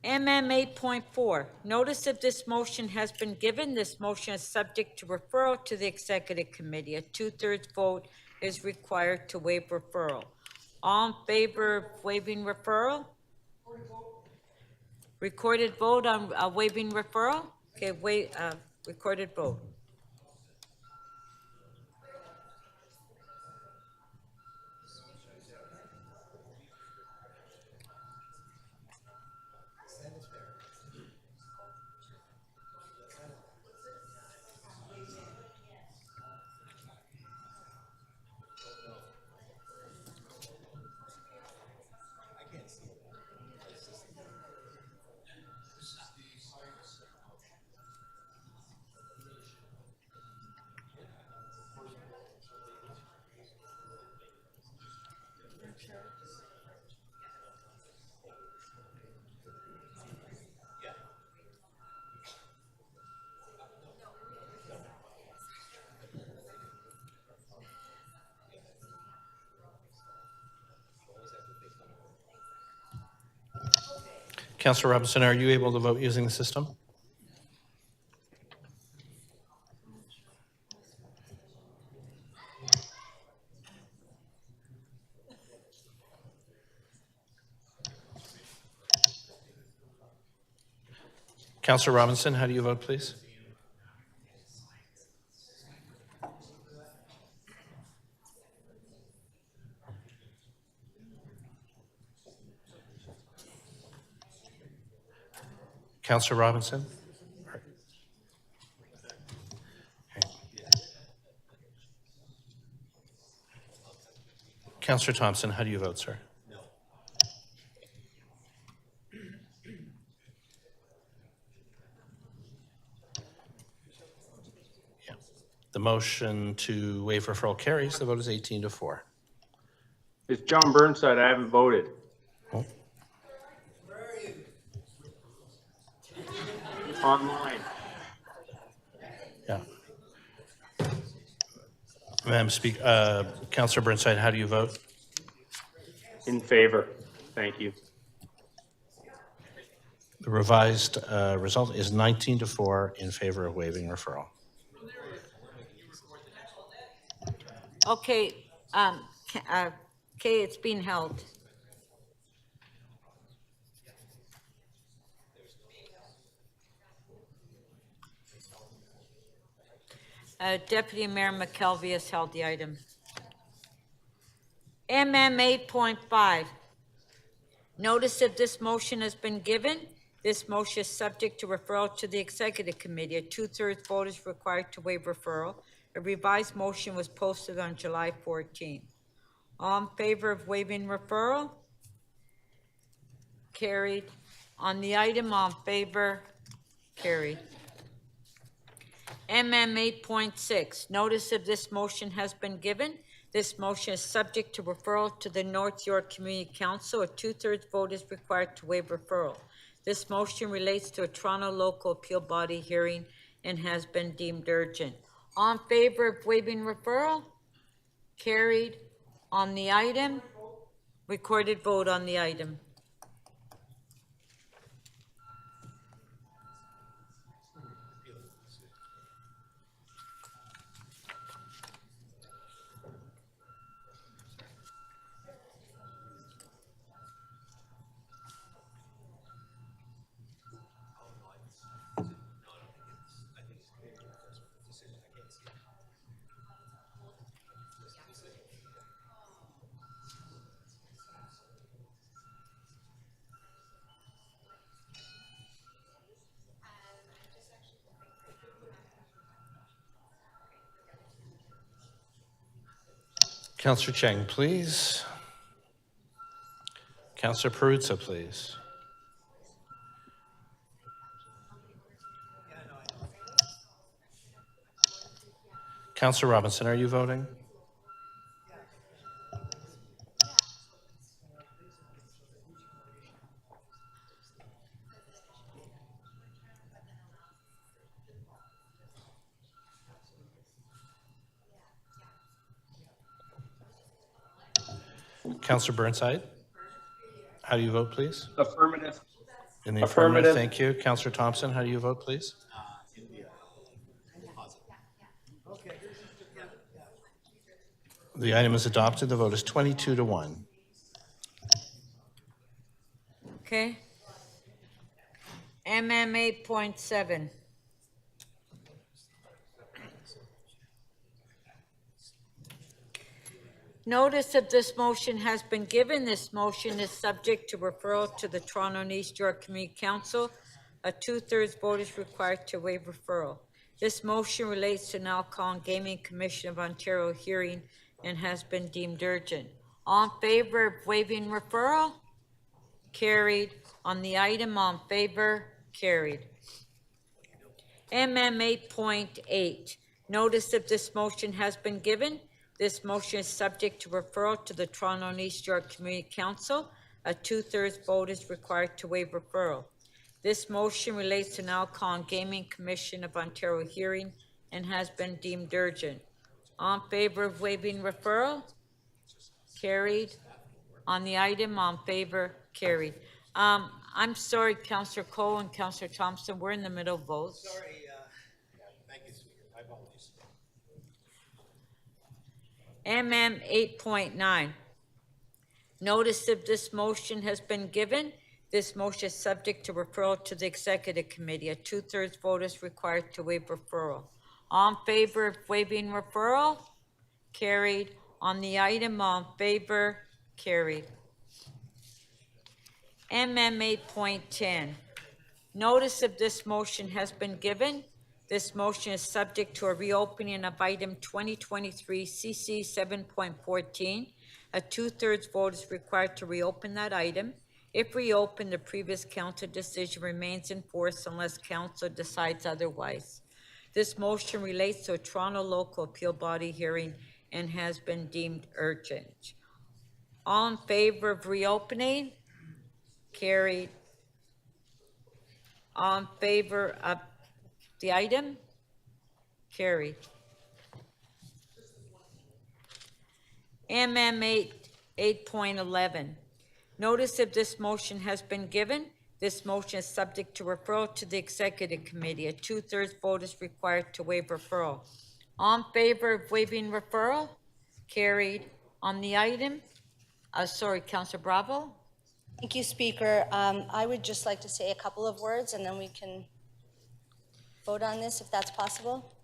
MM 8.4. Notice of this motion has been given. This motion is subject to referral to the Executive Committee. A 2/3 vote is required to waive referral. All in favor of waiving referral? Recorded vote on waiving referral? Okay, recorded vote. Councillor Robinson, are you able to vote using the system? Councillor Robinson, how do you vote, please? Councillor Robinson? Okay. Councillor Thompson, how do you vote, sir? No. Yeah. The motion to waive referral carries. The vote is 18-4. It's John Burnside. I haven't voted. Oh. Online. Yeah. Madam Speaker, Councillor Burnside, how do you vote? In favor. Thank you. The revised result is 19-4 in favor of waiving referral. Okay, it's being held. Deputy Mayor McKelvey has held the item. MM 8.5. Notice of this motion has been given. This motion is subject to referral to the Executive Committee. A 2/3 vote is required to waive referral. A revised motion was posted on July 14th. All in favor of waiving referral? Carried. On the item, all in favor? Carried. MM 8.6, notice of this motion has been given. This motion is subject to referral to the North York Community Council. A 2/3 vote is required to waive referral. This motion relates to a Toronto local appeal body hearing and has been deemed urgent. All in favor of waiving referral? Carried. On the item, recorded vote on the item. Councillor Cheng, please. Councillor Perruzza, please. Councillor Robinson, are you voting? Councillor Burnside, how do you vote, please? Affirmative. In the affirmative, thank you. Councillor Thompson, how do you vote, please? The item is adopted. The vote is 22-1. Okay. MM 8.7. Notice of this motion has been given. This motion is subject to referral to the Toronto and East York Community Council. A 2/3 vote is required to waive referral. This motion relates to an Alcohol and Gaming Commission of Ontario hearing and has been deemed urgent. All in favor of waiving referral? Carried. On the item, all in favor? Carried. MM 8.8. Notice of this motion has been given. This motion is subject to referral to the Toronto and East York Community Council. A 2/3 vote is required to waive referral. This motion relates to an Alcohol and Gaming Commission of Ontario hearing and has been deemed urgent. All in favor of waiving referral? Carried. On the item, all in favor? Carried. I'm sorry, Councillor Cole and Councillor Thompson, we're in the middle of votes. Sorry, thank you, Speaker. My apologies. MM 8.9. Notice of this motion has been given. This motion is subject to referral to the Executive Committee. A 2/3 vote is required to waive referral. All in favor of waiving referral? Carried. On the item, all in favor? Carried. MM 8.10. Notice of this motion has been given. This motion is subject to a reopening of item 2023 CC 7.14. A 2/3 vote is required to reopen that item. If reopened, the previous council decision remains in force unless council decides otherwise. This motion relates to a Toronto local appeal body hearing and has been deemed urgent. All in favor of reopening? Carried. All in favor of the item? Carried. MM 8.11. Notice of this motion has been given. This motion is subject to referral to the Executive Committee. A 2/3 vote is required to waive referral. All in favor of waiving referral? Carried. On the item? Sorry, Councillor Bravo? Thank you, Speaker. I would just like to say a couple of words and then we can vote on this if that's possible.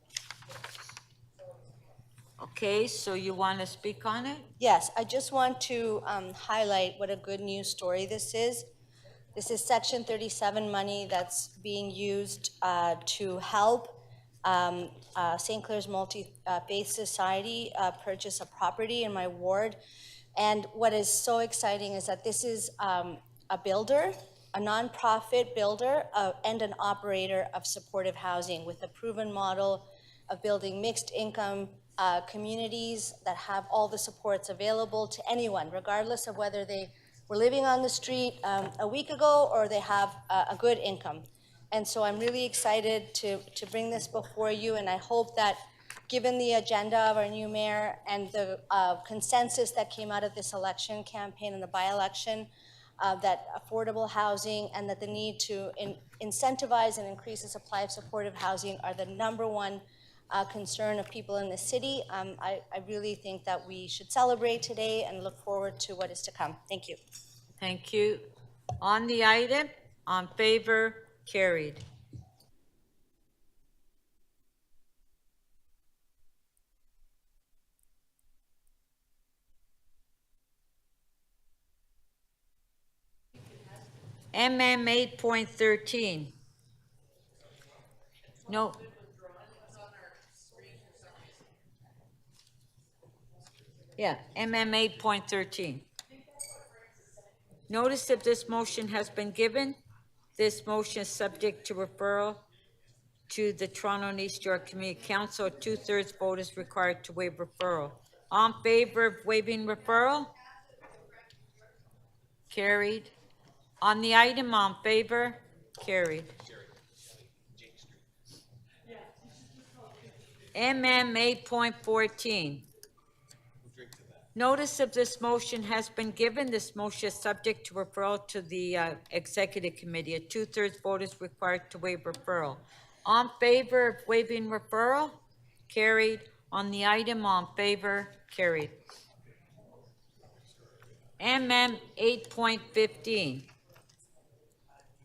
Okay, so you want to speak on it? Yes, I just want to highlight what a good news story this is. This is Section 37 money that's being used to help St. Clair's Multi-Faith Society purchase a property in my ward. And what is so exciting is that this is a builder, a nonprofit builder and an operator of supportive housing with a proven model of building mixed income communities that have all the supports available to anyone, regardless of whether they were living on the street a week ago or they have a good income. And so I'm really excited to bring this before you, and I hope that given the agenda of our new mayor and the consensus that came out of this election campaign and the by-election, that affordable housing and that the need to incentivize and increase the supply of supportive housing are the #1 concern of people in the city. I really think that we should celebrate today and look forward to what is to come. Thank you. Thank you. On the item, on favor, carried. MM 8.13. No. Yeah, MM 8.13. Notice of this motion has been given. This motion is subject to referral to the Toronto and East York Community Council. A 2/3 vote is required to waive referral. All in favor of waiving referral? Carried. On the item, on favor? Carried. MM 8.14. Notice of this motion has been given. This motion is subject to referral to the Executive Committee. A 2/3 vote is required to waive referral. On favor of waiving referral? Carried. On the item, on favor? Carried. MM 8.15.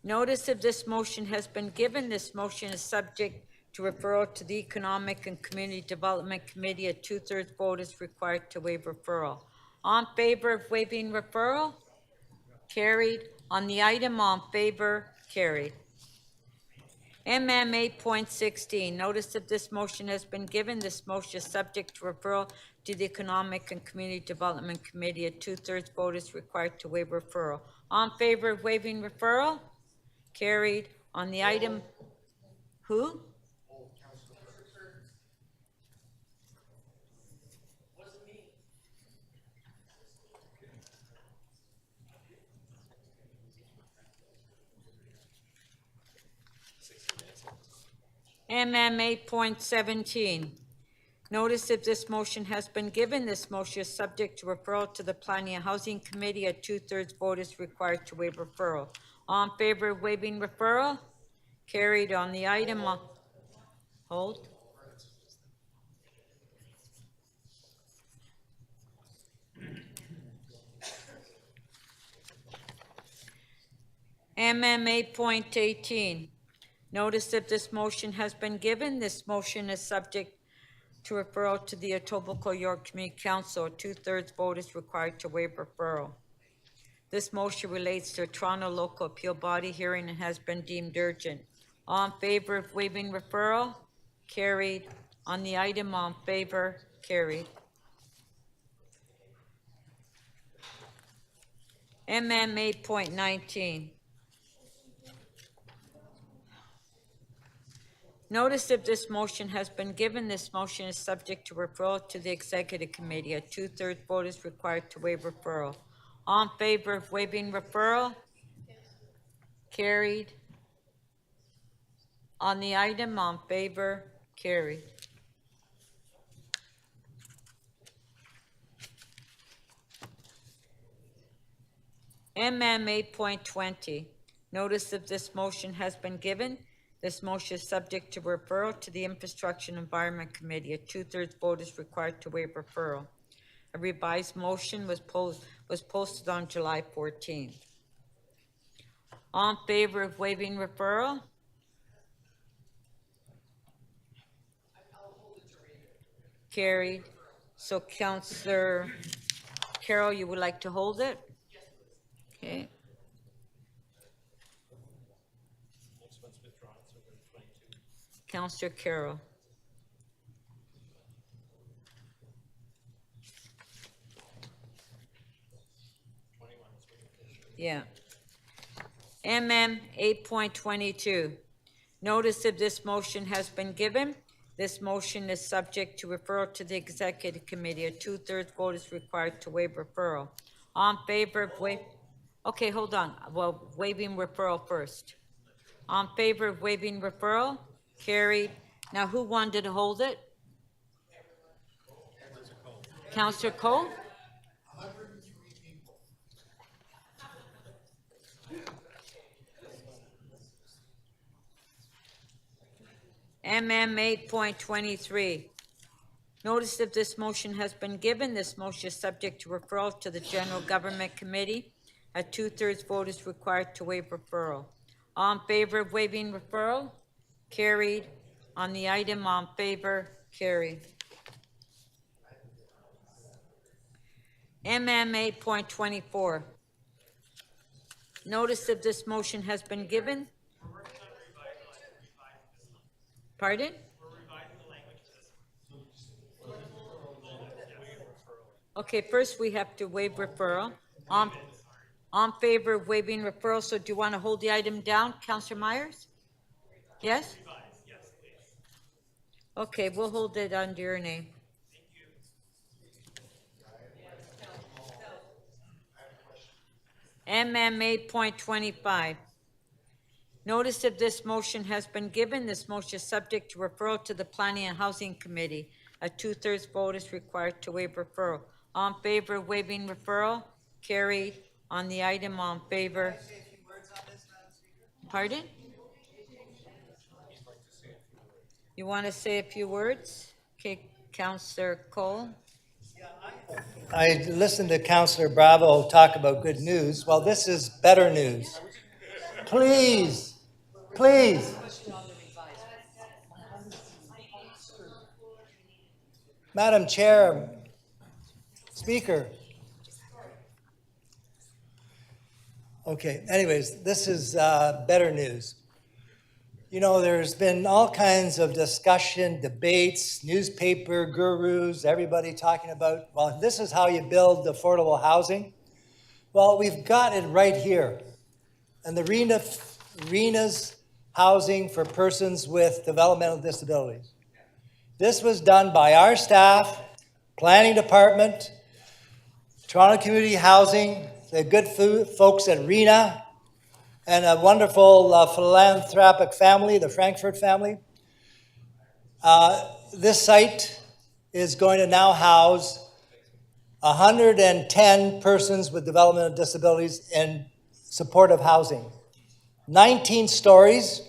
Notice of this motion has been given. This motion is subject to referral to the Economic and Community Development Committee. A 2/3 vote is required to waive referral. On favor of waiving referral? Carried. On the item, on favor? Carried. MM 8.16. Notice of this motion has been given. This motion is subject to referral to the Economic and Community Development Committee. A 2/3 vote is required to waive referral. On favor of waiving referral? Carried. On the item, who? MM 8.17. Notice if this motion has been given. This motion is subject to referral to the Planning and Housing Committee. A 2/3 vote is required to waive referral. All in favor of waiving referral? Carried. On the item, hold. MM 8.18. Notice if this motion has been given. This motion is subject to referral to the Etobicoke York Community Council. A 2/3 vote is required to waive referral. This motion relates to a Toronto local appeal body hearing and has been deemed urgent. All in favor of waiving referral? Carried. On the item, all in favor? Carried. MM 8.19. Notice of this motion has been given. This motion is subject to referral to the Executive Committee. A two-thirds vote is required to waive referral. All in favor of waiving referral? Carried. On the item, all in favor? Carried. MM 8.20. Notice of this motion has been given. This motion is subject to referral to the Infrastructure and Environment Committee. A two-thirds vote is required to waive referral. A revised motion was posted on July 14th. All in favor of waiving referral? Carried. So Councillor Carroll, you would like to hold it? Okay. Councillor Carroll. Yeah. MM 8.22. Notice of this motion has been given. This motion is subject to referral to the Executive Committee. A two-thirds vote is required to waive referral. All in favor of okay, hold on. Well, waiving referral first. All in favor of waiving referral? Carried. Now, who wanted to hold it? Councillor Cole? MM 8.23. Notice of this motion has been given. This motion is subject to referral to the General Government Committee. A two-thirds vote is required to waive referral. All in favor of waiving referral? Carried. On the item, all in favor? Carried. MM 8.24. Notice of this motion has been given. Pardon? Okay, first we have to waive referral. On favor of waiving referral, so do you want to hold the item down, Councillor Myers? Yes? Okay, we'll hold it under your name. MM 8.25. Notice of this motion has been given. This motion is subject to referral to the Planning and Housing Committee. A two-thirds vote is required to waive referral. All in favor of waiving referral? Carried. On the item, all in favor? Pardon? You want to say a few words? Okay, Councillor Cole. I listened to Councillor Bravo talk about good news. Well, this is better news. Please, please. Madam Chair, Speaker. Okay, anyways, this is better news. You know, there's been all kinds of discussion, debates, newspaper gurus, everybody talking about, well, this is how you build affordable housing. Well, we've got it right here. And the RENA's housing for persons with developmental disabilities. This was done by our staff, planning department, Toronto Community Housing, the good folks at RENA, and a wonderful philanthropic family, the Frankfurt family. This site is going to now house 110 persons with developmental disabilities in supportive housing. 19 stories.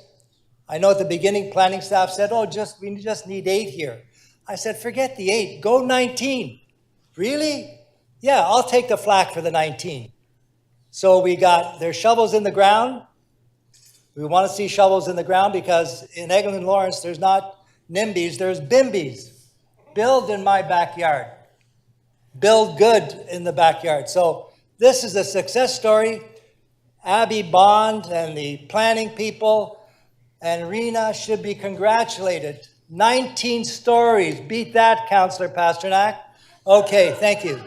I know at the beginning planning staff said, oh, we just need 8 here. I said, forget the 8, go 19. Really? Yeah, I'll take the flak for the 19. So we got, there's shovels in the ground. We want to see shovels in the ground because in Eglinton Lawrence, there's not NIMBYs, there's BIMBYs. Build in my backyard. Build good in the backyard. So This is a success story. Abby Bond and the planning people and Rena should be congratulated. 19 stories. Beat that, Councillor Pasternak. Okay, thank you.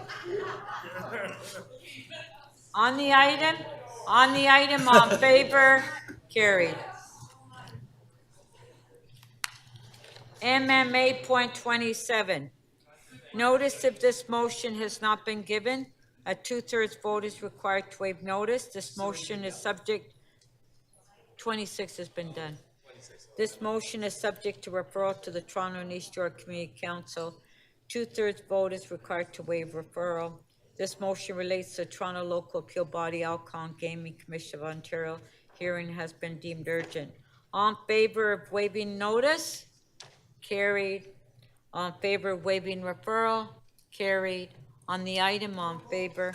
On the item, on favor, carried. MM 8.27. Notice if this motion has not been given, a 2/3 vote is required to waive notice. This motion is subject, 26 has been done. This motion is subject to referral to the Toronto and East York Community Council. 2/3 vote is required to waive referral. This motion relates to Toronto Local Appeal Body Alcohol and Gaming Commission of Ontario. Hearing has been deemed urgent. All in favor of waiving notice? Carried. All in favor of waiving referral? Carried. On the item, all in favor?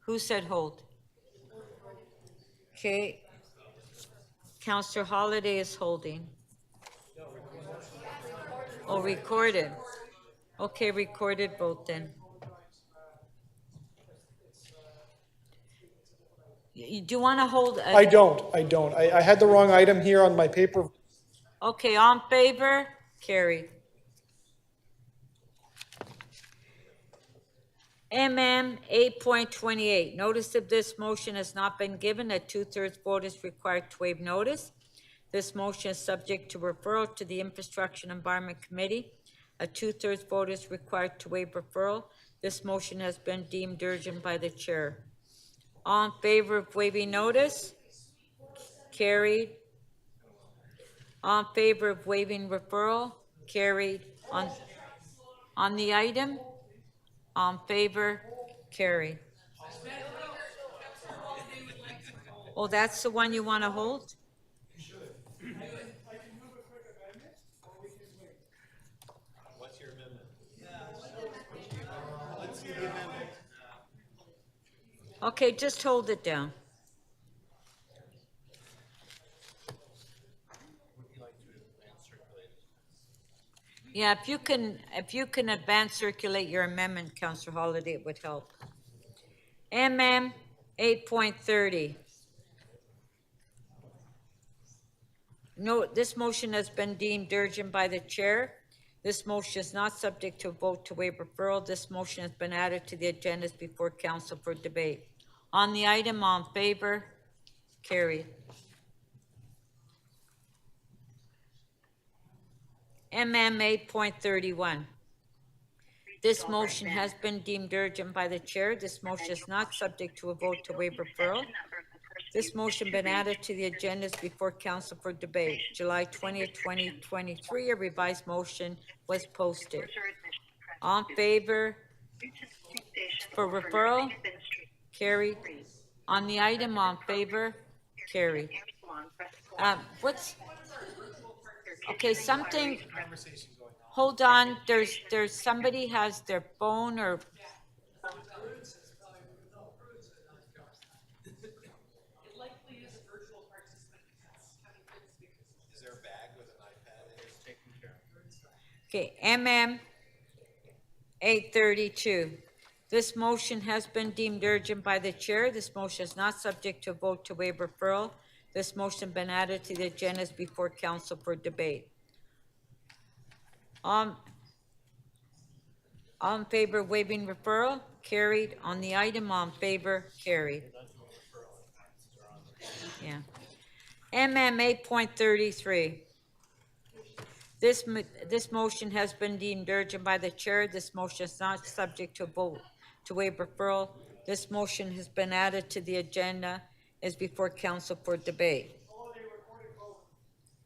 Who said hold? Okay. Councillor Holiday is holding. Oh, recorded. Okay, recorded vote then. Do you want to hold? I don't. I had the wrong item here on my paper. Okay, all in favor? Carried. MM 8.28. Notice if this motion has not been given, a 2/3 vote is required to waive notice. This motion is subject to referral to the Infrastructure and Environment Committee. A 2/3 vote is required to waive referral. This motion has been deemed urgent by the chair. All in favor of waiving notice? Carried. All in favor of waiving referral? Carried. On the item? All in favor? Carried. Oh, that's the one you want to hold? What's your amendment? Okay, just hold it down. Yeah, if you can advance circulate your amendment, Councillor Holiday, it would help. MM 8.30. No, this motion has been deemed urgent by the chair. This motion is not subject to a vote to waive referral. This motion has been added to the agendas before council for debate. On the item, all in favor? Carried. MM 8.31. This motion has been deemed urgent by the chair. This motion is not subject to a vote to waive referral. This motion been added to the agendas before council for debate. July 20th, 2023, a revised motion was posted. All in favor for referral? Carried. On the item, all in favor? Carried. Okay, something, hold on, there's somebody has their phone or. Is there a bag with an iPad that is taken care of? Okay, MM 832. This motion has been deemed urgent by the chair. This motion is not subject to a vote to waive referral. This motion has been added to the agendas before council for debate. All in favor of waiving referral? Carried. On the item, all in favor? Carried. Yeah. MM 8.33. This motion has been deemed urgent by the chair. This motion is not subject to a vote to waive referral. This motion has been added to the agenda, is before council for debate.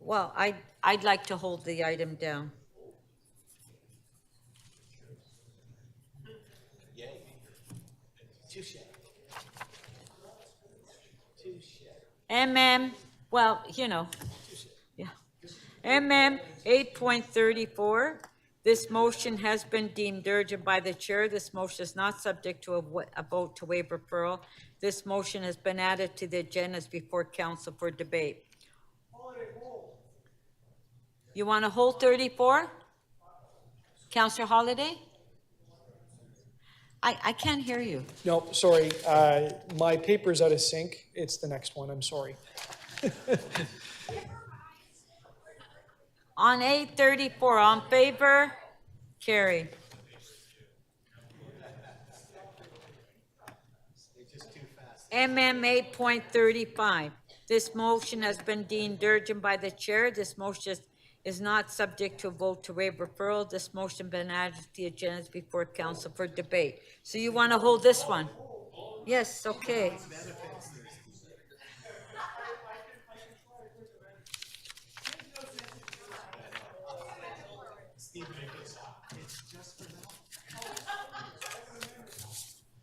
Well, I'd like to hold the item down. MM, well, you know, yeah. MM 8.34. This motion has been deemed urgent by the chair. This motion is not subject to a vote to waive referral. This motion has been added to the agendas before council for debate. You want to hold 34? Councillor Holiday? I can't hear you. No, sorry, my paper's out of sync. It's the next one, I'm sorry. On 834, on favor? Carried. MM 8.35. This motion has been deemed urgent by the chair. This motion is not subject to a vote to waive referral. This motion been added to the agenda before council for debate. So you want to hold this one? Yes, okay.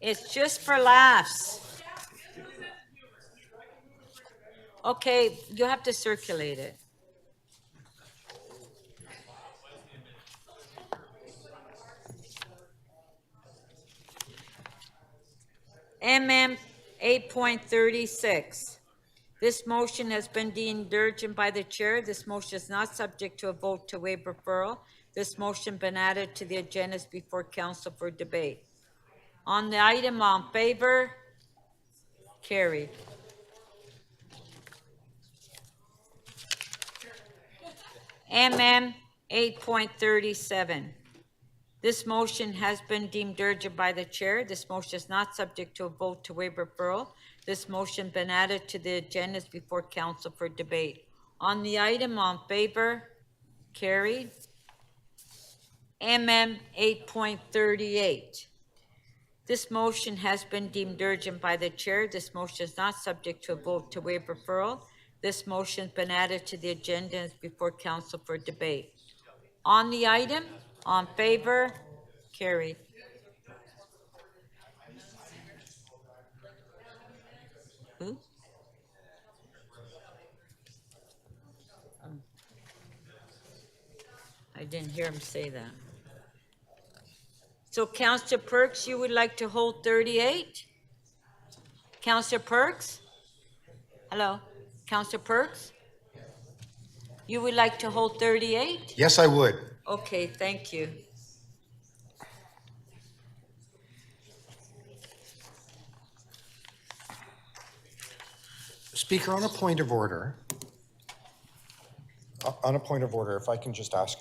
It's just for laughs. Okay, you have to circulate it. MM 8.36. This motion has been deemed urgent by the chair. This motion is not subject to a vote to waive referral. This motion been added to the agendas before council for debate. On the item, on favor? Carried. MM 8.37. This motion has been deemed urgent by the chair. This motion is not subject to a vote to waive referral. This motion been added to the agendas before council for debate. On the item, on favor? Carried. MM 8.38. This motion has been deemed urgent by the chair. This motion is not subject to a vote to waive referral. This motion has been added to the agenda before council for debate. On the item, on favor, carried. Who? I didn't hear him say that. So Councillor Perks, you would like to hold 38? Councillor Perks? Hello, Councillor Perks? You would like to hold 38? Yes, I would. Okay, thank you. Speaker, on a point of order, if I can just ask.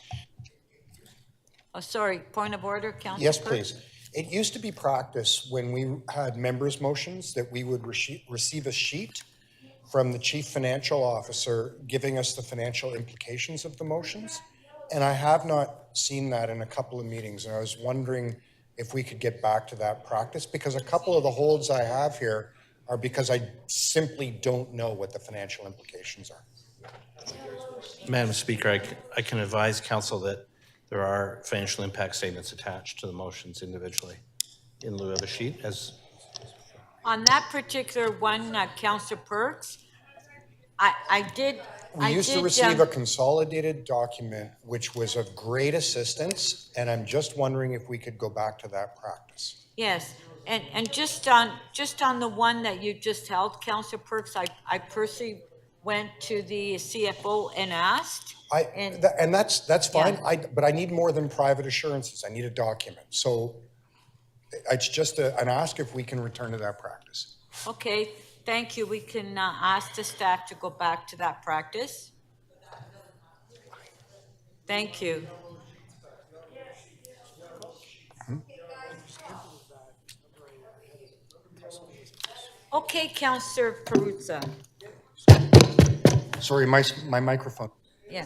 Oh, sorry, point of order, Councillor Yes, Perks? please. It used to be practice when we had members' motions that we would receive a sheet from the chief financial officer giving us the financial implications of the motions. And I have not seen that in a couple of meetings. And I was wondering if we could get back to that practice, because a couple of the holds I have here are because I simply don't know what the financial implications are. Madam Speaker, I can advise council that there are financial impact statements attached to the motions individually in lieu of a sheet as. On that particular one, Councillor Perks, I did. We used to receive a consolidated document, which was of great assistance, and I'm just wondering if we could go back to that practice. Yes, and just on the one that you just held, Councillor Perks, I personally went to the CFO and asked. And that's fine, Yeah. but I need more than private assurances. I need a document. So it's just an ask if we can return to that practice. Okay, thank you. We can ask the staff to go back to that practice. Thank you. Okay, Councillor Perruzza. Sorry, my microphone. Yeah.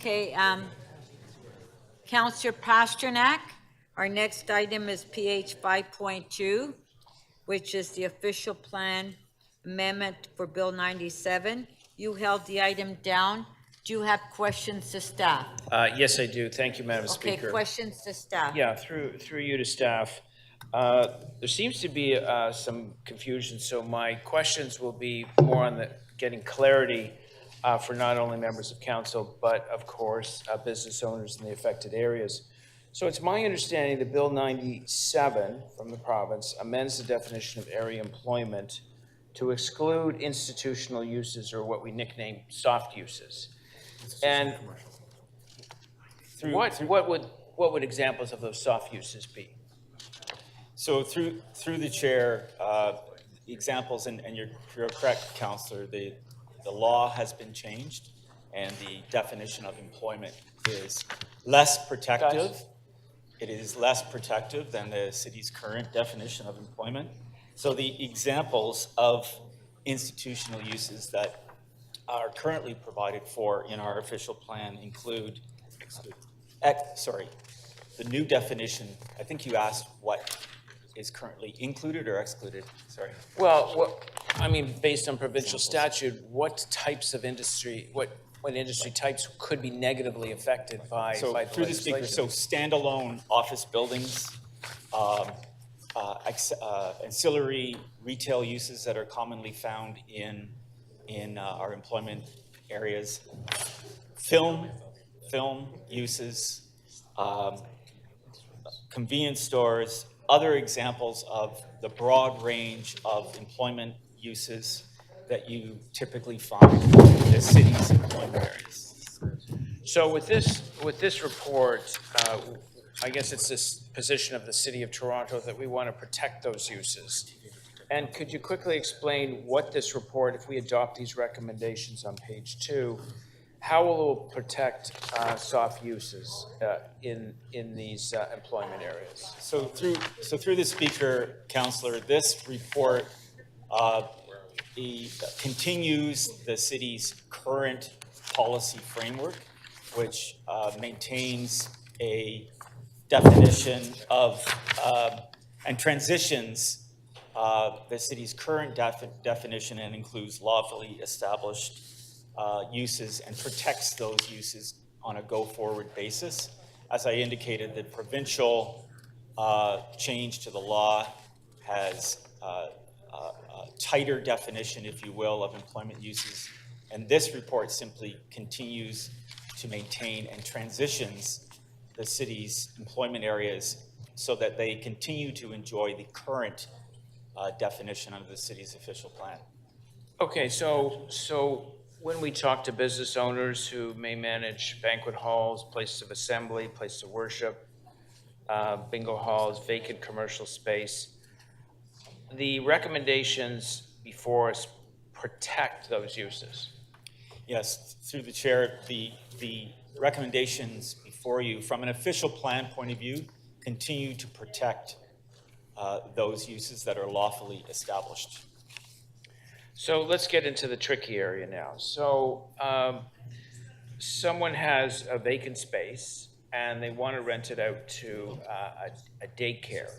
Okay, Councillor Pasternak, our next item is PH 5.2, which is the official plan amendment for Bill 97. You held the item down. Do you have questions to staff? Yes, I do. Thank you, Madam Okay, Speaker. questions to staff. Yeah, through you to staff. There seems to be some confusion, so my questions will be more on the getting clarity for not only members of council, but of course, business owners in the affected areas. So it's my understanding that Bill 97 from the province amends the definition of area employment to exclude institutional uses, or what we nickname soft uses. And what would examples of those soft uses be? So through the chair, examples, and you're correct, Councillor, the law has been changed, and the definition of employment is less protective. Guys? It is less protective than the city's current definition of employment. So the examples of institutional uses that are currently provided for in our official plan include, the new definition. I think you asked what is currently included or excluded, sorry. Well, I mean, based on provincial statute, what types of industry, what industry types could be negatively affected by the legislation? Through the speaker, so standalone office buildings, ancillary retail uses that are commonly found in our employment areas, film uses, convenience stores, other examples of the broad range of employment uses that you typically find in the city's employment areas. So with this report, I guess it's this position of the City of Toronto that we want to protect those uses. And could you quickly explain what this report, if we adopt these recommendations on page 2, how will it protect soft uses in these employment areas? So through the speaker, Councillor, this report continues the city's current policy framework, which maintains a definition of and transitions the city's current definition and includes lawfully established uses and protects those uses on a go-forward basis. As I indicated, the provincial change to the law has a tighter definition, if you will, of employment uses. And this report simply continues to maintain and transitions the city's employment areas so that they continue to enjoy the current definition under the city's official plan. Okay, so when we talk to business owners who may manage banquet halls, places of assembly, places of worship, bingo halls, vacant commercial space, the recommendations before us protect those uses. Yes, through the chair, the recommendations before you, from an official plan point of view, continue to protect those uses that are lawfully established. So let's get into the tricky area now. So someone has a vacant space and they want to rent it out to a daycare.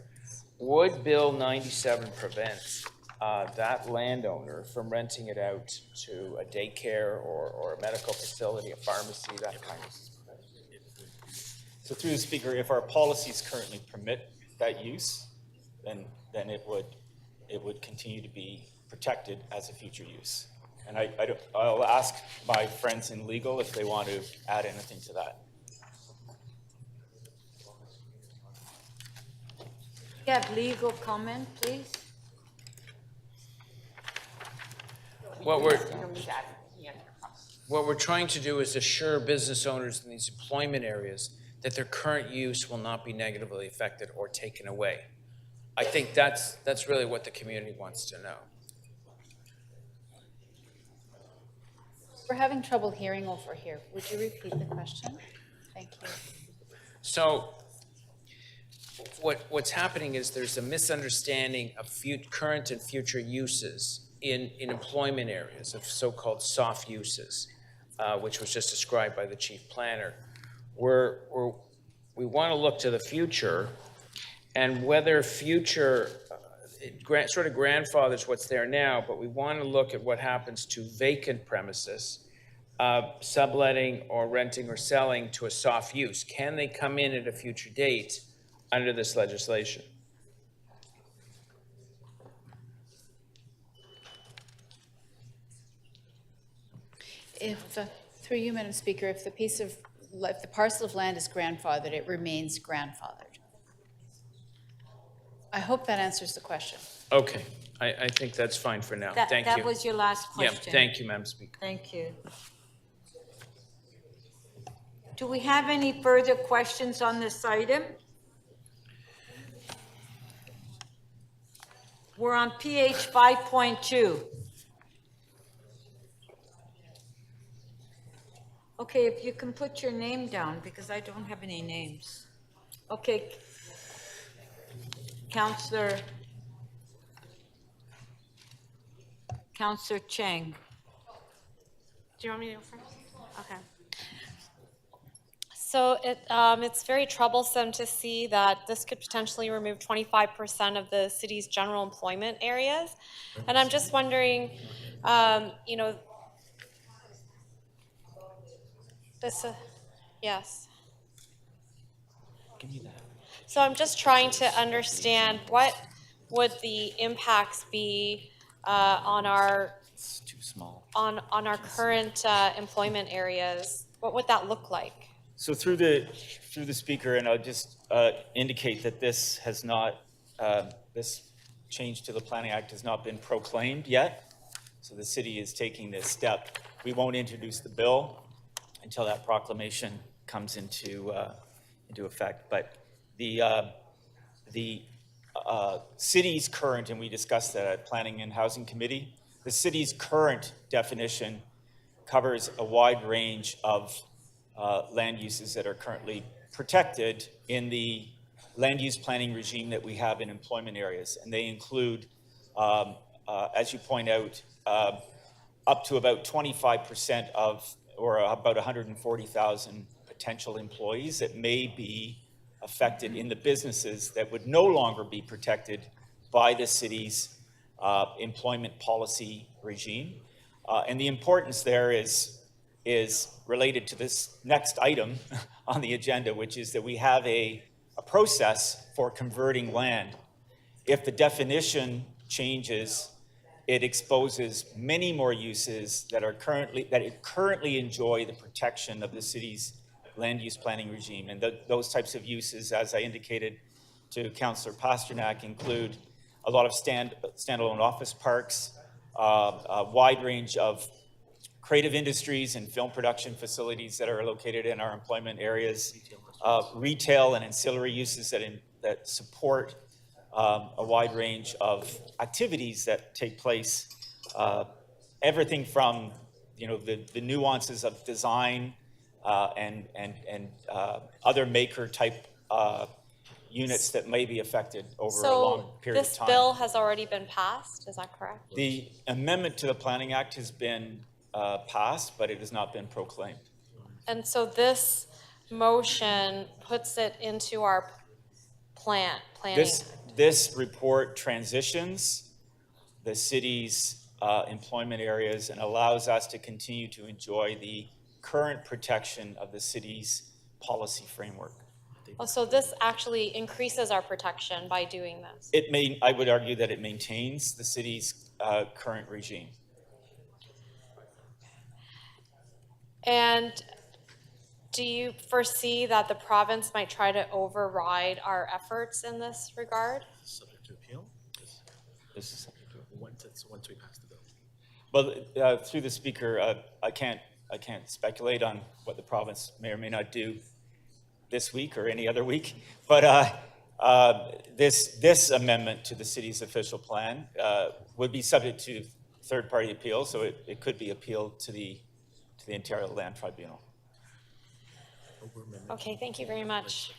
Would Bill 97 prevent that landowner from renting it out to a daycare or a medical facility, a pharmacy, that kind of stuff? So through the speaker, if our policies currently permit that use, then it would continue to be protected as a future use. And I'll ask my friends in legal if they want to add anything to that. You have legal comment, please? What we're trying to do is assure business owners in these employment areas that their current use will not be negatively affected or taken away. I think that's really what the community wants to know. We're having trouble hearing over here. Would you repeat the question? Thank you. So what's happening is there's a misunderstanding of current and future uses in employment areas of so-called soft uses. which was just described by the chief planner. We want to look to the future, and whether future sort of grandfathers what's there now, but we want to look at what happens to vacant premises, subletting or renting or selling to a soft use. Can they come in at a future date under this legislation? If, through you, Madam Speaker, if the parcel of land is grandfathered, it remains grandfathered. I hope that answers the question. Okay, I think that's fine for now. Thank you. That was your last question. Yeah, thank you, Madam Speaker. Thank you. Do we have any further questions on this item? We're on PH 5.2. Okay, if you can put your name down, because I don't have any names. Okay. Councillor Cheng. Do you want me to go first? Okay. So it's very troublesome to see that this could potentially remove 25% of the city's general employment areas. And I'm just wondering, you know, yes. Give me that. So I'm just trying to understand what would the impacts be on our It's too small. on our current employment areas. What would that look like? So through the speaker, and I'll just indicate that this has not, this change to the Planning Act has not been proclaimed yet. So the city is taking this step. We won't introduce the bill until that proclamation comes into effect. But the city's current, and we discussed that at Planning and Housing Committee, the city's current definition covers a wide range of land uses that are currently protected in the land use planning regime that we have in employment areas. And they include, as you point out, up to about 25% of, or about 140,000 potential employees that may be affected in the businesses that would no longer be protected by the city's employment policy regime. And the importance there is related to this next item on the agenda, which is that we have a process for converting land. If the definition changes, it exposes many more uses that currently enjoy the protection of the city's land use planning regime. And those types of uses, as I indicated to Councillor Pasternak, include a lot of standalone office parks, a wide range of creative industries and film production facilities that are located in our employment areas, retail and ancillary uses that support a wide range of activities that take place, everything from the nuances of design and other maker type units that may be affected over a long period of time. So this bill has already been passed, is that correct? The amendment to the Planning Act has been passed, but it has not been proclaimed. And so this motion puts it into our planning. This report transitions the city's employment areas and allows us to continue to enjoy the current protection of the city's policy framework. Oh, so this actually increases our protection by doing this? I would argue that it maintains the city's current regime. And do you foresee that the province might try to override our efforts in this regard? Subject to appeal? This is subject to appeal. Once we pass the bill. Well, through the speaker, I can't speculate on what the province may or may not do this week or any other week, but this amendment to the city's official plan would be subject to third-party appeal, so it could be appealed to the Ontario Land Tribunal. Okay, thank you very much.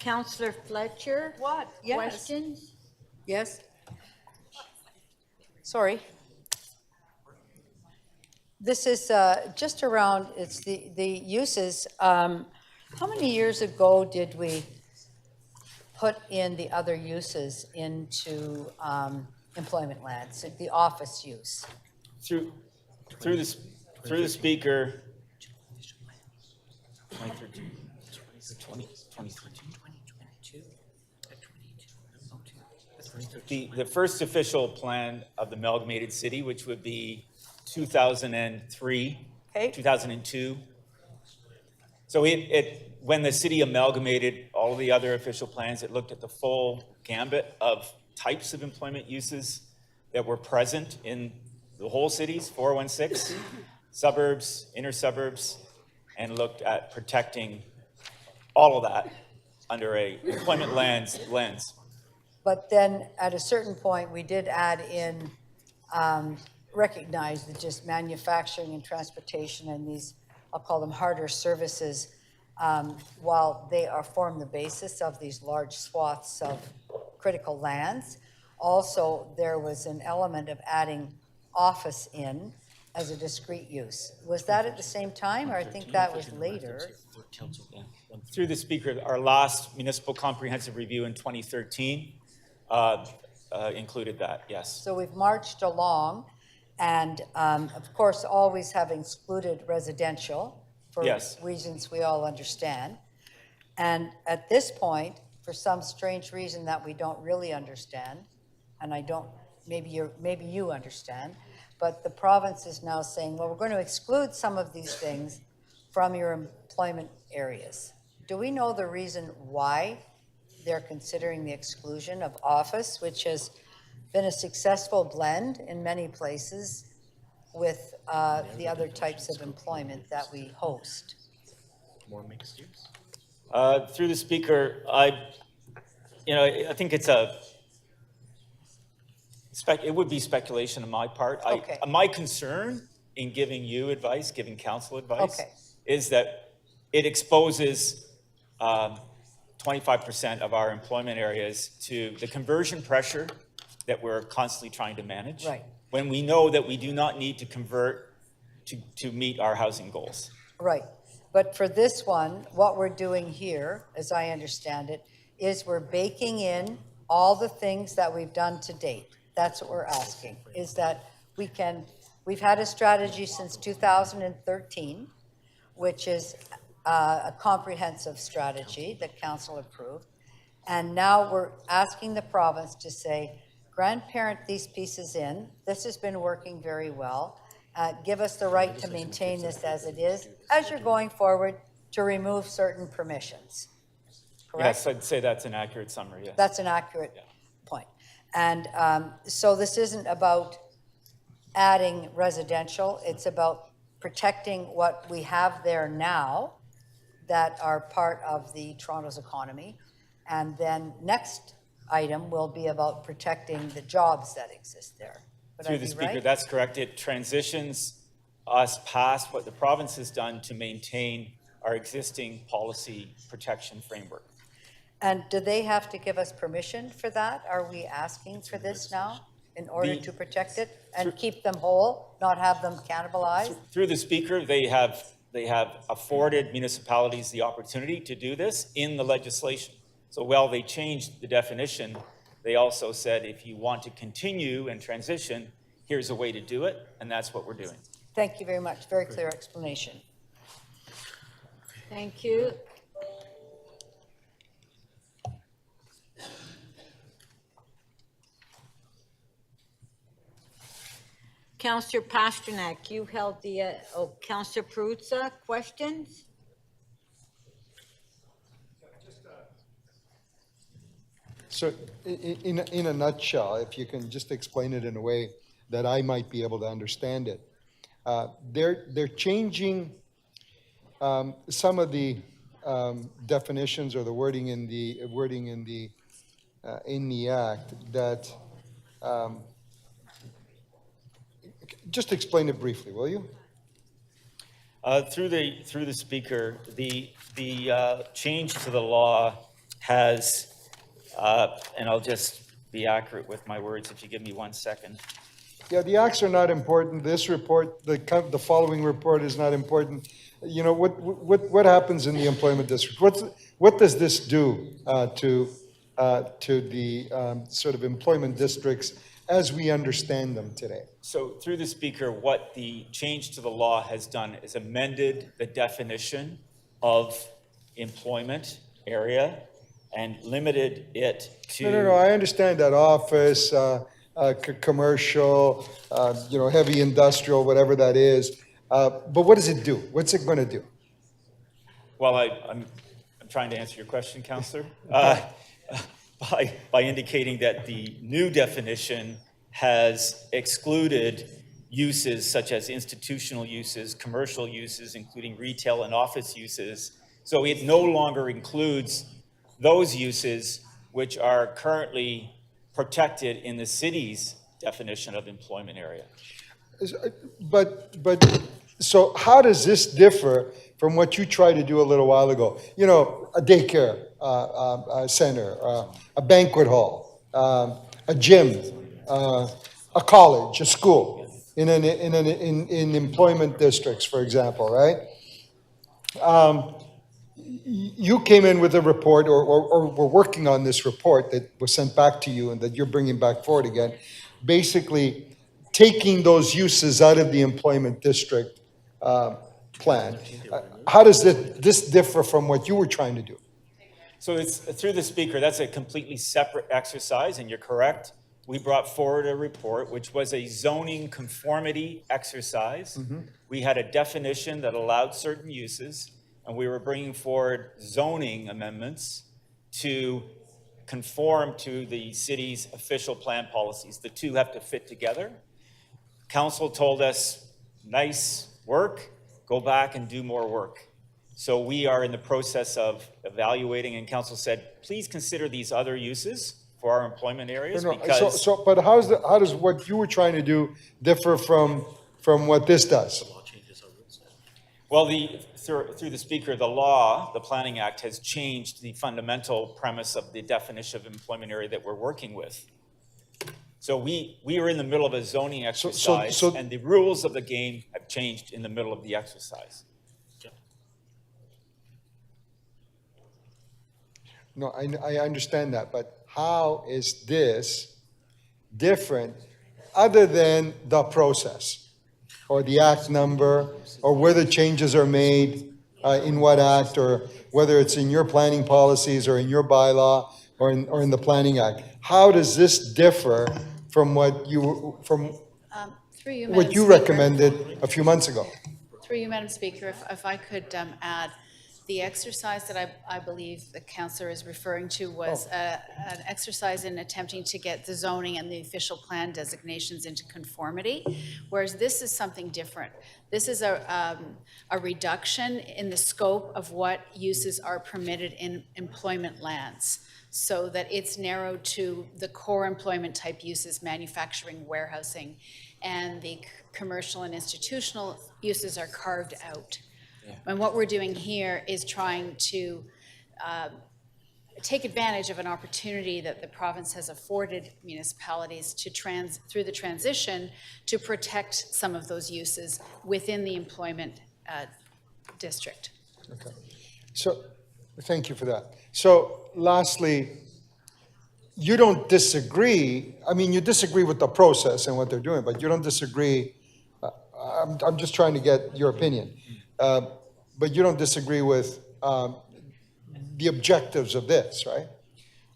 Councillor Fletcher? What? Yes. Questions? Yes? Sorry. This is just around, it's the uses. How many years ago did we put in the other uses into employment lands, the office use? Through the speaker. 2013. 2013. The first official plan of the amalgamated city, which would be 2003, 2002. So when the city amalgamated all of the other official plans, it looked at the full gambit of types of employment uses that were present in the whole cities, 416, suburbs, inner suburbs, and looked at protecting all of that under a employment lens. But then at a certain point, we did add in, recognize that just manufacturing and transportation and these, I'll call them harder services, while they form the basis of these large swaths of critical lands, also there was an element of adding office in as a discrete use. Was that at the same time, or I think that was later? Through the speaker, our last municipal comprehensive review in 2013 included that, yes. So we've marched along, and of course, always have excluded residential for reasons we all understand. And at this point, for some strange reason that we don't really understand, and I don't, maybe you understand, but the province is now saying, well, we're going to exclude some of these things from your employment areas. Do we know the reason why they're considering the exclusion of office, which has been a successful blend in many places with the other types of employment that we host? More mixed use. Through the speaker, I think it would be speculation on my part. Okay. My concern in giving you advice, giving council advice, is that it exposes 25% of our employment areas to the conversion pressure that we're constantly trying to manage. Right. When we know that we do not need to convert to meet our housing goals. Right. But for this one, what we're doing here, as I understand it, is we're baking in all the things that we've done to date. That's what we're asking, is that we've had a strategy since 2013, which is a comprehensive strategy that council approved. And now we're asking the province to say, grandparent these pieces in. This has been working very well. Give us the right to maintain this as it is, as you're going forward to remove certain permissions. Correct? Yes, I'd say that's an accurate summary, yes. That's an accurate point. And so this isn't about adding residential. It's about protecting what we have there now that are part of the Toronto's economy. And then next item will be about protecting the jobs that exist there. Through the speaker, that's correct. It transitions us past what the province has done to maintain our existing policy protection framework. And do they have to give us permission for that? Are we asking for this now in order to protect it and keep them whole, not have them cannibalized? Through the speaker, they have afforded municipalities the opportunity to do this in the legislation. So while they changed the definition, they also said, if you want to continue and transition, here's a way to do it, and that's what we're doing. Thank you very much. Very clear explanation. Thank you. Councillor Pasternak, you held the, Councillor Perruzza, questions? So in a nutshell, if you can just explain it in a way that I might be able to understand it. They're changing some of the definitions or the wording in the act that just explain it briefly, will you? Through the speaker, the change to the law has, and I'll just be accurate with my words if you give me 1 second. Yeah, the acts are not important. This report, the following report is not important. You know, what happens in the employment district? What does this do to the sort of employment districts as we understand them today? So through the Speaker, what the change to the law has done is amended the definition of employment area and limited it to... No, I understand that office, commercial, heavy industrial, whatever that is. But what does it do? What's it going to do? Well, I'm trying to answer your question, Councillor, by indicating that the new definition has excluded uses such as institutional uses, commercial uses, including retail and office uses. So it no longer includes those uses which are currently protected in the city's definition of employment area. But so how does this differ from what you tried to do a little while ago? You know, a daycare center, a banquet hall, a gym, a college, a school in employment districts, for example, right? You came in with a report, or we're working on this report that was sent back to you and that you're bringing back forward again, basically taking those uses out of the employment district plan. How does this differ from what you were trying to do? So it's through the Speaker, that's a completely separate exercise, and you're correct. We brought forward a report which was a zoning conformity exercise. We had a definition that allowed certain uses, and we were bringing forward zoning amendments to conform to the city's official plan policies. The two have to fit together. Council told us, nice work, go back and do more work. So we are in the process of evaluating, and Council said, please consider these other uses for our employment areas because... But how does what you were trying to do differ from what this does? Well, through the Speaker, the law, the Planning Act, has changed the fundamental premise of the definition of employment area that we're working with. So we are in the middle of a zoning exercise, and the rules of the game have changed in the middle of the exercise. No, I understand that, but how is this different other than the process or the act number or where the changes are made in what act, or whether it's in your planning policies or in your bylaw or in the Planning Act? How does this differ from what you recommended a few months ago? Through you, Madam Speaker, if I could add, the exercise that I believe the councillor is referring to was an exercise in attempting to get the zoning and the official plan designations into conformity, whereas this is something different. This is a reduction in the scope of what uses are permitted in employment lands, so that it's narrowed to the core employment type uses, manufacturing, warehousing, and the commercial and institutional uses are carved out. And what we're doing here is trying to take advantage of an opportunity that the province has afforded municipalities to through the transition to protect some of those uses within the employment district. Okay. So, thank you for that. So, lastly, you don't disagree, I mean, you disagree with the process and what they're doing, but you don't disagree, I'm just trying to get your opinion. But you don't disagree with the objectives of this, right?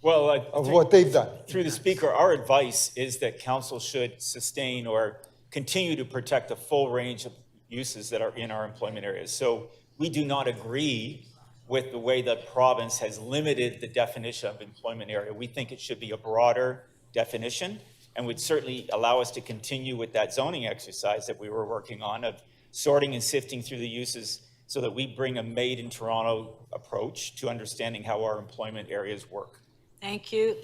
Well, of what they've done. Through the Speaker, our advice is that Council should sustain or continue to protect the full range of uses that are in our employment areas. So we do not agree with the way the province has limited the definition of employment area. We think it should be a broader definition, and would certainly allow us to continue with that zoning exercise that we were working on of sorting and sifting through the uses, so that we bring a made in Toronto approach to understanding how our employment areas work. Thank you.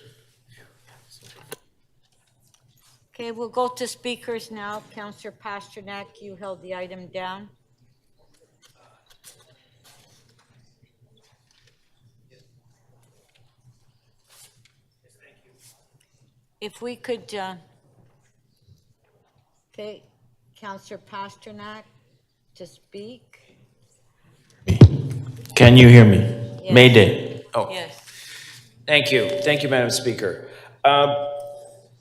Okay, we'll go to speakers now. Councillor Pasternak, you held the item down. If we could, Okay, Counselor Pasternak to speak. Can you hear me? Yes. Mayday. Oh, yes. thank you. Thank you, Madam Speaker.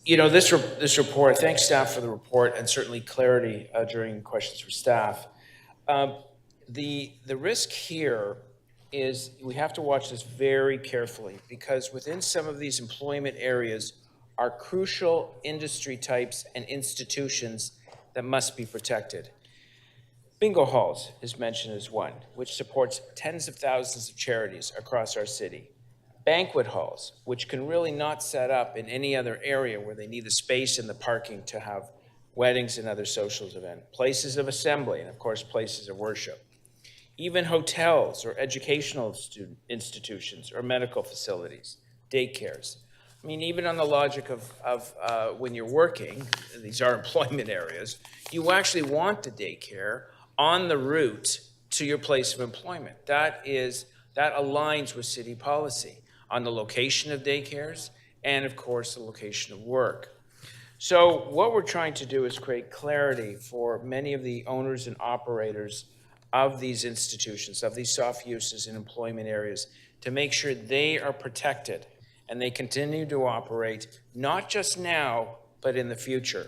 You know, this report, thanks staff for the report and certainly clarity during questions for staff. The risk here is we have to watch this very carefully because within some of these employment areas are crucial industry types and institutions that must be protected. Bingo halls is mentioned as one, which supports tens of thousands of charities across our city. Banquet halls, which can really not set up in any other area where they need the space and the parking to have weddings and other social events. Places of assembly, and of course, places of worship. Even hotels or educational institutions or medical facilities, daycares. I mean, even on the logic of when you're working, these are employment areas, you actually want the daycare on the route to your place of employment. That aligns with city policy on the location of daycares and of course the location of work. So what we're trying to do is create clarity for many of the owners and operators of these institutions, of these soft uses in employment areas, to make sure they are protected and they continue to operate not just now, but in the future.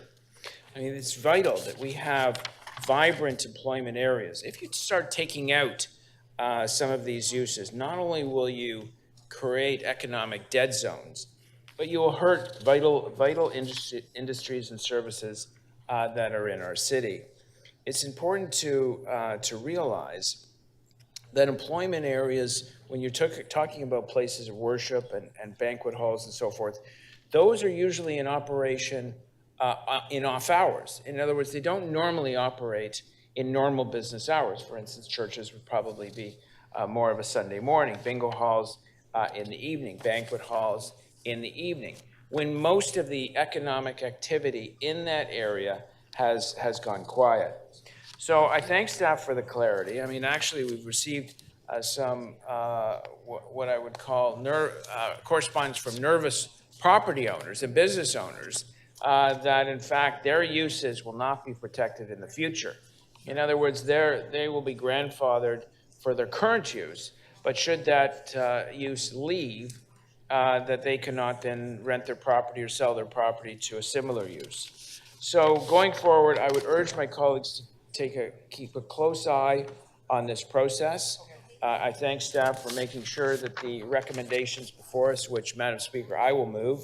I mean, it's vital that we have vibrant employment areas. If you start taking out some of these uses, not only will you create economic dead zones, but you will hurt vital industries and services that are in our city. It's important to realize that employment areas, when you're talking about places of worship and banquet halls and so forth, those are usually in operation in off hours. In other words, they don't normally operate in normal business hours. For instance, churches would probably be more of a Sunday morning, bingo halls in the evening, banquet halls in the evening, when most of the economic activity in that area has gone quiet. So I thank staff for the clarity. I mean, actually, we've received some, what I would call correspondence from nervous property owners and business owners that, in fact, their uses will not be protected in the future. In other words, they will be grandfathered for their current use, but should that use leave, that they cannot then rent their property or sell their property to a similar use. So going forward, I would urge my colleagues to keep a close eye on this process. I thank staff for making sure that the recommendations before us, which, Madam Speaker, I will move,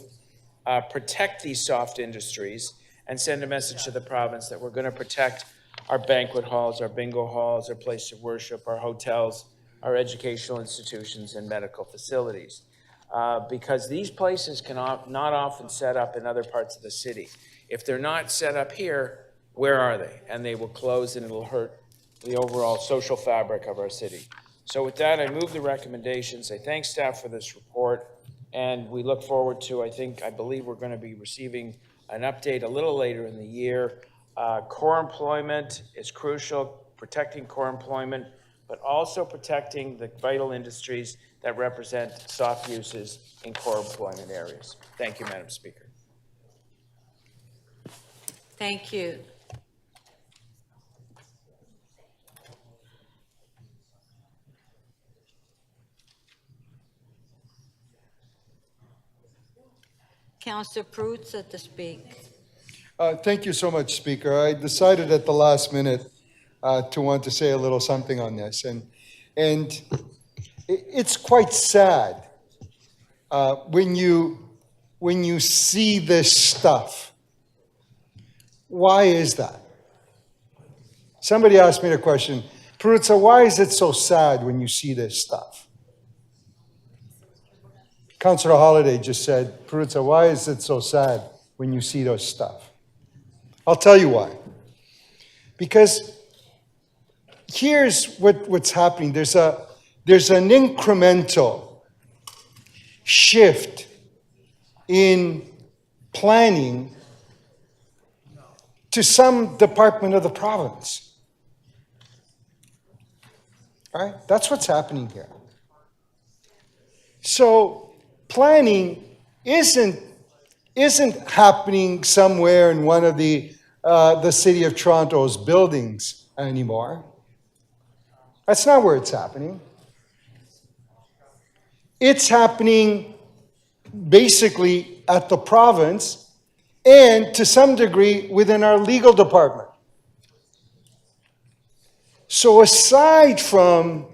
protect these soft industries and send a message to the province that we're going to protect our banquet halls, our bingo halls, our place of worship, our hotels, our educational institutions, and medical facilities. Because these places cannot not often set up in other parts of the city. If they're not set up here, where are they? And they will close and it'll hurt the overall social fabric of our city. So with that, I move the recommendations. I thank staff for this report. And we look forward to, I believe we're going to be receiving an update a little later in the year. Core employment is crucial, protecting core employment, but also protecting the vital industries that represent soft uses in core employment areas. Thank you, Madam Speaker. Thank you. Councillor Perruzza to speak. Thank you so much, Speaker. I decided at the last minute to want to say a little something on this. And it's quite sad when you see this stuff. Why is that? Somebody asked me the question, Perruzza, why is it so sad when you see this stuff? Councillor Holliday just said, Perruzza, why is it so sad when you see those stuff? I'll tell you why. Because here's what's happening. There's an incremental shift in planning to some department of the province. All right? That's what's happening here. So planning isn't isn't happening somewhere in one of the City of Toronto's buildings anymore. That's not where it's happening. It's happening basically at the province and to some degree within our legal department. So aside from,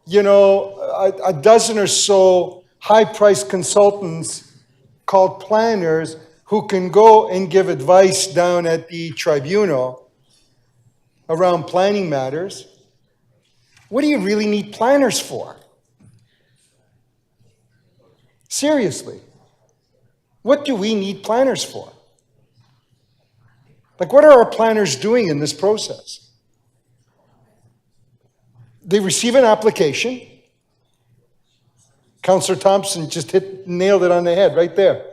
a dozen or so high-priced consultants called planners who can go and give advice down at the tribunal around planning matters, what do you really need planners for? Seriously, what do we need planners for? Like, what are our planners doing in this process? They receive an application. Councillor Thompson just nailed it on the head right there.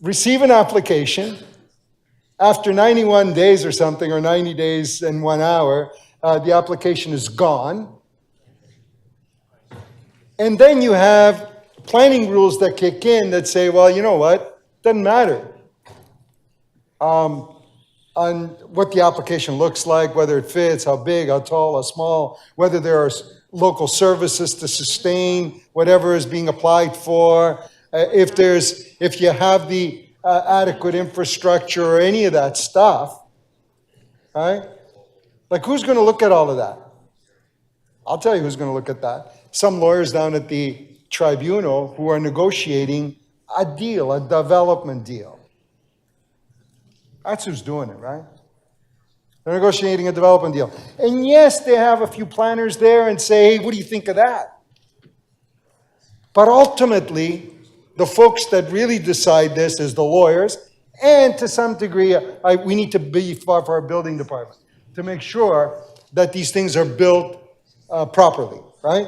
Receive an application. After 91 days or something, or 90 days and 1 hour, the application is gone. And then you have planning rules that kick in that say, well, you know what? Doesn't matter on what the application looks like, whether it fits, how big, how tall, how small, whether there are local services to sustain whatever is being applied for, if you have the adequate infrastructure or any of that stuff, right? Like, who's going to look at all of that? I'll tell you who's going to look at that. Some lawyers down at the tribunal who are negotiating a deal, a development deal. That's who's doing it, right? They're negotiating a development deal. And yes, they have a few planners there and say, hey, what do you think of that? But ultimately, the folks that really decide this is the lawyers, and to some degree, we need to beef up our building department to make sure that these things are built properly, right?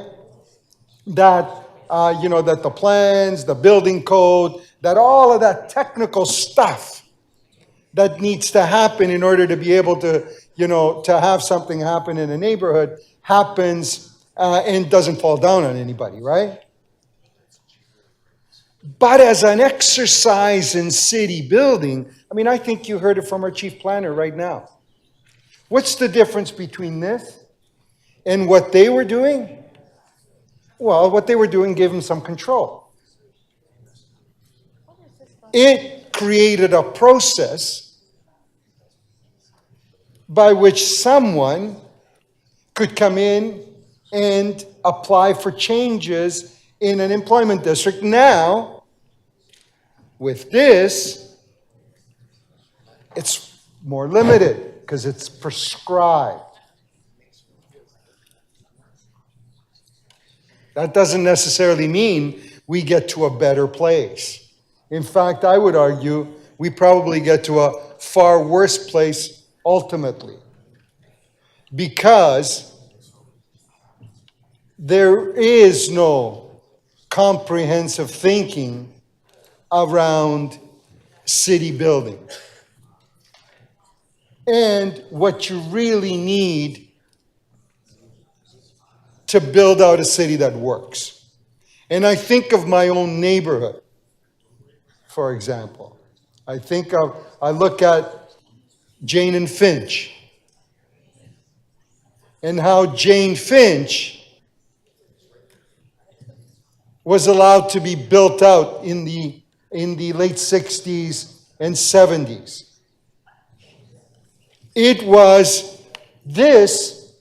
That, that the plans, the building code, that all of that technical stuff that needs to happen in order to be able to, to have something happen in a neighborhood happens and doesn't fall down on anybody, right? But as an exercise in city building, I think you heard it from our chief planner right now. What's the difference between this and what they were doing? Well, what they were doing gave them some control. It created a process by which someone could come in and apply for changes in an employment district. Now, with this, it's more limited because it's prescribed. That doesn't necessarily mean we get to a better place. In fact, I would argue we probably get to a far worse place ultimately, because there is no comprehensive thinking around city building. And what you really need to build out a city that works. And I think of my own neighborhood, for example. I look at Jane and Finch, and how Jane Finch was allowed to be built out in the late 60s and 70s. It was this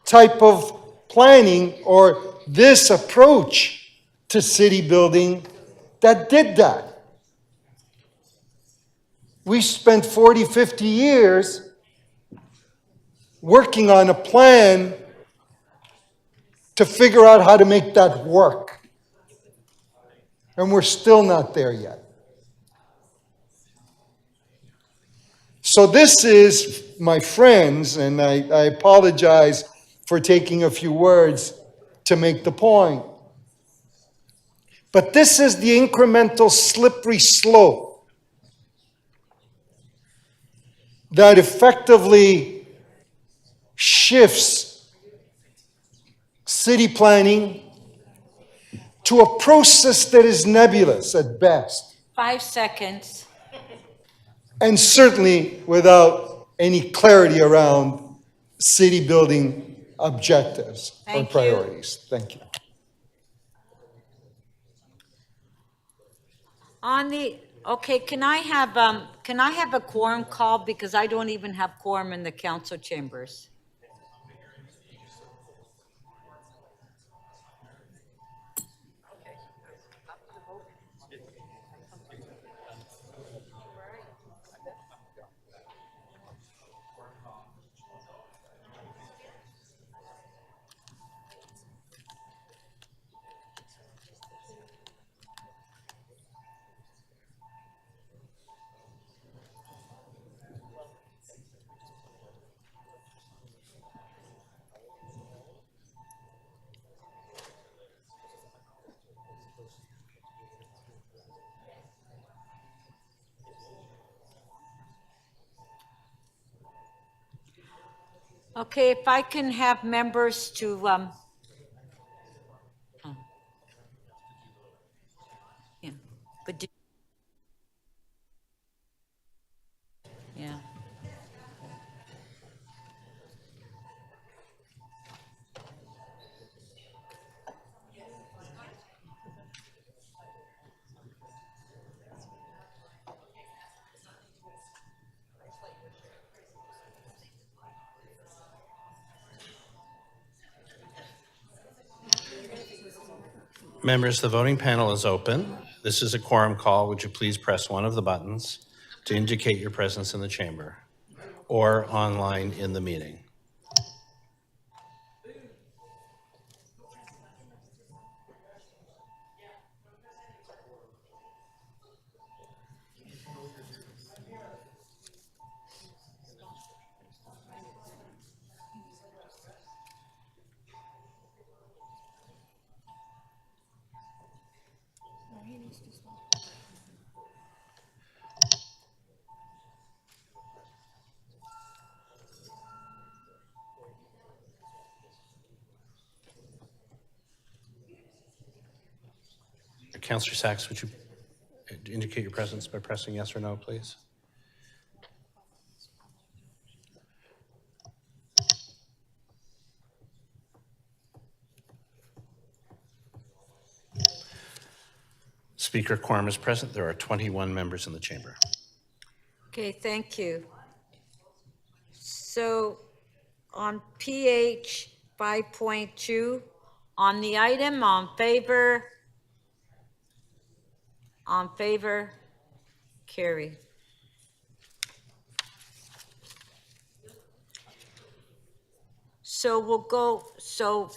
type of planning or this approach to city building that did that. We spent 40, 50 years working on a plan to figure out how to make that work. And we're still not there yet. So this is, my friends, and I apologize for taking a few words to make the point, but this is the incremental slippery slope that effectively shifts city planning to a process that is nebulous at best. 5 seconds. And certainly without any clarity around city building objectives or Thank you. priorities. Thank you. On the, okay, can I have a quorum call because I don't even have quorum in the council chambers? Okay, if I can have members to, yeah, but, yeah. Members, the voting panel is open. This is a quorum call. Would you please press one of the buttons to indicate your presence in the chamber or online in the meeting? Councillor Sachs, would you indicate your presence by pressing yes or no, please? Speaker, quorum is present. There are 21 members in the chamber. Okay, thank you. So on PH 5.2, on the item, on favor, carry. So we'll go, so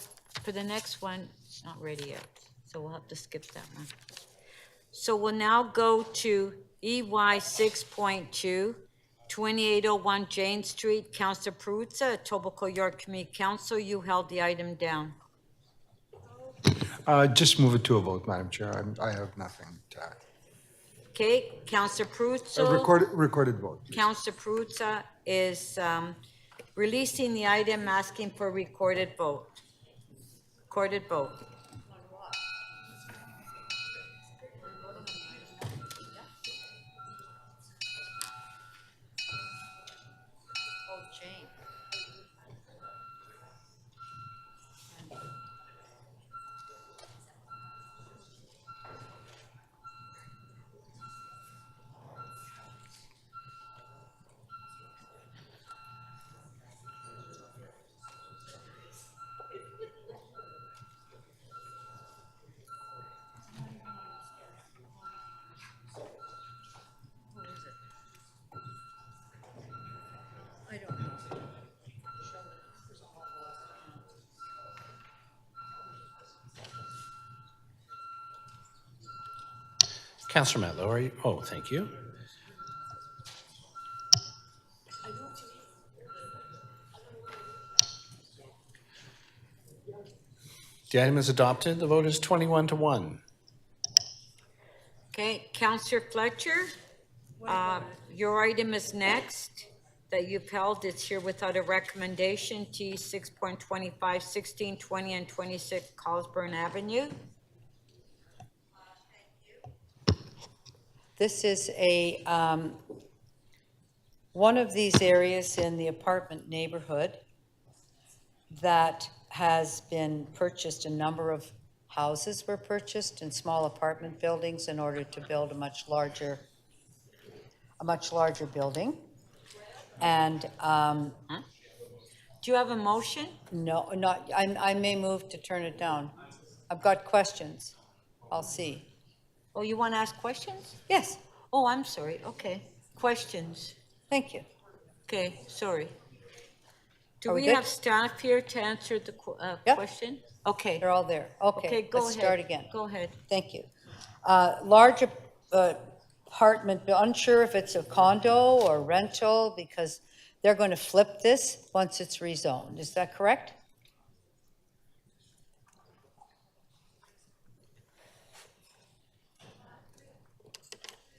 for the next one, it's not ready yet, so we'll have to skip that one. So we'll now go to EY 6.2, 2801 Jane Street, Councillor Perruzza, Etobicoke York Community Council, you held the item down. Just move it to a vote, Madam Chair. I have nothing to add. Okay, Councillor Perruzza. A recorded vote. Councillor Perruzza is releasing the item, asking for recorded vote. Recorded vote. Councillor Matlow, are you? Oh, thank you. The item is adopted. The vote is 21-1. Okay, Councillor Fletcher, your item is next that you've held. It's here without a recommendation, T 6.25, 16, 20, and 26 Cosburn Avenue. This is a, one of these areas in the apartment neighborhood that has been purchased. A number of houses were purchased and small apartment buildings in order to build a much larger building. And Do you have a motion? no, not, I may move to turn it down. I've got questions. I'll see. Oh, you want to ask questions? Yes. Oh, I'm sorry. Okay. Questions. Thank you. Okay, sorry. Do Are we we good? have staff here to answer the question? Okay. They're all there. Okay, Okay, go let's ahead. start again. Go ahead. Thank you. Large apartment, unsure if it's a condo or rental because they're going to flip this once it's rezoned. Is that correct?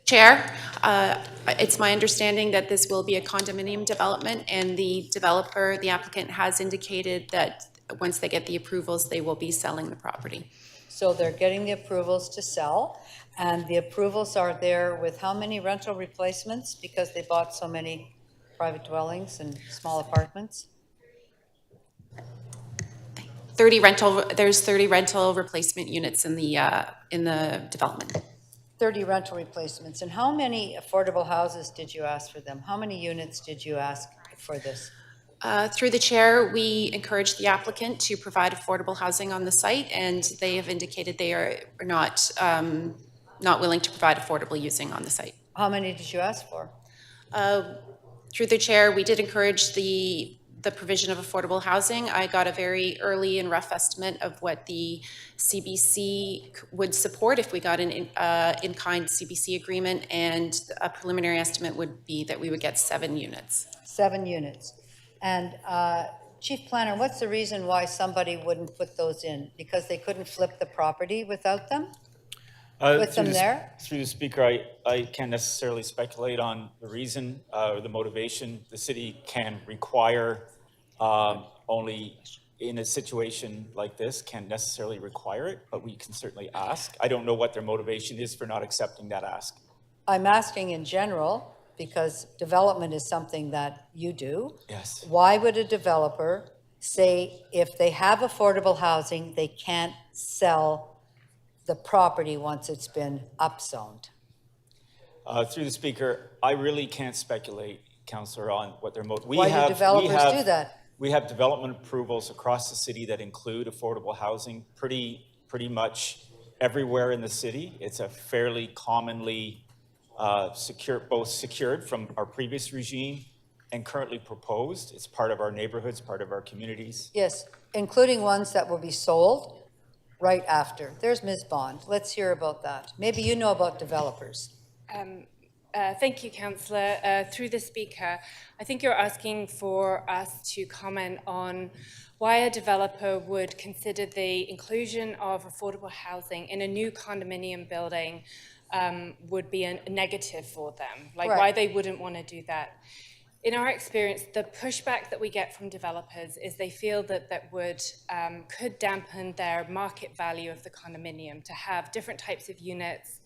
Chair, it's my understanding that this will be a condominium development, and the developer, the applicant, has indicated that once they get the approvals, they will be selling the property. So they're getting the approvals to sell, and the approvals are there with how many rental replacements? Because they bought so many private dwellings and small apartments? There's 30 rental replacement units in the development. 30 rental replacements. And how many affordable houses did you ask for them? How many units did you ask for this? Through the chair, we encourage the applicant to provide affordable housing on the site, and they have indicated they are not willing to provide affordable using on the site. How many did you ask for? Through the chair, we did encourage the provision of affordable housing. I got a very early and rough estimate of what the CBC would support if we got an in-kind CBC agreement, and a preliminary estimate would be that we would get 7 units. 7 units. And Chief Planner, what's the reason why somebody wouldn't put those in? Because they couldn't flip the property without them? With them there? Through the speaker, I can't necessarily speculate on the reason or the motivation. The city can require only in a situation like this, can't necessarily require it, but we can certainly ask. I don't know what their motivation is for not accepting that ask. I'm asking in general because development is something that you do. Yes. Why would a developer say if they have affordable housing, they can't sell the property once it's been upzoned? Through the speaker, I really can't speculate, Councillor, on what their motive. Why do developers do that? We have development approvals across the city that include affordable housing pretty much everywhere in the city. It's a fairly commonly secured from our previous regime and currently proposed. It's part of our neighborhoods, part of our communities. Yes, including ones that will be sold right after. There's Ms. Bond. Let's hear about that. Maybe you know about developers. Thank you, Councillor. Through the speaker, I think you're asking for us to comment on why a developer would consider the inclusion of affordable housing in a new condominium building would be a negative for them, like why they wouldn't want to do that. In our experience, the pushback that we get from developers is they feel that could dampen their market value of the condominium to have different types of units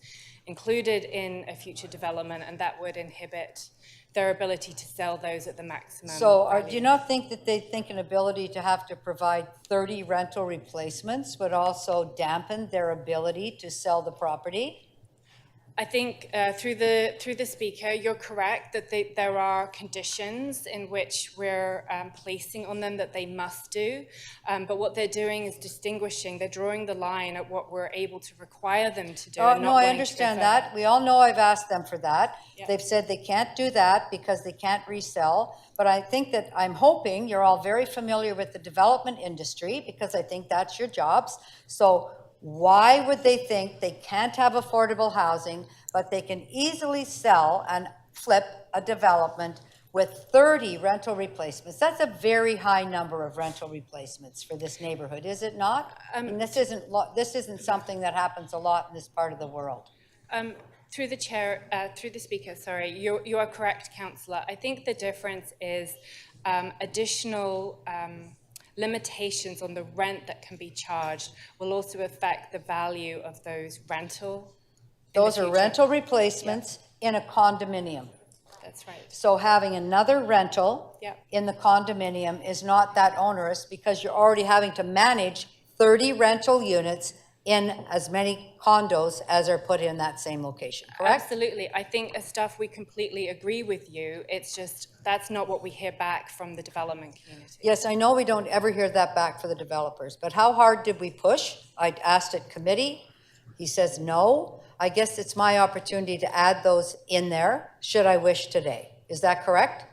included in a future development, and that would inhibit their ability to sell those at the maximum. So do you not think that they think an ability to have to provide 30 rental replacements would also dampen their ability to sell the property? I think through the speaker, you're correct that there are conditions in which we're placing on them that they must do. But what they're doing is distinguishing. They're drawing the line at what we're able to require them to do. Oh, no, I understand that. We all know I've asked them for that. Yep. They've said they can't do that because they can't resell. But I think that I'm hoping you're all very familiar with the development industry because I think that's your jobs. So why would they think they can't have affordable housing, but they can easily sell and flip a development with 30 rental replacements? That's a very high number of rental replacements for this neighborhood, is it not? This isn't something that happens a lot in this part of the world. Through the speaker, sorry, you are correct, Councillor. I think the difference is additional limitations on the rent that can be charged will also affect the value of those rental Those are rental replacements in a condominium. That's right. So having another rental Yep. in the condominium is not that onerous because you're already having to manage 30 rental units in as many condos as are put in that same location, correct? Absolutely. I think as staff, we completely agree with you. It's just, that's not what we hear back from the development community. Yes, I know we don't ever hear that back for the developers, but how hard did we push? I asked at committee. He says no. I guess it's my opportunity to add those in there, should I wish today. Is that correct?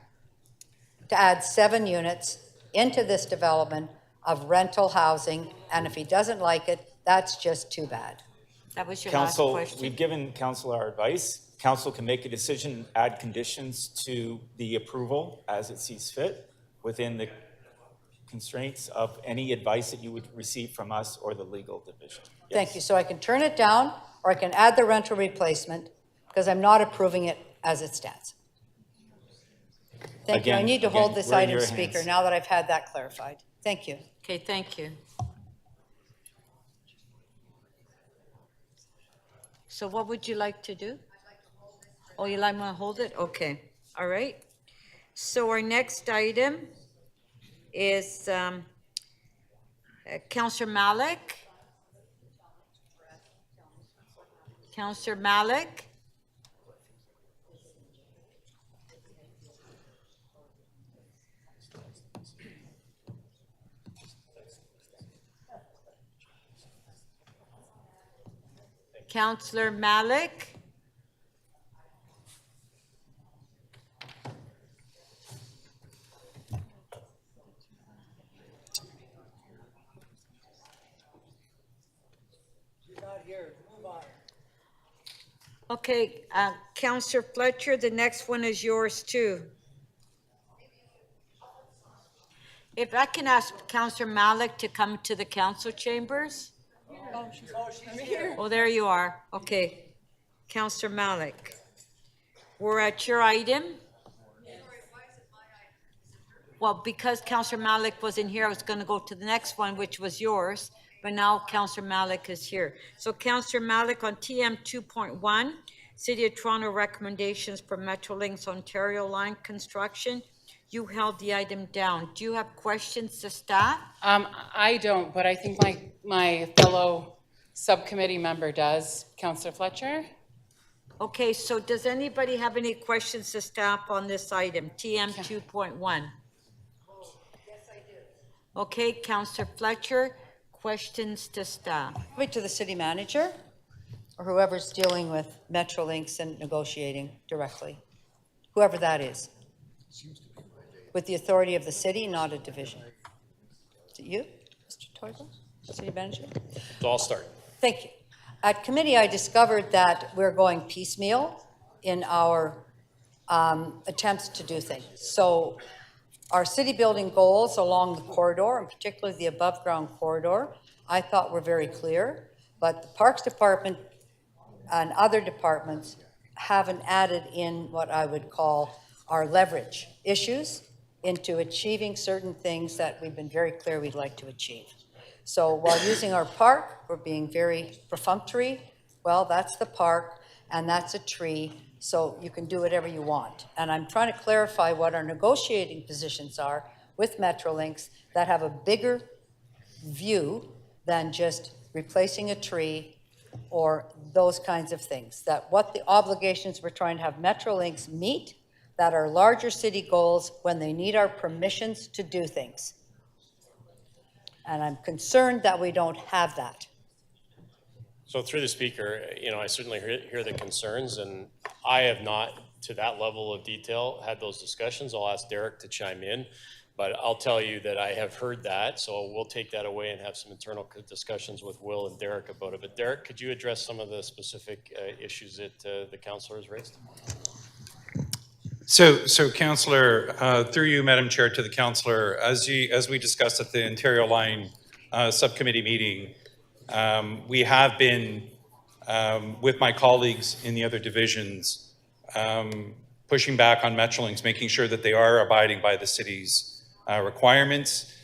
To add 7 units into this development of rental housing, and if he doesn't like it, that's just too bad. That was your Council, last question. we've given council our advice. Council can make a decision, add conditions to the approval as it sees fit within the constraints of any advice that you would receive from us or the legal division. Thank you. So I can turn it down, or I can add the rental replacement, because I'm not approving it as it stands. Thank you. I need to hold this we're in item, your Speaker, hands. now that I've had that clarified. Thank you. Okay, thank you. So what would you like to do? Oh, you like me to hold it? Okay, all right. So our next item is Councillor Malik. Councillor Malik. Councillor Malik. Okay, Councillor Fletcher, the next one is yours too. If I can ask Councillor Malik to come to the council chambers? She's here. Oh, there you are. Okay. Councillor Malik. We're at your item. Well, because Councillor Malik wasn't here, I was going to go to the next one, which was yours, but now Councillor Malik is here. So Councillor Malik on TM 2.1, City of Toronto recommendations for Metrolinx Ontario line construction. You held the item down. Do you have questions to staff? I don't, but I think my fellow subcommittee member does. Councillor Fletcher? Okay, so does anybody have any questions to staff on this item, TM 2.1? Yes, I do. Okay, Councillor Fletcher, questions to staff. Wait to the city manager or whoever's dealing with Metrolinx and negotiating directly, whoever that is. With the authority of the city, not a division. Is it you, Mr. Toivo, city manager? So I'll start. Thank you. At committee, I discovered that we're going piecemeal in our attempts to do things. So our city building goals along the corridor, and particularly the above ground corridor, I thought were very clear, but the Parks Department and other departments haven't added in what I would call our leverage issues into achieving certain things that we've been very clear we'd like to achieve. So while using our park, we're being very perfunctory. Well, that's the park and that's a tree, so you can do whatever you want. And I'm trying to clarify what our negotiating positions are with Metrolinx that have a bigger view than just replacing a tree or those kinds of things. That what the obligations we're trying to have Metrolinx meet, that are larger city goals when they need our permissions to do things. And I'm concerned that we don't have that. So through the speaker, I certainly hear the concerns, and I have not, to that level of detail, had those discussions. I'll ask Derek to chime in, but I'll tell you that I have heard that, so we'll take that away and have some internal discussions with Will and Derek about it. But Derek, could you address some of the specific issues that the councillor has raised? So Councillor, through you, Madam Chair, to the Councillor, as we discussed at the Ontario Line subcommittee meeting, we have been, with my colleagues in the other divisions, pushing back on Metrolinx, making sure that they are abiding by the city's requirements.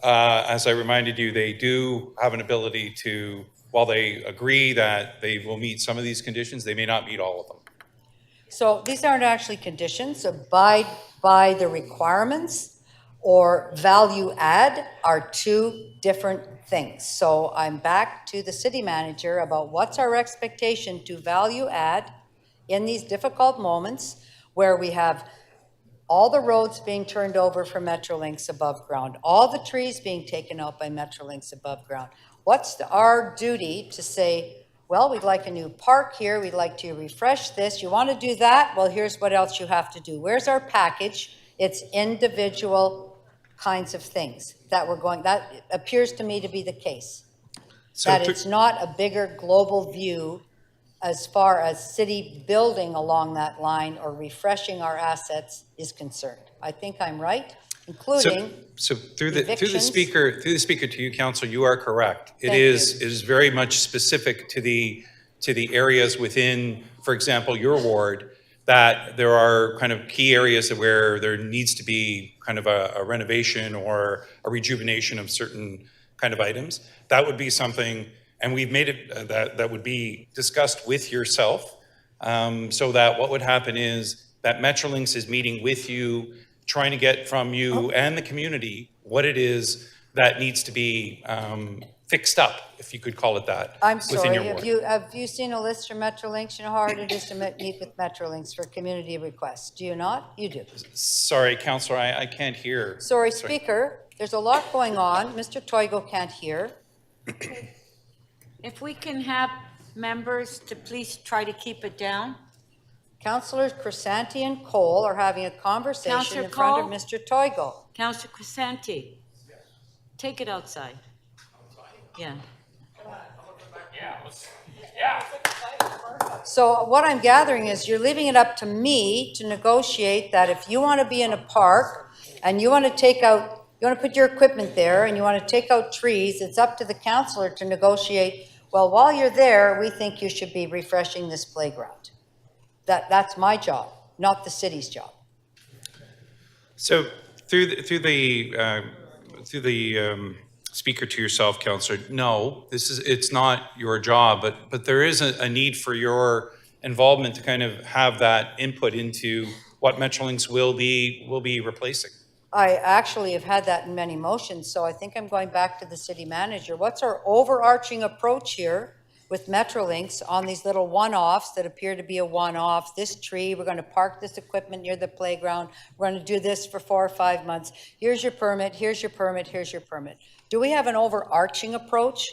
As I reminded you, they do have an ability to while they agree that they will meet some of these conditions, they may not meet all of them. So these aren't actually conditions. Abide by the requirements or value add are two different things. So I'm back to the city manager about what's our expectation to value add in these difficult moments where we have all the roads being turned over for Metrolinx above ground, all the trees being taken out by Metrolinx above ground. What's our duty to say, well, we'd like a new park here, we'd like to refresh this, you want to do that? Well, here's what else you have to do. Where's our package? It's individual kinds of things that we're going, that appears to me to be the case. So that it's not a bigger global view as far as city building along that line or refreshing our assets is concerned. I think I'm right, including So through the evictions. speaker to you, council, you are correct. It is very much specific to the areas within, for example, your ward, that there are kind of key areas where there needs to be kind of a renovation or a rejuvenation of certain kind of items. That would be something, and we've made it that would be discussed with yourself, so that what would happen is that Metrolinx is meeting with you, trying to get from you and the community what it is that needs to be fixed up, if you could call it that. I'm within sorry, your ward. have you seen a list from Metrolinx? You know how hard it is to meet with Metrolinx for community requests. Do you not? You do. Sorry, councillor, I can't hear. Sorry, Speaker, there's a lot going on. Mr. Toigo can't hear. If we can have members to please try to keep it down. Councillors Crisanti and Cole are having a conversation Councillor in front of Cole? Mr. Toigo. Councillor Crisanti, take it outside. Yeah. So what I'm gathering is you're leaving it up to me to negotiate that if you want to be in a park and you want to take out, you want to put your equipment there and you want to take out trees, it's up to the councillor to negotiate, well, while you're there, we think you should be refreshing this playground. That's my job, not the city's job. So through the speaker to yourself, councillor, no, it's not your job, but there is a need for your involvement to kind of have that input into what Metrolinx will be replacing. I actually have had that in many motions, so I think I'm going back to the city manager. What's our overarching approach here with Metrolinx on these little one-offs that appear to be a one-off? This tree, we're going to park this equipment near the playground. We're going to do this for 4 or 5 months. Here's your permit, here's your permit, here's your permit. Do we have an overarching approach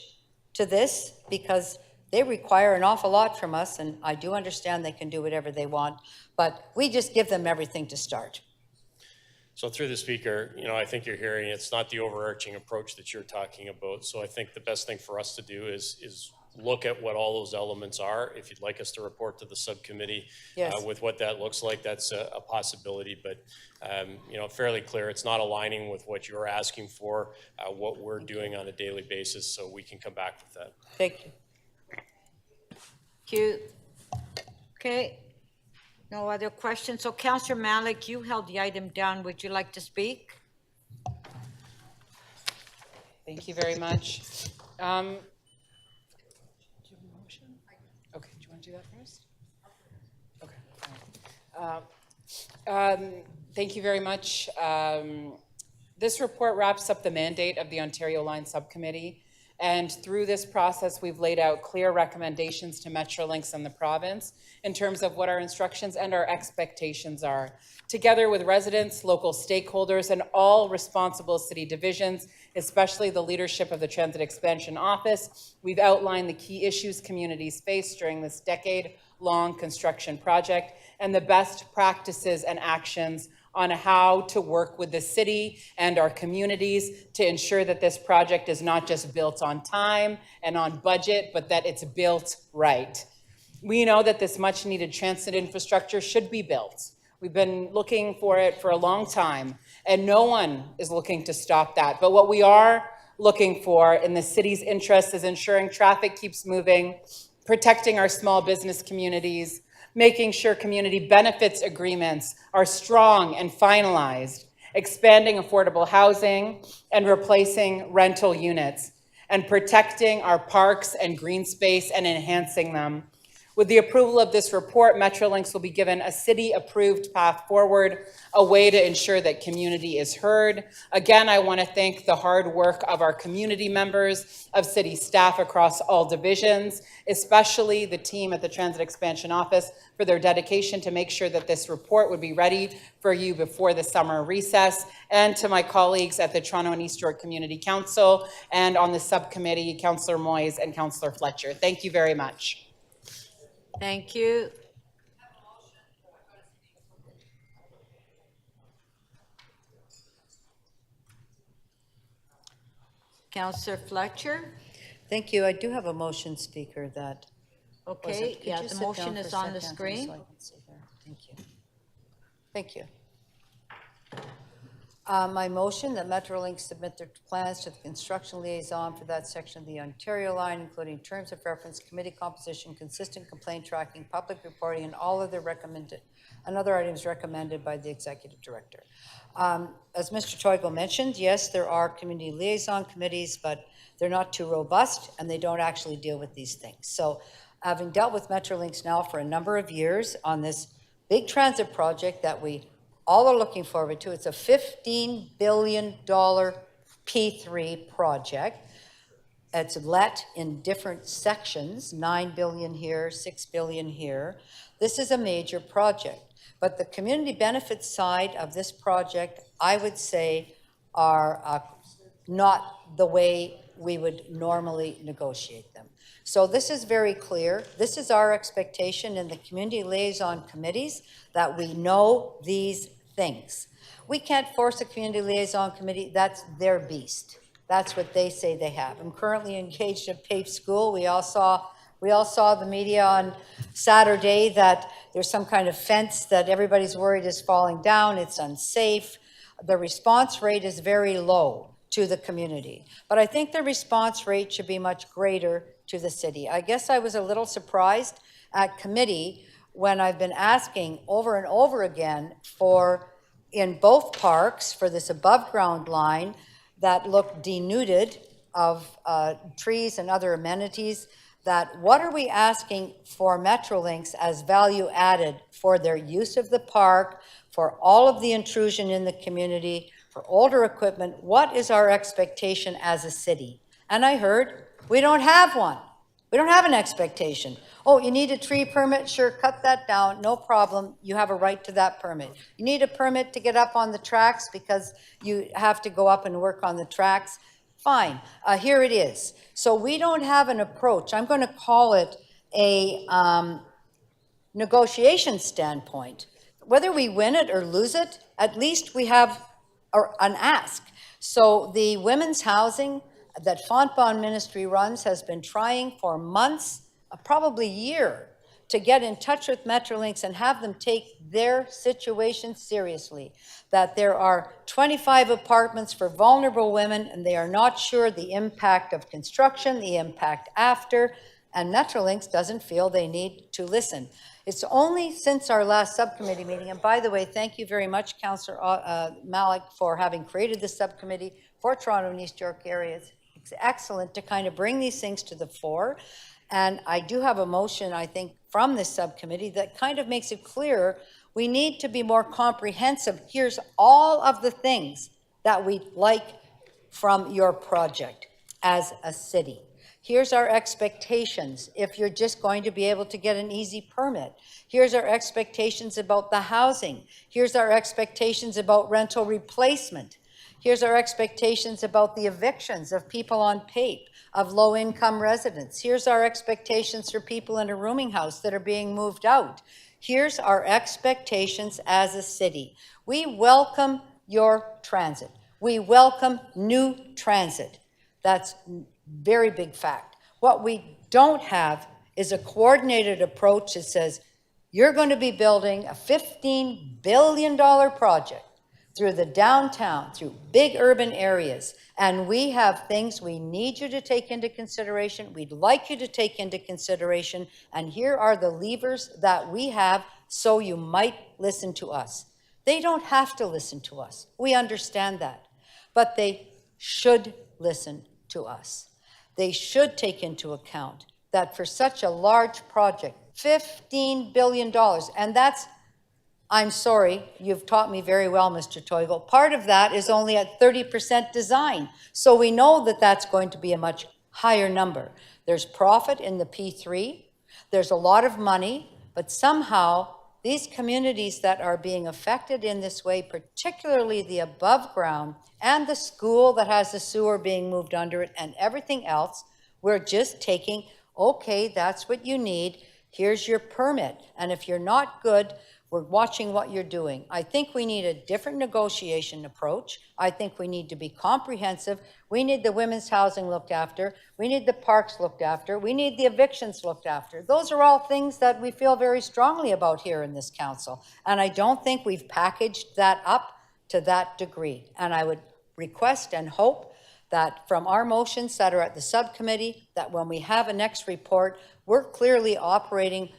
to this? Because they require an awful lot from us, and I do understand they can do whatever they want, but we just give them everything to start. So through the speaker, I think you're hearing it's not the overarching approach that you're talking about. So I think the best thing for us to do is look at what all those elements are. If you'd like us to report to the subcommittee Yes. with what that looks like, that's a possibility. But fairly clear, it's not aligning with what you're asking for, what we're doing on a daily basis. So we can come back with that. Thank you. Cute. Okay. No other questions. So Councillor Malik, you held the item down. Would you like to speak? Thank you very much. Do you have a motion? Okay, do you want to do that first? Okay. Thank you very much. This report wraps up the mandate of the Ontario Line Subcommittee. And through this process, we've laid out clear recommendations to Metrolinx and the province in terms of what our instructions and our expectations are. Together with residents, local stakeholders, and all responsible city divisions, especially the leadership of the Transit Expansion Office, we've outlined the key issues communities face during this decade-long construction project and the best practices and actions on how to work with the city and our communities to ensure that this project is not just built on time and on budget, but that it's built right. We know that this much needed transit infrastructure should be built. We've been looking for it for a long time, and no one is looking to stop that. But what we are looking for in the city's interest is ensuring traffic keeps moving, protecting our small business communities, making sure community benefits agreements are strong and finalized, expanding affordable housing, and replacing rental units. and protecting our parks and green space and enhancing them. With the approval of this report, Metrolinx will be given a city-approved path forward, a way to ensure that community is heard. Again, I want to thank the hard work of our community members, of city staff across all divisions, especially the team at the Transit Expansion Office for their dedication to make sure that this report would be ready for you before the summer recess, and to my colleagues at the Toronto and East York Community Council and on the subcommittee, Councillor Moyes and Councillor Fletcher. Thank you very much. Thank you. Councillor Fletcher? Thank you. I do have a motion, Speaker, that. Okay, Could yeah, you the sit down motion for is a on the second, screen. so I can see her? Thank you. Thank you. My motion that Metrolinx submit their plans to the construction liaison for that section of the Ontario line, including terms of reference, committee composition, consistent complaint tracking, public reporting, and all other recommended and other items recommended by the executive director. As Mr. Toigo mentioned, yes, there are community liaison committees, but they're not too robust and they don't actually deal with these things. So having dealt with Metrolinx now for a number of years on this big transit project that we all are looking forward to, it's a $15 billion P3 project. It's let in different sections, 9 billion here, 6 billion here. This is a major project, but the community benefits side of this project, I would say, are not the way we would normally negotiate them. So this is very clear. This is our expectation in the community liaison committees, that we know these things. We can't force a community liaison committee. That's their beast. That's what they say they have. I'm currently engaged at Pape School. We all saw the media on Saturday that there's some kind of fence that everybody's worried is falling down. It's unsafe. The response rate is very low to the community. But I think the response rate should be much greater to the city. I guess I was a little surprised at committee when I've been asking over and over again for, in both parks, for this above ground line that look denuded of trees and other amenities, that what are we asking for Metrolinx as value added for their use of the park, for all of the intrusion in the community, for older equipment? What is our expectation as a city? And I heard, we don't have one. We don't have an expectation. Oh, you need a tree permit? Sure, cut that down, no problem. You have a right to that permit. You need a permit to get up on the tracks because you have to go up and work on the tracks? Fine, here it is. So we don't have an approach. I'm going to call it a negotiation standpoint. Whether we win it or lose it, at least we have an ask. So the women's housing that Fontbonne Ministry runs has been trying for months, probably a year, to get in touch with Metrolinx and have them take their situation seriously. That there are 25 apartments for vulnerable women and they are not sure the impact of construction, the impact after, and Metrolinx doesn't feel they need to listen. It's only since our last subcommittee meeting, and by the way, thank you very much, Councillor Malik, for having created this subcommittee for Toronto and East York areas. It's excellent to kind of bring these things to the fore. And I do have a motion, I think, from this subcommittee that kind of makes it clear we need to be more comprehensive. Here's all of the things that we'd like from your project as a city. Here's our expectations if you're just going to be able to get an easy permit. Here's our expectations about the housing. Here's our expectations about rental replacement. Here's our expectations about the evictions of people on PAPE, of low-income residents. Here's our expectations for people in a rooming house that are being moved out. Here's our expectations as a city. We welcome your transit. We welcome new transit. That's a very big fact. What we don't have is a coordinated approach that says, you're going to be building a $15 billion project through the downtown, through big urban areas, and we have things we need you to take into consideration, we'd like you to take into consideration, and here are the levers that we have so you might listen to us. They don't have to listen to us. We understand that. But they should listen to us. they should take into account that for such a large project, $15 billion, and that's, I'm sorry, you've taught me very well, Mr. Toigo, part of that is only at 30% design. So we know that that's going to be a much higher number. There's profit in the P3, there's a lot of money, but somehow these communities that are being affected in this way, particularly the above ground and the school that has the sewer being moved under it and everything else, we're just taking, okay, that's what you need, here's your permit. And if you're not good, we're watching what you're doing. I think we need a different negotiation approach. I think we need to be comprehensive. We need the women's housing looked after. We need the parks looked after. We need the evictions looked after. Those are all things that we feel very strongly about here in this council. And I don't think we've packaged that up to that degree. And I would request and hope that from our motions that are at the subcommittee, that when we have a next report, we're clearly operating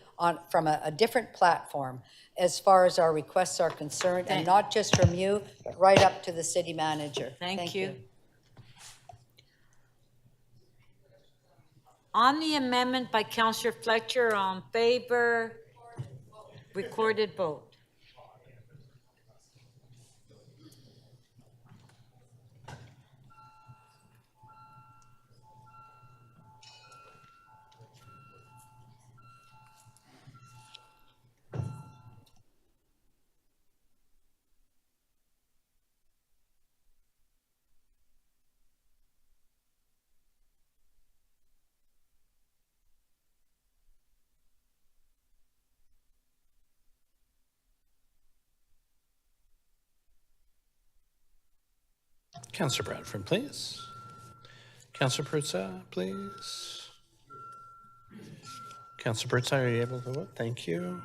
from a different platform as far as our requests are concerned, and not just from you, but right up to the city manager. Thank you. On the amendment by Councillor Fletcher, on favor, recorded vote. Councillor Bradford, please. Councillor Perruzza, please. Councillor Perruzza, are you able to vote? Thank you.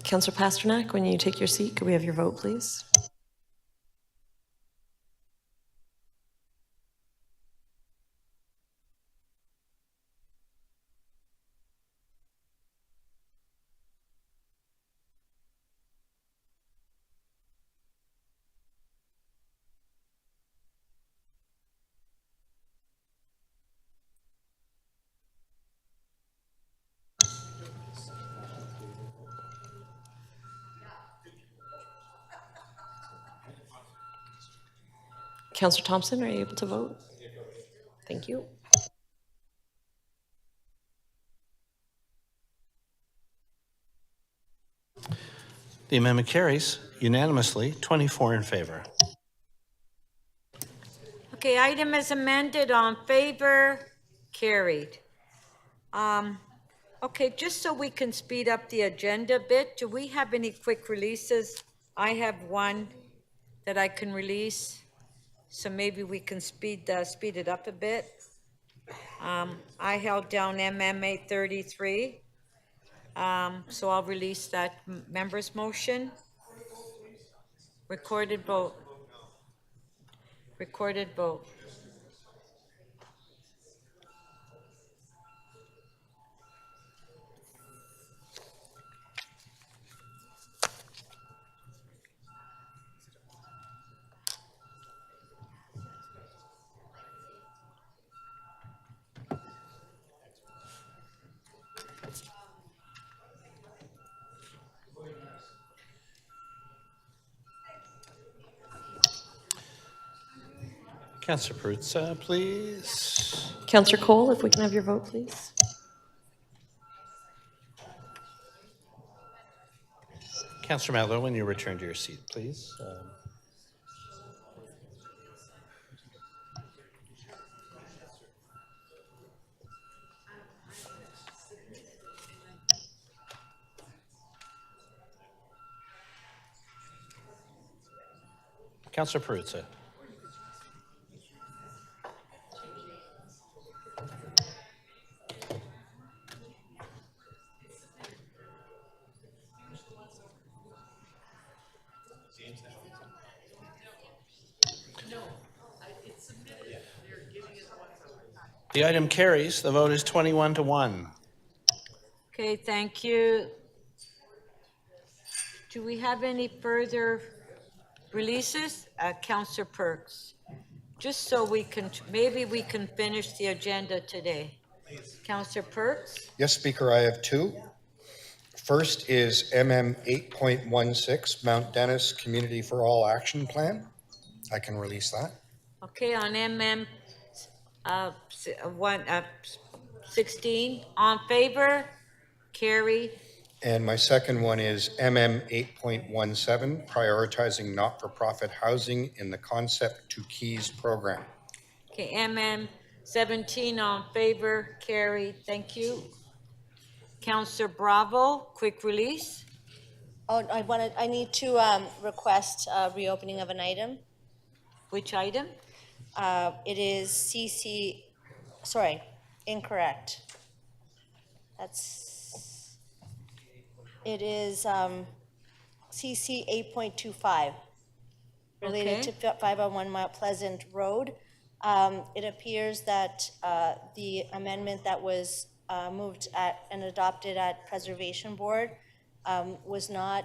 Councillor Pasternak, when you take your seat, could we have your vote, please? Councillor Thompson, are you able to vote? Thank you. The amendment carries unanimously, 24 in favor. Okay, item is amended, on favor, carried. Okay, just so we can speed up the agenda a bit, do we have any quick releases? I have one that I can release, so maybe we can speed it up a bit. I held down MMA 33, so I'll release that member's motion. Recorded vote. Recorded vote. Councillor Perruzza, please. Councillor Cole, if we can have your vote, please. Councillor Matlow, when you return to your seat, please. Councillor Perruzza. The item carries. The vote is 21 to 1. Okay, thank you. Do we have any further releases? Councillor Perks, just so we can, maybe we can finish the agenda today. Councillor Perks? Yes, Speaker, I have two. First is MM 8.16, Mount Dennis Community for All Action Plan. I can release that. Okay, on MM 16, on favor, carried. And my second one is MM 8.17, prioritizing not-for-profit housing in the Concept to Keys program. Okay, MM 17 on favor, carried. Thank you. Councillor Bravo, quick release. Oh, I need to request reopening of an item. Which item? It is CC, sorry, incorrect. It is CC 8.25, related to 501 Mount Pleasant Road. It appears that the amendment that was moved at and adopted at Preservation Board was not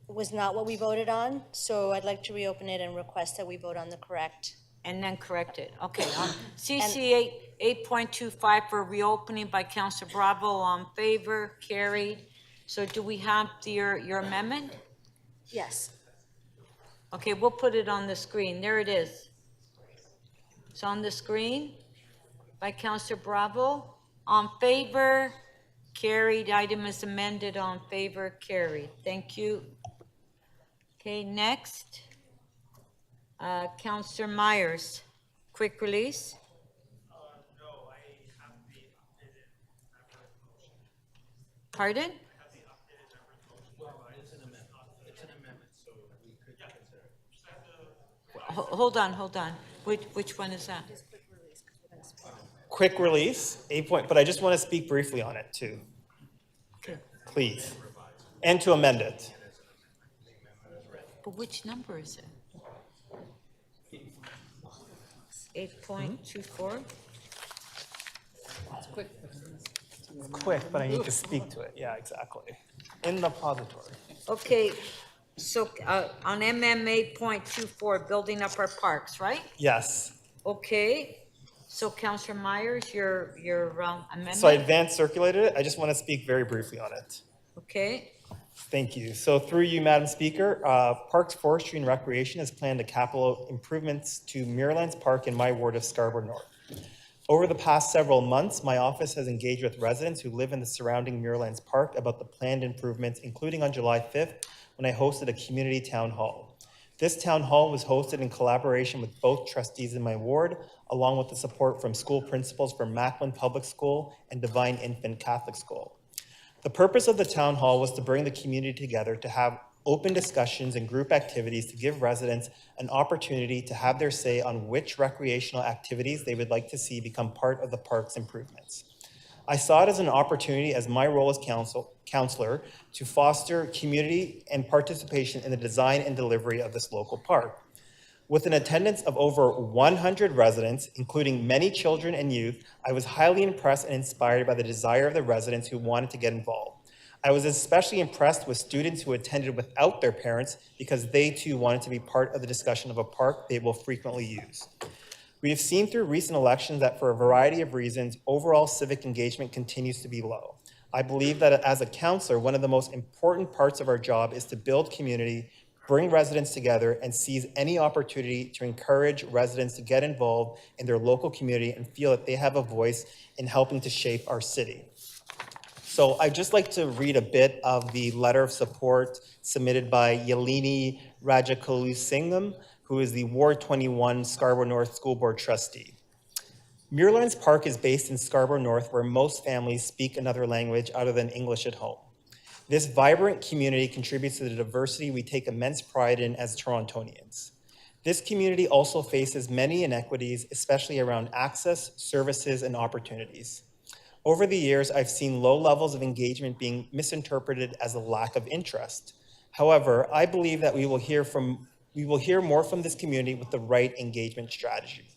what we voted on. So I'd like to reopen it and request that we vote on the correct. And then correct it. Okay, on CC 8.25 for reopening by Councillor Bravo, on favor, carried. So do we have your amendment? Yes. Okay, we'll put it on the screen. There it is. It's on the screen by Councillor Bravo. On favor, carried. Item is amended. On favor, carried. Thank you. Okay, next. Councillor Myers, quick release. No, I have the updated member's motion. Pardon? Well, it's an amendment, so we could consider it. Hold on. Which one is that? Quick release, 8 point, but I just want to speak briefly on it too. Okay. Please. And to amend it. But which number is it? 8.24? It's quick, but I need to speak to it. Yeah, exactly. In the repository. Okay, so on MM 8.24, building up our parks, right? Yes. Okay, so Councillor Myers, your amendment? So I advanced circulated it. I just want to speak very briefly on it. Okay. Thank you. So through you, Madam Speaker, Parks, Forestry and Recreation has planned a capital improvements to Muirlands Park in my ward of Scarborough North. Over the past several months, my office has engaged with residents who live in the surrounding Muirlands Park about the planned improvements, including on July 5th, when I hosted a community town hall. This town hall was hosted in collaboration with both trustees in my ward, along with the support from school principals from Macklin Public School and Divine Infant Catholic School. The purpose of the town hall was to bring the community together to have open discussions and group activities to give residents an opportunity to have their say on which recreational activities they would like to see become part of the park's improvements. I saw it as an opportunity as my role as councillor to foster community and participation in the design and delivery of this local park. With an attendance of over 100 residents, including many children and youth, I was highly impressed and inspired by the desire of the residents who wanted to get involved. I was especially impressed with students who attended without their parents because they too wanted to be part of the discussion of a park they will frequently use. We have seen through recent elections that for a variety of reasons, overall civic engagement continues to be low. I believe that as a councillor, one of the most important parts of our job is to build community, bring residents together, and seize any opportunity to encourage residents to get involved in their local community and feel that they have a voice in helping to shape our city. So I'd just like to read a bit of the letter of support submitted by Yelini Rajakalusingham, who is the Ward 21 Scarborough North School Board trustee. Muirlands Park is based in Scarborough North, where most families speak another language other than English at home. This vibrant community contributes to the diversity we take immense pride in as Torontonians. This community also faces many inequities, especially around access, services, and opportunities. Over the years, I've seen low levels of engagement being misinterpreted as a lack of interest. However, I believe that we will hear more from this community with the right engagement strategy,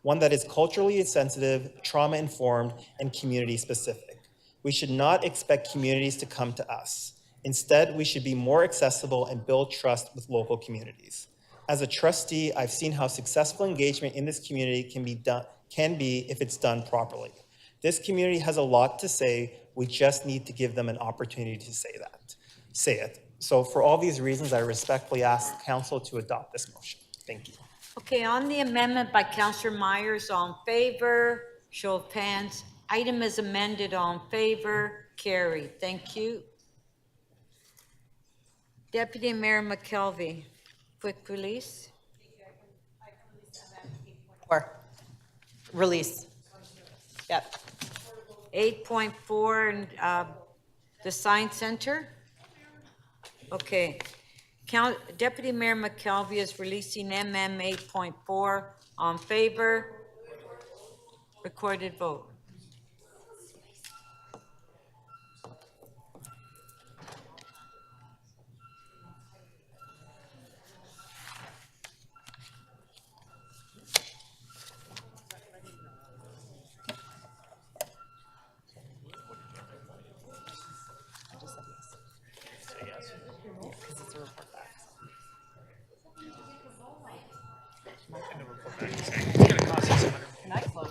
one that is culturally sensitive, trauma-informed, and community-specific. We should not expect communities to come to us. Instead, we should be more accessible and build trust with local communities. As a trustee, I've seen how successful engagement in this community can be if it's done properly. This community has a lot to say. We just need to give them an opportunity to say it. So for all these reasons, I respectfully ask council to adopt this motion. Thank you. Okay, on the amendment by Councillor Myers, all in favor, show of hands. Item is amended, all in favor, carried. Thank you. Deputy Mayor McKelvey, quick release. Or release. Yep. 8.4 and the Science Center. Okay. Deputy Mayor McKelvey is releasing MM 8.4. On favor? Recorded vote. Can I close?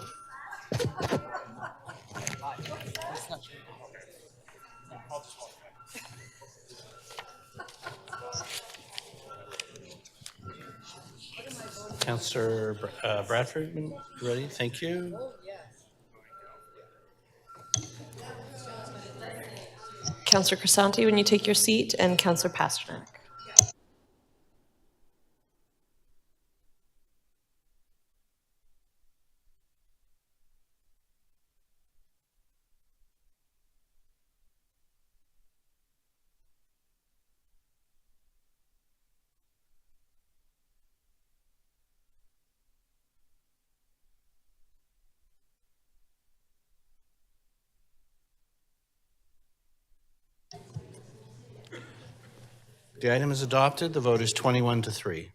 Councillor Bradford, ready? Thank you. Councillor Crisanti, when you take your seat, and Councillor Pasternak. The item is adopted. The vote is 21-3.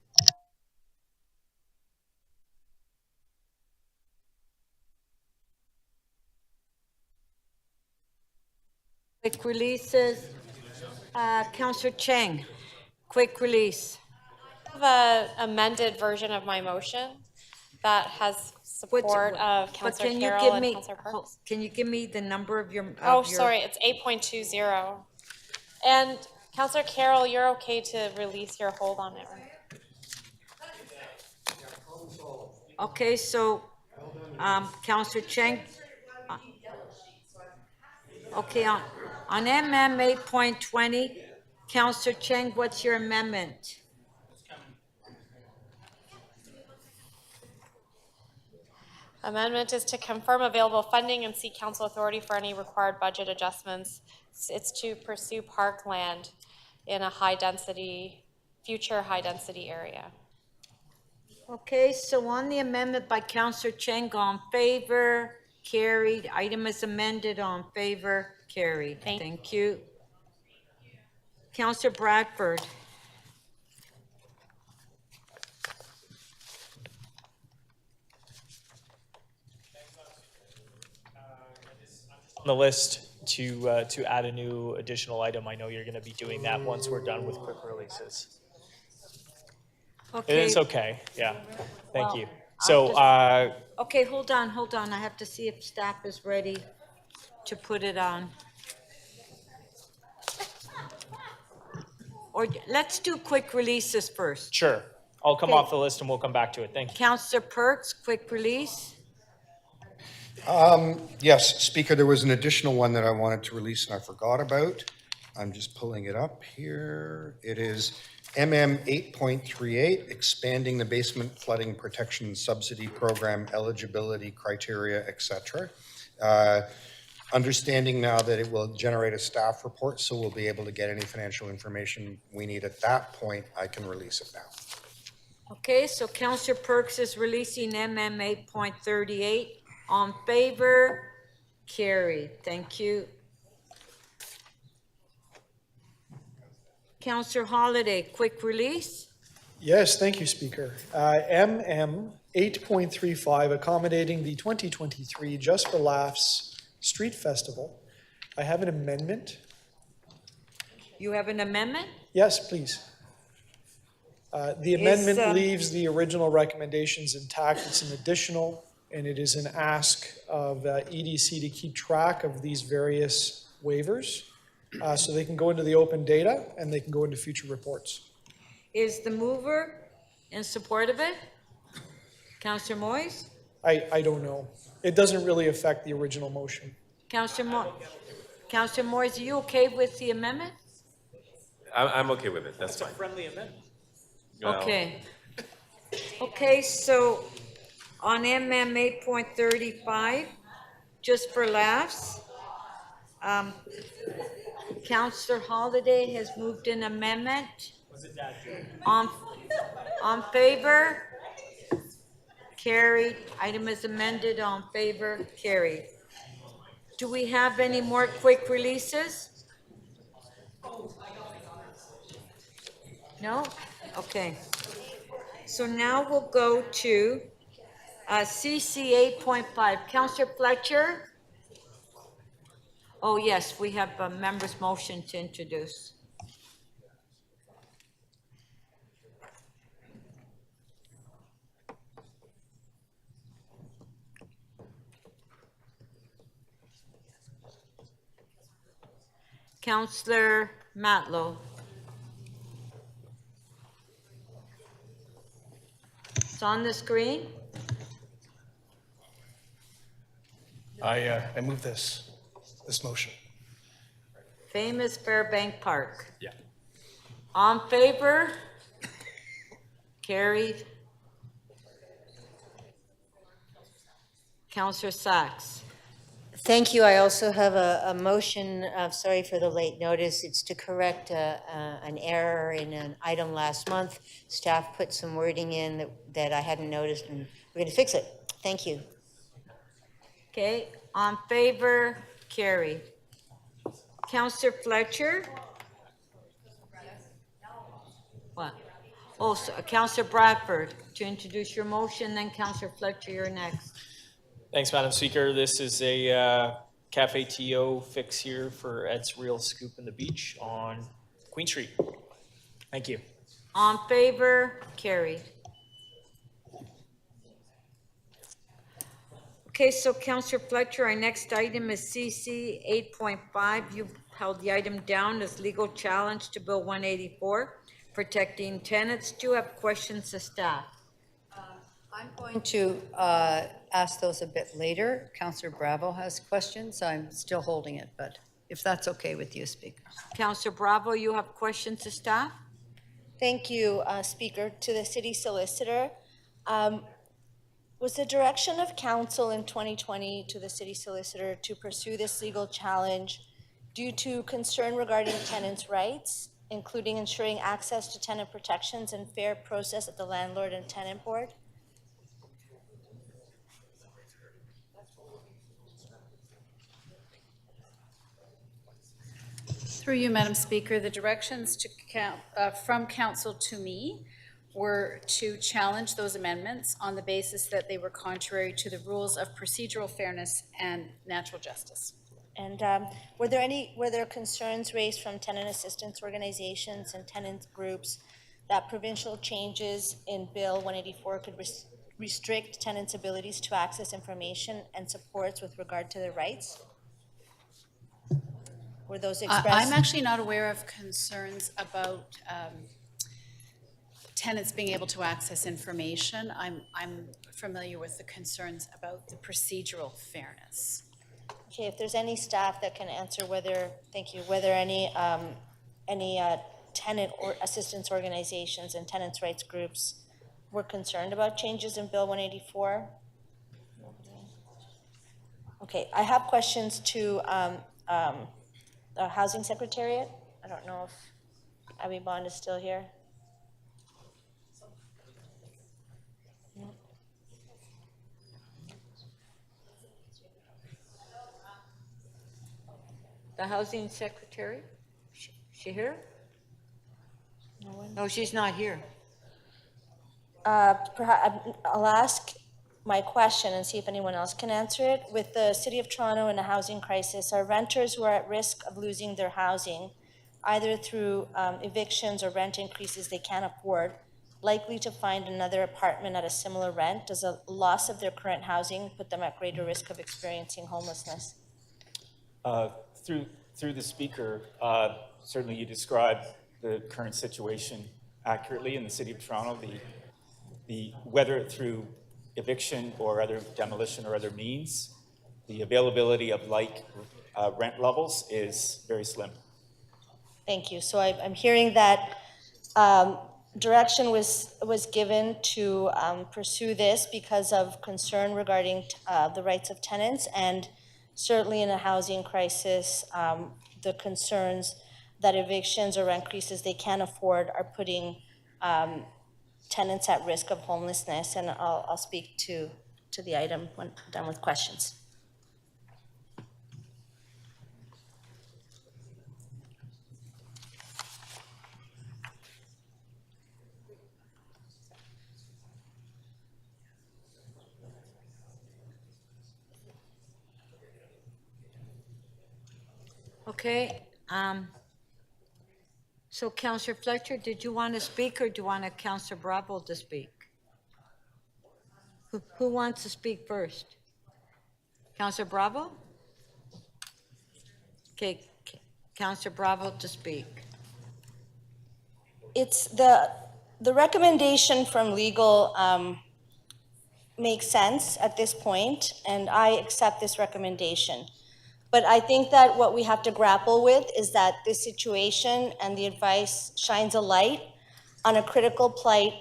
Quick releases. Councillor Cheng, quick release. I have an amended version of my motion that has support of Councillor Carroll and Councillor Perks. Can you give me the number of your? Sorry, it's 8.20. And Councillor Carroll, you're okay to release your hold on it, right? Okay, so, Councillor Cheng. Okay, on MM 8.20, Councillor Cheng, what's your amendment? Amendment is to confirm available funding and seek council authority for any required budget adjustments. It's to pursue parkland in a future high-density area. Okay, so on the amendment by Councillor Cheng, on favor, carried. Item is amended, on favor, carried. Thank you. Councillor Bradford. On the list to add a new additional item. I know you're going to be doing that once we're done with quick releases. Okay. It's okay. Yeah. Thank Well, you. So, okay, hold on. I have to see if staff is ready to put it on. Or let's do quick releases first. sure. I'll come Okay. off the list and we'll come back to it. Thank you. Councillor Perks, quick release. Yes, Speaker, there was an additional one that I wanted to release and I forgot about. I'm just pulling it up here. It is MM 8.38, expanding the basement flooding protection subsidy program eligibility criteria, etc. Understanding now that it will generate a staff report, so we'll be able to get any financial information we need at that point. I can release it now. Okay, so Councillor Perks is releasing MM 8.38. On favor, carried. Thank you. Councillor Holliday, quick release. Yes, thank you, Speaker. MM 8.35, accommodating the 2023 Just for Laughs Street Festival. I have an amendment. You have an amendment? Yes, please. The amendment Is, leaves the original recommendations intact. It's an additional, and it is an ask of EDC to keep track of these various waivers so they can go into the open data and they can go into future reports. Is the mover in support of it? Councillor Moyes? I don't know. It doesn't really affect the original motion. Councillor Moyes, are you okay with the amendment? I'm okay with it, that's fine. Friendly amendment. Well, Okay. Okay, so on MM 8.35, just for laughs, Councillor Holiday has moved an amendment. On favor? Carried. Item is amended. On favor? Carried. Do we have any more quick releases? No? Okay. So now we'll go to CC 8.5. Councillor Fletcher? Oh, yes, we have a member's motion to introduce. Councillor Matlow. It's on the screen. I move this motion. Famous Fairbank Park. Yeah. On favor? Carried. Councillor Sachs. Thank you. I also have a motion, sorry for the late notice. It's to correct an error in an item last month. Staff put some wording in that I hadn't noticed, and we're going to fix it. Thank you. Okay, on favor, carried. Councillor Fletcher? What? Oh, so Councillor Bradford, to introduce your motion, then Councillor Fletcher, you're next. Thanks, Madam Speaker. This is a Cafe TO fix here for Ed's Real Scoop in the Beach on Queen Street. Thank you. On favor, carried. Okay, so Councillor Fletcher, our next item is CC 8.5. You've held the item down as legal challenge to Bill 184, protecting tenants. Do you have questions to staff? I'm going to ask those a bit later. Councillor Bravo has questions. I'm still holding it, but if that's okay with you, Speaker. Councillor Bravo, you have questions to staff? Thank you, Speaker. To the City Solicitor, was the direction of Council in 2020 to the City Solicitor to pursue this legal challenge due to concern regarding tenants' rights, including ensuring access to tenant protections and fair process at the Landlord and Tenant Board? Through you, Madam Speaker, the directions to from Council to me were to challenge those amendments on the basis that they were contrary to the rules of procedural fairness and natural justice. And were there concerns raised from tenant assistance organizations and tenant groups that provincial changes in Bill 184 could restrict tenants' abilities to access information and supports with regard to their rights? Were those expressed? I'm actually not aware of concerns about tenants being able to access information. I'm familiar with the concerns about the procedural fairness. Okay, if there's any staff that can answer whether, thank you, whether any tenant or assistance organizations and tenants' rights groups were concerned about changes in Bill 184. Okay, I have questions to the Housing Secretariat. I don't know if Abby Bond is still here. The Housing Secretary? She here? No, she's not here. Perhaps I'll ask my question and see if anyone else can answer it. With the City of Toronto in a housing crisis, are renters who are at risk of losing their housing either through evictions or rent increases they can't afford, likely to find another apartment at a similar rent? Does a loss of their current housing put them at greater risk of experiencing homelessness? Through the speaker, certainly you described the current situation accurately in the city of Toronto. Whether through eviction or other demolition or other means, the availability of like rent levels is very slim. Thank you. So I'm hearing that direction was given to pursue this because of concern regarding the rights of tenants, and certainly in a housing crisis, the concerns that evictions or rent increases they can't afford are putting tenants at risk of homelessness. And I'll speak to the item when done with questions. Okay, so Councillor Fletcher, did you want to speak, or do you want Councillor Bravo to speak? Who wants to speak first? Councillor Bravo? Okay, Councillor Bravo to speak. It's the recommendation from legal makes sense at this point, and I accept this recommendation. But I think that what we have to grapple with is that this situation and the advice shines a light on a critical plight,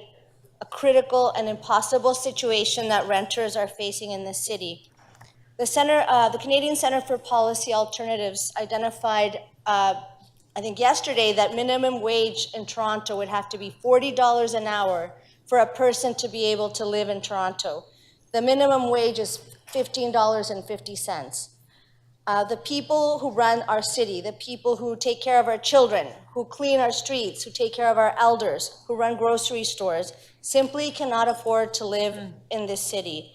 a critical and impossible situation that renters are facing in this city. The Canadian Centre for Policy Alternatives identified, I think yesterday, that minimum wage in Toronto would have to be $40 an hour for a person to be able to live in Toronto. The minimum wage is $15.50. The people who run our city, the people who take care of our children, who clean our streets, who take care of our elders, who run grocery stores, simply cannot afford to live in this city.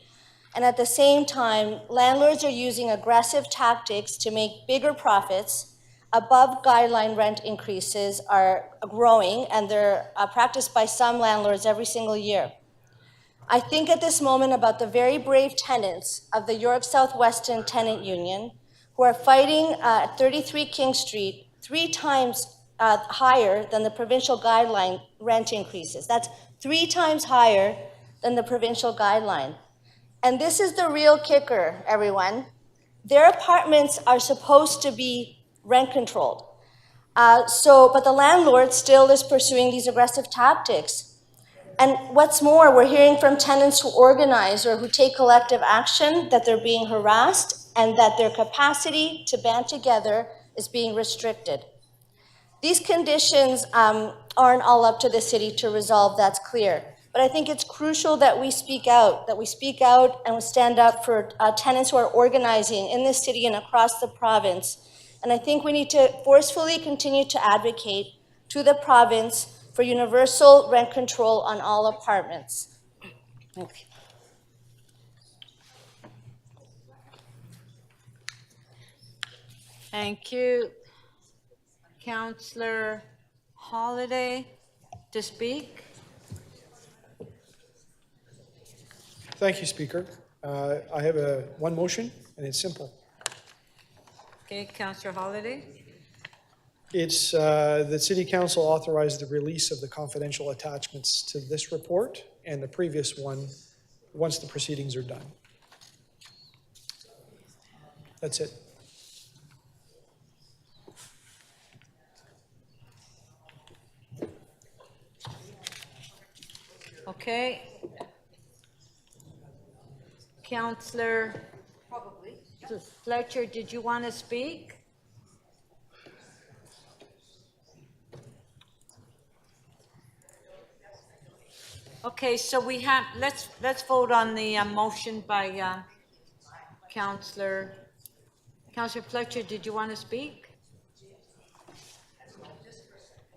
And at the same time, landlords are using aggressive tactics to make bigger profits. Above guideline rent increases are growing, and they're practiced by some landlords every single year. I think at this moment about the very brave tenants of the York Southwestern Tenant Union who are fighting at 33 King Street 3 times higher than the provincial guideline rent increases. That's 3 times higher than the provincial guideline. And this is the real kicker, everyone. Their apartments are supposed to be rent controlled. But the landlord still is pursuing these aggressive tactics. And what's more, we're hearing from tenants who organize or who take collective action that they're being harassed and that their capacity to band together is being restricted. These conditions aren't all up to the city to resolve, that's clear. But I think it's crucial that we speak out and we stand up for tenants who are organizing in this city and across the province. And I think we need to forcefully continue to advocate to the province for universal rent control on all apartments. Okay. Thank you. Councillor Holiday to speak. Thank you, Speaker. I have one motion, and it's simple. Okay, Councillor Holiday. It's the City Council authorized the release of the confidential attachments to this report and the previous one once the proceedings are done. That's it. Okay. Councillor Fletcher, did you want to speak? Okay, so we have, let's vote on the motion by Councillor Fletcher. Did you want to speak?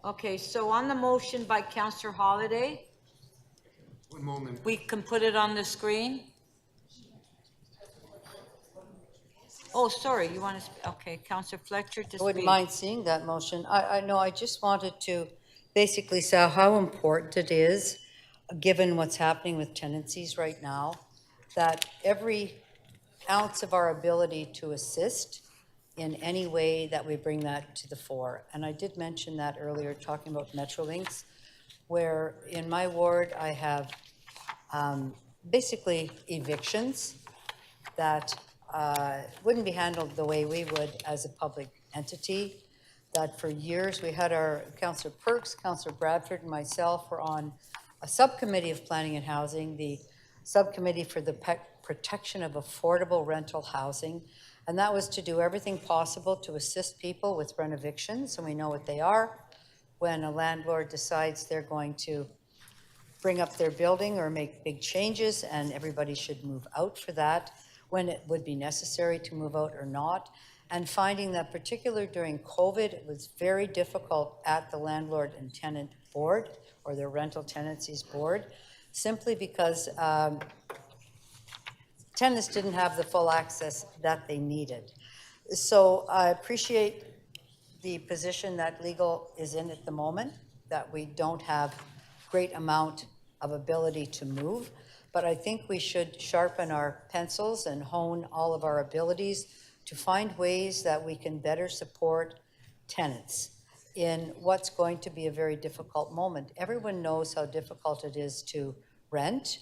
Okay, so on the motion by Councillor Holiday. One moment. We can put it on the screen. Oh, sorry, you want to, okay, Counselor Fletcher to speak. I wouldn't mind seeing that motion. I know, I just wanted to basically say how important it is, given what's happening with tenancies right now, that every ounce of our ability to assist in any way that we bring that to the fore. And I did mention that earlier, talking about Metrolinx, where in my ward, I have basically evictions that wouldn't be handled the way we would as a public entity, that for years we had our Councillor Perks, Councillor Bradford, and myself were on a subcommittee of planning and housing, the subcommittee for the protection of affordable rental housing. And that was to do everything possible to assist people with rent evictions, and we know what they are. When a landlord decides they're going to bring up their building or make big changes, and everybody should move out for that, when it would be necessary to move out or not. And finding that particularly during COVID, it was very difficult at the landlord and tenant board or their rental tenancies board, simply because tenants didn't have the full access that they needed. So I appreciate the position that legal is in at the moment, that we don't have great amount of ability to move, but I think we should sharpen our pencils and hone all of our abilities to find ways that we can better support tenants in what's going to be a very difficult moment. Everyone knows how difficult it is to rent.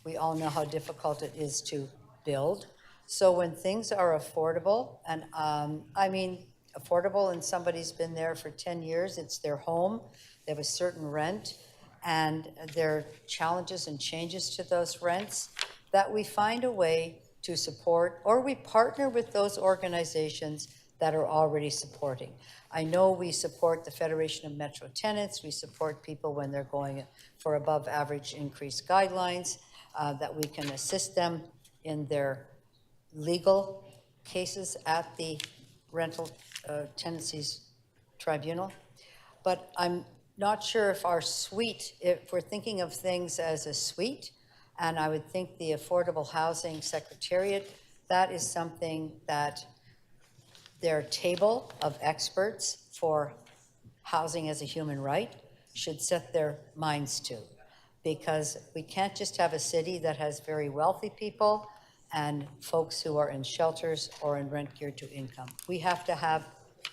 We all know how difficult it is to build. So when things are affordable, and I mean affordable, and somebody's been there for 10 years, it's their home, they have a certain rent, and there are challenges and changes to those rents, that we find a way to support, or we partner with those organizations that are already supporting. I know we support the Federation of Metro Tenants, we support people when they're going for above average increase guidelines, that we can assist them in their legal cases at the rental tenancies tribunal. But I'm not sure if our suite, if we're thinking of things as a suite, and I would think the Affordable Housing Secretariat, that is something that their table of experts for housing as a human right should set their minds to. Because we can't just have a city that has very wealthy people and folks who are in shelters or in rent geared to income. We have to have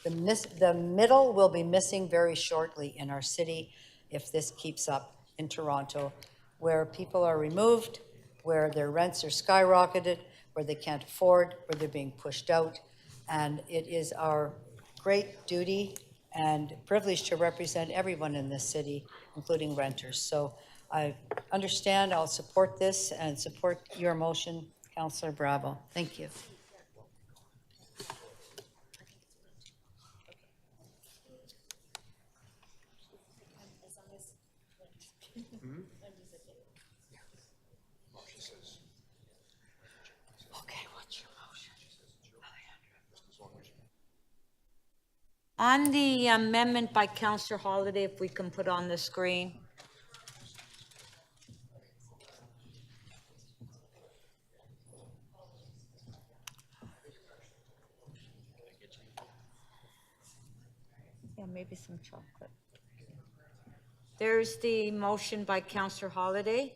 the middle will be missing very shortly in our city if this keeps up in Toronto, where people are removed, where their rents are skyrocketed, where they can't afford, where they're being pushed out. And it is our great duty and privilege to represent everyone in this city, including renters. So I understand, I'll support this and support your motion, Councillor Bravo. Thank you. Okay, what's your motion? On the amendment by Councillor Holiday, if we can put on the screen. Yeah, maybe some chocolate. There's the motion by Councillor Holiday.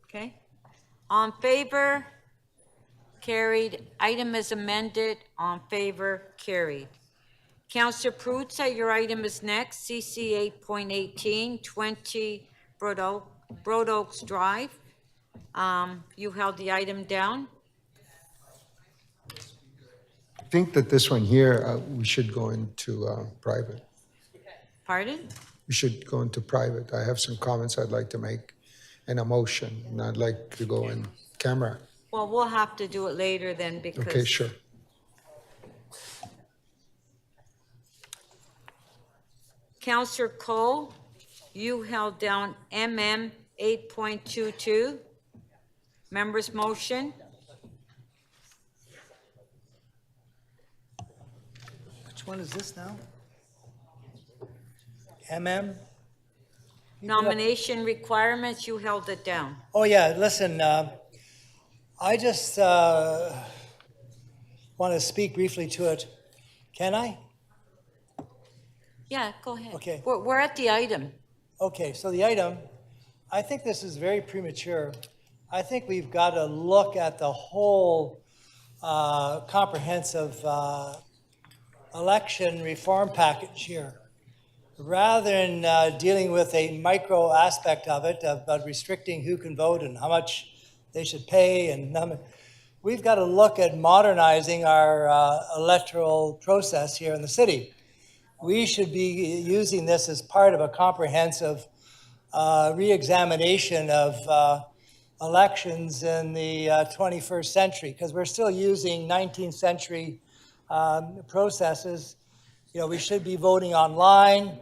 Okay. On favor? Carried. Item is amended. On favor? Carried. Councillor Perruzza, your item is next. CC 8.18, 20 Broad Oaks Drive. You held the item down. I think that this one here, we should go into private. Pardon? We should go into private. I have some comments I'd like to make and a motion, and I'd like to go in camera. Well, we'll have to do it later then because. Okay, sure. Councillor Cole, you held down MM 8.22. Members' motion. Which one is this now? MM? Nomination requirements, you held it down. Oh, yeah, listen, I just want to speak briefly to it. Can I? Yeah, go ahead. Okay. We're at the item. Okay, so the item, I think this is very premature. I think we've got to look at the whole comprehensive election reform package here. Rather than dealing with a micro aspect of it, about restricting who can vote and how much they should pay, and we've got to look at modernizing our electoral process here in the city. We should be using this as part of a comprehensive re-examination of elections in the 21st century, because we're still using 19th century processes. You know, we should be voting online.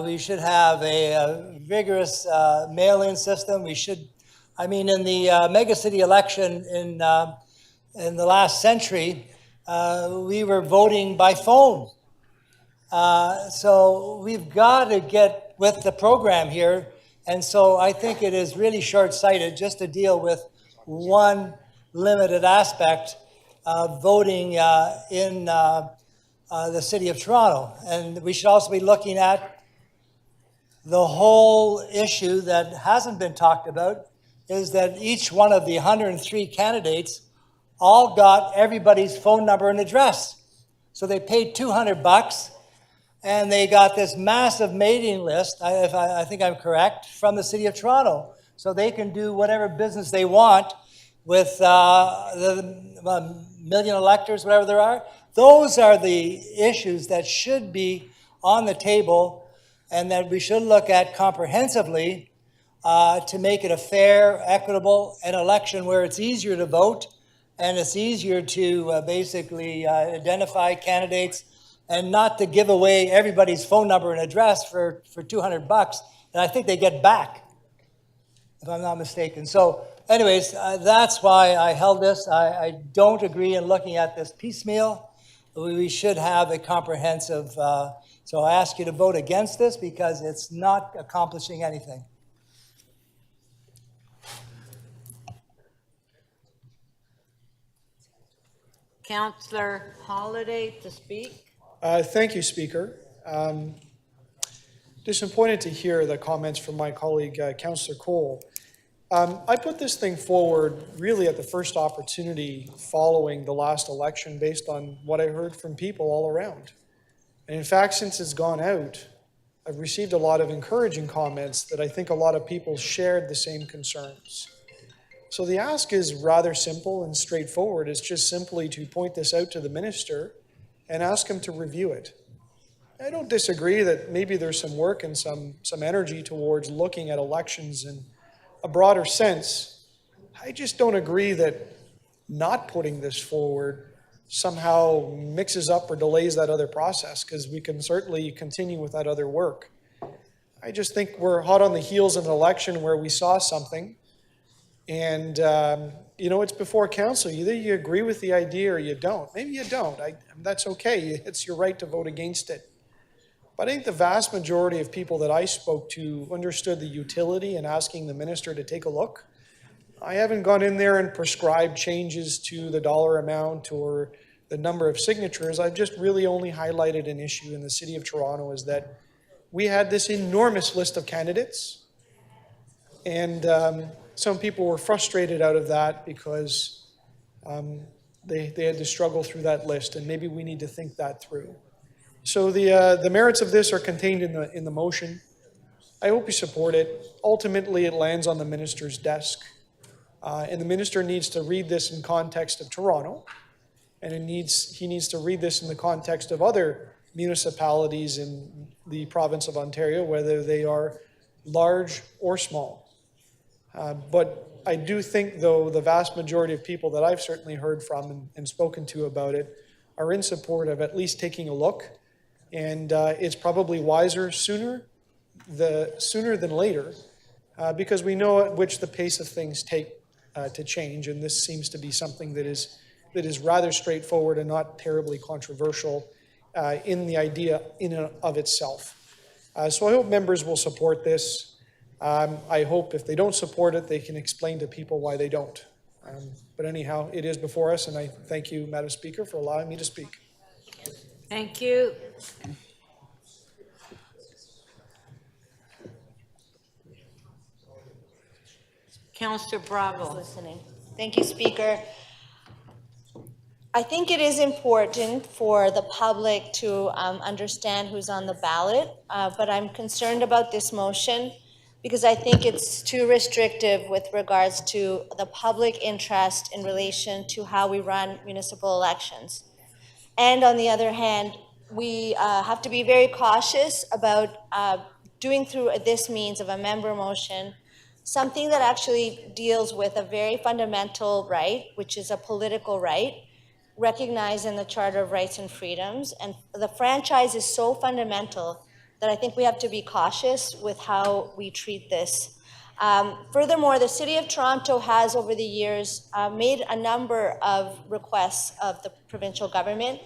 We should have a vigorous mail-in system. We should, I mean, in the megacity election in the last century, we were voting by phone. So we've got to get with the program here. And so I think it is really short-sighted just to deal with one limited aspect of voting in the city of Toronto. And we should also be looking at the whole issue that hasn't been talked about, is that each one of the 103 candidates all got everybody's phone number and address. So they paid $200 and they got this massive mailing list, if I think I'm correct, from the city of Toronto. So they can do whatever business they want with the million electors, whatever there are. Those are the issues that should be on the table and that we should look at comprehensively to make it a fair, equitable, an election where it's easier to vote and it's easier to basically identify candidates and not to give away everybody's phone number and address for $200. And I think they get back, if I'm not mistaken. So anyways, that's why I held this. I don't agree in looking at this piecemeal. We should have a comprehensive, so I ask you to vote against this because it's not accomplishing anything. Councillor Holliday to speak. Thank you, Speaker. Disappointed to hear the comments from my colleague, Councillor Cole. I put this thing forward really at the first opportunity following the last election based on what I heard from people all around. And in fact, since it's gone out, I've received a lot of encouraging comments that I think a lot of people shared the same concerns. So the ask is rather simple and straightforward. It's just simply to point this out to the minister and ask him to review it. I don't disagree that maybe there's some work and some energy towards looking at elections in a broader sense. I just don't agree that not putting this forward somehow mixes up or delays that other process, because we can certainly continue with that other work. I just think we're hot on the heels of an election where we saw something and you know, it's before council. Either you agree with the idea or you don't. Maybe you don't. That's okay. It's your right to vote against it. But I think the vast majority of people that I spoke to understood the utility in asking the minister to take a look. I haven't gone in there and prescribed changes to the dollar amount or the number of signatures. I've just really only highlighted an issue in the city of Toronto, is that we had this enormous list of candidates, and some people were frustrated out of that because they had to struggle through that list, and maybe we need to think that through. So the merits of this are contained in the motion. I hope you support it. Ultimately, it lands on the minister's desk, and the minister needs to read this in context of Toronto, and he needs to read this in the context of other municipalities in the province of Ontario, whether they are large or small. But I do think, though, the vast majority of people that I've certainly heard from and spoken to about it are in support of at least taking a look. And it's probably wiser sooner than later, because we know at which the pace of things take to change. And this seems to be something that is rather straightforward and not terribly controversial in the idea in and of itself. So I hope members will support this. I hope if they don't support it, they can explain to people why they don't. But anyhow, it is before us, and I thank you, Madam Speaker, for allowing me to speak. Thank you. Councillor Bravo. Listening. Thank you, Speaker. I think it is important for the public to understand who's on the ballot, but I'm concerned about this motion because I think it's too restrictive with regards to the public interest in relation to how we run municipal elections. And on the other hand, we have to be very cautious about doing through this means of a member motion something that actually deals with a very fundamental right, which is a political right, recognized in the Charter of Rights and Freedoms. And the franchise is so fundamental that I think we have to be cautious with how we treat this. Furthermore, the City of Toronto has, over the years, made a number of requests of the provincial government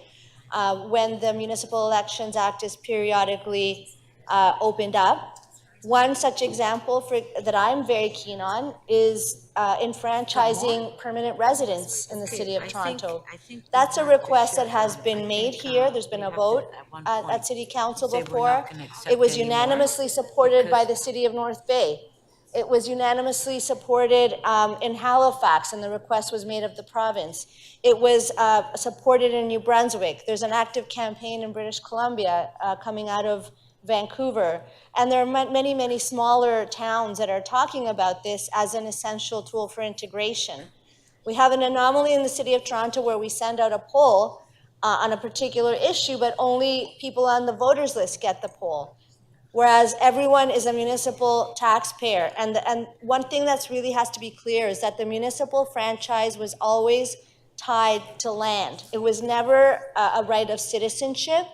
when the Municipal Elections Act is periodically opened up. One such example that I'm very keen on is enfranchising permanent residents in the City of Toronto. That's a request that has been made here. There's been a vote at City Council before. It was unanimously supported by the City of North Bay. It was unanimously supported in Halifax, and the request was made of the province. It was supported in New Brunswick. There's an active campaign in British Columbia coming out of Vancouver. And there are many, many smaller towns that are talking about this as an essential tool for integration. We have an anomaly in the City of Toronto where we send out a poll on a particular issue, but only people on the voters list get the poll, whereas everyone is a municipal taxpayer. And one thing that's really has to be clear is that the municipal franchise was always tied to land. It was never a right of citizenship.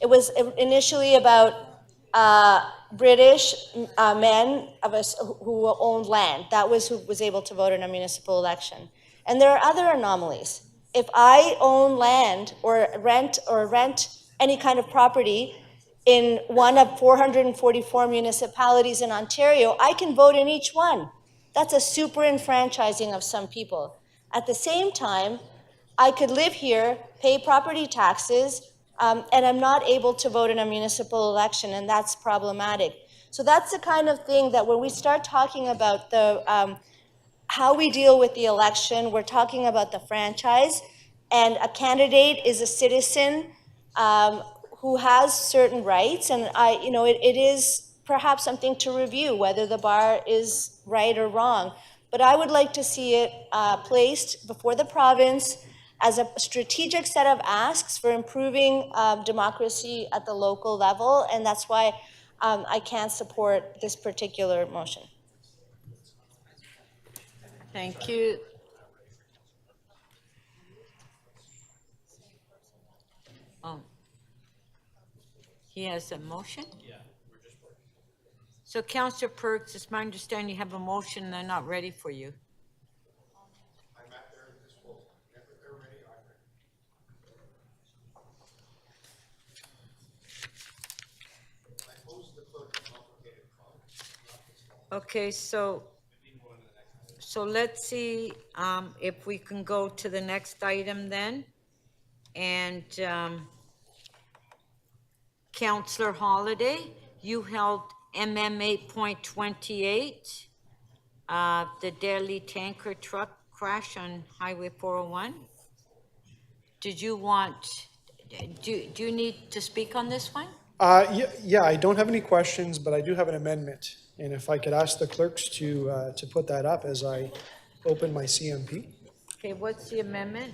It was initially about British men of us who owned land. That was who was able to vote in a municipal election. And there are other anomalies. If I own land or rent any kind of property in one of 444 municipalities in Ontario, I can vote in each one. That's a super enfranchising of some people. At the same time, I could live here, pay property taxes, and I'm not able to vote in a municipal election, and that's problematic. So that's the kind of thing that when we start talking about the how we deal with the election, we're talking about the franchise, and a candidate is a citizen who has certain rights, and it is perhaps something to review whether the bar is right or wrong. But I would like to see it placed before the province as a strategic set of asks for improving democracy at the local level, and that's why I can't support this particular motion. Thank you. Oh. He has a motion? Yeah. So Councillor Perks, it's my understanding you have a motion and they're not ready for you. Okay, so let's see if we can go to the next item then. And Councillor Holiday, you held MM 8.28, the deadly tanker truck crash on Highway 401. Did you do you need to speak on this one? Yeah, I don't have any questions, but I do have an amendment. And if I could ask the clerks to put that up as I open my CMP. Okay, what's the amendment?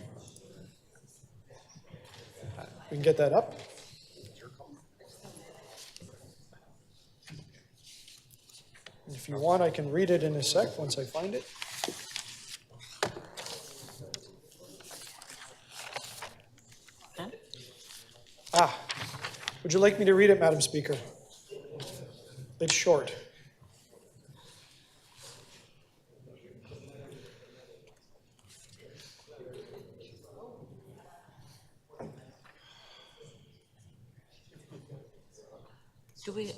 We can get that up. If you want, I can read it in a sec once I find it. Huh? Would you like me to read it, Madam Speaker? It's short. Do we?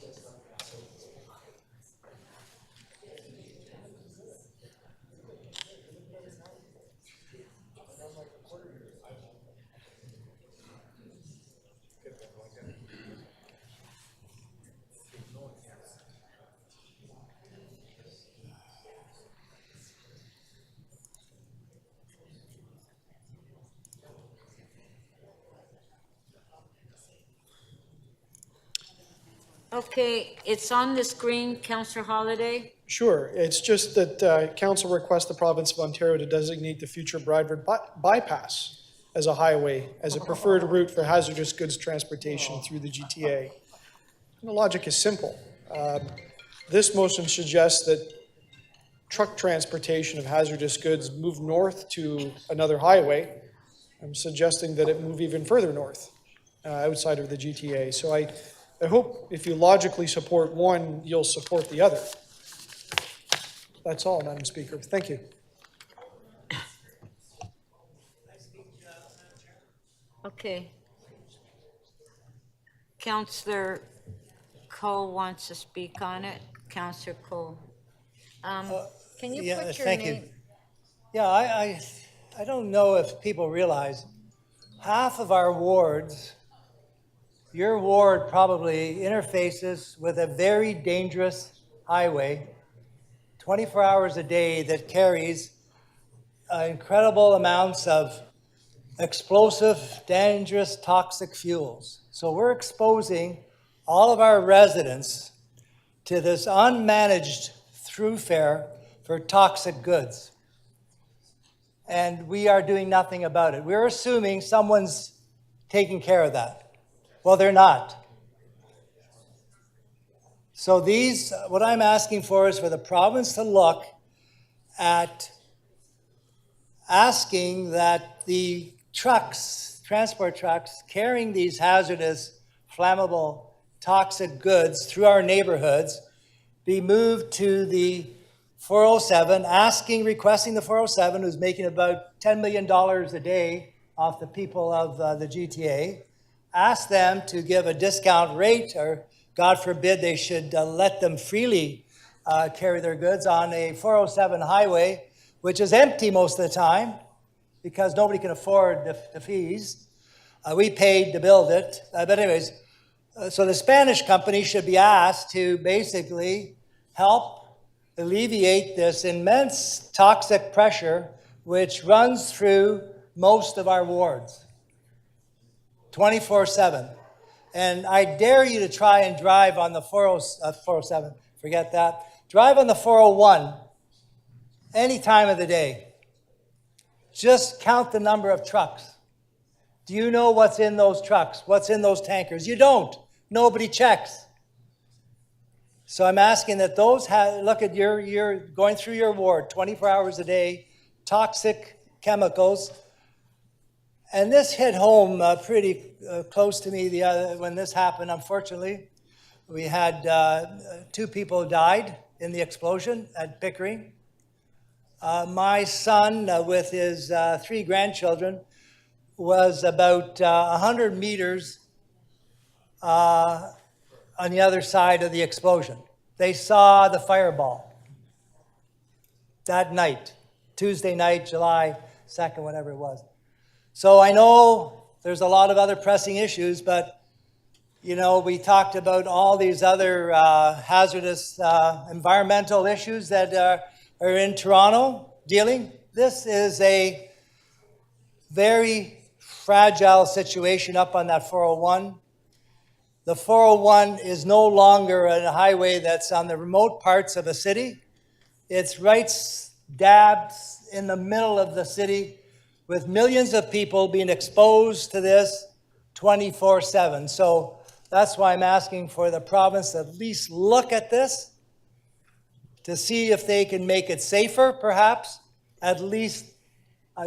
Okay, it's on the screen, Councillor Holliday. Sure, it's just that council requests the province of Ontario to designate the future Bradford bypass as a highway, as a preferred route for hazardous goods transportation through the GTA. And the logic is simple. This motion suggests that truck transportation of hazardous goods move north to another highway. I'm suggesting that it move even further north, outside of the GTA. So I hope if you logically support one, you'll support the other. That's all, Madam Speaker. Thank you. Okay. Councillor Cole wants to speak on it. Councillor Cole. Can you Yeah, put your thank name? you. Yeah, I don't know if people realize half of our wards, your ward probably interfaces with a very dangerous highway 24 hours a day that carries incredible amounts of explosive, dangerous, toxic fuels. So we're exposing all of our residents to this unmanaged thoroughfare for toxic goods. And we are doing nothing about it. We're assuming someone's taking care of that. Well, they're not. So what I'm asking for is for the province to look at asking that the trucks, transport trucks, carrying these hazardous, flammable, toxic goods through our neighborhoods be moved to the 407, requesting the 407, who's making about $10 million a day off the people of the GTA, ask them to give a discount rate, or God forbid they should let them freely carry their goods on a 407 highway, which is empty most of the time because nobody can afford the fees. We paid to build it. But anyways, so the Spanish company should be asked to basically help alleviate this immense toxic pressure which runs through most of our wards 24/7. And I dare you to try and drive on the 407, forget that. Drive on the 401 any time of the day. Just count the number of trucks. Do you know what's in those trucks? What's in those tankers? You don't. Nobody checks. So I'm asking that those look at you're going through your ward 24 hours a day, toxic chemicals. And this hit home pretty close to me when this happened, unfortunately. We had 2 people died in the explosion at Pickering. My son, with his 3 grandchildren, was about 100 meters on the other side of the explosion. They saw the fireball that night, Tuesday night, July 2nd, whatever it was. So I know there's a lot of other pressing issues, but, you know, we talked about all these other hazardous environmental issues that are in Toronto dealing. This is a very fragile situation up on that 401. The 401 is no longer a highway that's on the remote parts of a city. It's right dab in the middle of the city with millions of people being exposed to this 24/7. So that's why I'm asking for the province to at least look at this to see if they can make it safer, perhaps, at least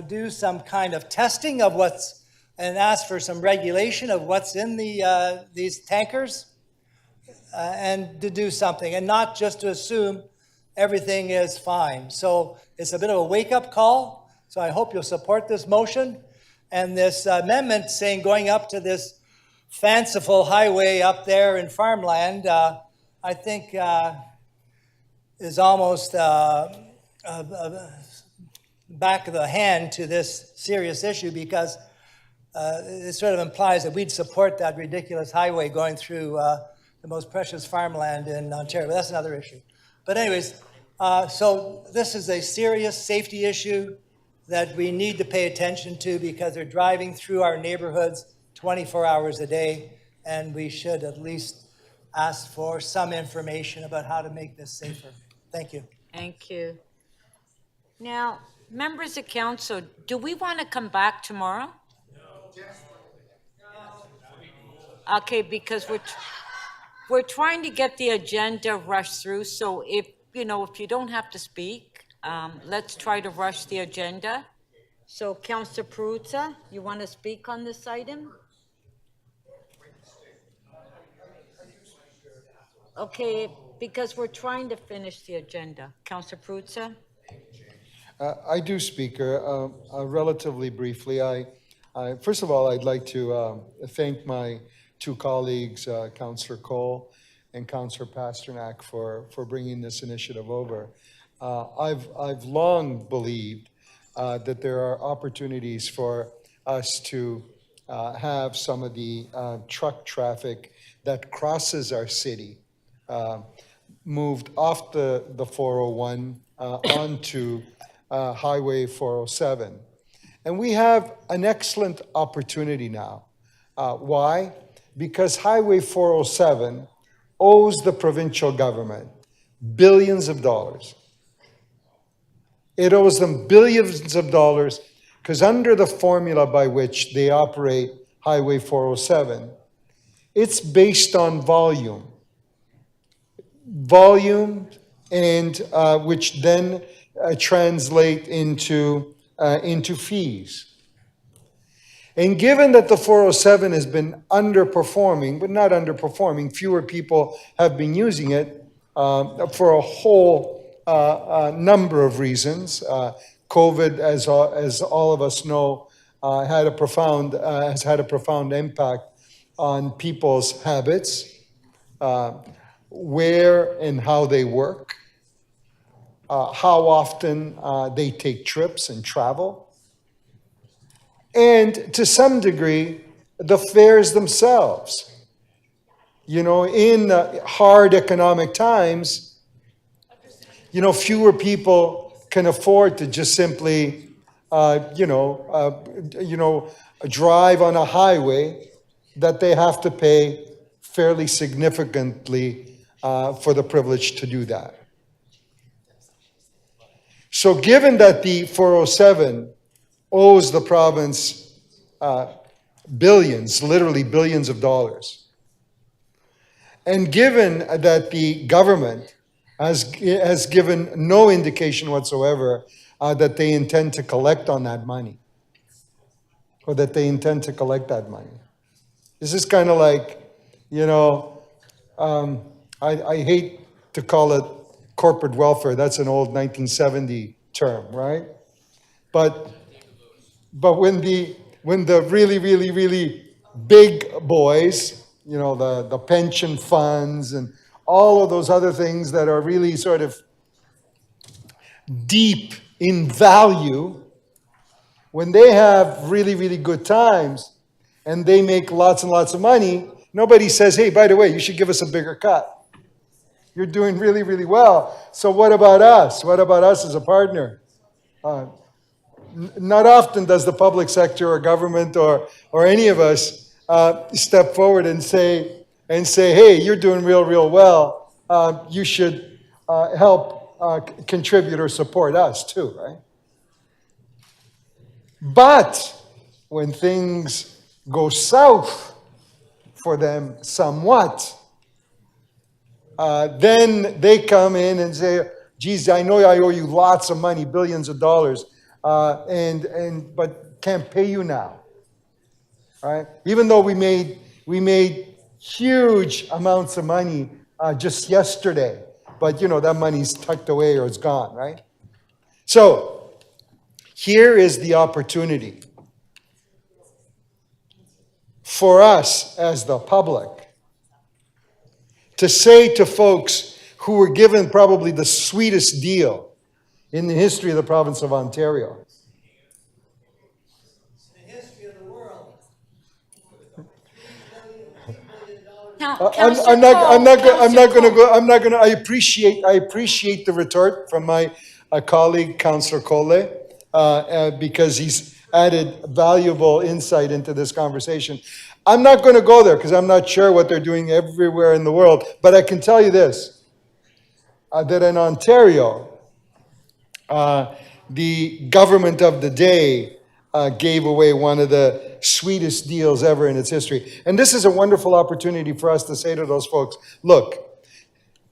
do some kind of testing of and ask for some regulation of what's in these tankers and to do something and not just to assume everything is fine. So it's a bit of a wake-up call. So I hope you'll support this motion and this amendment saying going up to this fanciful highway up there in farmland, I think is almost back of the hand to this serious issue because it sort of implies that we'd support that ridiculous highway going through the most precious farmland in Ontario. But that's another issue. But anyways, so this is a serious safety issue that we need to pay attention to because they're driving through our neighborhoods 24 hours a day, and we should at least asked for some information about how to make this safer. Thank you. Thank you. Now, members of council, do we want to come back tomorrow? Okay, because we're trying to get the agenda rushed through, so if you don't have to speak, let's try to rush the agenda. So Councillor Perruzza, you want to speak on this item? Okay, because we're trying to finish the agenda. Councillor Perruzza? I do, Speaker. Relatively briefly, first of all, I'd like to thank my two colleagues, Councillor Cole and Councillor Pasternak, for bringing this initiative over. I've long believed that there are opportunities for us to have some of the truck traffic that crosses our city moved off the 401 onto Highway 407. And we have an excellent opportunity now. Why? Because Highway 407 owes the provincial government billions of dollars. It owes them billions of dollars because under the formula by which they operate Highway 407, it's based on volume. Volume, and which then translate into fees. And given that the 407 has been underperforming, but not underperforming, fewer people have been using it for a whole number of reasons. COVID, as all of us know, has had a profound impact on people's habits, where and how they work, how often they take trips and travel, and to some degree, the fares themselves. In hard economic times, fewer people can afford to just simply, drive on a highway that they have to pay fairly significantly for the privilege to do that. So given that the 407 owes the province billions, literally billions of dollars, and given that the government has given no indication whatsoever that they intend to collect on that money, or that they intend to collect that money. This is kind of like, I hate to call it corporate welfare. That's an old 1970 term, right? But when the really, really, really big boys, the pension funds and all of those other things that are really sort of deep in value, when they have really, really good times and they make lots and lots of money, nobody says, hey, by the way, you should give us a bigger cut. You're doing really, really well. So what about us? What about us as a partner? Not often does the public sector or government or any of us step forward and say, hey, you're doing real well. You should help contribute or support us too, right? But when things go south for them somewhat, then they come in and say, geez, I know I owe you lots of money, billions of dollars, but can't pay you now. All right? Even though we made huge amounts of money just yesterday, but that money's tucked away or it's gone, right? So here is the opportunity for us as the public to say to folks who were given probably the sweetest deal in the history of the province of Ontario. The history of the world. I appreciate the retort from my colleague, Councillor Cole, because he's added valuable insight into this conversation. I'm not going to go there because I'm not sure what they're doing everywhere in the world. But I can tell you this, that in Ontario, the government of the day gave away one of the sweetest deals ever in its history. And this is a wonderful opportunity for us to say to those folks, look,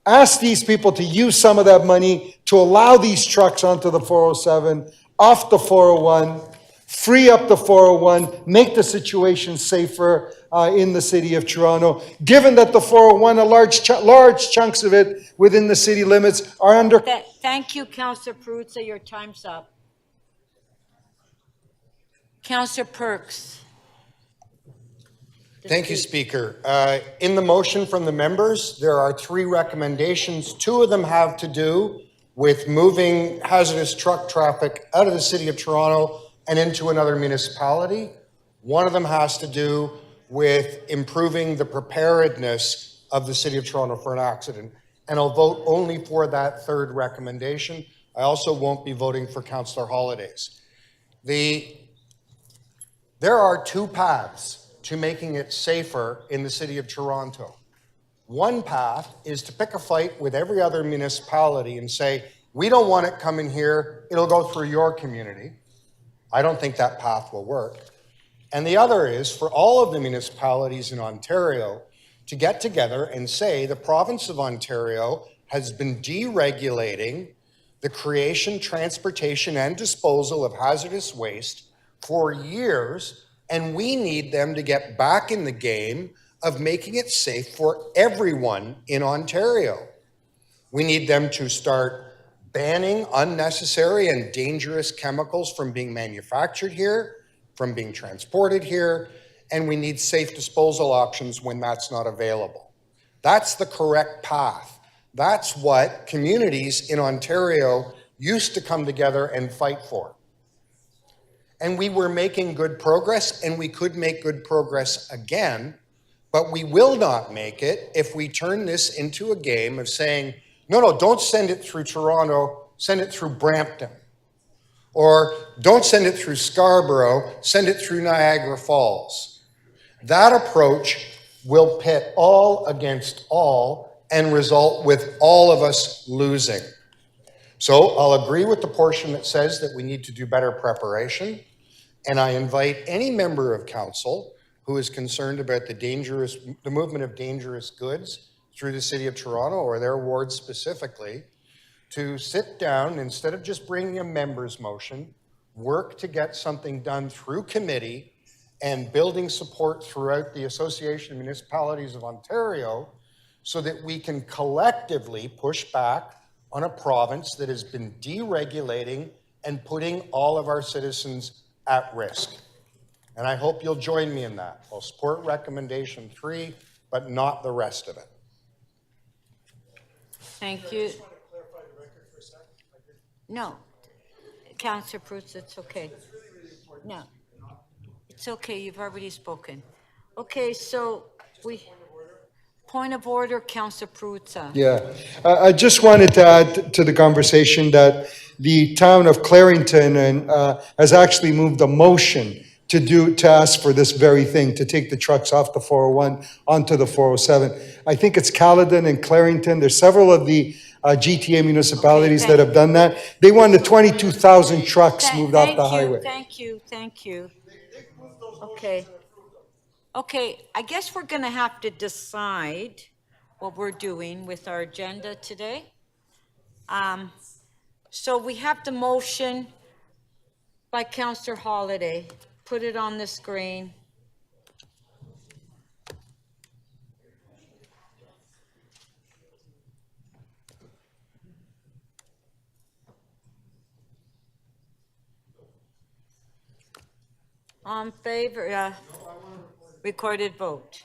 ask these people to use some of that money to allow these trucks onto the 407, off the 401, free up the 401, make the situation safer in the city of Toronto. Given that the 401, large chunks of it within the city limits are under... Thank you, Councillor Perruzza. Your time's up. Councillor Perks. Thank you, Speaker. In the motion from the members, there are 3 recommendations. 2 of them have to do with moving hazardous truck traffic out of the city of Toronto and into another municipality. 1 of them has to do with improving the preparedness of the city of Toronto for an accident. And I'll vote only for that 3rd recommendation. I also won't be voting for Councillor Holiday's. There are 2 paths to making it safer in the city of Toronto. One path is to pick a fight with every other municipality and say, we don't want it coming here, it'll go through your community. I don't think that path will work. And the other is for all of the municipalities in Ontario to get together and say the province of Ontario has been deregulating the creation, transportation, and disposal of hazardous waste for years, and we need them to get back in the game of making it safe for everyone in Ontario. We need them to start banning unnecessary and dangerous chemicals from being manufactured here, from being transported here, and we need safe disposal options when that's not available. That's the correct path. That's what communities in Ontario used to come together and fight for. And we were making good progress, and we could make good progress again, but we will not make it if we turn this into a game of saying, no, don't send it through Toronto, send it through Brampton. Or don't send it through Scarborough, send it through Niagara Falls. That approach will pit all against all and result with all of us losing. So I'll agree with the portion that says that we need to do better preparation. And I invite any member of council who is concerned about the movement of dangerous goods through the city of Toronto or their ward specifically, to sit down, instead of just bringing a member's motion, work to get something done through committee and building support throughout the Association of Municipalities of Ontario so that we can collectively push back on a province that has been deregulating and putting all of our citizens at risk. And I hope you'll join me in that. I'll support recommendation 3, but not the rest of it. Thank you. No, Councillor Perruzza, it's okay. No, it's okay, you've already spoken. Okay, so point of order, Councillor Perruzza. Yeah, I just wanted to add to the conversation that the town of Clarington has actually moved a motion to ask for this very thing, to take the trucks off the 401 onto the 407. I think it's Caledon and Clarington. There's several of the GTA municipalities that have done that. They wanted 22,000 trucks moved off the highway. Thank you. Okay, I guess we're gonna have to decide what we're doing with our agenda today. So we have the motion by Councillor Holiday. Put it on the screen. On favor, recorded vote.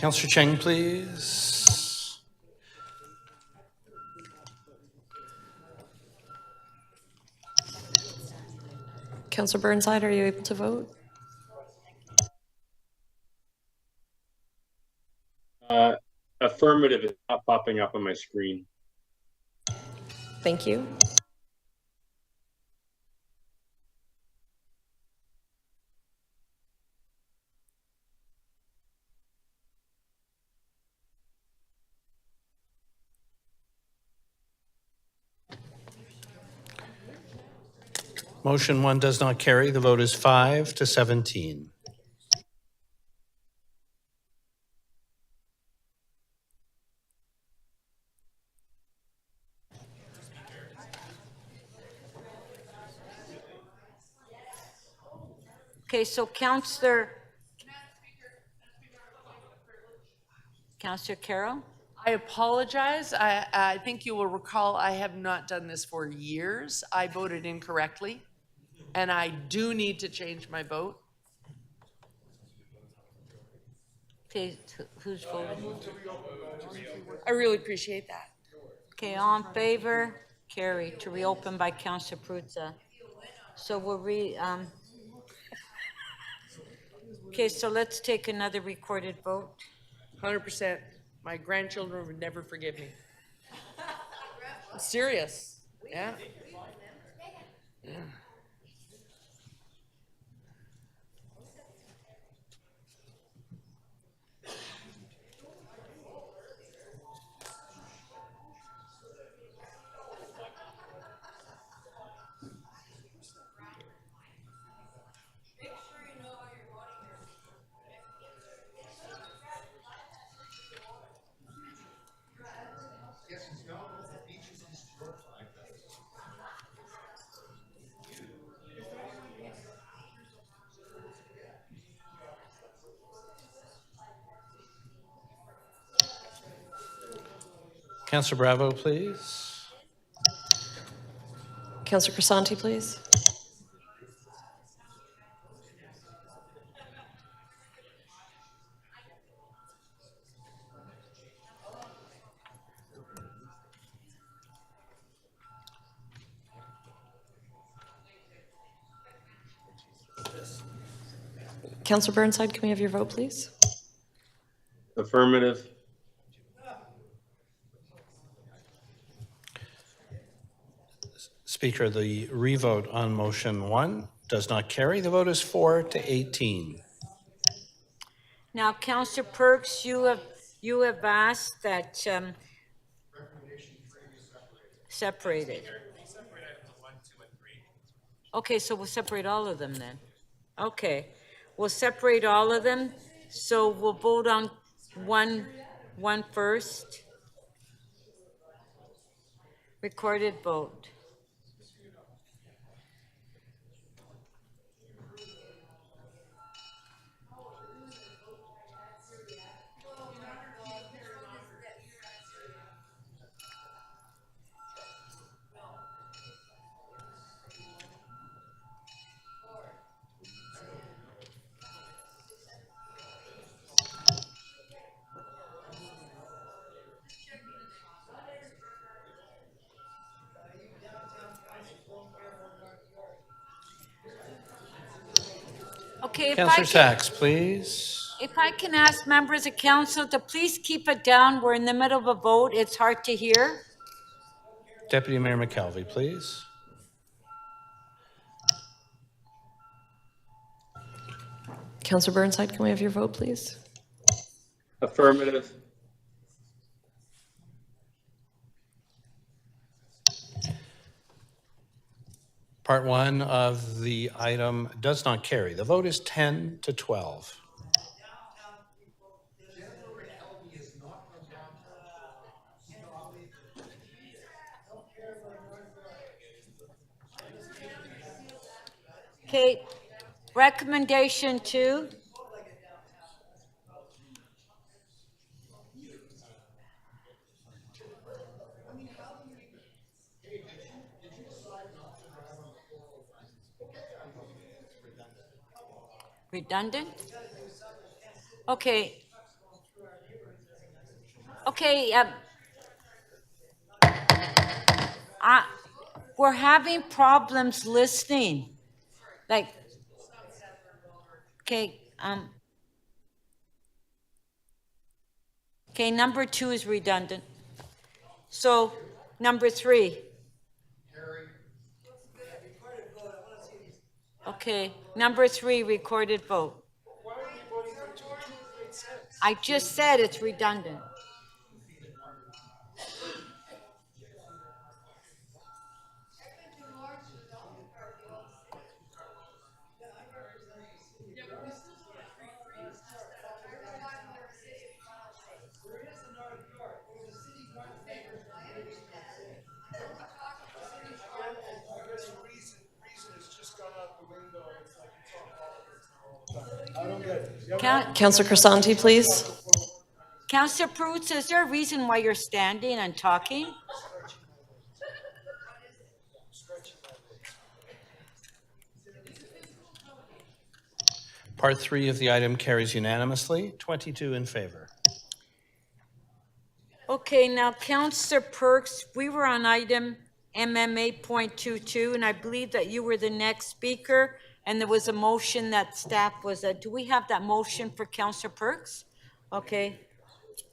Councillor Cheng, please. Councillor Burnside, are you able to vote? Affirmative is not popping up on my screen. Thank you. Motion 1 does not carry. The vote is 5 to 17. Okay, so Councillor Carroll? I apologize. I think you will recall I have not done this for years. I voted incorrectly, and I do need to change my vote. Okay, who's voting? I really appreciate that. Okay, all in favor? Carried. To reopen by Councillor Perruzza. So we'll okay, so let's take another recorded vote. 100%. My grandchildren would never forgive me. I'm serious. Yeah. Yeah. Councillor Bravo, please. Councillor Crisanti, please. Councillor Burnside, can we have your vote, please? Affirmative. Speaker, the revote on motion 1 does not carry. The vote is 4 to 18. Now, Councillor Perks, you have asked that separated. Okay, so we'll separate all of them then. Okay, we'll separate all of them. So we'll vote on one first. Recorded vote. Okay, Councillor Sachs, please. If I can ask members of council to please keep it down. We're in the middle of a vote. It's hard to hear. Deputy Mayor McKelvey, please. Councillor Burnside, can we have your vote, please? Affirmative. Part 1 of the item does not carry. The vote is 10 to 12. Okay, recommendation 2. Redundant? Okay. Okay, we're having problems listening. Like, okay, okay, number 2 is redundant. So, number 3. Okay, number 3, recorded vote. I just said it's redundant. Councillor Crisanti, please. Councillor Perruzza, is there a reason why you're standing and talking? Part 3 of the item carries unanimously, 22 in favor. Okay, now Councillor Perks, we were on item MMA.22, and I believe that you were the next speaker, and there was a motion that staff was, do we have that motion for Councillor Perks? Okay,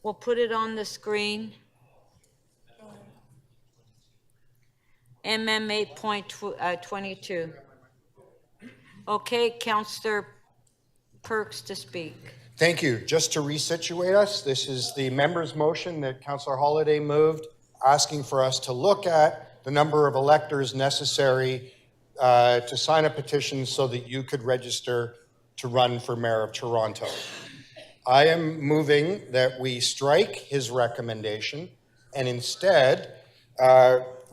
we'll put it on the screen. MMA.22. Okay, Councillor Perks to speak. Thank you. Just to resituate us, this is the member's motion that Councillor Holyday moved, asking for us to look at the number of electors necessary to sign a petition so that you could register to run for Mayor of Toronto. I am moving that we strike his recommendation and instead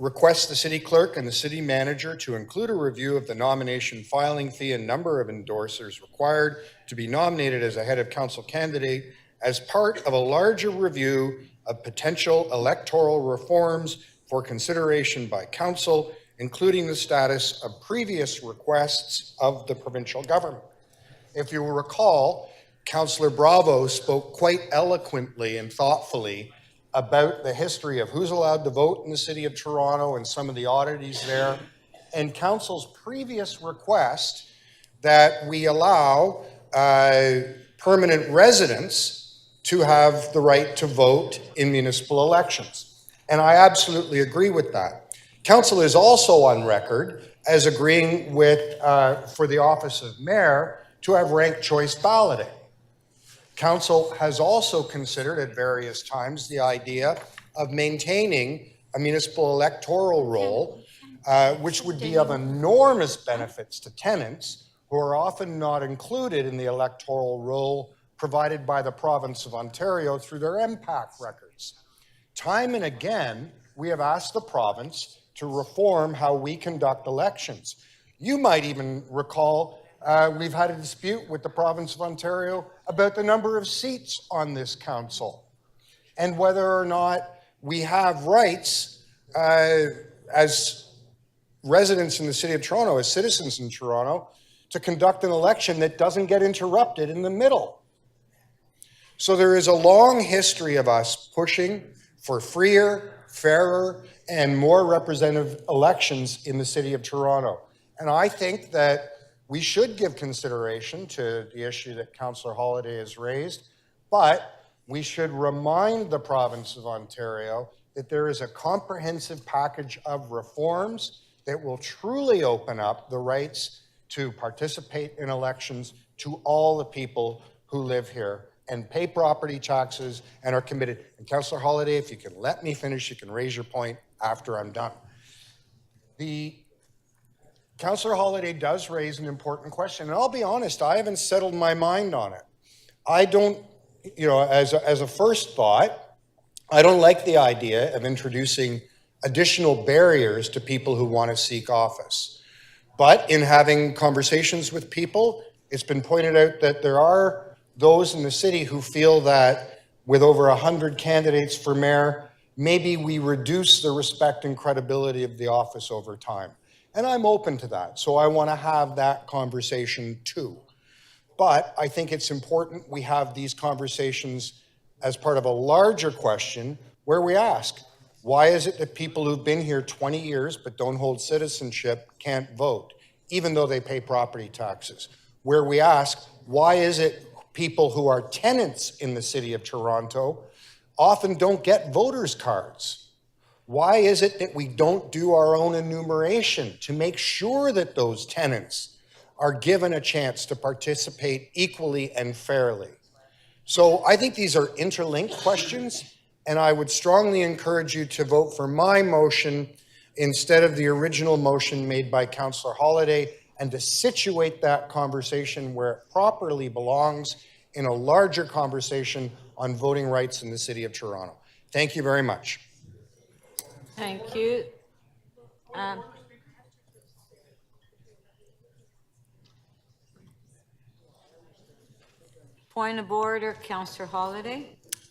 request the city clerk and the city manager to include a review of the nomination filing fee and number of endorsers required to be nominated as a head of council candidate as part of a larger review of potential electoral reforms for consideration by council, including the status of previous requests of the provincial government. If you will recall, Councillor Bravo spoke quite eloquently and thoughtfully about the history of who's allowed to vote in the city of Toronto and some of the oddities there, and council's previous request that we allow permanent residents to have the right to vote in municipal elections. And I absolutely agree with that. Council is also on record as agreeing with, for the office of mayor, to have ranked choice balloting. Council has also considered at various times the idea of maintaining a municipal electoral roll, which would be of enormous benefits to tenants who are often not included in the electoral roll provided by the province of Ontario through their MPAC records. Time and again, we have asked the province to reform how we conduct elections. You might even recall we've had a dispute with the province of Ontario about the number of seats on this council and whether or not we have rights as residents in the city of Toronto, as citizens in Toronto, to conduct an election that doesn't get interrupted in the middle. So there is a long history of us pushing for freer, fairer, and more representative elections in the city of Toronto. And I think that we should give consideration to the issue that Councillor Holyday has raised, but we should remind the province of Ontario that there is a comprehensive package of reforms that will truly open up the rights to participate in elections to all the people who live here and pay property taxes and are committed. And Councillor Holyday, if you can let me finish, you can raise your point after I'm done. Councillor Holyday does raise an important question, and I'll be honest, I haven't settled my mind on it. I don't, as a first thought, I don't like the idea of introducing additional barriers to people who want to seek office. But in having conversations with people, it's been pointed out that there are those in the city who feel that with over 100 candidates for mayor, maybe we reduce the respect and credibility of the office over time. And I'm open to that. So I want to have that conversation too. But I think it's important we have these conversations as part of a larger question where we ask, why is it that people who've been here 20 years but don't hold citizenship can't vote, even though they pay property taxes? Where we ask, why is it people who are tenants in the city of Toronto often don't get voters' cards? Why is it that we don't do our own enumeration to make sure that those tenants are given a chance to participate equally and fairly? So I think these are interlinked questions, and I would strongly encourage you to vote for my motion instead of the original motion made by Councillor Holyday, and to situate that conversation where it properly belongs in a larger conversation on voting rights in the City of Toronto. Thank you very much. Thank you. Point of order, Councillor Holyday.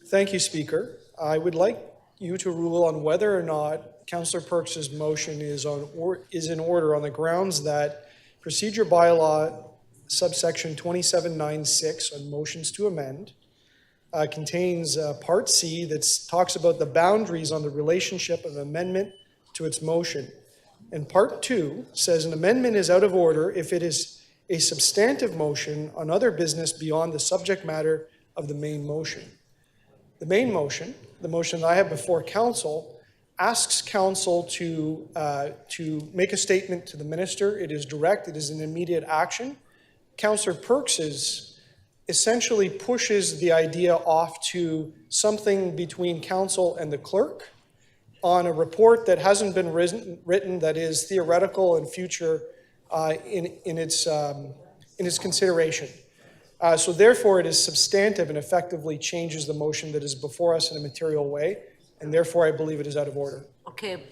Thank you, Speaker. I would like you to rule on whether or not Councillor Perks's motion is in order on the grounds that procedure bylaw subsection 2796 on motions to amend contains Part C that talks about the boundaries on the relationship of amendment to its motion. And Part 2 says an amendment is out of order if it is a substantive motion on other business beyond the subject matter of the main motion. The main motion, the motion that I have before council, asks council to make a statement to the minister. It is direct, it is an immediate action. Councillor Perks essentially pushes the idea off to something between council and the clerk on a report that hasn't been written that is theoretical and future in its consideration. So therefore, it is substantive and effectively changes the motion that is before us in a material way, and therefore I believe it is out of order. Okay,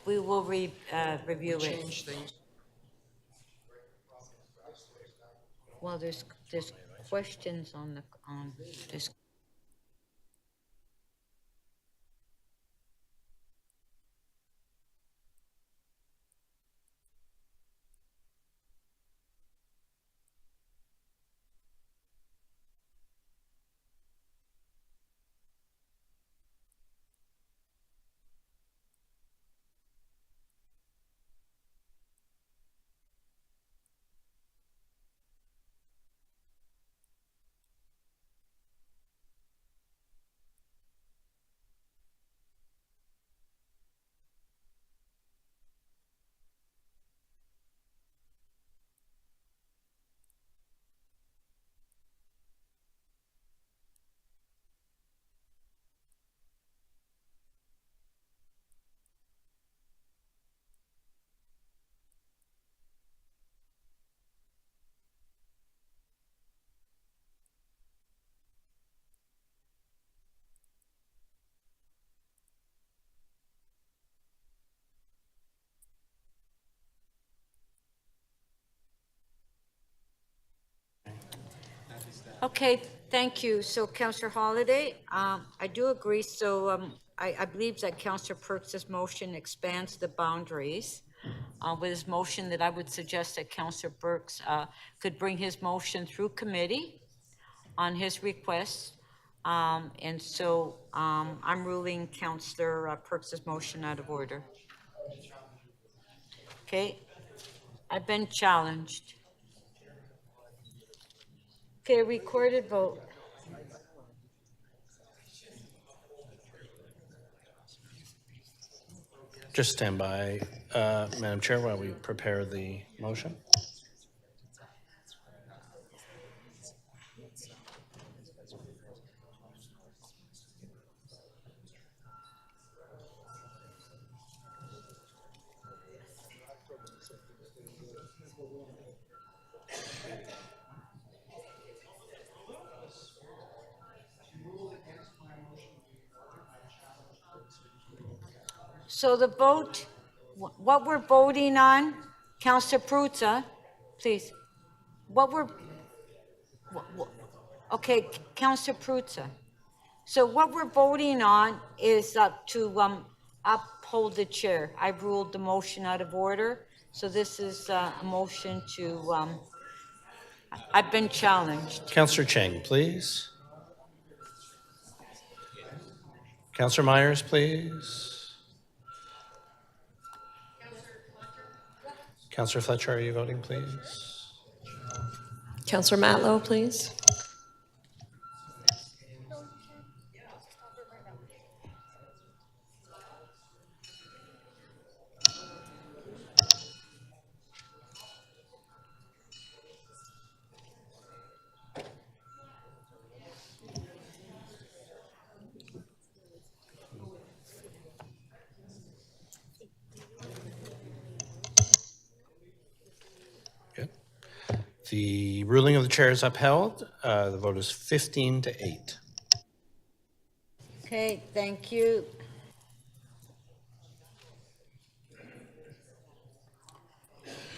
we will review it. Well, there's questions on this. Okay, thank you. So, Councillor Holyday, I do agree. So, I believe that Councillor Perks' motion expands the boundaries. With his motion, that I would suggest that Councillor Perks could bring his motion through committee on his request. And so I'm ruling Councillor Perks' motion out of order. Okay, I've been challenged. Okay, recorded vote. Just stand by, Madam Chair, while we prepare the motion. So the vote, what we're voting on Councillor Perruzza, please. Okay, Councillor Perruzza. So what we're voting on is to uphold the chair. I've ruled the motion out of order, so this is a motion to, I've been challenged. Councillor Cheng, please. Councillor Myers, please. Councillor Fletcher, are you voting, please? Councillor Matlow, please. The ruling of the chair is upheld. The vote is 15-8. Okay, thank you.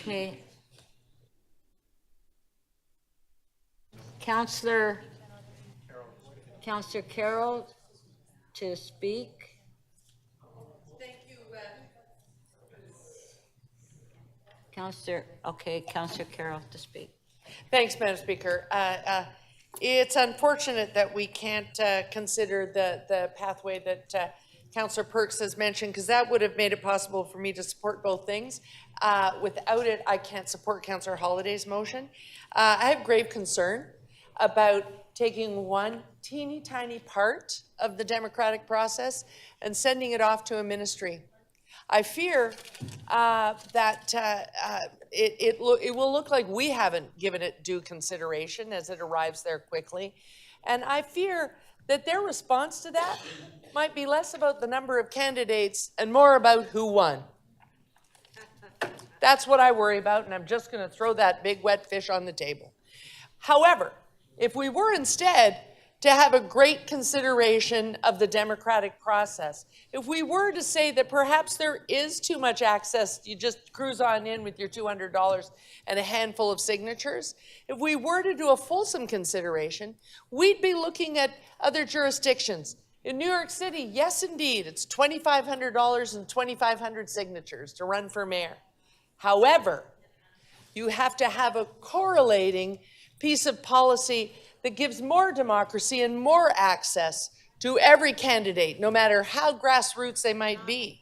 Okay. Councillor Carroll to speak. Thank you. Councillor Carroll to speak. Thanks, Madam Speaker. It's unfortunate that we can't consider the pathway that Councillor Perks has mentioned, because that would have made it possible for me to support both things. Without it, I can't support Councillor Holliday's motion. I have grave concern about taking one teeny tiny part of the democratic process and sending it off to a ministry. I fear that it will look like we haven't given it due consideration as it arrives there quickly. And I fear that their response to that might be less about the number of candidates and more about who won. That's what I worry about, and I'm just going to throw that big wet fish on the table. However, if we were instead to have a great consideration of the democratic process, if we were to say that perhaps there is too much access, you just cruise on in with your $200 and a handful of signatures, if we were to do a fulsome consideration, we'd be looking at other jurisdictions. In New York City, yes, indeed, it's $2,500 and 2,500 signatures to run for mayor. However, you have to have a correlating piece of policy that gives more democracy and more access to every candidate, no matter how grassroots they might be.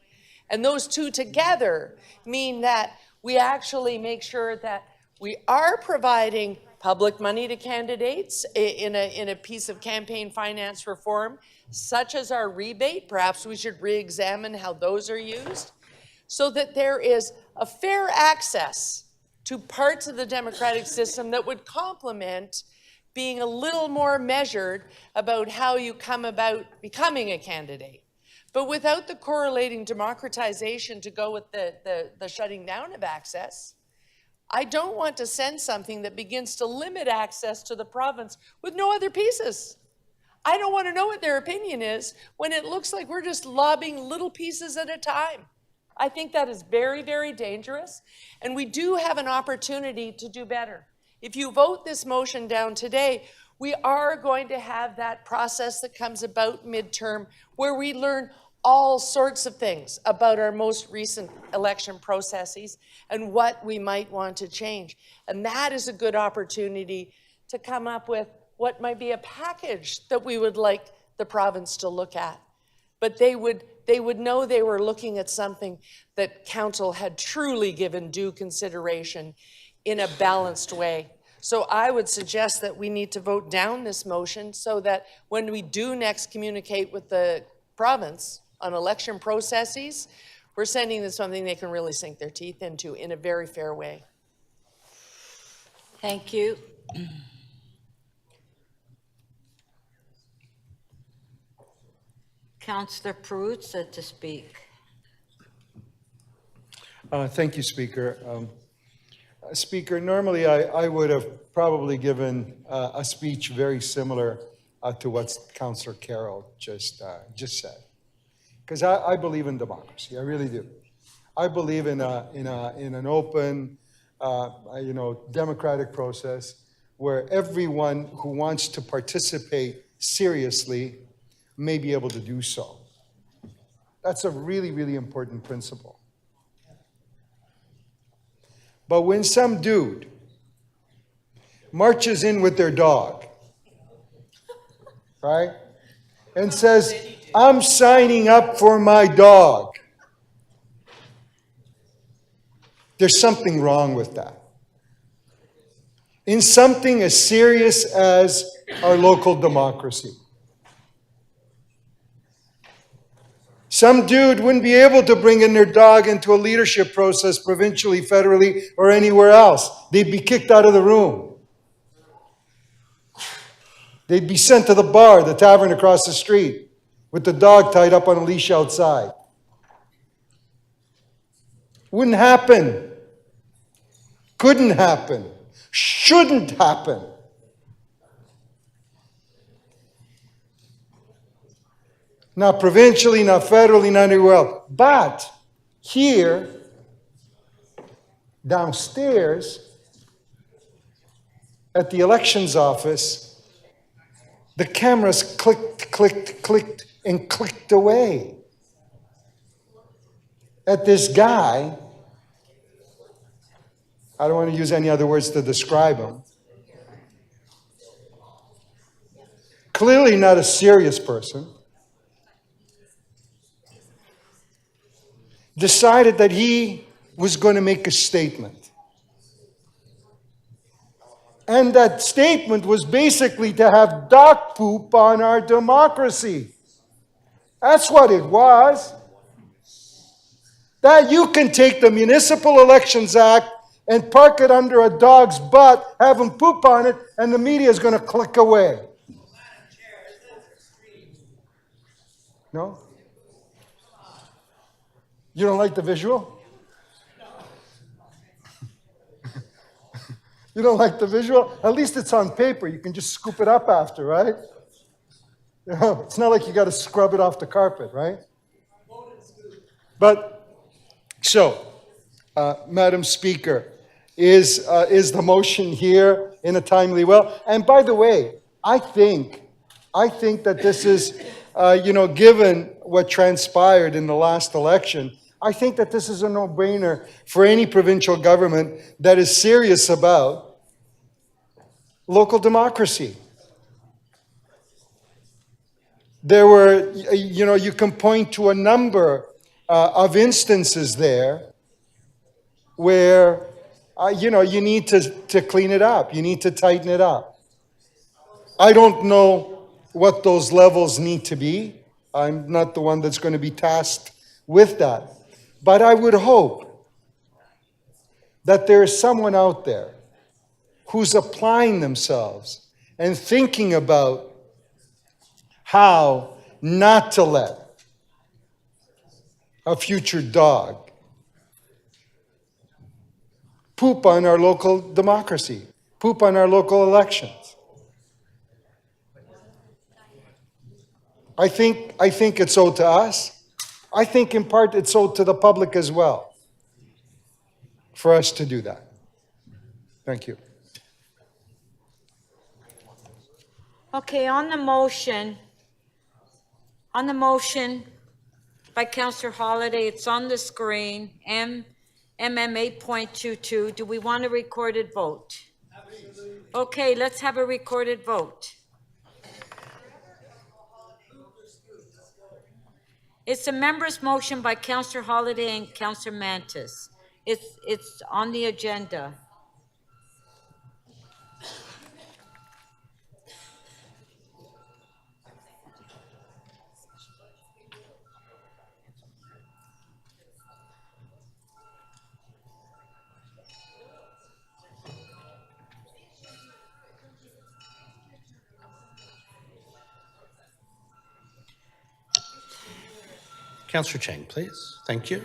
And those two together mean that we actually make sure that we are providing public money to candidates in a piece of campaign finance reform, such as our rebate. Perhaps we should re-examine how those are used, so that there is a fair access to parts of the democratic system that would complement being a little more measured about how you come about becoming a candidate. But without the correlating democratization to go with the shutting down of access, I don't want to send something that begins to limit access to the province with no other pieces. I don't want to know what their opinion is when it looks like we're just lobbing little pieces at a time. I think that is very, very dangerous, and we do have an opportunity to do better. If you vote this motion down today, we are going to have that process that comes about midterm where we learn all sorts of things about our most recent election processes and what we might want to change. And that is a good opportunity to come up with what might be a package that we would like the province to look at. But they would know they were looking at something that council had truly given due consideration in a balanced way. So I would suggest that we need to vote down this motion so that when we do next communicate with the province on election processes, we're sending them something they can really sink their teeth into in a very fair way. Thank you. Councillor Perruzza to speak. Thank you, Speaker. Speaker, normally I would have probably given a speech very similar to what Councillor Carroll just said, because I believe in democracy. I really do. I believe in an open, democratic process where everyone who wants to participate seriously may be able to do so. That's a really, really important principle. But when some dude marches in with their dog, right, and says, I'm signing up for my dog, there's something wrong with that. In something as serious as our local democracy. Some dude wouldn't be able to bring in their dog into a leadership process provincially, federally, or anywhere else. They'd be kicked out of the room. They'd be sent to the bar, the tavern across the street, with the dog tied up on a leash outside. Wouldn't happen. Couldn't happen. Shouldn't happen. Not provincially, not federally, not anywhere else. But here, downstairs, at the elections office, the cameras clicked, clicked, clicked, and clicked away at this guy. I don't want to use any other words to describe him. Clearly not a serious person. Decided that he was going to make a statement. And that statement was basically to have dog poop on our democracy. That's what it was. That you can take the Municipal Elections Act and park it under a dog's butt, have him poop on it, and the media is going to click away. No? You don't like the visual? You don't like the visual? At least it's on paper. You can just scoop it up after, right? It's not like you got to scrub it off the carpet, right? But, so, Madam Speaker, is the motion here in a timely way? And by the way, I think that this is, given what transpired in the last election, I think that this is a no-brainer for any provincial government that is serious about local democracy. There were, you can point to a number of instances there where, you need to clean it up. You need to tighten it up. I don't know what those levels need to be. I'm not the one that's going to be tasked with that. But I would hope that there is someone out there who's applying themselves and thinking about how not to let a future dog poop on our local democracy, poop on our local elections. I think it's owed to us. I think in part it's owed to the public as well for us to do that. Thank you. Okay, on the motion by Councillor Holyday, it's on the screen, MM 8.22. Do we want a recorded vote? Okay, let's have a recorded vote. It's a member's motion by Councillor Holyday and Councillor Mantis. It's on the agenda. Councillor Chang, please. Thank you.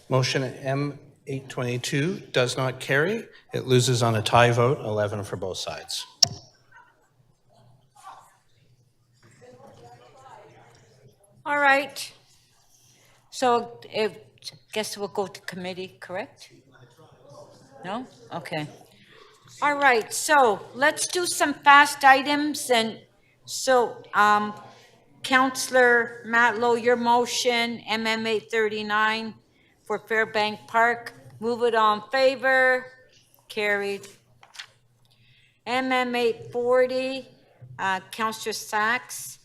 Motion M822 does not carry. It loses on a tie vote, 11 for both sides. All right. So guess we'll go to committee, correct? No? Okay. All right, so let's do some fast items. And so, Councillor Matlow, your motion, MM 839 for Fairbank Park. Move it on favor. Carried. MM 840, Councillor Sachs,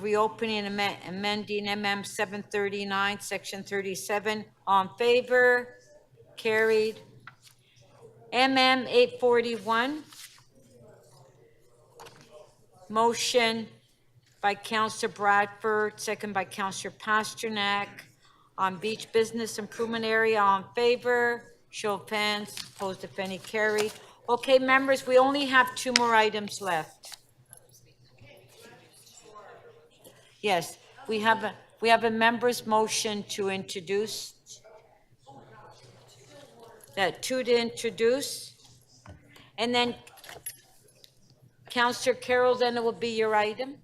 reopening and amending MM 739, Section 37. On favor. Carried. MM 841, motion by Councillor Bradford, second by Councillor Pasternak, on beach business improvement area. On favor, show of hands, opposed if any, carried. Okay, members, we only have 2 more items left. Yes, we have a member's motion to introduce. That 2 to introduce. And then Councillor Carroll, then it will be your item.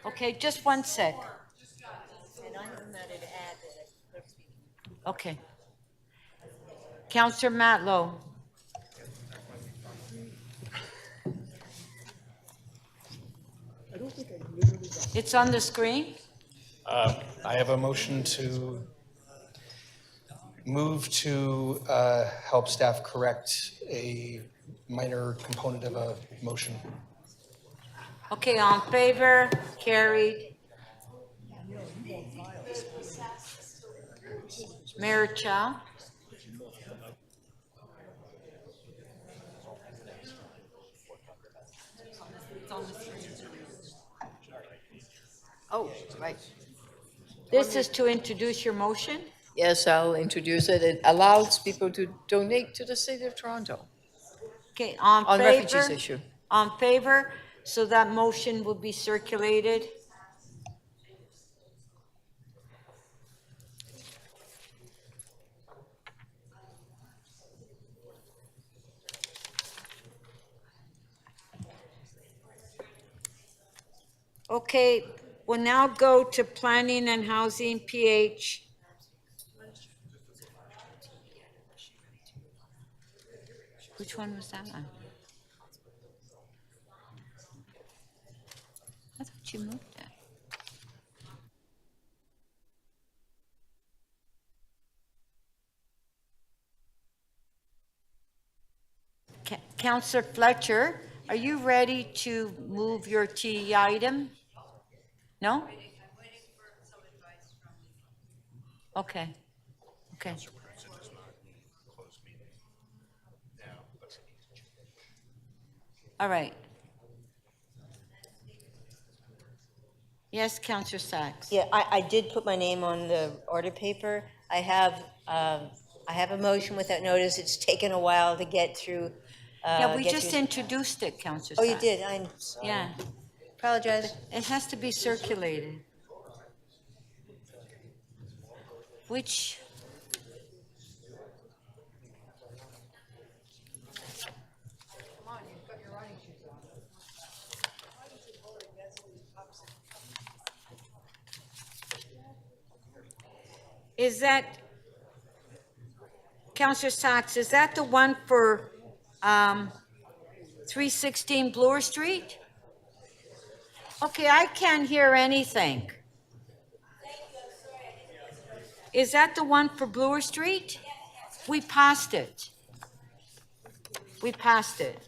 Okay, just 1 sec. Okay. Councillor Matlow. It's on the screen. I have a motion to move to help staff correct a minor component of a motion. Okay, on favor, carried. Mayor Chow. Oh, right. This is to introduce your motion? Yes, I'll introduce it. It allows people to donate to the city of Toronto. Okay, on favor? On refugees issue. On favor, so that motion will be circulated. Okay, we'll now go to Planning and Housing, PH. Which one was that one? I thought you moved that. Councillor Fletcher, are you ready to move your T item? No? Okay. Okay. All right. Yes, Councillor Sachs. Yeah, I did put my name on the order paper. I have a motion without notice. It's taken a while to get through. Yeah, we just introduced it, Councillor Oh, Sachs. you did? I'm sorry. Yeah. Apologize. It has to be circulated. Which, is that, Councillor Sachs, is that the one for 316 Bloor Street? Okay, I can't hear anything. Is that the one for Bloor Street? We passed it. We passed it.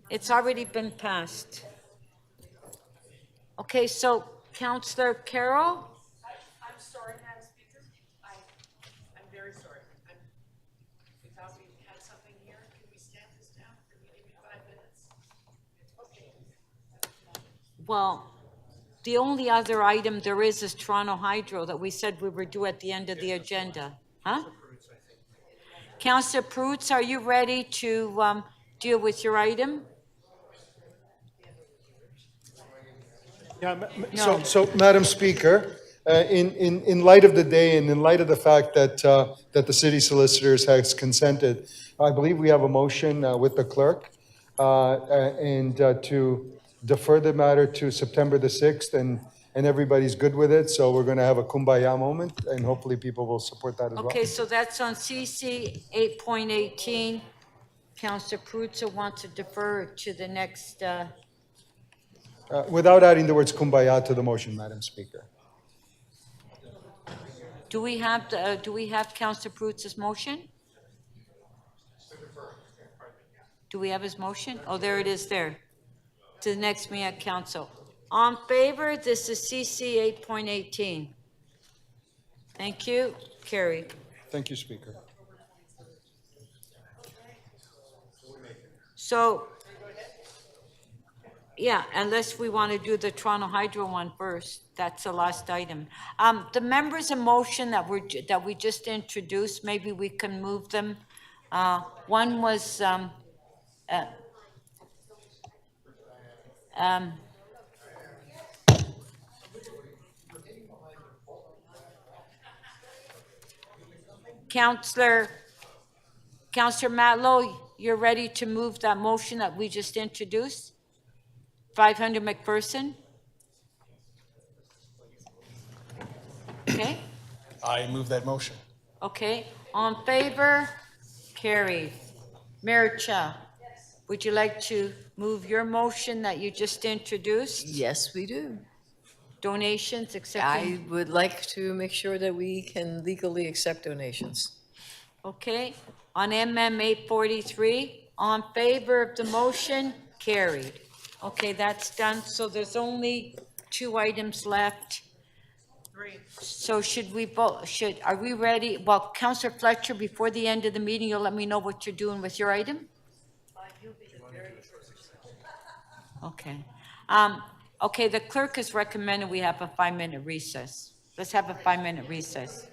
It's already been passed. Okay, so Councillor Carroll? I'm sorry, Madam Speaker. I'm very sorry. We thought we had something here. Can we stamp this down? Can you give me 5 minutes? Okay. Well, the only other item there is Toronto Hydro that we said we were due at the end of the agenda. Huh? Councillor Proots, are you ready to deal with your item? Yeah, No. so, Madam Speaker, in light of the day and in light of the fact that, that the city solicitors has consented, I believe we have a motion with the clerk and to defer the matter to September the 6th, and everybody's good with it, so we're going to have a kumbaya moment, and hopefully people will support that as well. Okay, so that's on CC 8.18. Councillor Proots wants to defer to the next, Without adding the words kumbaya to the motion, Madam Speaker. do we have Councillor Proots' motion? Do we have his motion? Oh, there it is there. To the next meeting at council. On favor, this is CC 8.18. Thank you. Carried. Thank you, Speaker. So, yeah, unless we want to do the Toronto Hydro one first, that's the last item. The members' in motion that we just introduced, maybe we can move them. One was, Councillor Matlow, you're ready to move that motion that we just introduced? 500 McPherson? Okay, I move that motion. okay. On favor? Carried. Mayor Cha, would you like to move your motion that you just introduced? Yes, we do. Donations, I accepting? would like to make sure that we can legally accept donations. Okay. On MM 843, on favor of the motion? Carried. Okay, that's done. So there's only 2 items left. 3. So should we vote, are we ready? Well, Councillor Fletcher, before the end of the meeting, you'll let me know what you're doing with your item? Okay. Okay, the clerk has recommended we have a 5-minute recess. Let's have a 5-minute recess.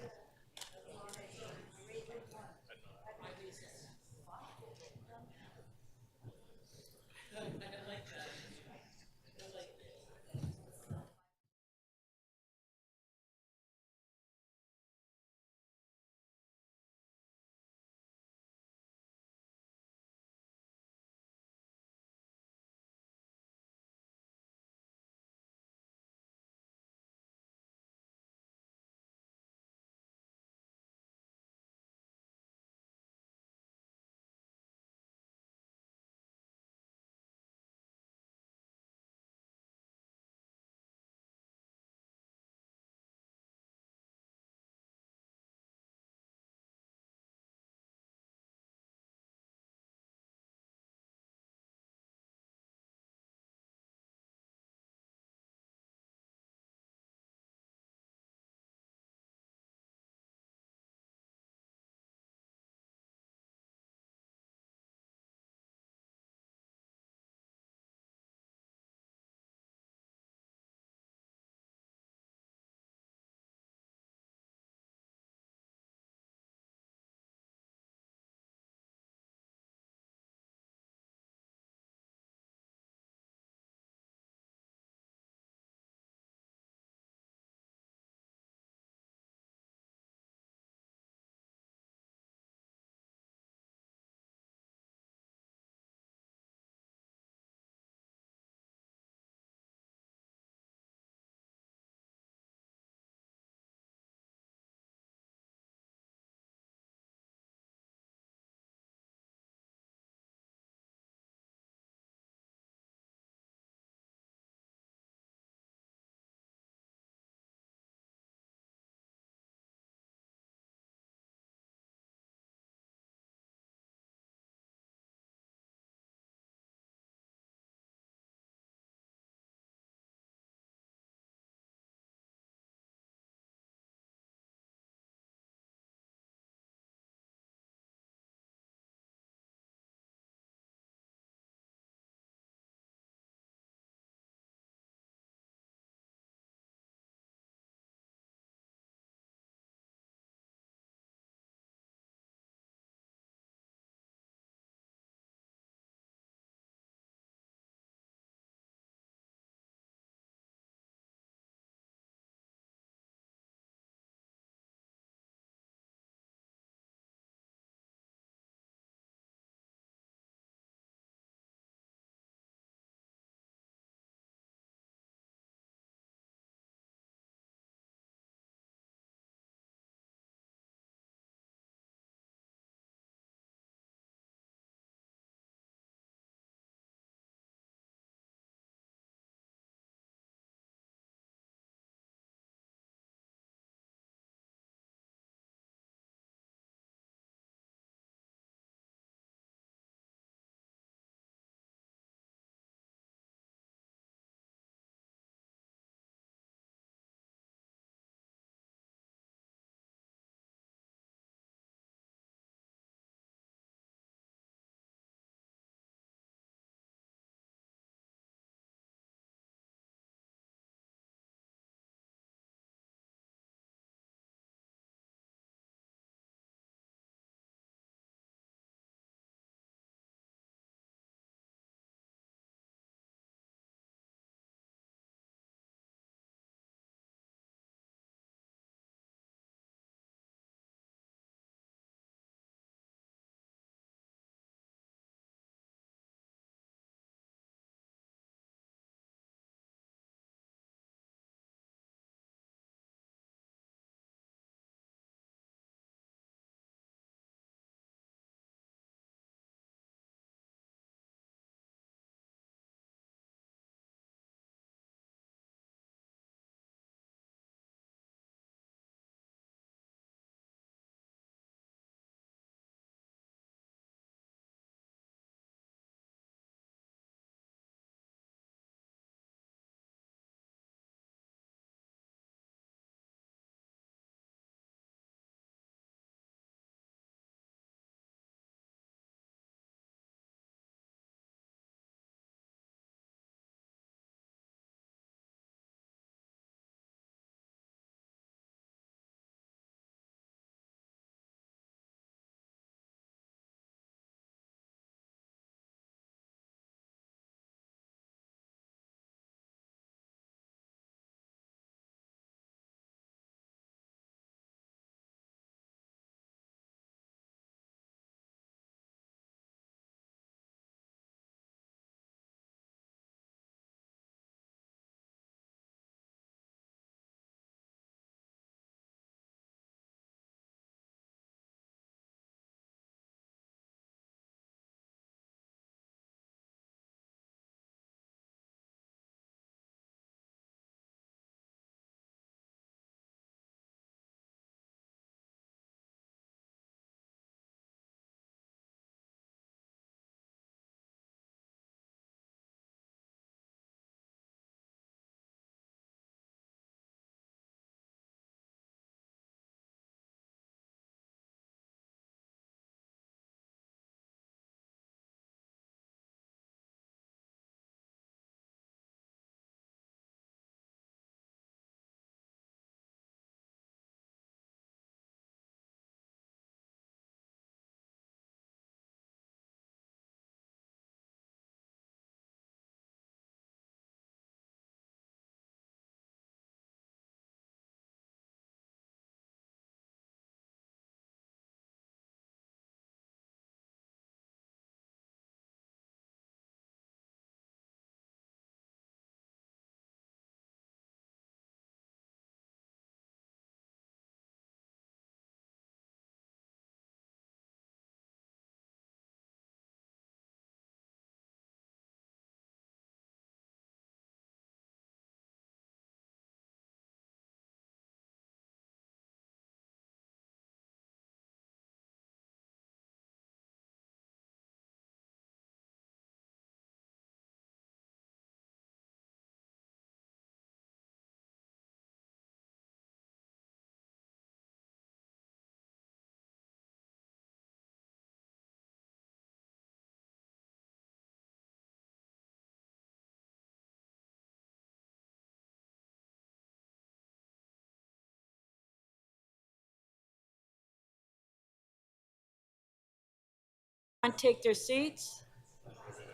take their seats.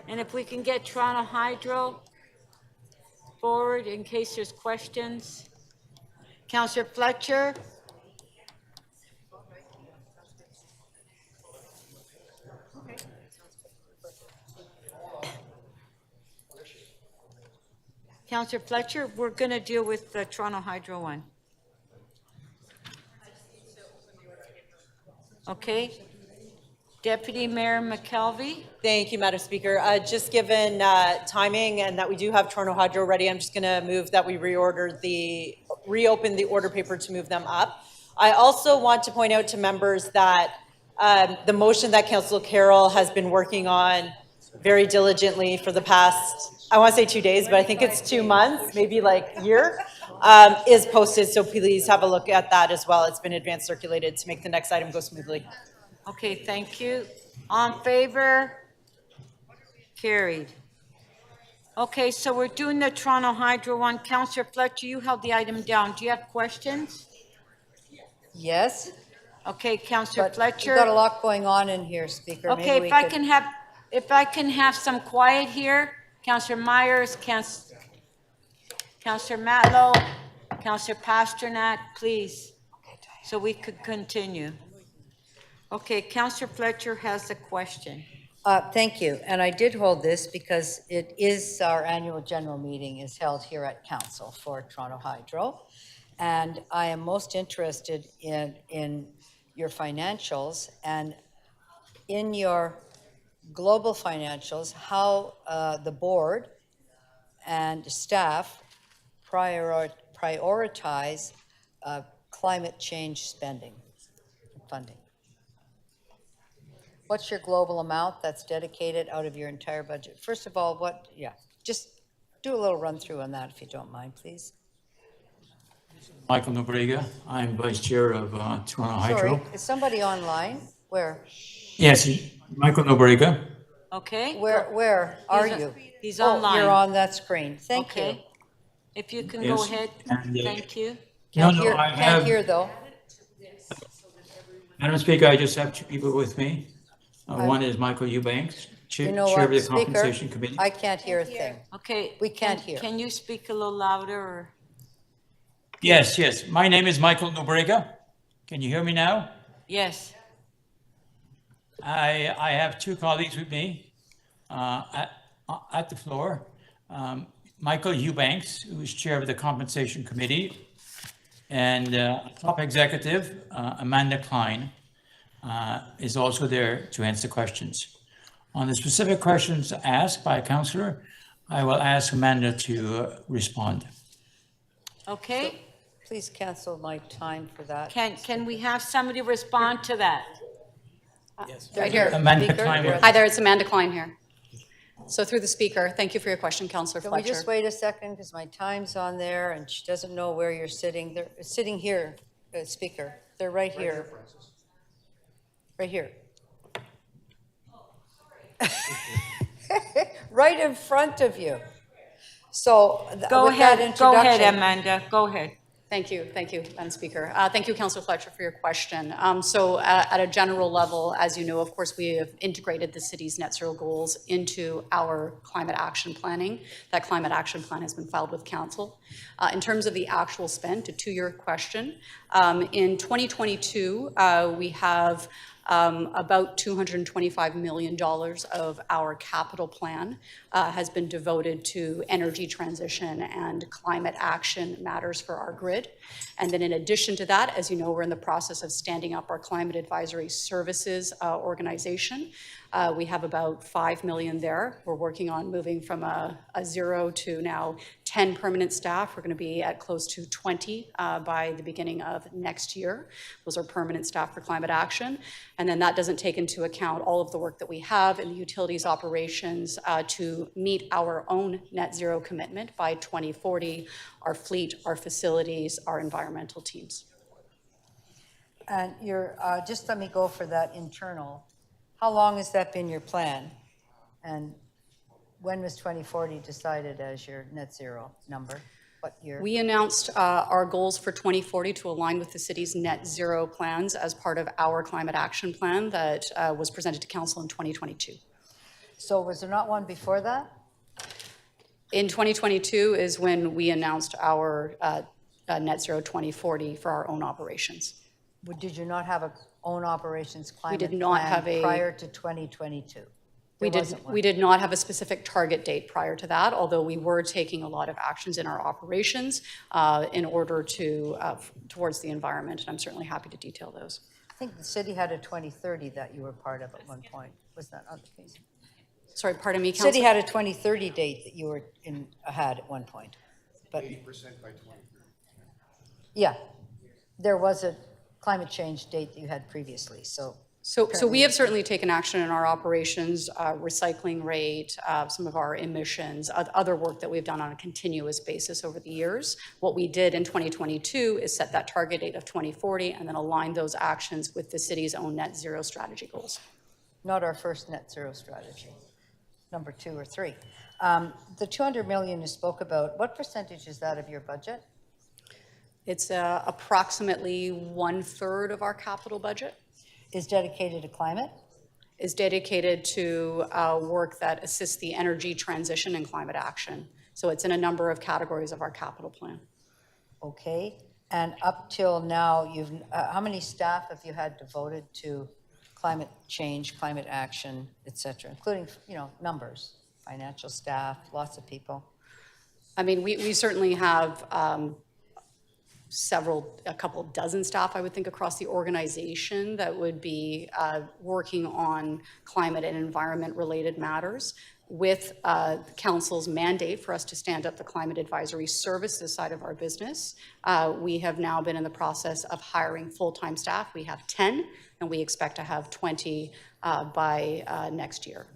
And if we can get Toronto Hydro forward in case there's questions. Councillor Fletcher. Councillor Fletcher, we're going to deal with the Toronto Hydro one. Okay. Deputy Mayor McKelvey. Thank you, Madam Speaker. Just given timing and that we do have Toronto Hydro ready, I'm just going to move that we reopen the order paper to move them up. I also want to point out to members that the motion that Councillor Carroll has been working on very diligently for the past, I want to say 2 days, but I think it's 2 months, maybe like year, is posted. So please have a look at that as well. It's been advance circulated to make the next item go smoothly. Okay, thank you. On favor? Carried. Okay, so we're doing the Toronto Hydro one. Councillor Fletcher, you held the item down. Do you have questions? Yes. Okay, Councillor Fletcher. We've got a lot going on in here, Speaker. Okay, Maybe if I can have some quiet here. Councillor Myers, Councillor Matlow, Councillor Pasternak, please, so we could continue. Okay, Councillor Fletcher has a question. Thank you. And I did hold this because it is our annual general meeting is held here at Council for Toronto Hydro. And I am most interested in your financials and in your global financials, how the board and staff prioritize climate change spending and funding. What's your global amount that's dedicated out of your entire budget? First of all, just do a little run through on that if you don't mind, please. Michael Nobrega, I'm Vice Chair of Toronto Hydro. Sorry, is somebody online? Where? Yes, Michael Nobrega. Okay. Where are you? He's online. You're on that screen. Thank you. If you can Yes, go ahead, and, thank you. I Can't have, hear though. Madam Speaker, I just have two people with me. One is Michael Eubanks, You know Chair of what, the Compensation Speaker? Committee. I can't hear a thing. Okay. We can't hear. Can you speak a little louder? Or? Yes. My name is Michael Nobrega. Can you hear me now? Yes. I have two colleagues with me at the floor. Michael Eubanks, who is Chair of the Compensation Committee, and top executive, Amanda Klein, is also there to answer questions. On the specific questions asked by a councillor, I will ask Amanda to respond. Okay. Please cancel my time for that. Can we have somebody respond to that? Yes. Right here. Amanda Klein. Hi there, it's Amanda Klein here. So through the speaker, thank you for your question, Councillor Can Fletcher. we just wait a second because my time's on there and she doesn't know where you're sitting. They're sitting here, Speaker. They're right here. Right here. Right in front of you. So Go with that ahead, introduction- Amanda, go ahead. Thank you, Madam Speaker. Thank you, Councillor Fletcher, for your question. So at a general level, as you know, of course, we have integrated the city's net zero goals into our climate action planning. That climate action plan has been filed with Council. In terms of the actual spend, to your question, in 2022, we have about $225 million of our capital plan has been devoted to energy transition and climate action matters for our grid. And then in addition to that, as you know, we're in the process of standing up our Climate Advisory Services organization. We have about $5 million there. We're working on moving from a 0 to now 10 permanent staff. We're going to be at close to 20 by the beginning of next year. Those are permanent staff for climate action. And then that doesn't take into account all of the work that we have in the utilities operations to meet our own net zero commitment by 2040, our fleet, our facilities, our environmental teams. And you're, just let me go for that internal. How long has that been your plan? And when was 2040 decided as your net zero number? What year? We announced our goals for 2040 to align with the city's net zero plans as part of our climate action plan that was presented to council in 2022. So was there not one before that? In 2022 is when we announced our net zero 2040 for our own operations. Did you not have a own operations climate did not plan have a- prior to 2022? We did not have a specific target date prior to that, although we were taking a lot of actions in our operations in order to towards the environment, and I'm certainly happy to detail those. I think the city had a 2030 that you were part of at one point. Was that not the case? Sorry, pardon me, Councillor? City had a 2030 date that you were had at one point. But 80% by 2030. yeah, there was a climate change date that you had previously, so. So we have certainly taken action in our operations, recycling rate, some of our emissions, other work that we've done on a continuous basis over the years. What we did in 2022 is set that target date of 2040 and then align those actions with the city's own net zero strategy goals. Not our first net zero strategy, number 2 or 3. The 200 million you spoke about, what percentage is that of your budget? It's approximately 1/3 of our capital budget. Is dedicated to climate? Is dedicated to work that assists the energy transition and climate action. So it's in a number of categories of our capital plan. Okay, and up till now, you've how many staff have you had devoted to climate change, climate action, et cetera, including, you know, numbers, financial staff, lots of people? I mean, we certainly have a couple dozen staff, I would think, across the organization that would be working on climate and environment-related matters. With council's mandate for us to stand up the climate advisory services side of our business, we have now been in the process of hiring full-time staff. We have 10, and we expect to have 20 by next year.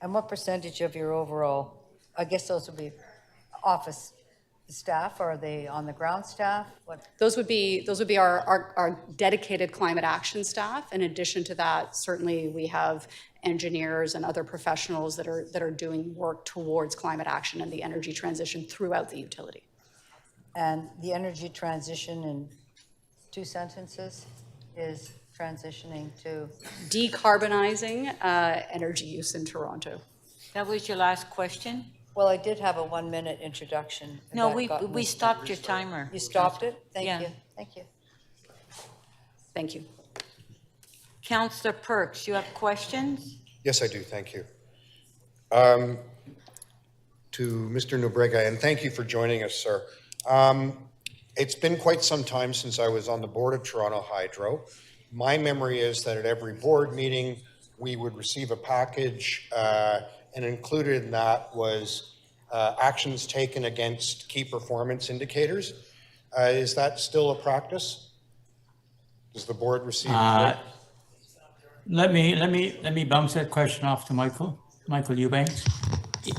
And what percentage of your overall, I guess those would be office staff, or are they on the ground staff? What? Those would be our dedicated climate action staff. In addition to that, certainly we have engineers and other professionals that are doing work towards climate action and the energy transition throughout the utility. And the energy transition, in 2 sentences, is transitioning to? Decarbonizing energy use in Toronto. That was your last question? Well, I did have a 1-minute introduction. No, That we stopped your timer. You stopped it? Thank Yeah. you. Thank you. Thank you. Councillor Perks, you have questions? Yes, I do. Thank you. To Mr. Nobrega, and thank you for joining us, sir. It's been quite some time since I was on the board of Toronto Hydro. My memory is that at every board meeting, we would receive a package, and included in that was actions taken against key performance indicators. Is that still a practice? Does the board receive? Let me bounce that question off to Michael Eubanks.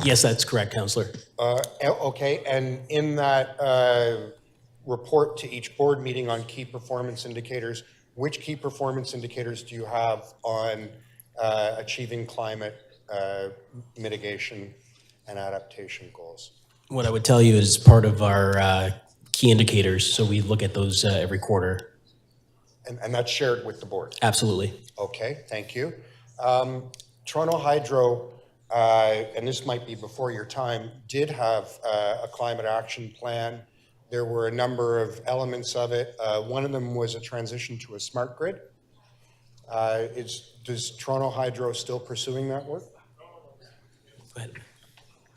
Yes, that's correct, Councillor. Okay, and in that report to each board meeting on key performance indicators, which key performance indicators do you have on achieving climate mitigation and adaptation goals? What I would tell you is part of our key indicators, so we look at those every quarter. And that's shared with the board? Absolutely. Okay, thank you. Toronto Hydro, and this might be before your time, did have a climate action plan. There were a number of elements of it. One of them was a transition to a smart grid. Does Toronto Hydro still pursuing that work?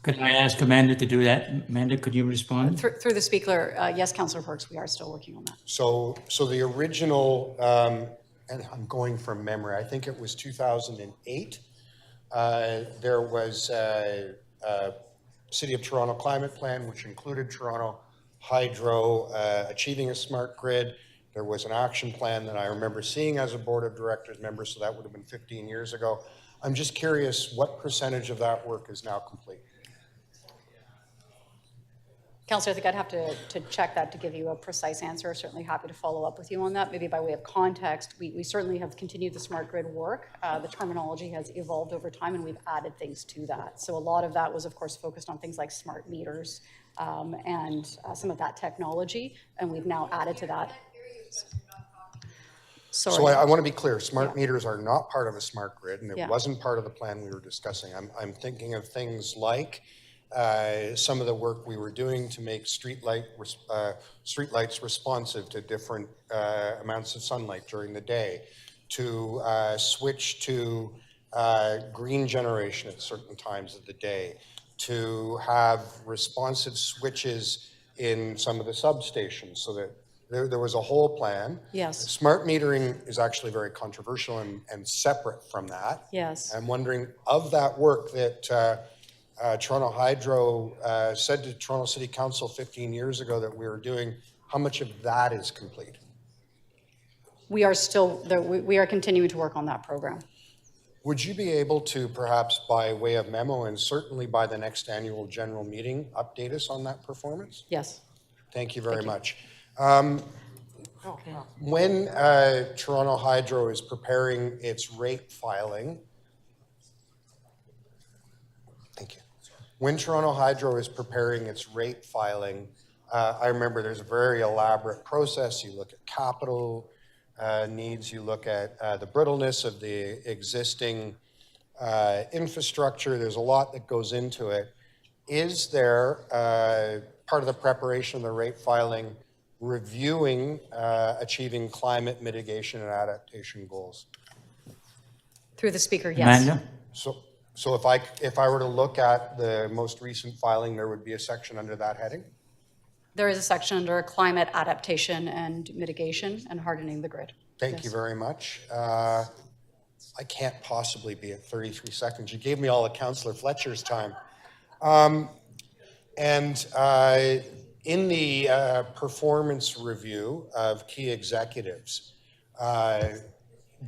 Could I ask Amanda to do that? Amanda, could you respond? Through the speaker, yes, Councillor Perks, we are still working on that. So the original, and I'm going from memory, I think it was 2008, there was a City of Toronto climate plan, which included Toronto Hydro achieving a smart grid. There was an action plan that I remember seeing as a board of directors member, so that would have been 15 years ago. I'm just curious, what percentage of that work is now complete? Councillor, I think I'd have to check that to give you a precise answer. Certainly happy to follow up with you on that. Maybe by way of context, we certainly have continued the smart grid work. The terminology has evolved over time and we've added things to that. So a lot of that was, of course, focused on things like smart meters, and some of that technology, and we've now added to that. Sorry. So I want to be clear, smart meters are not part of a smart grid, and it Yeah. wasn't part of the plan we were discussing. I'm thinking of things like some of the work we were doing to make streetlights responsive to different amounts of sunlight during the day, to switch to green generation at certain times of the day, to have responsive switches in some of the substations so that there was a whole plan. Yes. Smart metering is actually very controversial and separate from that. Yes. I'm wondering, of that work that Toronto Hydro said to Toronto City Council 15 years ago that we were doing, how much of that is complete? We are still, we are continuing to work on that program. Would you be able to, perhaps by way of memo and certainly by the next annual general meeting, update us on that performance? Yes. Thank you very much. Okay. When Toronto Hydro is preparing its rate filing, thank you. When Toronto Hydro is preparing its rate filing, I remember there's a very elaborate process. You look at capital needs, you look at the brittleness of the existing infrastructure. There's a lot that goes into it. Is there part of the preparation of the rate filing reviewing achieving climate mitigation and adaptation goals? Through the speaker, yes. Amanda? So if I were to look at the most recent filing, there would be a section under that heading? There is a section under climate adaptation and mitigation and hardening the grid. Thank you very much. I can't possibly be at 33 seconds. You gave me all of Councillor Fletcher's time. In the performance review of key executives,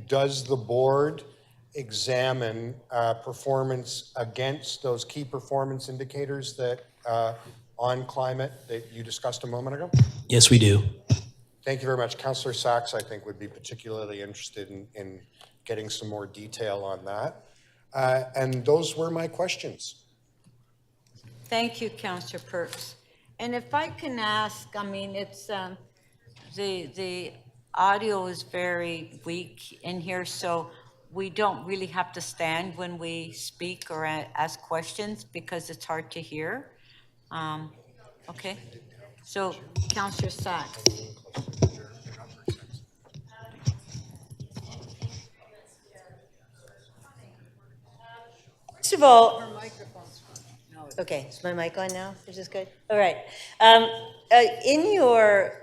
does the board examine performance against those key performance indicators that on climate that you discussed a moment ago? Yes, we do. Thank you very much. Councillor Sachs, I think, would be particularly interested in getting some more detail on that. And those were my questions. Thank you, Councillor Perks. And if I can ask, I mean, it's, the audio is very weak in here, so we don't really have to stand when we speak or ask questions because it's hard to hear. Okay, so Councillor Sachs. First of all, okay, is my mic on now? Is this good? All right. In your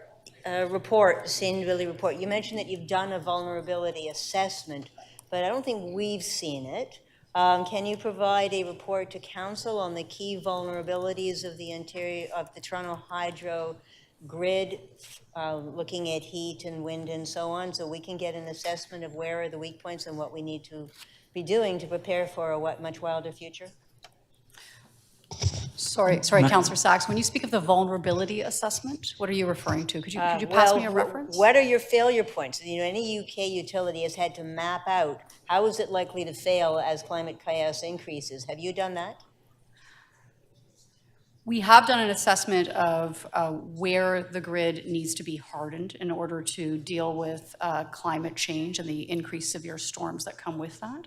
report, sustainability report, you mentioned that you've done a vulnerability assessment, but I don't think we've seen it. Can you provide a report to council on the key vulnerabilities of the Toronto Hydro grid, looking at heat and wind and so on, so we can get an assessment of where are the weak points and what we need to be doing to prepare for a much wilder future? Sorry, Councillor Sachs. When you speak of the vulnerability assessment, what are you referring to? Could you pass me a reference? What are your failure points? Any UK utility has had to map out how is it likely to fail as climate chaos increases. Have you done that? We have done an assessment of where the grid needs to be hardened in order to deal with climate change and the increased severe storms that come with that.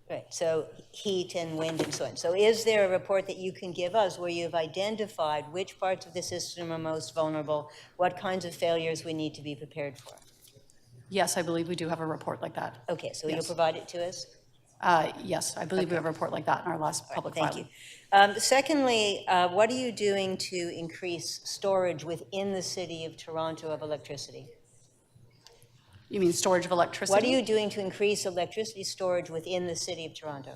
Right, so heat and wind and so on. So is there a report that you can give us where you've identified which parts of the system are most vulnerable, what kinds of failures we need to be prepared for? Yes, I believe we do have a report like that. Okay, so yes. you'll provide it to us? Yes, I believe we have a report like that in our last public filing. Thank you. Secondly, what are you doing to increase storage within the city of Toronto of electricity? You mean storage of electricity? What are you doing to increase electricity storage within the city of Toronto?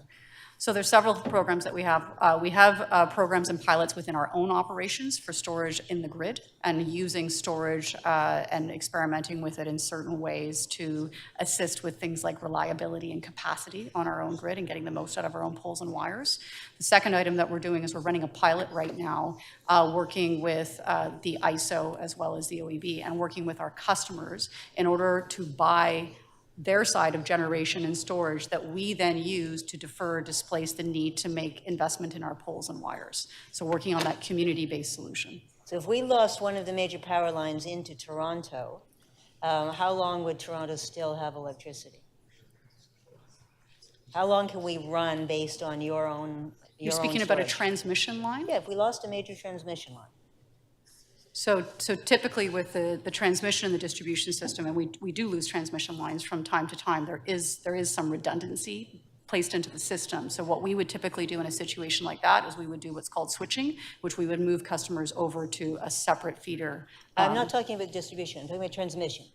So there's several programs that we have. We have programs and pilots within our own operations for storage in the grid and using storage and experimenting with it in certain ways to assist with things like reliability and capacity on our own grid and getting the most out of our own poles and wires. The second item that we're doing is we're running a pilot right now working with the ISO as well as the OEB and working with our customers in order to buy their side of generation and storage that we then use to defer, displace the need to make investment in our poles and wires. So working on that community-based solution. So if we lost one of the major power lines into Toronto, how long would Toronto still have electricity? How long can we run based on your own? You're speaking about a transmission line? Yeah, if we lost a major transmission line. So typically with the transmission and the distribution system, and we do lose transmission lines from time to time, there is some redundancy placed into the system. So what we would typically do in a situation like that is we would do what's called switching, which we would move customers over to a separate feeder. I'm not talking about distribution, I'm talking about transmission.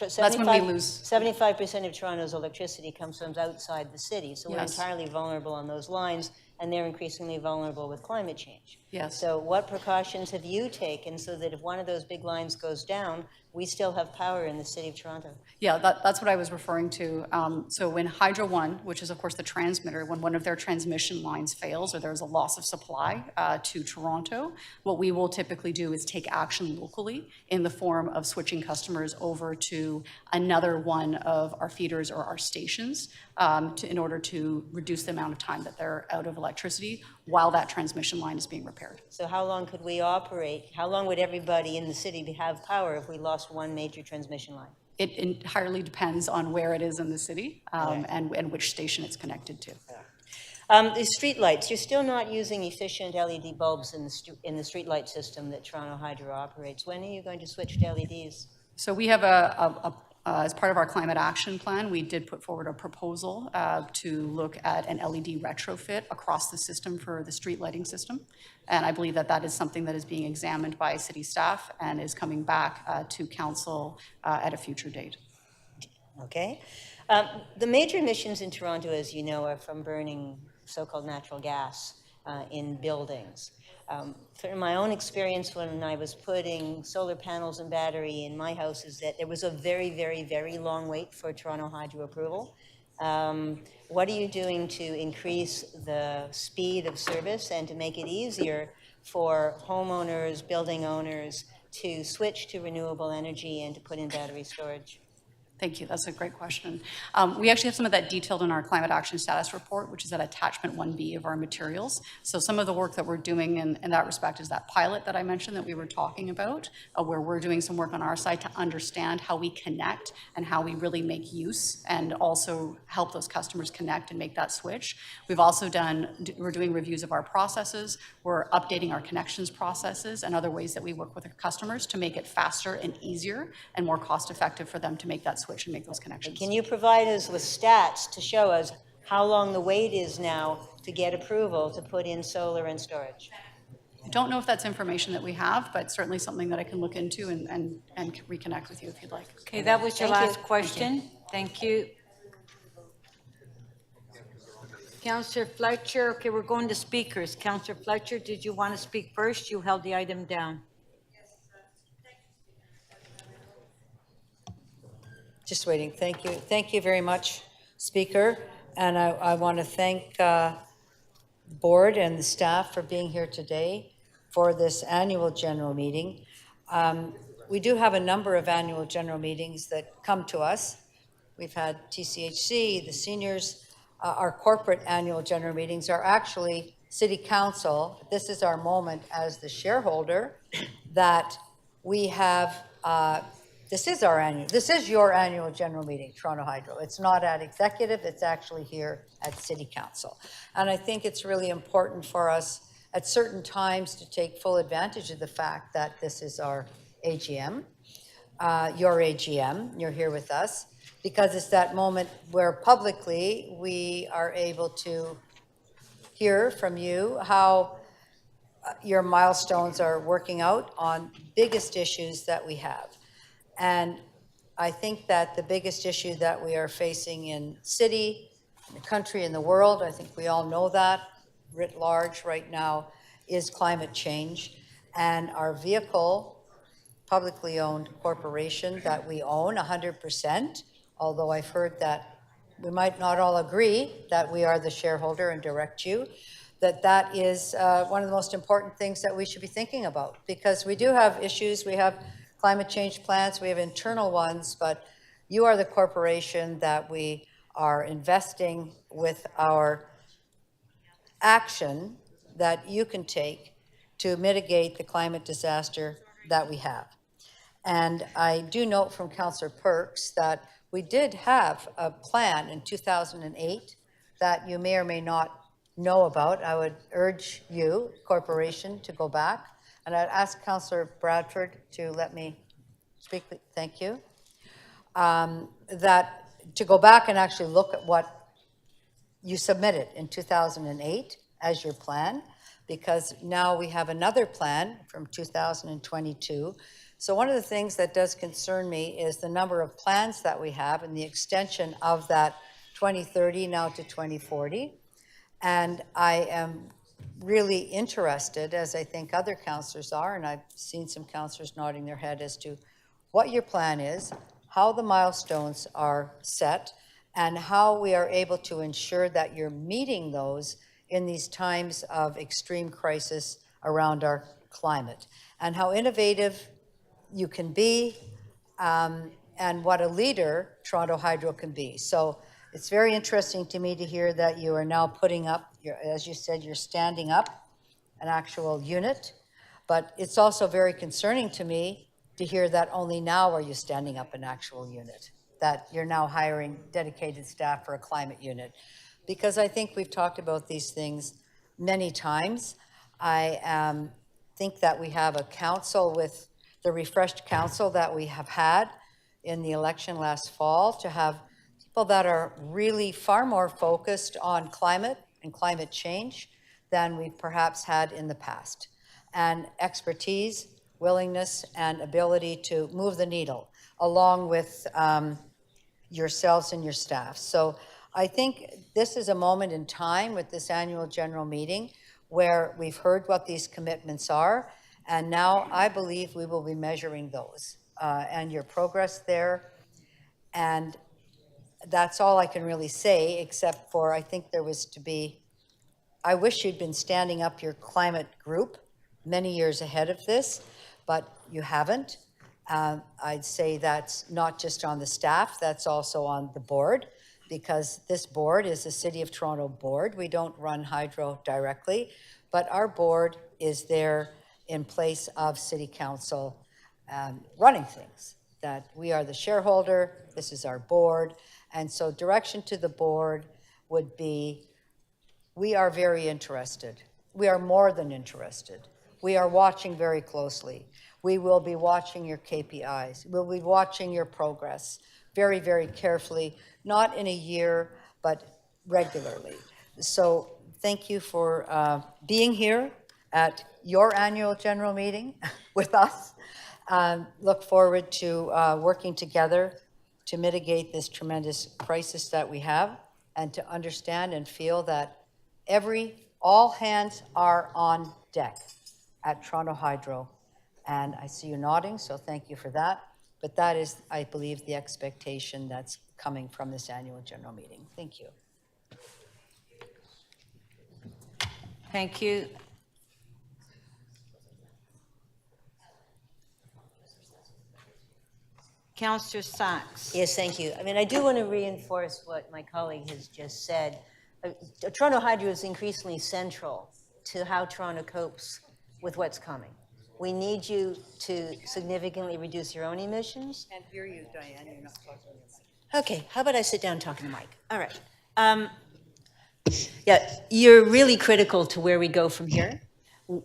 That's when we lose. 75% of Toronto's electricity comes from outside the city, so we're Yes. entirely vulnerable on those lines, and they're increasingly vulnerable with climate change. Yes. So what precautions have you taken so that if one of those big lines goes down, we still have power in the city of Toronto? Yeah, that's what I was referring to. So when Hydro One, which is of course the transmitter, when one of their transmission lines fails or there's a loss of supply to Toronto, what we will typically do is take action locally in the form of switching customers over to another one of our feeders or our stations in order to reduce the amount of time that they're out of electricity while that transmission line is being repaired. So how long could we operate? How long would everybody in the city have power if we lost one major transmission line? It entirely depends on where it is in the city and which station it's connected to. The street lights, you're still not using efficient LED bulbs in the street light system that Toronto Hydro operates. When are you going to switch to LEDs? So we have as part of our climate action plan, we did put forward a proposal to look at an LED retrofit across the system for the street lighting system. And I believe that is something that is being examined by city staff and is coming back to council at a future date. Okay. The major emissions in Toronto, as you know, are from burning so-called natural gas in buildings. From my own experience when I was putting solar panels and battery in my house is that there was a very, very, very long wait for Toronto Hydro approval. What are you doing to increase the speed of service and to make it easier for homeowners, building owners to switch to renewable energy and to put in battery storage? Thank you. That's a great question. We actually have some of that detailed in our climate action status report, which is at attachment 1B of our materials. So some of the work that we're doing in that respect is that pilot that I mentioned that we were talking about, where we're doing some work on our side to understand how we connect and how we really make use and also help those customers connect and make that switch. We've also we're doing reviews of our processes. We're updating our connections processes and other ways that we work with our customers to make it faster and easier and more cost effective for them to make that switch and make those connections. Can you provide us with stats to show us how long the wait is now to get approval to put in solar and storage? I don't know if that's information that we have, but certainly something that I can look into and reconnect with you if you'd like. Okay, that was your last question. Thank you. Councillor Fletcher, okay, we're going to speakers. Councillor Fletcher, did you want to speak first? You held the item down. Just waiting. Thank you. Thank you very much, Speaker. And I want to thank the board and the staff for being here today for this annual general meeting. We do have a number of annual general meetings that come to us. We've had TCHC, the seniors. Our corporate annual general meetings are actually City Council. This is our moment as the shareholder that we have this is your annual general meeting, Toronto Hydro. It's not at executive, it's actually here at City Council. And I think it's really important for us at certain times to take full advantage of the fact that this is our AGM, your AGM, you're here with us, because it's that moment where publicly we are able to hear from you how your milestones are working out on biggest issues that we have. And I think that the biggest issue that we are facing in city, in the country, in the world, I think we all know that writ large right now, is climate change. And our vehicle, publicly owned corporation that we own 100%, although I've heard that we might not all agree that we are the shareholder and direct you, that is one of the most important things that we should be thinking about, because we do have issues. We have climate change plans, we have internal ones, but You are the corporation that we are investing with our action that you can take to mitigate the climate disaster that we have. And I do note from Councillor Perks that we did have a plan in 2008 that you may or may not know about. I would urge you, corporation, to go back. And I'd ask Councillor Bradford to let me speak. Thank you. That to go back and actually look at what you submitted in 2008 as your plan, because now we have another plan from 2022. So one of the things that does concern me is the number of plans that we have and the extension of that 2030 now to 2040. And I am really interested, as I think other councillors are, and I've seen some councillors nodding their head as to what your plan is, how the milestones are set, and how we are able to ensure that you're meeting those in these times of extreme crisis around our climate, and how innovative you can be, and what a leader Toronto Hydro can be. So it's very interesting to me to hear that you are now putting up, as you said, you're standing up an actual unit, but it's also very concerning to me to hear that only now are you standing up an actual unit, that you're now hiring dedicated staff for a climate unit. Because I think we've talked about these things many times. I think that we have a council with the refreshed council that we have had in the election last fall, to have people that are really far more focused on climate and climate change than we've perhaps had in the past. And expertise, willingness, and ability to move the needle along with yourselves and your staff. So I think this is a moment in time with this annual general meeting where we've heard what these commitments are, and now I believe we will be measuring those and your progress there. And that's all I can really say, except for I think there was to be, I wish you'd been standing up your climate group many years ahead of this, but you haven't. I'd say that's not just on the staff, that's also on the board, because this board is a City of Toronto board. We don't run hydro directly, but our board is there in place of City Council running things, that we are the shareholder, this is our board, and so direction to the board would be, we are very interested. We are more than interested. We are watching very closely. We will be watching your KPIs. We'll be watching your progress very, very carefully, not in a year, but regularly. So thank you for being here at your annual general meeting with us. Look forward to working together to mitigate this tremendous crisis that we have, and to understand and feel that all hands are on deck at Toronto Hydro. And I see you nodding, so thank you for that. But that is, I believe, the expectation that's coming from this annual general meeting. Thank you. Thank you. Councillor Sachs. Yes, thank you. I mean, I do want to reinforce what my colleague has just said. Toronto Hydro is increasingly central to how Toronto copes with what's coming. We need you to significantly reduce your own emissions. Can't hear you, Diane. You're not talking to your mic. Okay, how about I sit down talking to Mike? All right. Yeah, you're really critical to where we go from here.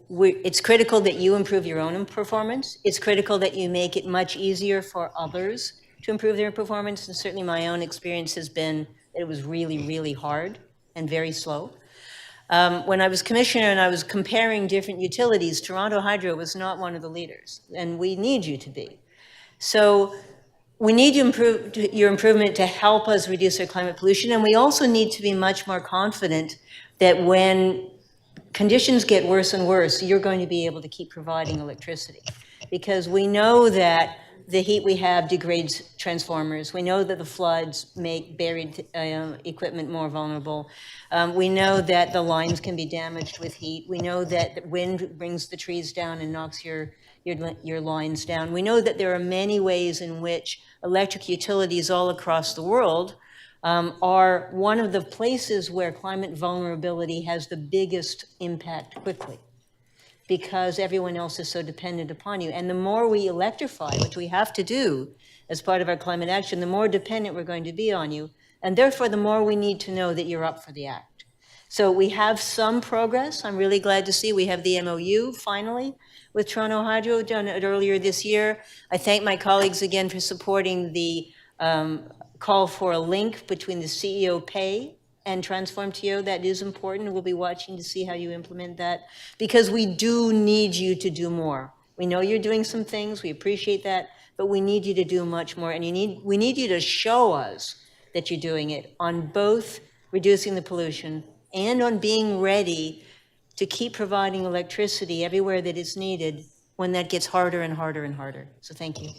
It's critical that you improve your own performance. It's critical that you make it much easier for others to improve their performance. And certainly my own experience has been that it was really, really hard and very slow. When I was commissioner and I was comparing different utilities, Toronto Hydro was not one of the leaders, and we need you to be. So we need your improvement to help us reduce our climate pollution, and we also need to be much more confident that when conditions get worse and worse, you're going to be able to keep providing electricity. Because we know that the heat we have degrades transformers. We know that the floods make buried equipment more vulnerable. We know that the lines can be damaged with heat. We know that the wind brings the trees down and knocks your your lines down. We know that there are many ways in which electric utilities all across the world are one of the places where climate vulnerability has the biggest impact quickly, because everyone else is so dependent upon you. And the more we electrify, which we have to do as part of our climate action, the more dependent we're going to be on you. And therefore, the more we need to know that you're up for the act. So we have some progress. I'm really glad to see we have the MOU finally with Toronto Hydro, done it earlier this year. I thank my colleagues again for supporting the call for a link between the CEO pay and Transform TO. That is important. We'll be watching to see how you implement that, because we do need you to do more. We know you're doing some things, we appreciate that, but we need you to do much more, and we need you to show us that you're doing it on both reducing the pollution and on being ready to keep providing electricity everywhere that is needed when that gets harder and harder and harder. So thank you.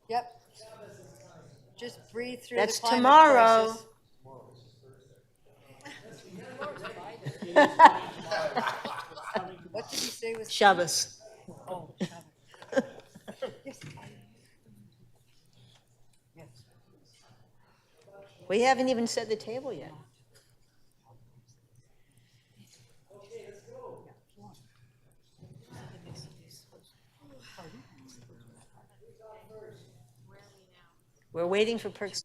Yep. Just breathe through That's the climate tomorrow. crisis. What did you say was? Shabbos. Oh, Shabbos. Yes. We haven't even set the table yet. We're waiting for Perks.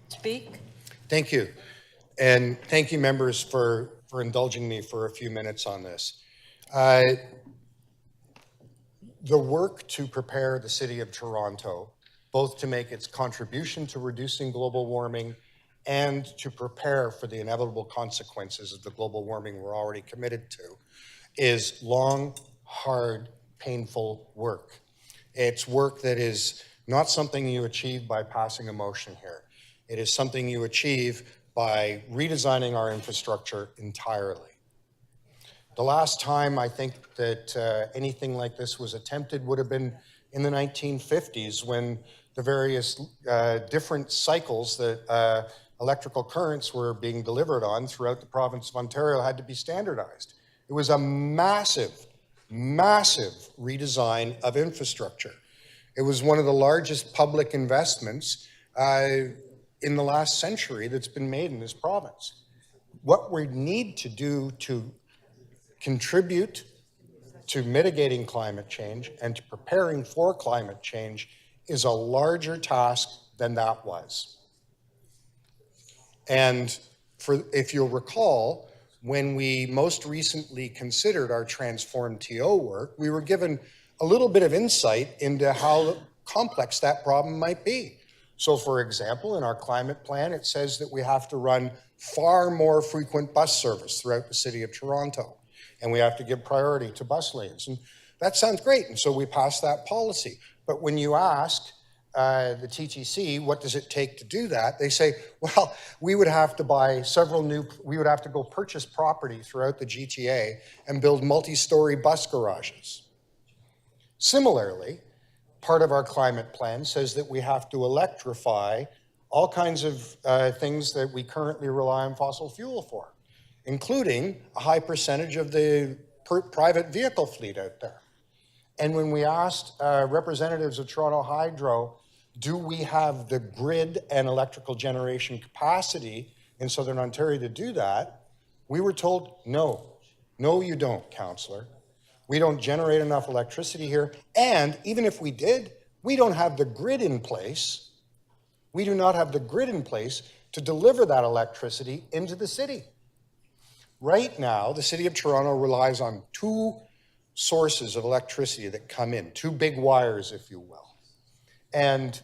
Speak. Thank you. And thank you, members, for indulging me for a few minutes on this. The work to prepare the City of Toronto, both to make its contribution to reducing global warming and to prepare for the inevitable consequences of the global warming we're already committed to, is long, hard, painful work. It's work that is not something you achieve by passing a motion here. It is something you achieve by redesigning our infrastructure entirely. The last time I think that anything like this was attempted would have been in the 1950s, when the various different cycles that electrical currents were being delivered on throughout the province of Ontario had to be standardized. It was a massive, massive redesign of infrastructure. It was one of the largest public investments in the last century that's been made in this province. What we need to do to contribute to mitigating climate change and to preparing for climate change is a larger task than that was. And if you'll recall, when we most recently considered our Transform TO work, we were given a little bit of insight into how complex that problem might be. So for example, in our climate plan, it says that we have to run far more frequent bus service throughout the City of Toronto, and we have to give priority to bus lanes. And that sounds great, and so we passed that policy. But when you ask the TTC, what does it take to do that? They say, well, we would have to buy we would have to go purchase property throughout the GTA and build multi-story bus garages. Similarly, part of our climate plan says that we have to electrify all kinds of things that we currently rely on fossil fuel for, including a high percentage of the private vehicle fleet out there. And when we asked representatives of Toronto Hydro, do we have the grid and electrical generation capacity in Southern Ontario to do that? We were told, no. No, you don't, councillor. We don't generate enough electricity here. And even if we did, we don't have the grid in place. We do not have the grid in place to deliver that electricity into the city. Right now, the City of Toronto relies on two sources of electricity that come in, two big wires, if you will. And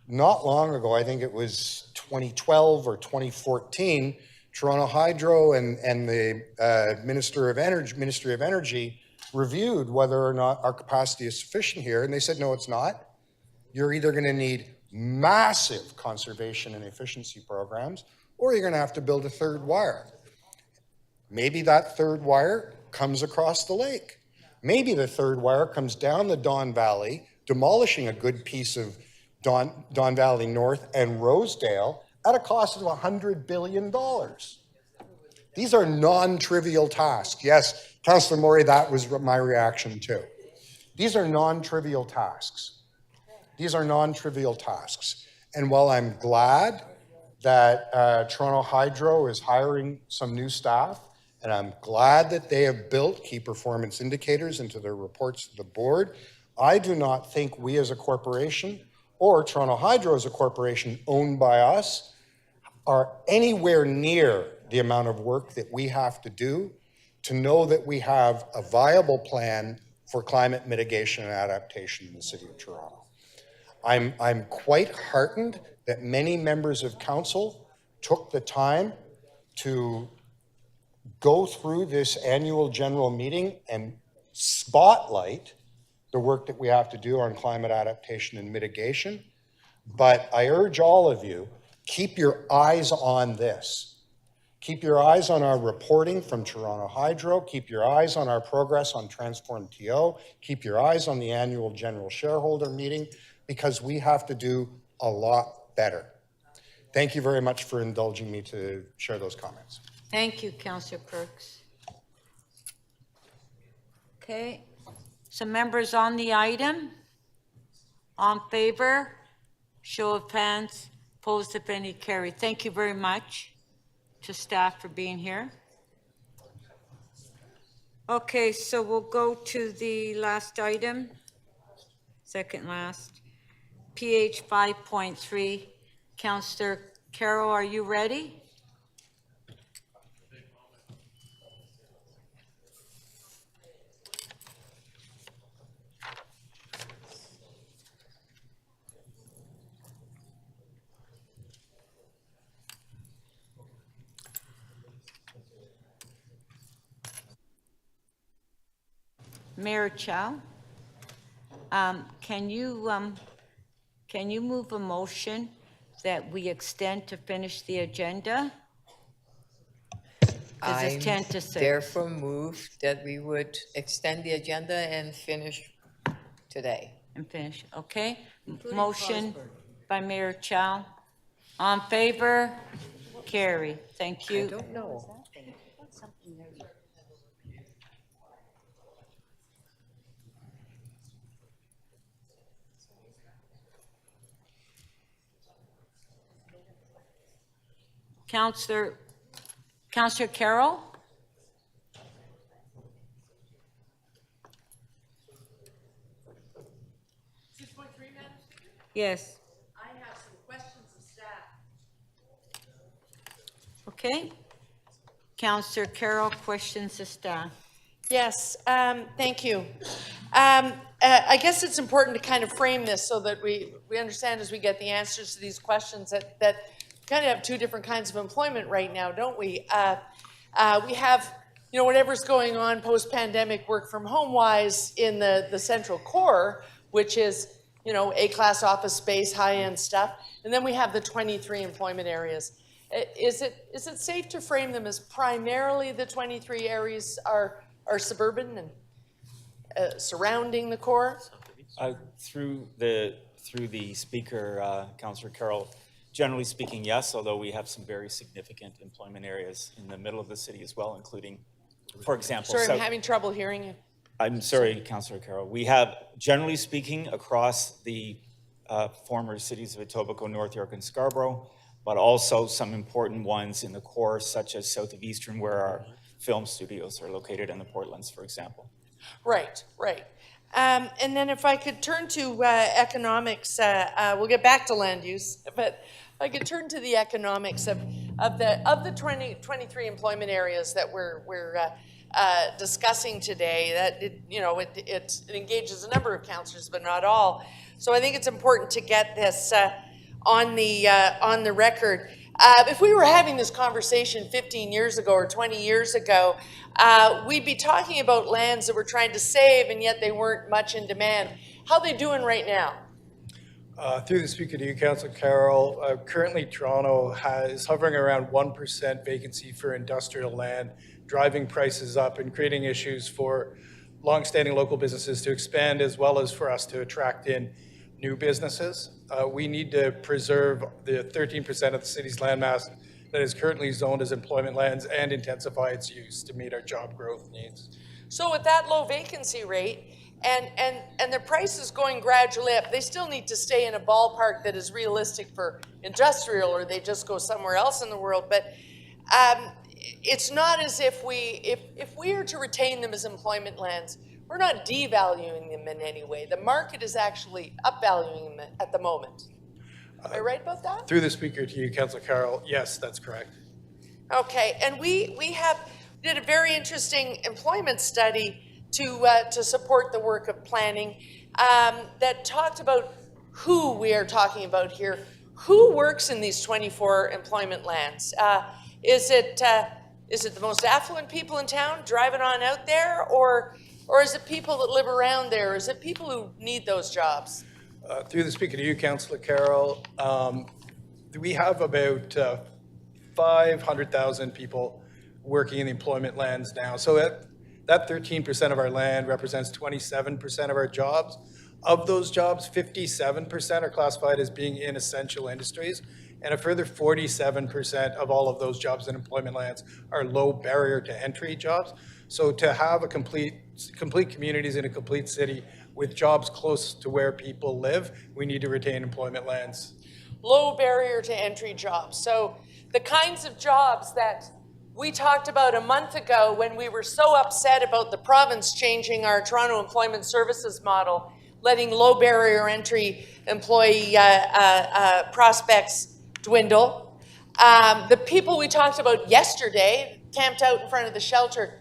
not long ago, I think it was 2012 or 2014, Toronto Hydro and the Ministry of Energy reviewed whether or not our capacity is sufficient here, and they said, no, it's not. You're either going to need massive conservation and efficiency programs, or you're going to have to build a third wire. Maybe that third wire comes across the lake. Maybe the third wire comes down the Don Valley, demolishing a good piece of Don Valley North, and Rosedale at a cost of $100 billion. These are non-trivial tasks. Yes, Councillor Maury, that was my reaction too. These are non-trivial tasks. These are non-trivial tasks. And while I'm glad that Toronto Hydro is hiring some new staff, and I'm glad that they have built key performance indicators into their reports to the board, I do not think we as a corporation or Toronto Hydro as a corporation owned by us are anywhere near the amount of work that we have to do to know that we have a viable plan for climate mitigation and adaptation in the City of Toronto. I'm quite heartened that many members of council took the time to go through this annual general meeting and spotlight the work that we have to do on climate adaptation and mitigation. But I urge all of you, keep your eyes on this. Keep your eyes on our reporting from Toronto Hydro. Keep your eyes on our progress on Transform TO. Keep your eyes on the annual general shareholder meeting, because we have to do a lot better. Thank you very much for indulging me to share those comments. Thank you, Councillor Perks. Okay, so members on the item, on favor, show of hands, opposed if any, carried. Thank you very much to staff for being here. Okay, so we'll go to the last item, second last, PH 5.3. Councillor Carroll, are you ready? Mayor Chow, can you move a motion that we extend to finish the agenda? Because it's 10 to 6. Therefore move that we would extend the agenda and finish today. And finish, okay? Motion by Mayor Chow. On favor? Carry. Thank you. I don't know. Councillor Carroll? Yes. I have some questions of staff. Okay. Councillor Carroll, questions of staff. Yes, thank you. I guess it's important to kind of frame this so that we understand as we get the answers to these questions that we kind of have two different kinds of employment right now, don't we? We have, you know, whatever's going on post-pandemic work from home-wise in the central core, which is, you know, A-class office space, high-end stuff, and then we have the 23 employment areas. Is it safe to frame them as primarily the 23 areas are suburban and surrounding the core? Through the speaker, Councillor Carroll, generally speaking, yes, although we have some very significant employment areas in the middle of the city as well, including, for example... Sorry, I'm having trouble hearing you. I'm sorry, Councillor Carroll. We have, generally speaking, across the former cities of Etobicoke, North York, and Scarborough, but also some important ones in the core, such as south of Eastern, where our film studios are located, in the Portlands, for example. Right, right. And then if I could turn to economics, we'll get back to land use, but if I could turn to the economics of the 23 employment areas that we're discussing today. That it engages a number of councillors, but not all. So I think it's important to get this on the record. If we were having this conversation 15 years ago or 20 years ago, we'd be talking about lands that we're trying to save, and yet they weren't much in demand. How are they doing right now? Through the speaker to you, Councillor Carroll, currently Toronto is hovering around 1% vacancy for industrial land, driving prices up and creating issues for long-standing local businesses to expand, as well as for us to attract in new businesses. we need to preserve the 13% of the city's landmass that is currently zoned as employment lands and intensify its use to meet our job growth needs. So with that low vacancy rate and the prices going gradually up, they still need to stay in a ballpark that is realistic for industrial, or they just go somewhere else in the world. But it's not as if if we are to retain them as employment lands, we're not devaluing them in any way. The market is actually upvaluing them at the moment. Am I right about that? Through the speaker to you, Councillor Carroll, yes, that's correct. Okay, and we did a very interesting employment study to support the work of planning that talked about who we are talking about here. Who works in these 24 employment lands? Is it the most affluent people in town driving on out there, or is it people that live around there? Is it people who need those jobs? Through the speaker to you, Councillor Carroll, we have about 500,000 people working in the employment lands now. So that 13% of our land represents 27% of our jobs. Of those jobs, 57% are classified as being in essential industries, and a further 47% of all of those jobs in employment lands are low barrier to entry jobs. So to have a complete communities in a complete city with jobs close to where people live, we need to retain employment lands. Low barrier to entry jobs. So the kinds of jobs that we talked about a month ago when we were so upset about the province changing our Toronto Employment Services model, letting low barrier entry employee prospects dwindle. The people we talked about yesterday, camped out in front of the shelter,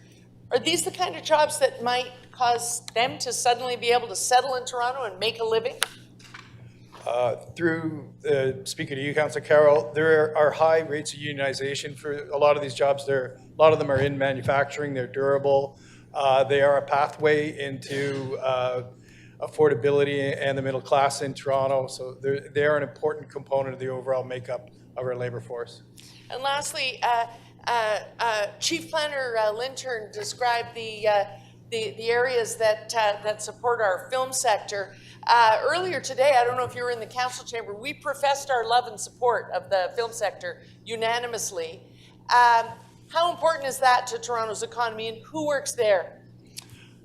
are these the kind of jobs that might cause them to suddenly be able to settle in Toronto and make a living? Through the speaker to you, Councillor Carroll, there are high rates of unionization for a lot of these jobs. A lot of them are in manufacturing, they're durable. They are a pathway into affordability and the middle class in Toronto. So they are an important component of the overall makeup of our labor force. And lastly, Chief Planner Lintern described the areas that support our film sector. Earlier today, I don't know if you were in the council chamber, we professed our love and support of the film sector unanimously. How important is that to Toronto's economy, and who works there?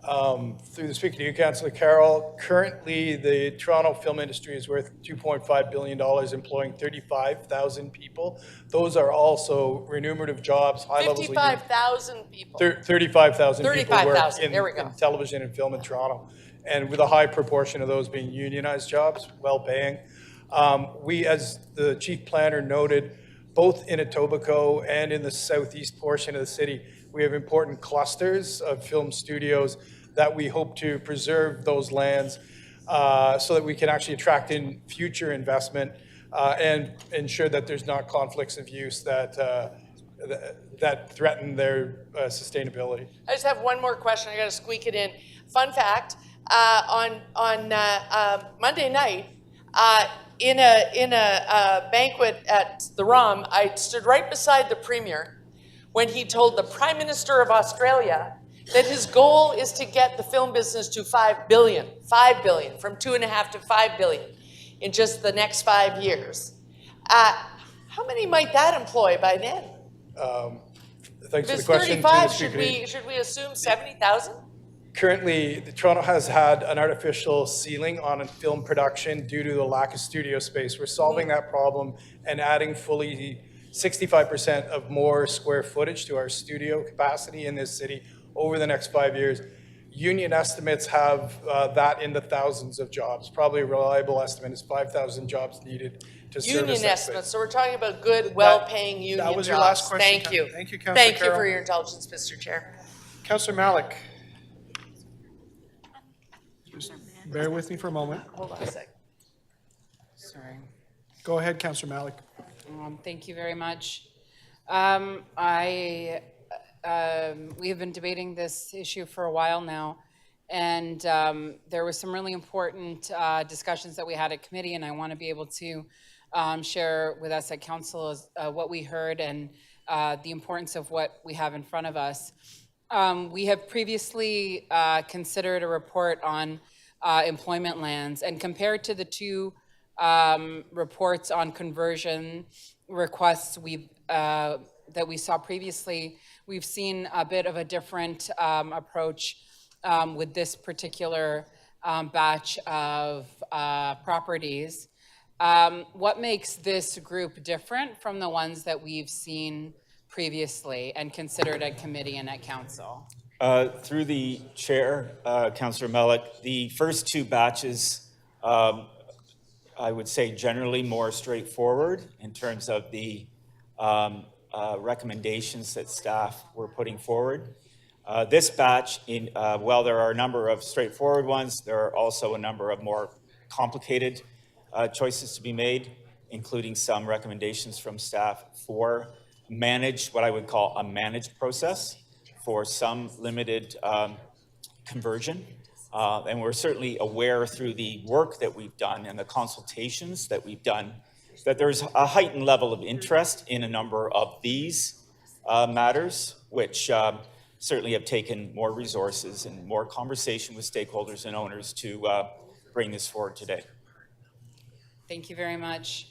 Through the speaker to you, Councillor Carroll, currently the Toronto film industry is worth $2.5 billion, employing 35,000 people. Those are also remunerative jobs, high levels of 55,000 people. 35,000 people work in television and film in Toronto, and with a high proportion of those being unionized jobs, well-paying. We, as the chief planner noted, both in Etobicoke and in the southeast portion of the city, we have important clusters of film studios that we hope to preserve those lands so that we can actually attract in future investment and ensure that there's not conflicts of use that threaten their sustainability. I just have one more question. I got to squeak it in. Fun fact: on Monday night, in a banquet at the ROM, I stood right beside the Premier when he told the Prime Minister of Australia that his goal is to get the film business to $5 billion, from 2.5 to 5 billion in just the next 5 years. How many might that employ by then? Thanks for the If question. it's 35, should we assume 70,000? Currently, Toronto has had an artificial ceiling on film production due to the lack of studio space. We're solving that problem and adding fully 65% of more square footage to our studio capacity in this city over the next 5 years. Union estimates have that in the thousands of jobs. Probably a reliable estimate is 5,000 jobs needed to service Union that estimates. space. So we're talking about good, well-paying union jobs. That was your last question. Thank you. Thank you, Councillor Thank you Carroll. for your indulgence, Mr. Chair. Councillor Malik. Just bear with me for a moment. Hold on a sec. Sorry. Go ahead, Councillor Malik. Thank you very much. We have been debating this issue for a while now, and there was some really important discussions that we had at committee, and I want to be able to share with us at council what we heard and the importance of what we have in front of us. We have previously considered a report on employment lands, and compared to the two reports on conversion requests that we saw previously, we've seen a bit of a different approach with this particular batch of properties. What makes this group different from the ones that we've seen previously and considered at committee and at council? Through the chair, Councillor Melick, the first two batches, I would say generally more straightforward in terms of the recommendations that staff were putting forward. This batch, while there are a number of straightforward ones, there are also a number of more complicated choices to be made, including some recommendations from staff for what I would call a managed process for some limited conversion. And we're certainly aware through the work that we've done and the consultations that we've done that there's a heightened level of interest in a number of these matters, which certainly have taken more resources and more conversation with stakeholders and owners to bring this forward today. Thank you very much.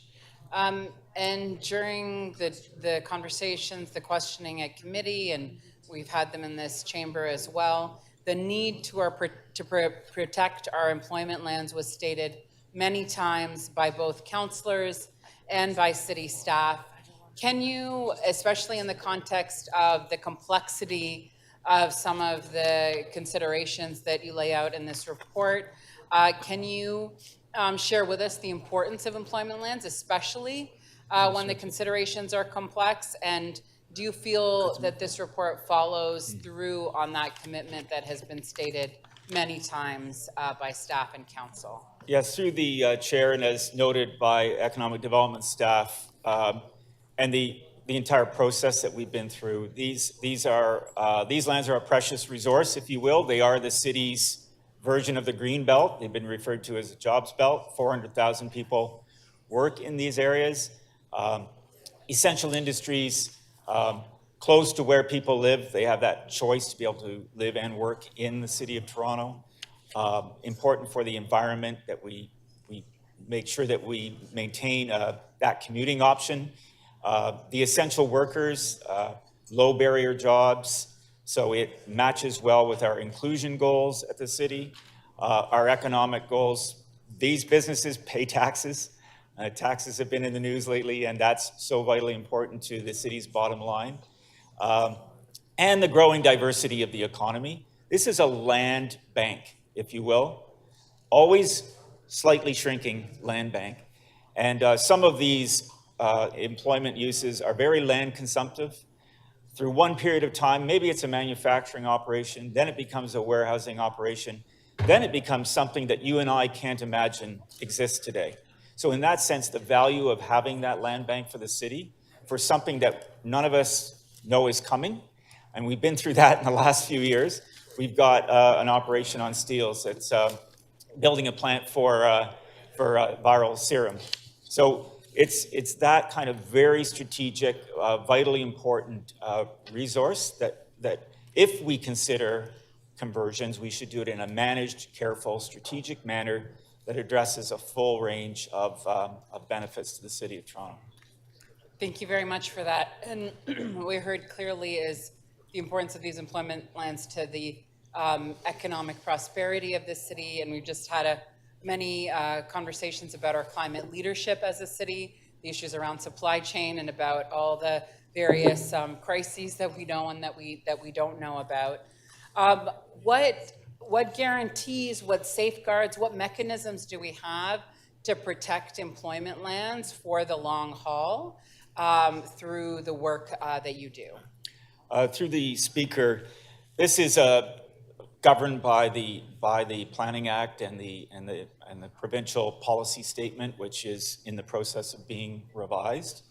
And during the conversations, the questioning at committee, and we've had them in this chamber as well, the need to protect our employment lands was stated many times by both councillors and by city staff. Can you, especially in the context of the complexity of some of the considerations that you lay out in this report, can you share with us the importance of employment lands, especially when the considerations are complex? And do you feel that this report follows through on that commitment that has been stated many times by staff and council? Yes, through the chair, and as noted by economic development staff, and the entire process that we've been through, these lands are a precious resource, if you will. They are the city's version of the green belt. They've been referred to as a jobs belt. 400,000 people work in these areas. Essential industries, close to where people live. They have that choice to be able to live and work in the city of Toronto. Important for the environment that we make sure that we maintain that commuting option. The essential workers, low barrier jobs, so it matches well with our inclusion goals at the city, our economic goals. These businesses pay taxes. Taxes have been in the news lately, and that's so vitally important to the city's bottom line. And the growing diversity of the economy. This is a land bank, if you will, always slightly shrinking land bank. And some of these employment uses are very land consumptive. Through one period of time, maybe it's a manufacturing operation, then it becomes a warehousing operation, then it becomes something that you and I can't imagine exists today. So in that sense, the value of having that land bank for the city, for something that none of us know is coming, and we've been through that in the last few years. We've got an operation on steels that's building a plant for viral serum. So it's that kind of very strategic, vitally important resource that if we consider conversions, we should do it in a managed, careful, strategic manner that addresses a full range of benefits to the city of Toronto. Thank you very much for that. And what we heard clearly is the importance of these employment lands to the economic prosperity of this city. And we've just had many conversations about our climate leadership as a city, the issues around supply chain, and about all the various crises that we know and that we don't know about. What guarantees, what safeguards, what mechanisms do we have to protect employment lands for the long haul through the work that you do? Through the speaker, this is governed by the Planning Act and the provincial policy statement, which is in the process of being revised.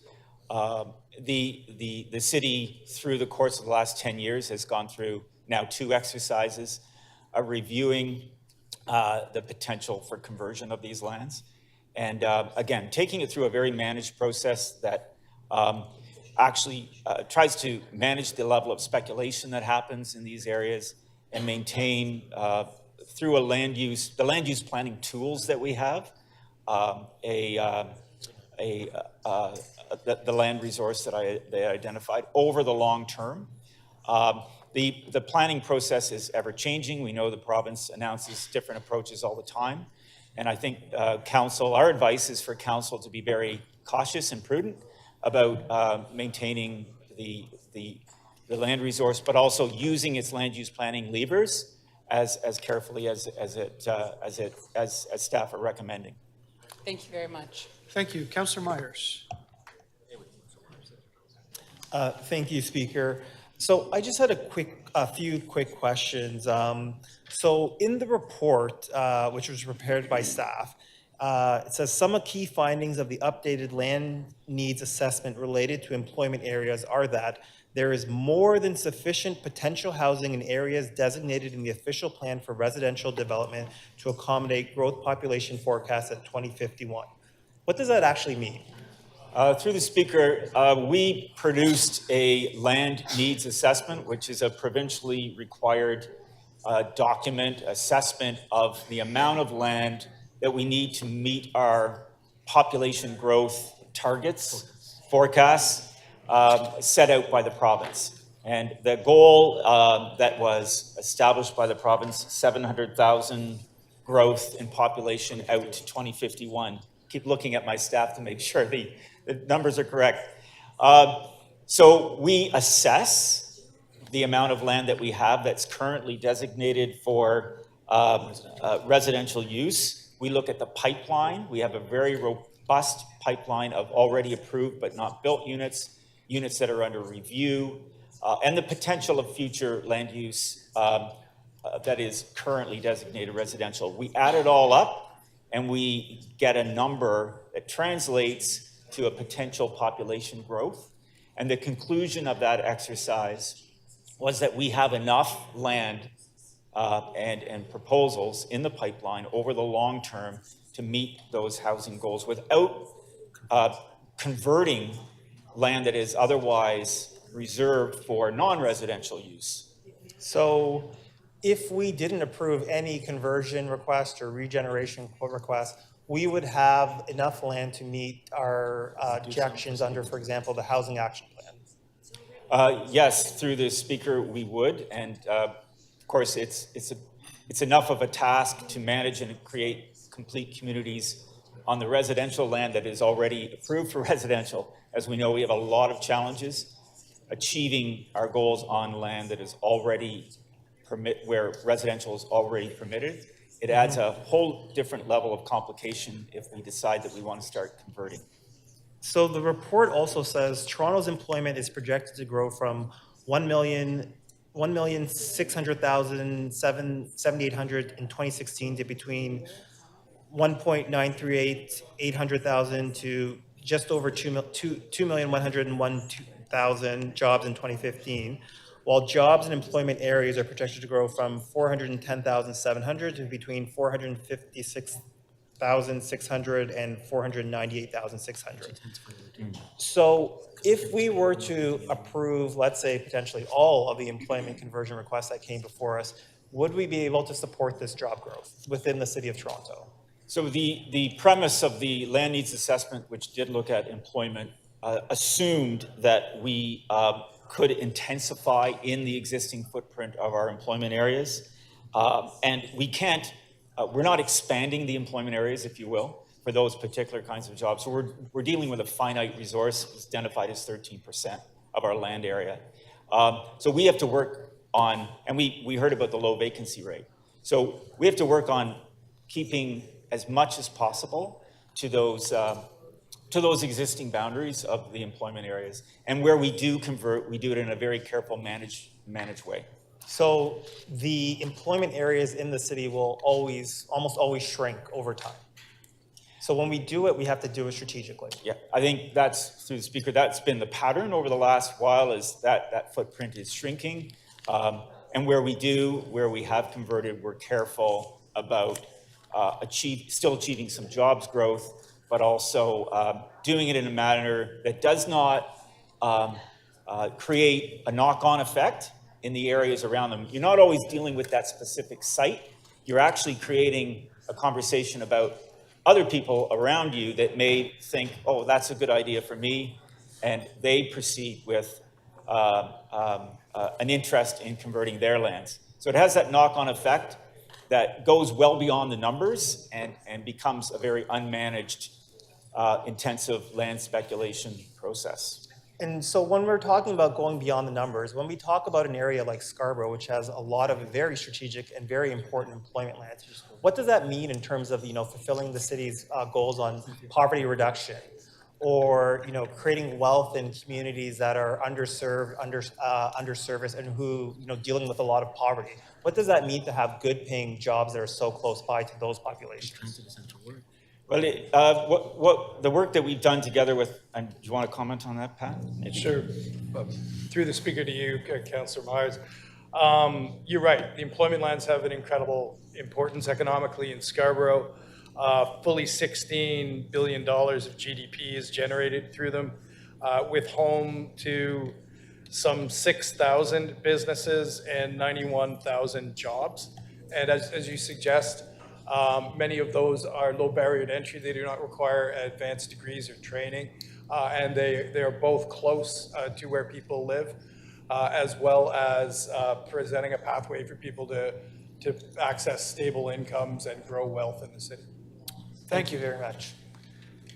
The city, through the course of the last 10 years, has gone through now 2 exercises of reviewing the potential for conversion of these lands. And again, taking it through a very managed process that actually tries to manage the level of speculation that happens in these areas and maintain through the land use planning tools that we have, the land resource that they identified over the long term. The planning process is ever changing. We know the province announces different approaches all the time. And I think our advice is for council to be very cautious and prudent about maintaining the land resource, but also using its land use planning levers as carefully as staff are recommending. Thank you very much. Thank you. Councillor Myers. Thank you, Speaker. So I just had a few quick questions. So in the report, which was prepared by staff, it says some key findings of the updated land needs assessment related to employment areas are that there is more than sufficient potential housing in areas designated in the official plan for residential development to accommodate growth population forecasts at 2051. What does that actually mean? Through the Speaker, we produced a land needs assessment, which is a provincially required document, assessment of the amount of land that we need to meet our population growth targets, forecasts, set out by the province. And the goal that was established by the province, 700,000 growth in population out to 2051. Keep looking at my staff to make sure the numbers are correct. So we assess the amount of land that we have that's currently designated for residential use. We look at the pipeline. We have a very robust pipeline of already approved but not built units, units that are under review, and the potential of future land use that is currently designated residential. We add it all up and we get a number that translates to a potential population growth. And the conclusion of that exercise was that we have enough land and proposals in the pipeline over the long term to meet those housing goals without converting land that is otherwise reserved for non-residential use. So if we didn't approve any conversion request or regeneration request, we would have enough land to meet our projections under, for example, the Housing Action Plan. Yes, through the Speaker, we would. And of course, it's enough of a task to manage and create complete communities on the residential land that is already approved for residential. As we know, we have a lot of challenges achieving our goals on land that is already where residential is already permitted. It adds a whole different level of complication if we decide that we want to start converting. So the report also says Toronto's employment is projected to grow from 1,600,000, 7,800 in 2016 to between 1,938,800 to just over 2,101,000 jobs in 2015. While jobs and employment areas are projected to grow from 410,700 to between 456,600 and 498,600. So if we were to approve, let's say, potentially all of the employment conversion requests that came before us, would we be able to support this job growth within the City of Toronto? So the premise of the land needs assessment, which did look at employment, assumed that we could intensify in the existing footprint of our employment areas. And we can't, we're not expanding the employment areas, if you will, for those particular kinds of jobs. So we're dealing with a finite resource identified as 13% of our land area. So we have to work on, and we heard about the low vacancy rate. So we have to work on keeping as much as possible to those existing boundaries of the employment areas. And where we do convert, we do it in a very careful, managed way. So the employment areas in the city will almost always shrink over time. So when we do it, we have to do it strategically. Yeah, I think that's, through the Speaker, that's been the pattern over the last while, is that footprint is shrinking. And where we have converted, we're careful about still achieving some jobs growth, but also doing it in a manner that does not create a knock-on effect in the areas around them. You're not always dealing with that specific site. You're actually creating a conversation about other people around you that may think, oh, that's a good idea for me, and they proceed with an interest in converting their lands. So it has that knock-on effect that goes well beyond the numbers and becomes a very unmanaged, intensive land speculation process. And so when we're talking about going beyond the numbers, when we talk about an area like Scarborough, which has a lot of very strategic and very important employment lands, what does that mean in terms of, fulfilling the city's goals on poverty reduction, or, creating wealth in communities that are underserved, underserviced, and who, dealing with a lot of poverty? What does that mean to have good paying jobs that are so close by to those populations? Well, the work that we've done together with, and do you want to comment on that, Pat? Sure. Through the speaker to you, Councillor Myers. You're right. The employment lands have an incredible importance economically in Scarborough. Fully $16 billion of GDP is generated through them, with home to some 6,000 businesses and 91,000 jobs. And as you suggest, many of those are low barrier to entry. They do not require advanced degrees or training, and they are both close to where people live, as well as presenting a pathway for people to access stable incomes and grow wealth in the city. Thank you very much.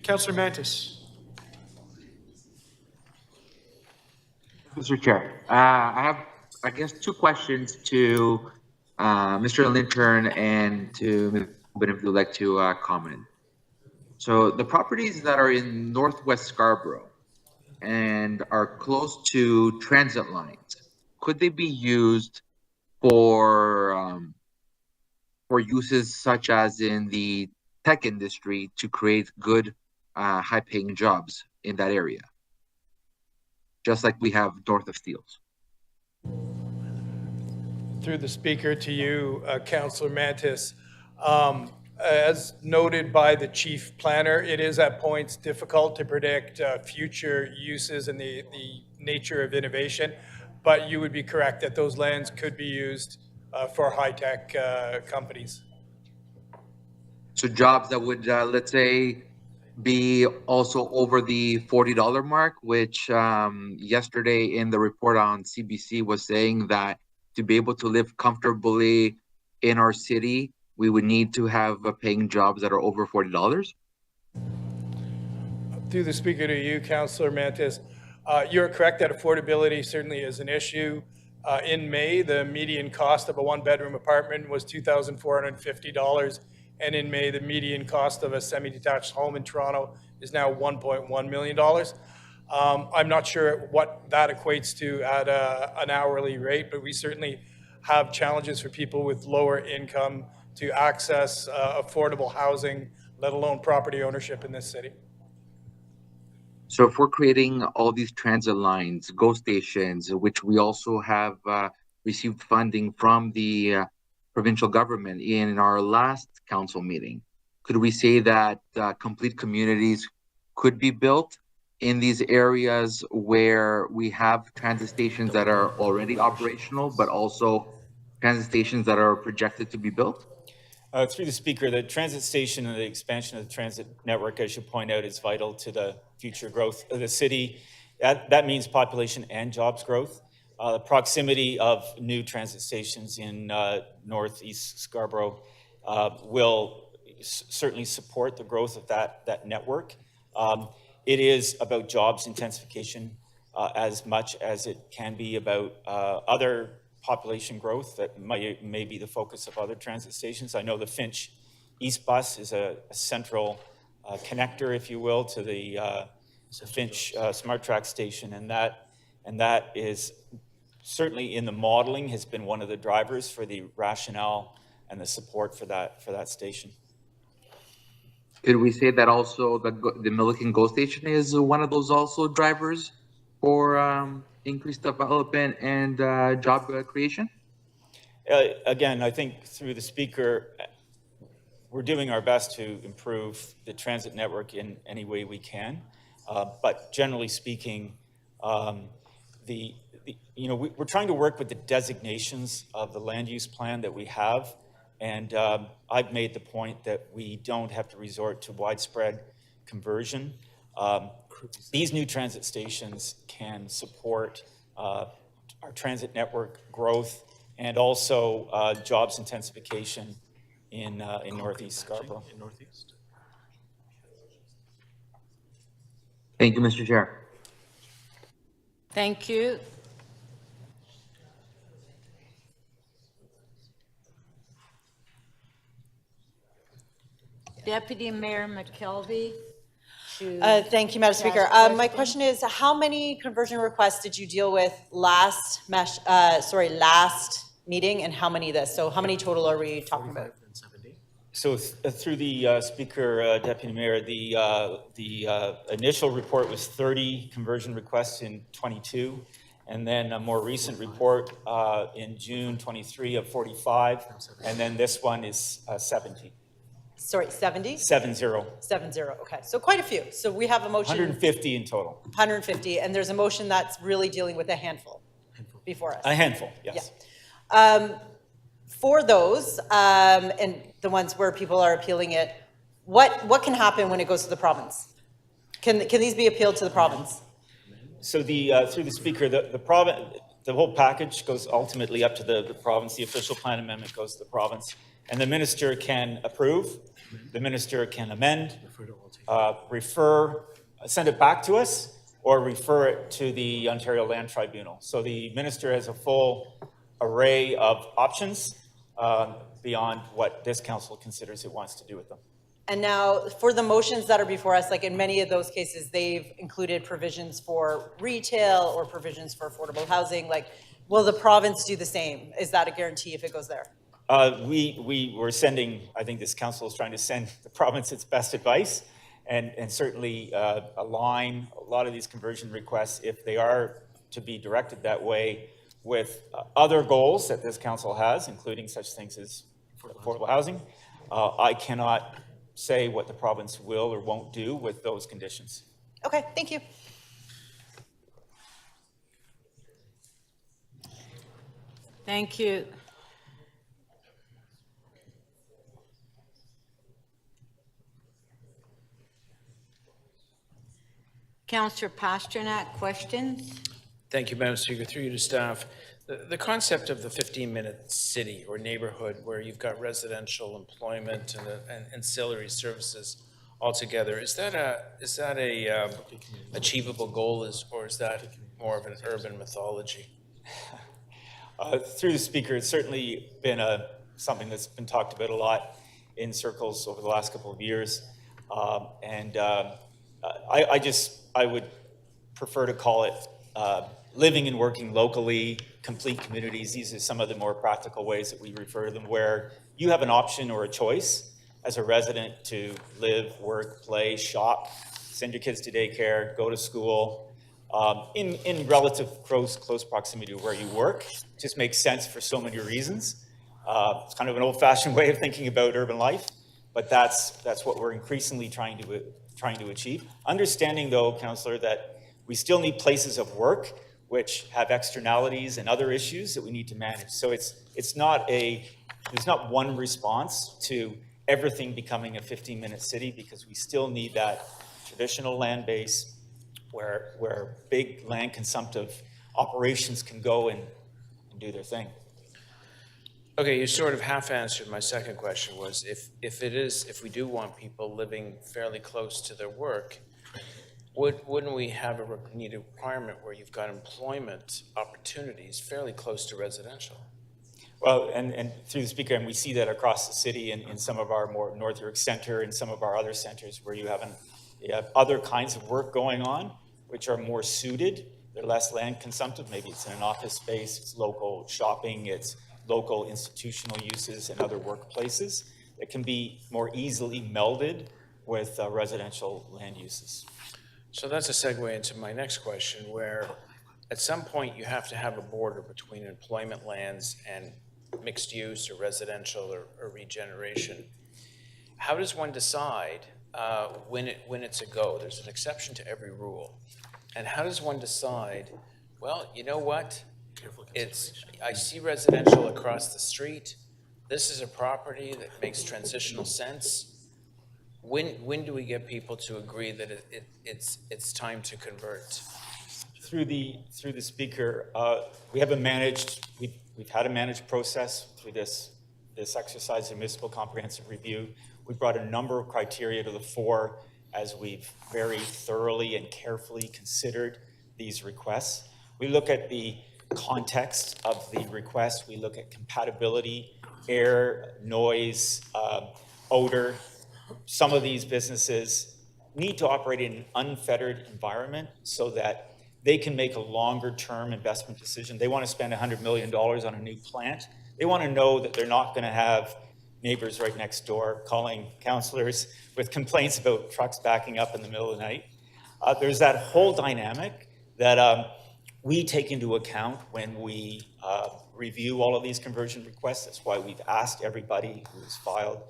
Councillor Mantis. Mr. Chair, I have, I guess, two questions to Mr. Lintern and to Ms. Rubin, if you'd like to comment. So the properties that are in Northwest Scarborough and are close to transit lines, could they be used for uses such as in the tech industry to create good, high-paying jobs in that area, just like we have north of Steeles? Through the speaker to you, Councillor Mantis. As noted by the chief planner, it is at points difficult to predict future uses and the nature of innovation, but you would be correct that those lands could be used for high-tech companies. So jobs that would, let's say, be also over the $40 mark, which yesterday in the report on CBC was saying that to be able to live comfortably in our city, we would need to have paying jobs that are over $40? Through the speaker to you, Councillor Mantis, you're correct that affordability certainly is an issue. In May, the median cost of a one-bedroom apartment was $2,450. And in May, the median cost of a semi-detached home in Toronto is now $1.1 million. I'm not sure what that equates to at an hourly rate, but we certainly have challenges for people with lower income to access affordable housing, let alone property ownership in this city. So if we're creating all these transit lines, GO stations, which we also have received funding from the provincial government in our last council meeting, could we say that complete communities could be built in these areas where we have transit stations that are already operational, but also transit stations that are projected to be built? Through the speaker, the transit station and the expansion of the transit network, as you point out, is vital to the future growth of the city. That means population and jobs growth. The proximity of new transit stations in northeast Scarborough will certainly support the growth of that network. It is about jobs intensification as much as it can be about other population growth that may be the focus of other transit stations. I know the Finch East Bus is a central connector, if you will, to the Finch Smart Track station, and that is certainly in the modeling has been one of the drivers for the rationale and the support for that station. Could we say that also the Milliken GO station is one of those also drivers for increased development and job creation? Again, I think through the speaker, we're doing our best to improve the transit network in any way we can. But generally speaking, we're trying to work with the designations of the land use plan that we have And I've made the point that we don't have to resort to widespread conversion. These new transit stations can support our transit network growth and also jobs intensification in Northeast Scarborough. Thank you, Mr. Chair. Thank you. Deputy Mayor McKelvey. Thank you, Madam Speaker. My question is, how many conversion requests did you deal with last meeting, and how many this? So how many total are we talking about? So through the Speaker, Deputy Mayor, the initial report was 30 conversion requests in 22, and then a more recent report in June 23 of 45, and then this one is 70. Sorry, 70? 70. 70, okay. So quite a few. So we have a motion. 150 in total. 150, and there's a motion that's really dealing with a handful before us. A handful, yes. Yeah. For those, and the ones where people are appealing it, what can happen when it goes to the province? Can these be appealed to the province? So through the Speaker, the whole package goes ultimately up to the province. The official plan amendment goes to the province, and the minister can approve, the minister can amend, send it back to us, or refer it to the Ontario Land Tribunal. So the minister has a full array of options beyond what this council considers it wants to do with them. And now, for the motions that are before us, like in many of those cases, they've included provisions for retail or provisions for affordable housing. Like, will the province do the same? Is that a guarantee if it goes there? We were sending, I think this council is trying to send the province its best advice and certainly align a lot of these conversion requests, if they are to be directed that way, with other goals that this council has, including such things as affordable housing. I cannot say what the province will or won't do with those conditions. Okay, thank you. Thank you. Councillor Pasternak, questions? Thank you, Madam Speaker. Through you to staff. The concept of the 15-minute city or neighborhood where you've got residential employment and ancillary services all together, is that a achievable goal, or is that more of an urban mythology? Through the Speaker, it's certainly been something that's been talked about a lot in circles over the last couple of years. I would prefer to call it living and working locally, complete communities. These are some of the more practical ways that we refer to them, where you have an option or a choice as a resident to live, work, play, shop, send your kids to daycare, go to school, in relative close proximity to where you work. It just makes sense for so many reasons. It's kind of an old-fashioned way of thinking about urban life, but that's what we're increasingly trying to achieve. Understanding, though, Councillor, that we still need places of work which have externalities and other issues that we need to manage. So there's not one response to everything becoming a 15-minute city, because we still need that traditional land base where big land consumptive operations can go and do their thing. Okay, you sort of half answered my second question. Was if we do want people living fairly close to their work, wouldn't we have need a requirement where you've got employment opportunities fairly close to residential? Well, and through the Speaker, and we see that across the city in some of our more North York Centre and some of our other centres, where you have other kinds of work going on which are more suited. They're less land consumptive. Maybe it's in an office space, it's local shopping, it's local institutional uses and other workplaces that can be more easily melded with residential land uses. So that's a segue into my next question, where at some point you have to have a border between employment lands and mixed use or residential or regeneration. How does one decide when it's a go? There's an exception to every rule. And how does one decide, well, you know what? I see residential across the street. this is a property that makes transitional sense. When do we get people to agree that it's time to convert? Through the speaker, we've had a managed process through this exercise in municipal comprehensive review. We brought a number of criteria to the fore as we've very thoroughly and carefully considered these requests. We look at the context of the request. We look at compatibility, air, noise, odor. Some of these businesses need to operate in an unfettered environment so that they can make a longer-term investment decision. They want to spend $100 million on a new plant. They want to know that they're not going to have neighbors right next door calling councillors with complaints about trucks backing up in the middle of the night. There's that whole dynamic that we take into account when we review all of these conversion requests. That's why we've asked everybody who has filed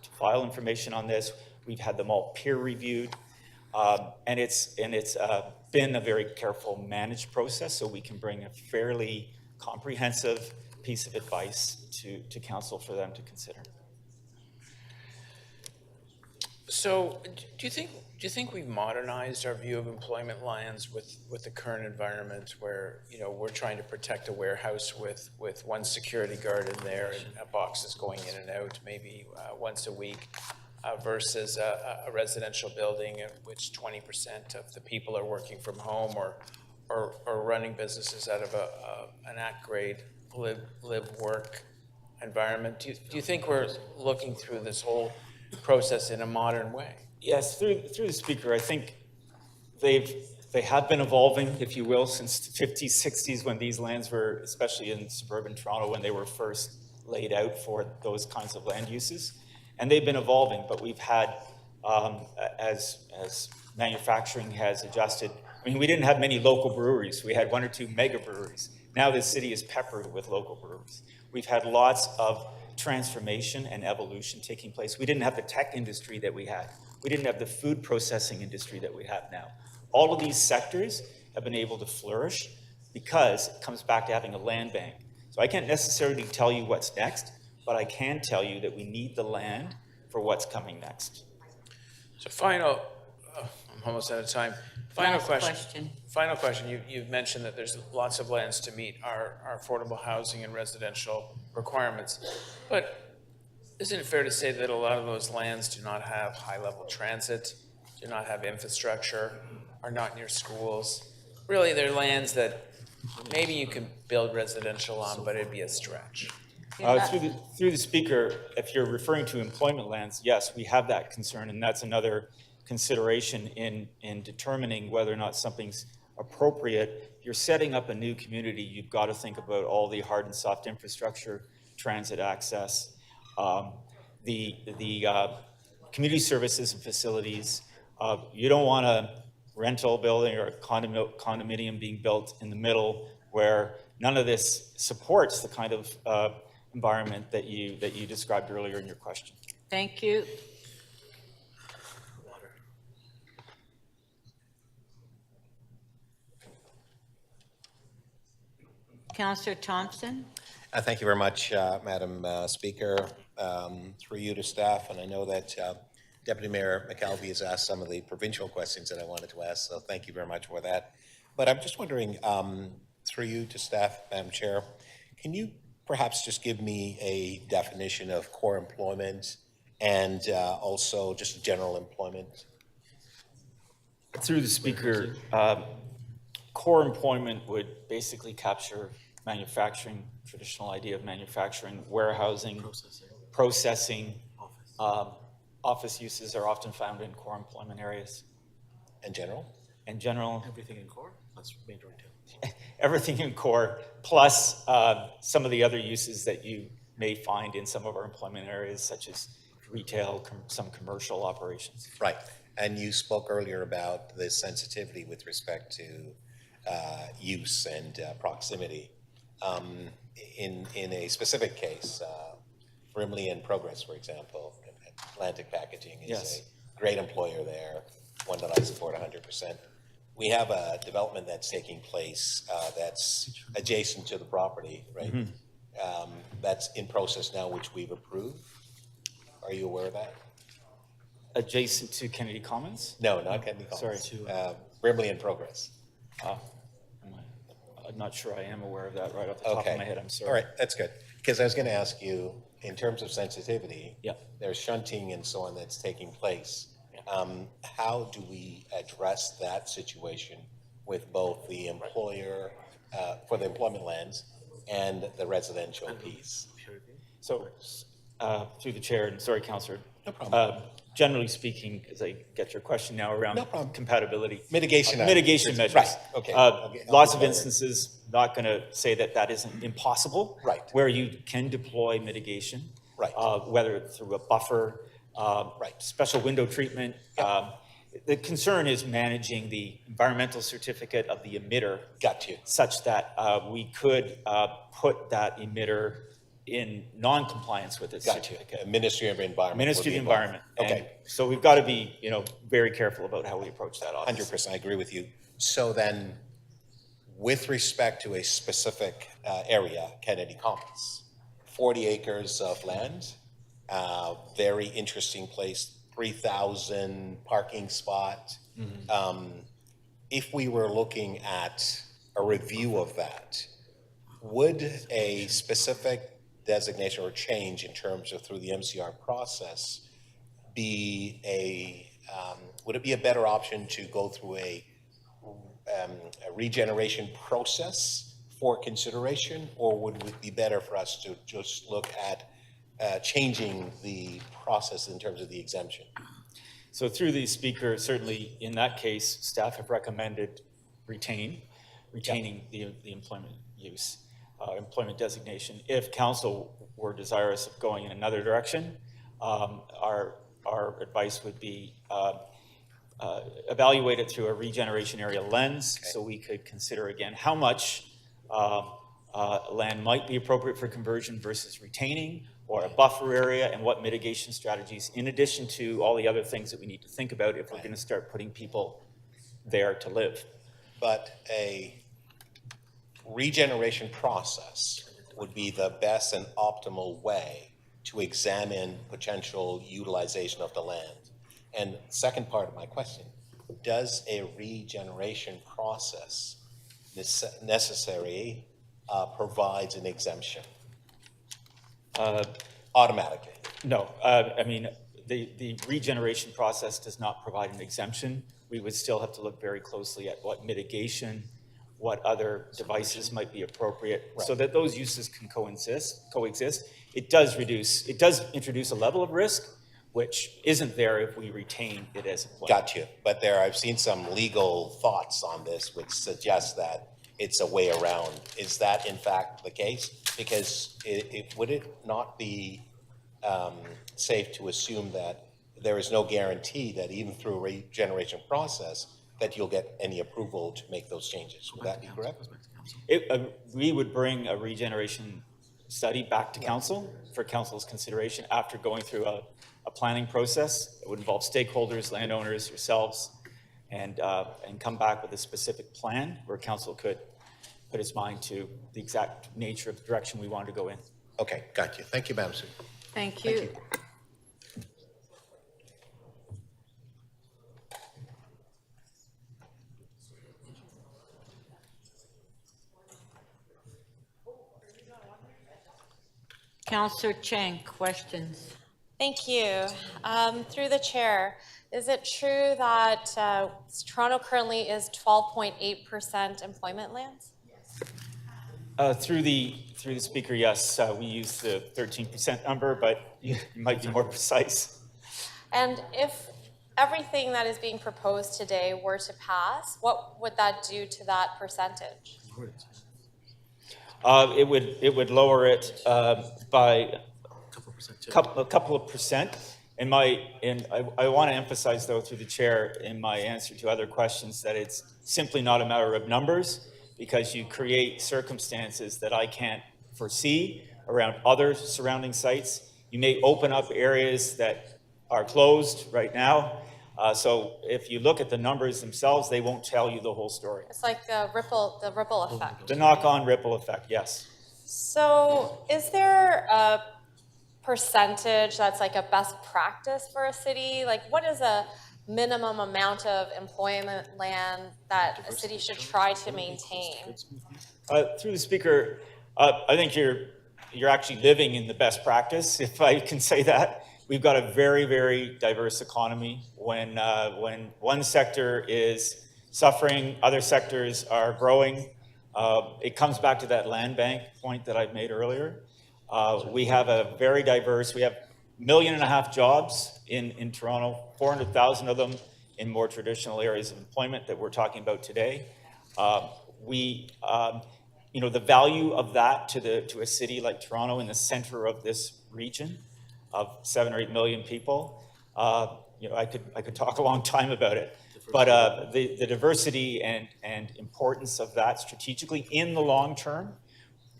to file information on this. We've had them all peer reviewed, and it's been a very careful managed process, so we can bring a fairly comprehensive piece of advice to council for them to consider. So, do you think we've modernized our view of employment lands with the current environment, where we're trying to protect a warehouse with one security guard in there and boxes going in and out maybe once a week, versus a residential building in which 20% of the people are working from home or running businesses out of an ACT-grade live work environment? Do you think we're looking through this whole process in a modern way? Yes, through the speaker, I think they have been evolving, if you will, since the 50s, 60s, when these lands were, especially in suburban Toronto, when they were first laid out for those kinds of land uses. And they've been evolving, but we've had, as manufacturing has adjusted, I mean, we didn't have many local breweries. We had one or two mega breweries. Now the city is peppered with local breweries. We've had lots of transformation and evolution taking place. We didn't have the tech industry that we had. We didn't have the food processing industry that we have now. All of these sectors have been able to flourish because it comes back to having a land bank. So I can't necessarily tell you what's next, but I can tell you that we need the land for what's coming next. So I'm almost out of time. Final question. Final question. You've mentioned that there's lots of lands to meet our affordable housing and residential requirements, but isn't it fair to say that a lot of those lands do not have high-level transit, do not have infrastructure, are not near schools? Really, they're lands that maybe you could build residential on, but it'd be a stretch. Through the speaker, if you're referring to employment lands, yes, we have that concern, and that's another consideration in determining whether or not something's appropriate. If you're setting up a new community, you've got to think about all the hard and soft infrastructure, transit access, the community services and facilities. You don't want a rental building or a condominium being built in the middle where none of this supports the kind of environment that you described earlier in your question. Thank you. Councillor Thompson. Thank you very much, Madam Speaker. Through you to staff, and I know that Deputy Mayor McKelvey has asked some of the provincial questions that I wanted to ask, so thank you very much for that. But I'm just wondering, through you to staff, Madam Chair, can you perhaps just give me a definition of core employment and also just general employment? Through the speaker, core employment would basically capture manufacturing, traditional idea of manufacturing, warehousing, processing. Office uses are often found in core employment areas. And general? And general. Everything in core? That's major retail. Everything in core, plus some of the other uses that you may find in some of our employment areas, such as retail, some commercial operations. Right. And you spoke earlier about the sensitivity with respect to use and proximity. In a specific case, Brimley and Progress, for example, Atlantic Packaging is a great employer there, one that I support 100%. We have a development that's taking place that's adjacent to the property, right? that's in process now, which we've approved. Are you aware of that? Adjacent to Kennedy Commons? No, not Kennedy Commons. Sorry. Brimley in progress. I'm not sure I am aware of that right off the top Okay. of my head. I'm sorry. All right, that's good. Because I was going to ask you, in terms of sensitivity, Yeah. there's shunting and so on that's taking place. How do we address that situation with both the employer, for the employment lands and the residential piece? So, through the chair, and sorry, Councillor. No problem. Generally speaking, as I get your question now around No problem. compatibility. Mitigation. Mitigation measures. Right, okay. Lots of instances, not going to say that that isn't impossible. Right. Where you can deploy mitigation. Right. Whether it's through a buffer, Right. special window treatment. The concern is managing the environmental certificate of the emitter. Got you. Such that we could put that emitter in non-compliance with its certificate. Ministry of Environment. Ministry of the Environment. Okay. And so we've got to be, very careful about how we approach that. 100%, I agree with you. So then, with respect to a specific area, Kennedy Commons, 40 acres of land, very interesting place, 3,000 parking spot. If we were looking at a review of that, would a specific designation or change in terms of through the MCR process would it be a better option to go through a regeneration process for consideration, or would it be better for us to just look at changing the process in terms of the exemption? So through the speaker, certainly in that case, staff have recommended retaining the employment use, employment designation. If council were desirous of going in another direction, our advice would be evaluate it through a regeneration area lens, so we could consider again how much land might be appropriate for conversion versus retaining, or a buffer area, and what mitigation strategies, in addition to all the other things that we need to think about if we're going to start putting people there to live. But a regeneration process would be the best and optimal way to examine potential utilization of the land. And second part of my question, does a regeneration process necessary provides an exemption? Automatically? No, I mean, the regeneration process does not provide an exemption. We would still have to look very closely at what mitigation, what other devices might be appropriate, so that those uses can coexist. It does introduce a level of risk, which isn't there if we retain it as a plan. Got you. But I've seen some legal thoughts on this which suggest that it's a way around. Is that in fact the case? Because would it not be safe to assume that there is no guarantee that even through a regeneration process that you'll get any approval to make those changes? Would that be correct? We would bring a regeneration study back to council for council's consideration after going through a planning process. It would involve stakeholders, landowners, yourselves, and come back with a specific plan where council could put its mind to the exact nature of the direction we wanted to go in. Okay, got you. Thank you, Madam Speaker. Thank you. Councillor Chang, questions? Thank you. Through the chair, is it true that Toronto currently is 12.8% employment lands? Through the speaker, yes, we use the 13% number, but you might be more precise. And if everything that is being proposed today were to pass, what would that do to that percentage? It would lower it by a couple of percent. And I want to emphasize, though, through the chair, in my answer to other questions, that it's simply not a matter of numbers, because you create circumstances that I can't foresee around other surrounding sites. You may open up areas that are closed right now. So if you look at the numbers themselves, they won't tell you the whole story. It's like the ripple effect. The knock-on ripple effect, yes. So is there a percentage that's like a best practice for a city? Like what is a minimum amount of employment land that a city should try to maintain? Through the speaker, I think you're actually living in the best practice, if I can say that. We've got a very, very diverse economy. When one sector is suffering, other sectors are growing. It comes back to that land bank point that I've made earlier. We have a very diverse, we have 1.5 million jobs in Toronto, 400,000 of them in more traditional areas of employment that we're talking about today. The value of that to a city like Toronto in the center of this region of 7 or 8 million people, I could talk a long time about it. But the diversity and importance of that strategically in the long term,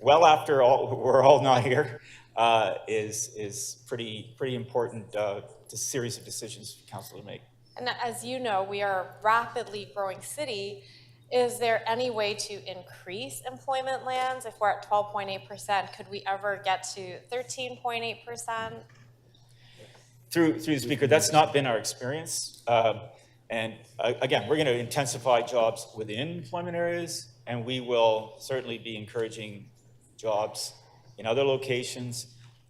well after we're all not here, is pretty important series of decisions for council to make. And as you know, we are a rapidly growing city. Is there any way to increase employment lands? If we're at 12.8%, could we ever get to 13.8%? Through the speaker, that's not been our experience. And again, we're going to intensify jobs within employment areas, and we will certainly be encouraging jobs in other locations.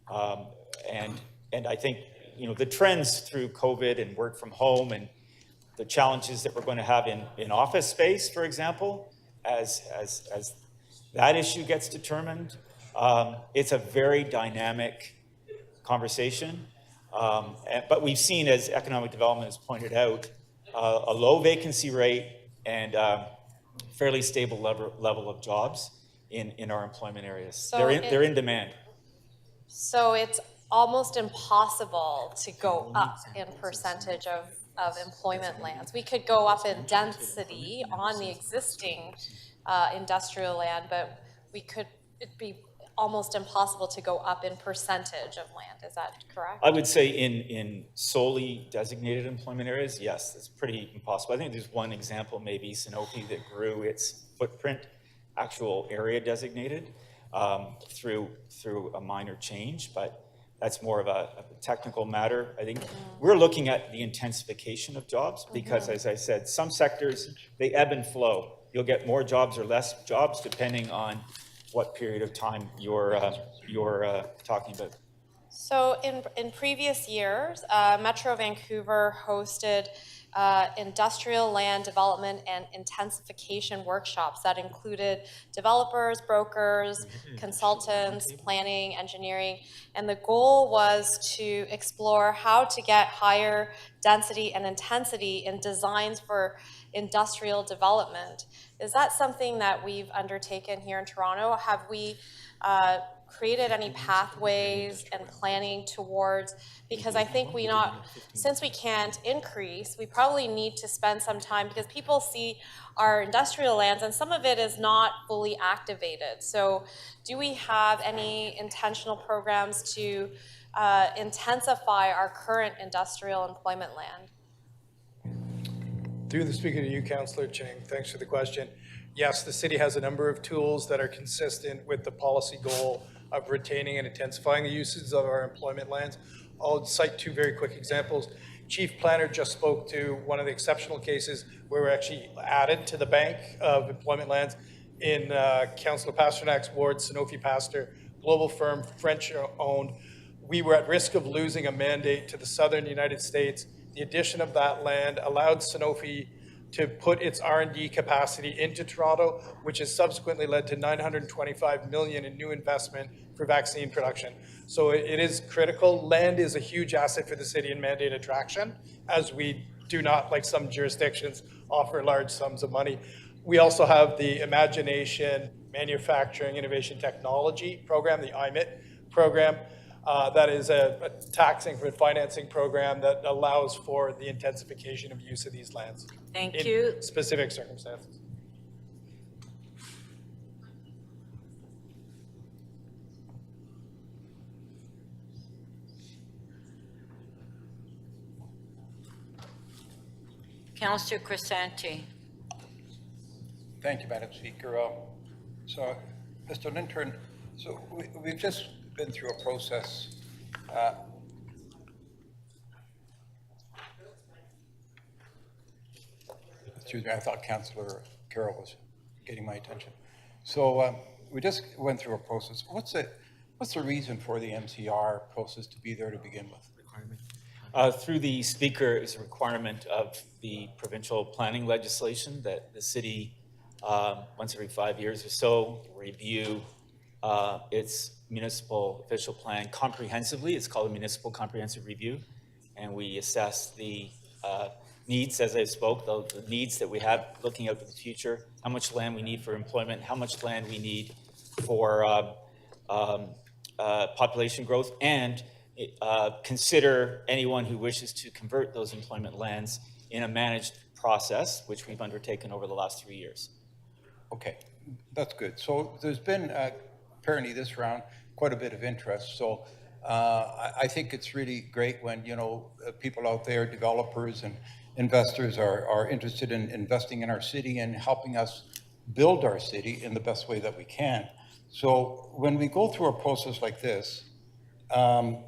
And I think, the trends through COVID and work from home and the challenges that we're going to have in office space, for example, as that issue gets determined, it's a very dynamic conversation. But we've seen, as economic development has pointed out, a low vacancy rate and fairly stable level of jobs in our employment areas. So they're in demand. So it's almost impossible to go up in percentage of employment lands. We could go up in density on the existing industrial land, but it'd be almost impossible to go up in percentage of land. Is that correct? I would say in solely designated employment areas, yes, that's pretty impossible. I think there's one example, maybe Sanofi, that grew its footprint, actual area designated, through a minor change, but that's more of a technical matter. I think we're looking at the intensification of jobs because, as I said, some sectors, they ebb and flow. You'll get more jobs or less jobs depending on what period of time you're talking about. So in previous years, Metro Vancouver hosted industrial land development and intensification workshops that included developers, brokers, consultants, planning, engineering, and the goal was to explore how to get higher density and intensity in designs for industrial development. Is that something that we've undertaken here in Toronto? Have we created any pathways and planning towards, because I think since we can't increase, we probably need to spend some time, because people see our industrial lands and some of it is not fully activated. So do we have any intentional programs to intensify our current industrial employment land? Through the speaker to you, Councillor Ching, thanks for the question. Yes, the city has a number of tools that are consistent with the policy goal of retaining and intensifying the uses of our employment lands. I'll cite two very quick examples. Chief Planner just spoke to one of the exceptional cases where we're actually added to the bank of employment lands in Councillor Pasternak's ward, Sanofi Pasteur, global firm, French-owned. We were at risk of losing a mandate to the southern United States. The addition of that land allowed Sanofi to put its R&D capacity into Toronto, which has subsequently led to $925 million in new investment for vaccine production. So it is critical. Land is a huge asset for the city in mandate attraction, as we do not, like some jurisdictions, offer large sums of money. We also have the Imagination Manufacturing Innovation Technology program, the IMIT program. That is a taxing for financing program that allows for the intensification of use of these lands. Thank you. In specific circumstances. Councillor Crisanti. Thank you, Madam Speaker. So, Mr. Lintern, So we've just been through a process. Excuse me, I thought Councillor Carroll was getting my attention. So we just went through a process. What's the reason for the MCR process to be there to begin with? Through the Speaker is a requirement of the provincial planning legislation that the city, once every 5 years or so, review its municipal official plan comprehensively. It's called a municipal comprehensive review. And we assess the needs, as I spoke, the needs that we have looking out to the future, how much land we need for employment, how much land we need for population growth, and consider anyone who wishes to convert those employment lands in a managed process, which we've undertaken over the last 3 years. Okay, that's good. So there's been apparently this round quite a bit of interest. So I think it's really great when, you know, people out there, developers and investors are interested in investing in our city and helping us build our city in the best way that we can. So when we go through a process like this, do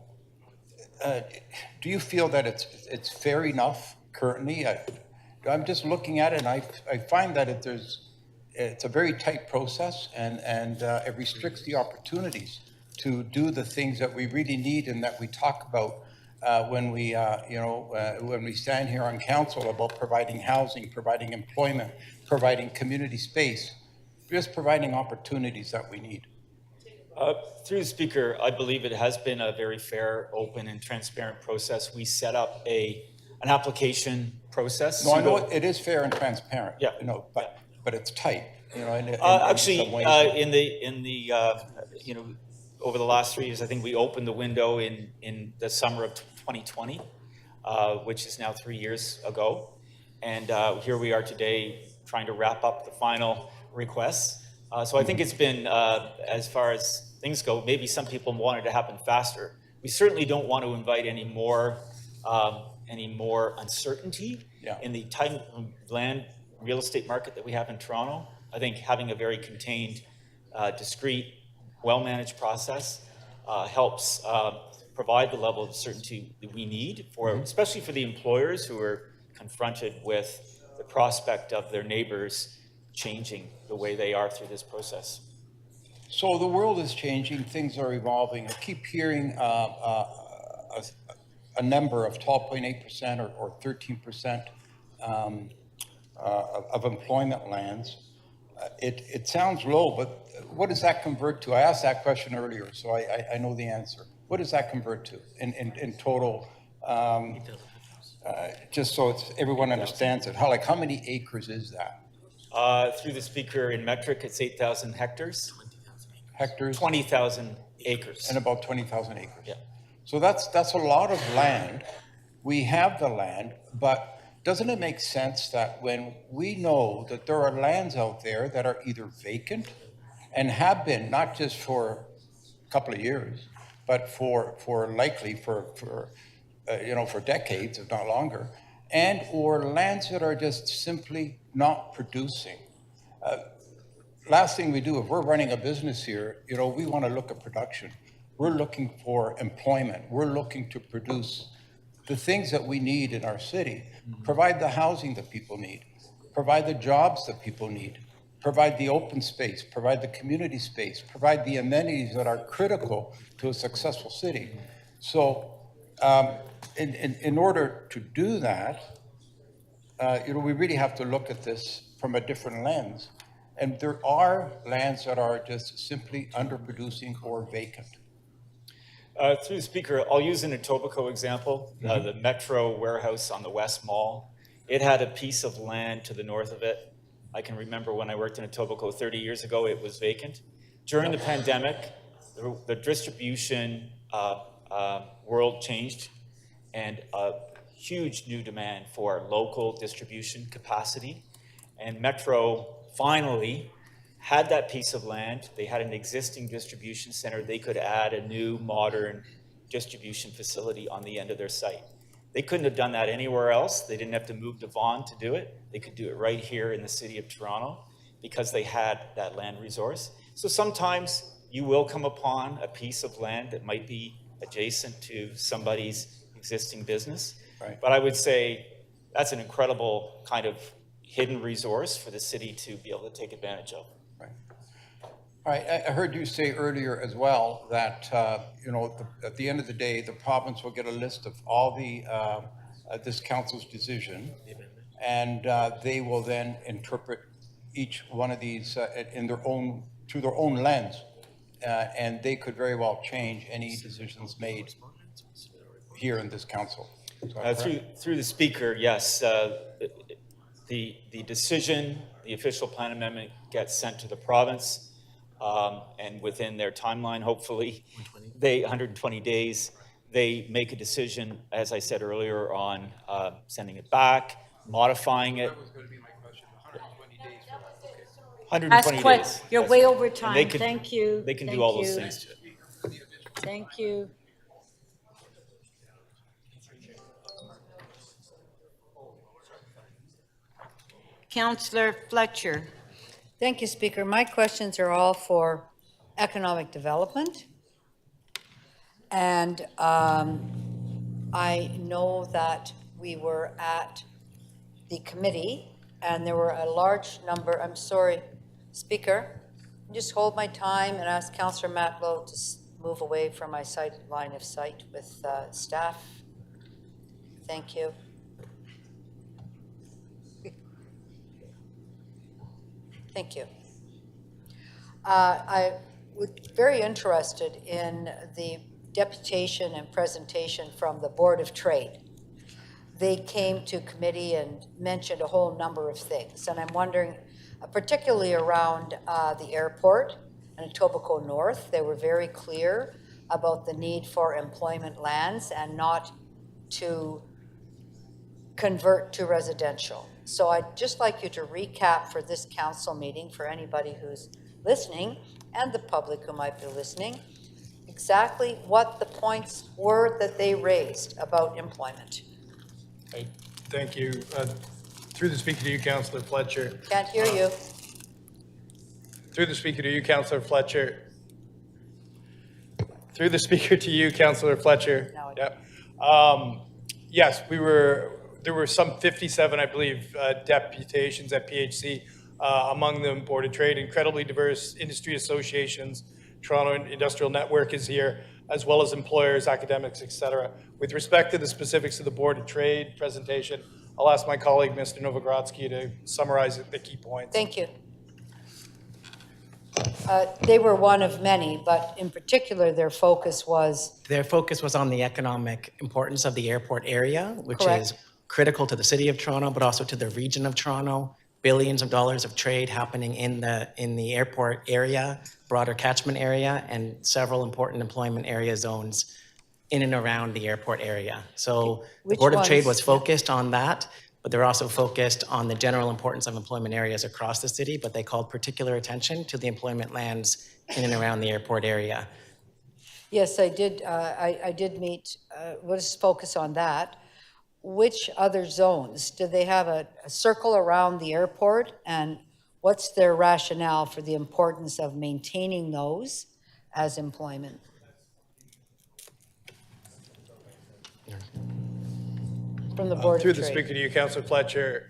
you feel that it's fair enough currently? I'm just looking at it, and I find that it's a very tight process, and it restricts the opportunities to do the things that we really need and that we talk about when we when we stand here on council about providing housing, providing employment, providing community space, just providing opportunities that we need. Through the Speaker, I believe it has been a very fair, open, and transparent process. We set up an application process. No, I know it is fair and transparent. Yeah. You know, but it's tight. You know, actually, some ways. Over the last 3 years, I think we opened the window in the summer of 2020, which is now 3 years ago, and here we are today trying to wrap up the final requests. So I think it's been, as far as things go, maybe some people want it to happen faster. We certainly don't want to invite any more uncertainty in the tight land real estate market that we have in Toronto. I think having a very contained, discreet, well-managed process helps provide the level of certainty that we need for, especially for the employers who are confronted with the prospect of their neighbors changing the way they are through this process. So the world is changing, things are evolving. I keep hearing a number of 12.8% or 13% of employment lands. It sounds low, but what does that convert to? I asked that question earlier, so I know the answer. What does that convert to in total? Just so everyone understands it. How many acres is that? Through the Speaker, in metric, it's 8,000 hectares. Hectares? 20,000 acres. And about 20,000 acres. Yeah. So that's a lot of land. We have the land, but doesn't it make sense that when we know that there are lands out there that are either vacant and have been, not just for a couple of years, but for decades, if not longer, and or lands that are just simply not producing. Last thing we do, if we're running a business here, we want to look at production. We're looking for employment. We're looking to produce the things that we need in our city, provide the housing that people need, provide the jobs that people need, provide the open space, provide the community space, provide the amenities that are critical to a successful city. So in order to do that, we really have to look at this from a different lens. And there are lands that are just simply underproducing or vacant. Through the Speaker, I'll use an Etobicoke example, the Metro warehouse on the West Mall. It had a piece of land to the north of it. I can remember when I worked in Etobicoke 30 years ago, it was vacant. During the pandemic, the distribution world changed, and a huge new demand for local distribution capacity. And Metro finally had that piece of land. They had an existing distribution center. They could add a new modern distribution facility on the end of their site. They couldn't have done that anywhere else. They didn't have to move to Vaughan to do it. They could do it right here in the city of Toronto because they had that land resource. So sometimes you will come upon a piece of land that might be adjacent to somebody's existing business. Right. But I would say that's an incredible kind of hidden resource for the city to be able to take advantage of. All right, I heard you say earlier as well that, at the end of the day, the province will get a list of all the, this council's decision, and they will then interpret each one of these in their own, through their own lens, and they could very well change any decisions made here in this council. Through the speaker, yes, the decision, the official plan amendment gets sent to the province. And within their timeline, hopefully, 120 days, they make a decision, as I said earlier, on sending it back, modifying it. 120 days. You're way over And time. they could- Thank you. They can Thank do all you. those things. Thank you. Councillor Fletcher. Thank you, Speaker. My questions are all for economic development. And I know that we were at the committee and there were a large number, I'm sorry, Speaker, just hold my time and ask Councillor Matlow to move away from my line of sight with staff. Thank you. Thank you. I was very interested in the deputation and presentation from the Board of Trade. They came to committee and mentioned a whole number of things, and I'm wondering, particularly around the airport and Etobicoke North, they were very clear about the need for employment lands and not to convert to residential. So I'd just like you to recap for this council meeting, for anybody who's listening and the public who might be listening, exactly what the points were that they raised about employment. Thank you. Through the speaker to you, Councillor Fletcher. Can't hear you. Through the speaker to you, Councillor Fletcher. Through the speaker to you, Councillor Fletcher. Yep. Yes, there were some 57, I believe, deputations at PHC, among them Board of Trade, incredibly diverse industry associations. Toronto Industrial Network is here, as well as employers, academics, et cetera. With respect to the specifics of the Board of Trade presentation, I'll ask my colleague, Mr. Novogrodsky, to summarize the key points. Thank you. They were one of many, but in particular, their focus was? Their focus was on the economic importance of the airport area, which Correct. is critical to the city of Toronto, but also to the region of Toronto. Billions of dollars of trade happening in the airport area, broader catchment area, and several important employment area zones in and around the airport area. So the Board of Trade was focused on that, but they're also focused on the general importance of employment areas across the city, but they called particular attention to the employment lands in and around the airport area. Yes, I did. I did meet. Let's focus on that. Which other zones? Do they have a circle around the airport? And what's their rationale for the importance of maintaining those as employment? From the Board Through of the Trade. speaker to you, Councillor Fletcher,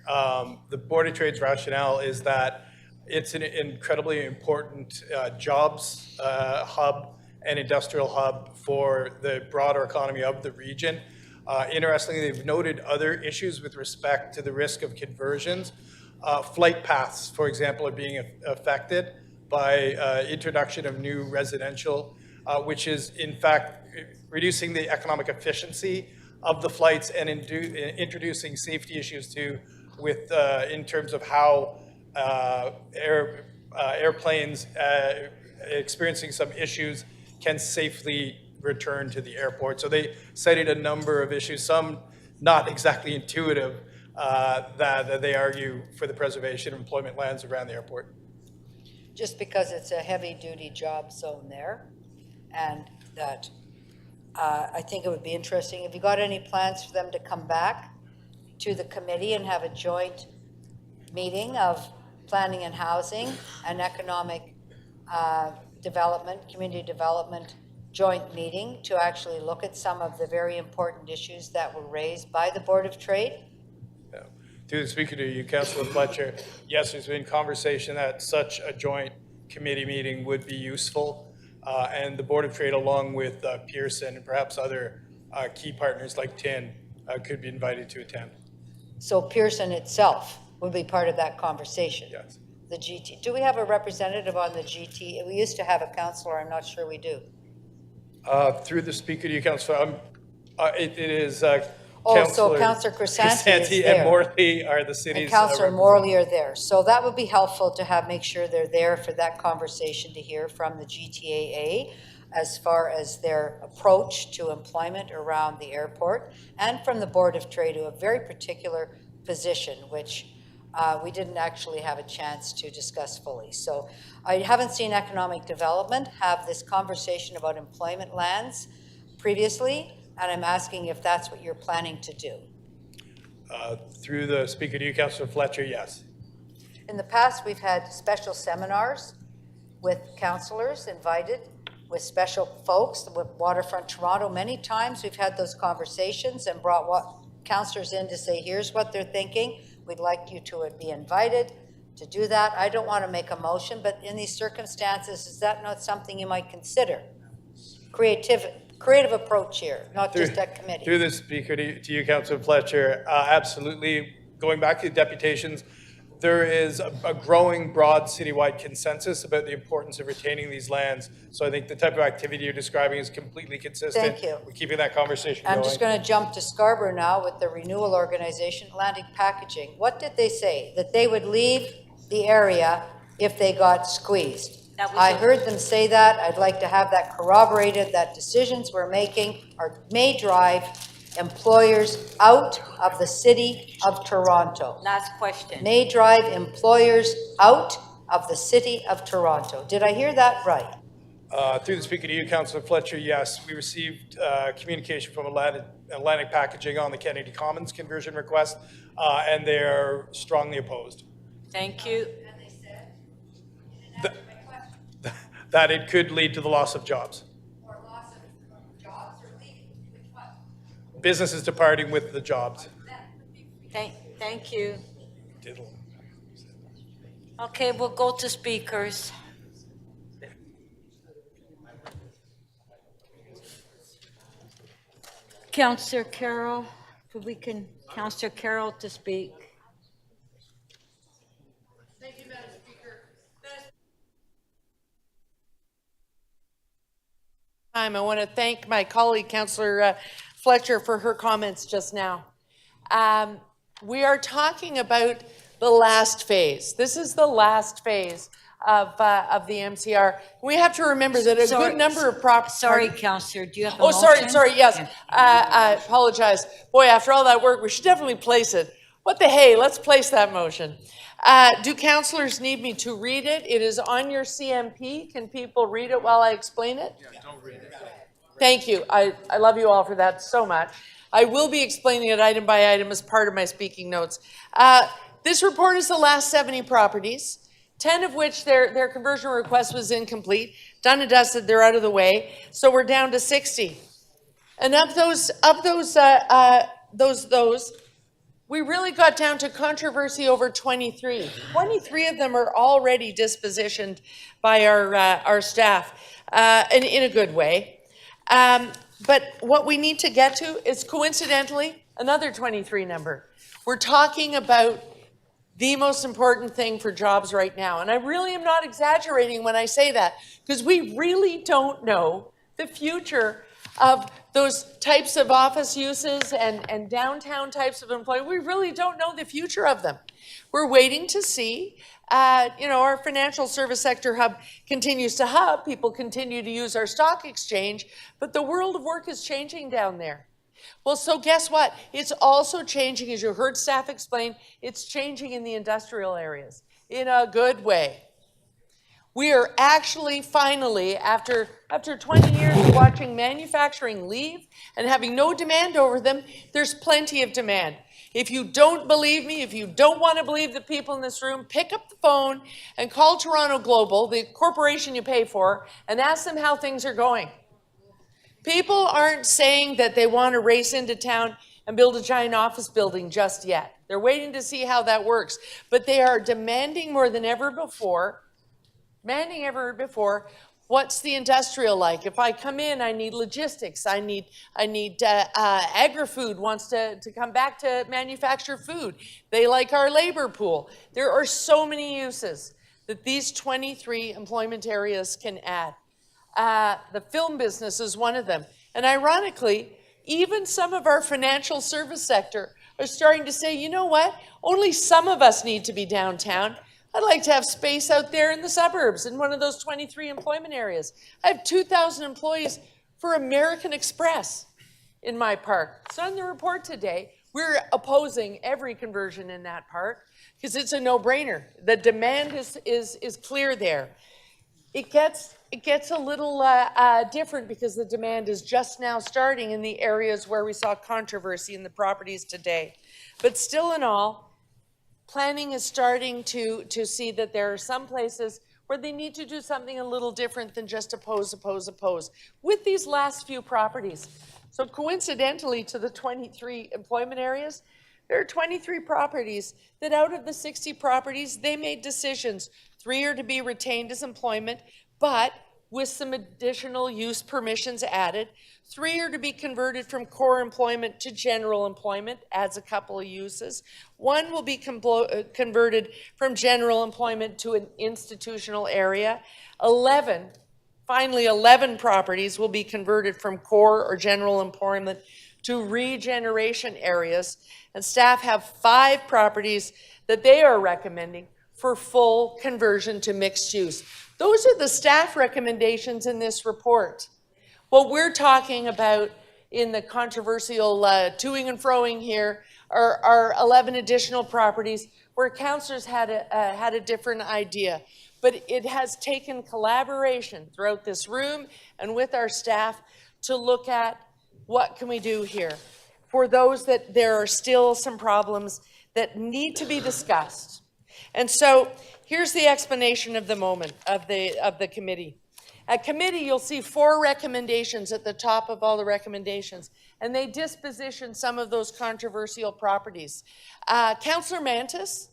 the Board of Trade's rationale is that it's an incredibly important jobs hub and industrial hub for the broader economy of the region. Interestingly, they've noted other issues with respect to the risk of conversions. Flight paths, for example, are being affected by introduction of new residential, which is in fact reducing the economic efficiency of the flights and introducing safety issues too, with in terms of how airplanes experiencing some issues can safely return to the airport. So they cited a number of issues, some not exactly intuitive, that they argue for the preservation of employment lands around the airport. Just because it's a heavy-duty job zone there, and that I think it would be interesting. Have you got any plans for them to come back to the committee and have a joint meeting of planning and housing and economic community development joint meeting to actually look at some of the very important issues that were raised by the Board of Trade? Through the speaker to you, Councillor Fletcher, yes, there's been conversation that such a joint committee meeting would be useful, and the Board of Trade, along with Pearson and perhaps other key partners like TIN, could be invited to attend. So Pearson itself will be part of that conversation? Yes. The GT. Do we have a representative on the GT? We used to have a councillor. I'm not sure we do. Through the speaker to you, Councillor, it is so Councillor Crisanti is there. and Morley are the city's. And Councillor Morley are there. So that would be helpful to make sure they're there for that conversation to hear from the GTAA as far as their approach to employment around the airport, and from the Board of Trade, who have a very particular position, which we didn't actually have a chance to discuss fully. So I haven't seen economic development have this conversation about employment lands previously, and I'm asking if that's what you're planning to do. Through the speaker to you, Councillor Fletcher, yes. In the past, we've had special seminars with councillors invited, with special folks, with Waterfront Toronto. Many times we've had those conversations and brought councillors in to say, here's what they're thinking. We'd like you to be invited to do that. I don't want to make a motion, but in these circumstances, is that not something you might consider? Creative approach here, not just a committee. Through the speaker to you, Councillor Fletcher, absolutely. Going back to the deputations, there is a growing broad citywide consensus about the importance of retaining these lands. So I think the type of activity you're describing is completely consistent. Thank you. We're keeping that conversation going. I'm just going to jump to Scarborough now with the renewal organization, Atlantic Packaging. What did they say? That they would leave the area if they got squeezed. I heard them say that. I'd like to have that corroborated, that decisions we're making may drive employers out of the city of Toronto. Last question. May drive employers out of the city of Toronto. Did I hear that right? Through the speaker to you, Councillor Fletcher, yes. We received communication from Atlantic Packaging on the Kennedy Commons conversion request, and they're strongly opposed. Thank you. That it could lead to the loss of jobs. Or loss of jobs or leaving? Which one? Businesses departing with the jobs. Thank you. Okay, we'll go to speakers. Councillor Carroll, Councillor Carroll to speak. Thank you, Madam Speaker. I want to thank my colleague, Councillor Fletcher, for her comments just now. We are talking about the last phase. This is the last phase of the MCR. We have to remember that a good number of properties. Sorry, Councillor, do you have a motion? Sorry, yes. Yeah. I apologize. Boy, after all that work, we should definitely place it. What the hey, let's place that motion. Do councillors need me to read it? It is on your CMP. Can people read it while I explain it? Yeah, don't read it. Thank you. I love you all for that so much. I will be explaining it item by item as part of my speaking notes. This report is the last 70 properties, 10 of which their conversion request was incomplete. Done and dusted, they're out of the way. So we're down to 60. And of those, we really got down to controversy over 23. 23 of them are already dispositioned by our staff, and in a good way. But what we need to get to is coincidentally another 23 number. We're talking about the most important thing for jobs right now. And I really am not exaggerating when I say that, because we really don't know the future of those types of office uses and downtown types of employment. We really don't know the future of them. We're waiting to see, our financial service sector hub continues to hub. People continue to use our stock exchange, but the world of work is changing down there. Well, so guess what? It's also changing, as you heard staff explain, it's changing in the industrial areas in a good way. We are actually finally, after 20 years of watching manufacturing leave and having no demand over them, there's plenty of demand. If you don't believe me, if you don't want to believe the people in this room, pick up the phone and call Toronto Global, the corporation you pay for, and ask them how things are going. People aren't saying that they want to race into town and build a giant office building just yet. They're waiting to see how that works. But they are demanding more than ever before, what's the industrial like? If I come in, I need logistics. I need agri-food wants to come back to manufacture food. They like our labor pool. There are so many uses that these 23 employment areas can add. The film business is one of them. And ironically, even some of our financial service sector are starting to say, you know what? Only some of us need to be downtown. I'd like to have space out there in the suburbs in one of those 23 employment areas. I have 2,000 employees for American Express in my park. It's on the report today. We're opposing every conversion in that park because it's a no-brainer. The demand is clear there. It gets a little different because the demand is just now starting in the areas where we saw controversy in the properties today. But still in all, planning is starting to see that there are some places where they need to do something a little different than just oppose with these last few properties. So coincidentally to the 23 employment areas, there are 23 properties that out of the 60 properties, they made decisions. 3 are to be retained as employment, but with some additional use permissions added. 3 are to be converted from core employment to general employment, adds a couple of uses. 1 will be converted from general employment to an institutional area. 11 properties will be converted from core or general employment to regeneration areas. And staff have 5 properties that they are recommending for full conversion to mixed use. Those are the staff recommendations in this report. What we're talking about in the controversial toing and froing here are 11 additional properties where councillors had a different idea. But it has taken collaboration throughout this room and with our staff to look at what can we do here. For those that there are still some problems that need to be discussed. And so here's the explanation of the moment of the committee. At committee, you'll see 4 recommendations at the top of all the recommendations, and they disposition some of those controversial properties. Councillor Mantis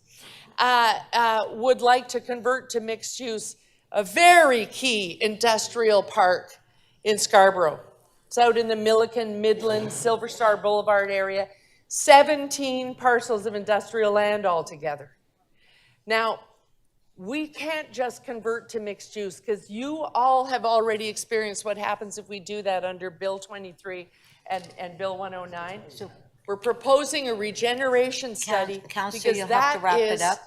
would like to convert to mixed use a very key industrial park in Scarborough. It's out in the Milliken, Midland, Silver Star Boulevard area, 17 parcels of industrial land altogether. Now, we can't just convert to mixed use because you all have already experienced what happens if we do that under Bill 23 and Bill 109. So we're proposing a regeneration study. Councillor, you'll have to wrap it up.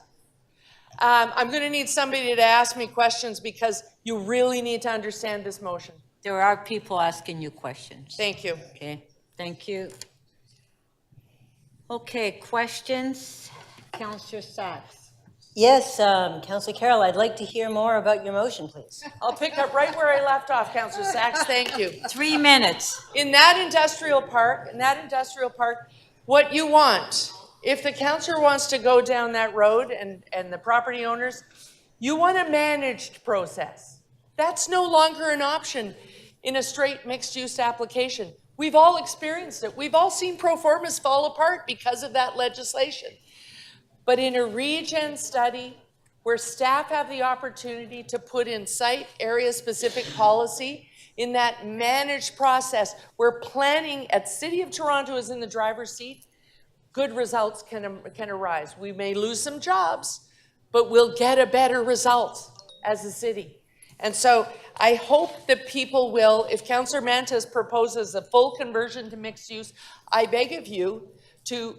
I'm going to need somebody to ask me questions because you really need to understand this motion. There are people asking you questions. Thank you. Okay, thank you. Okay, questions? Councillor Sachs. Yes, Councillor Carroll, I'd like to hear more about your motion, please. I'll pick up right where I left off, Councillor Sachs. Thank you. 3 minutes. In that industrial park, what you want, if the councillor wants to go down that road and the property owners, you want a managed process. That's no longer an option in a straight mixed-use application. We've all experienced it. We've all seen pro formas fall apart because of that legislation. But in a regen study where staff have the opportunity to put in site area-specific policy in that managed process where planning at City of Toronto is in the driver's seat, good results can arise. We may lose some jobs, but we'll get a better result as a city. And so I hope that people will, if Councillor Mantis proposes a full conversion to mixed use, I beg of you to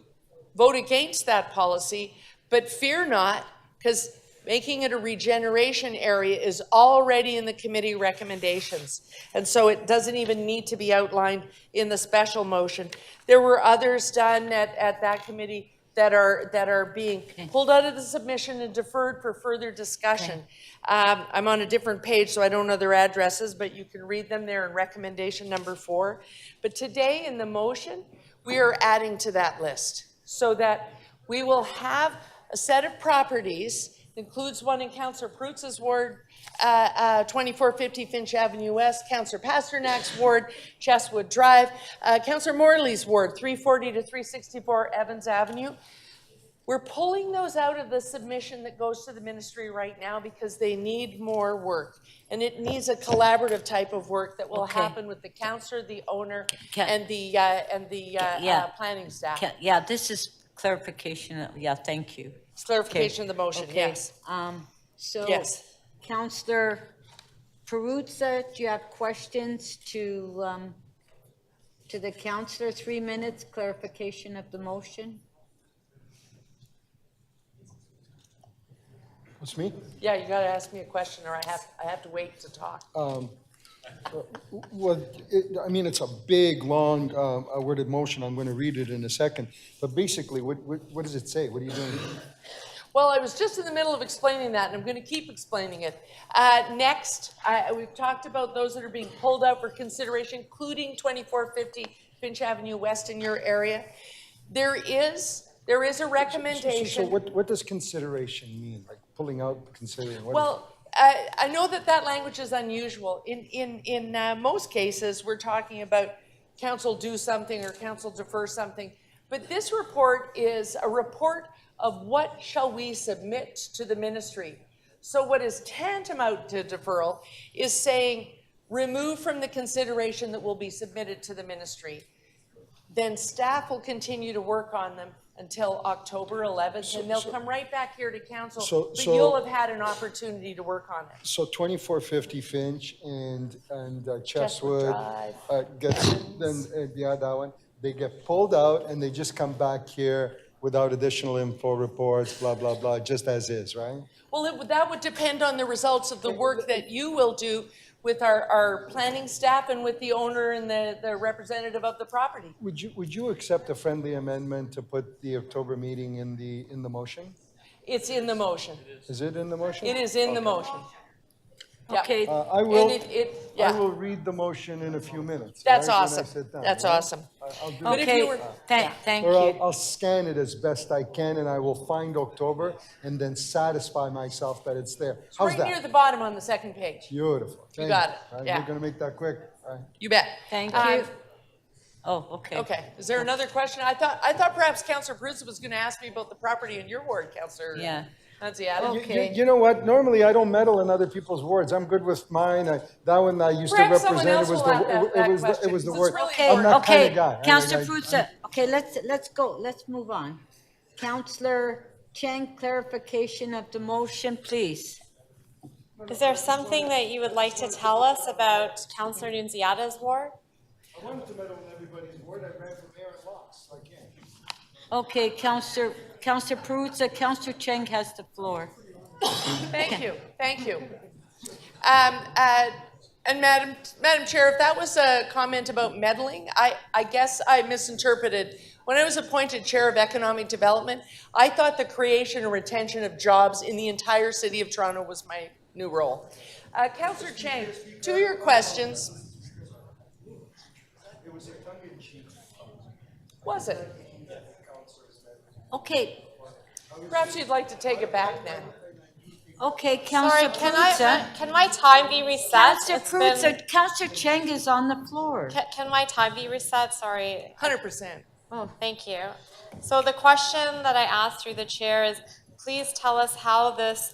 vote against that policy, but fear not, because making it a regeneration area is already in the committee recommendations. And so it doesn't even need to be outlined in the special motion. There were others done at that committee that are being pulled out of the submission and deferred for further discussion. I'm on a different page, so I don't know their addresses, but you can read them there in recommendation number 4. But today in the motion, we are adding to that list. so that we will have a set of properties, includes one in Councillor Prutz's ward, 2450 Finch Avenue West, Councillor Pasternak's ward, Chestwood Drive, Councillor Morley's ward, 340 to 364 Evans Avenue. We're pulling those out of the submission that goes to the ministry right now because they need more work. And it needs a collaborative type of work that will happen with the councillor, the owner, and the planning staff. Yeah, this is clarification. Yeah, thank you. It's clarification of the motion, yes. So, Yes. Councillor Perruzza, do you have questions to the councillor? 3 minutes, clarification of the motion. It's me? Yeah, you gotta ask me a question or I have to wait to talk. Well, I mean, it's a big, long, worded motion. I'm going to read it in a second. But basically, what does it say? What are you doing? Well, I was just in the middle of explaining that, and I'm going to keep explaining it. Next, we've talked about those that are being pulled out for consideration, including 2450 Finch Avenue West in your area. There is a recommendation. So what does consideration mean? Like pulling out considering? Well, I know that language is unusual. In most cases, we're talking about council do something or council defer something. But this report is a report of what shall we submit to the ministry. So what is tantamount to deferral is saying remove from the consideration that will be submitted to the ministry. Then staff will continue to work on them until October 11th, and they'll come right back here to council, but you'll have had an opportunity to work on it. So 2450 Finch and Chestwood gets, then, yeah, that one, they get pulled out and they just come back here without additional info reports, blah, blah, blah, just as is, right? Well, that would depend on the results of the work that you will do with our planning staff and with the owner and the representative of the property. Would you accept a friendly amendment to put the October meeting in the motion? It's in the motion. Is it in the motion? It is in the motion. Okay. I will read the motion in a few minutes. That's right, awesome. when I sit down, That's right? awesome. I'll do Okay, that. thank Or you. I'll scan it as best I can and I will find October and then satisfy myself that it's there. It's How's right that? near the bottom on the second page. Beautiful. You Thank got it. Right, Yeah. We're gonna make that quick. All right. You bet. Thank you. Oh, okay. Okay. Is there another question? I thought perhaps Councillor Bruce was going to ask me about the property in your ward, Councillor. Yeah. Okay. You know what? Normally, I don't meddle in other people's words. I'm good with mine. That one I used Perhaps to someone represent. else It was will the have that it was question, it was the 'cause word. it's really Okay, I'm that kind okay, of guy. Councillor Fruza, okay, let's go, let's move on. Councillor Cheng, clarification of the motion, please. Is there something that you would like to tell us about Councillor Nunziata's ward? I wanted to meddle in everybody's word. I ran for mayor and lost, so I can't. Okay, Councillor Perruzza, Councillor Cheng has the floor. Thank you. Thank you. And Madam Chair, if that was a comment about meddling, I guess I misinterpreted. When I was appointed Chair of Economic Development, I thought the creation and retention of jobs in the entire city of Toronto was my new role. Councillor Cheng, to your questions. It was a tongue-in-cheek. Was it? Okay. Perhaps you'd like to take it back then. Okay, Sorry, Councillor Perruzza. can my time be reset? Councillor It's been- Perruzza, Councillor Cheng is on the floor. Can my time be reset? Sorry. 100%. Oh, thank you. So the question that I asked through the chair is, please tell us how this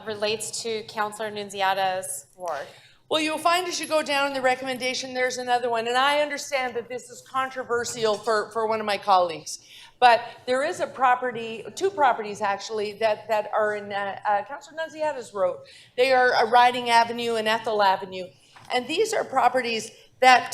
relates to Councillor Nunziata's ward. Well, you'll find as you go down in the recommendation, there's another one. And I understand that this is controversial for one of my colleagues. But there is a property, two properties actually, that are in Councillor Nunziata's road. They are Riding Avenue and Ethel Avenue. And these are properties that,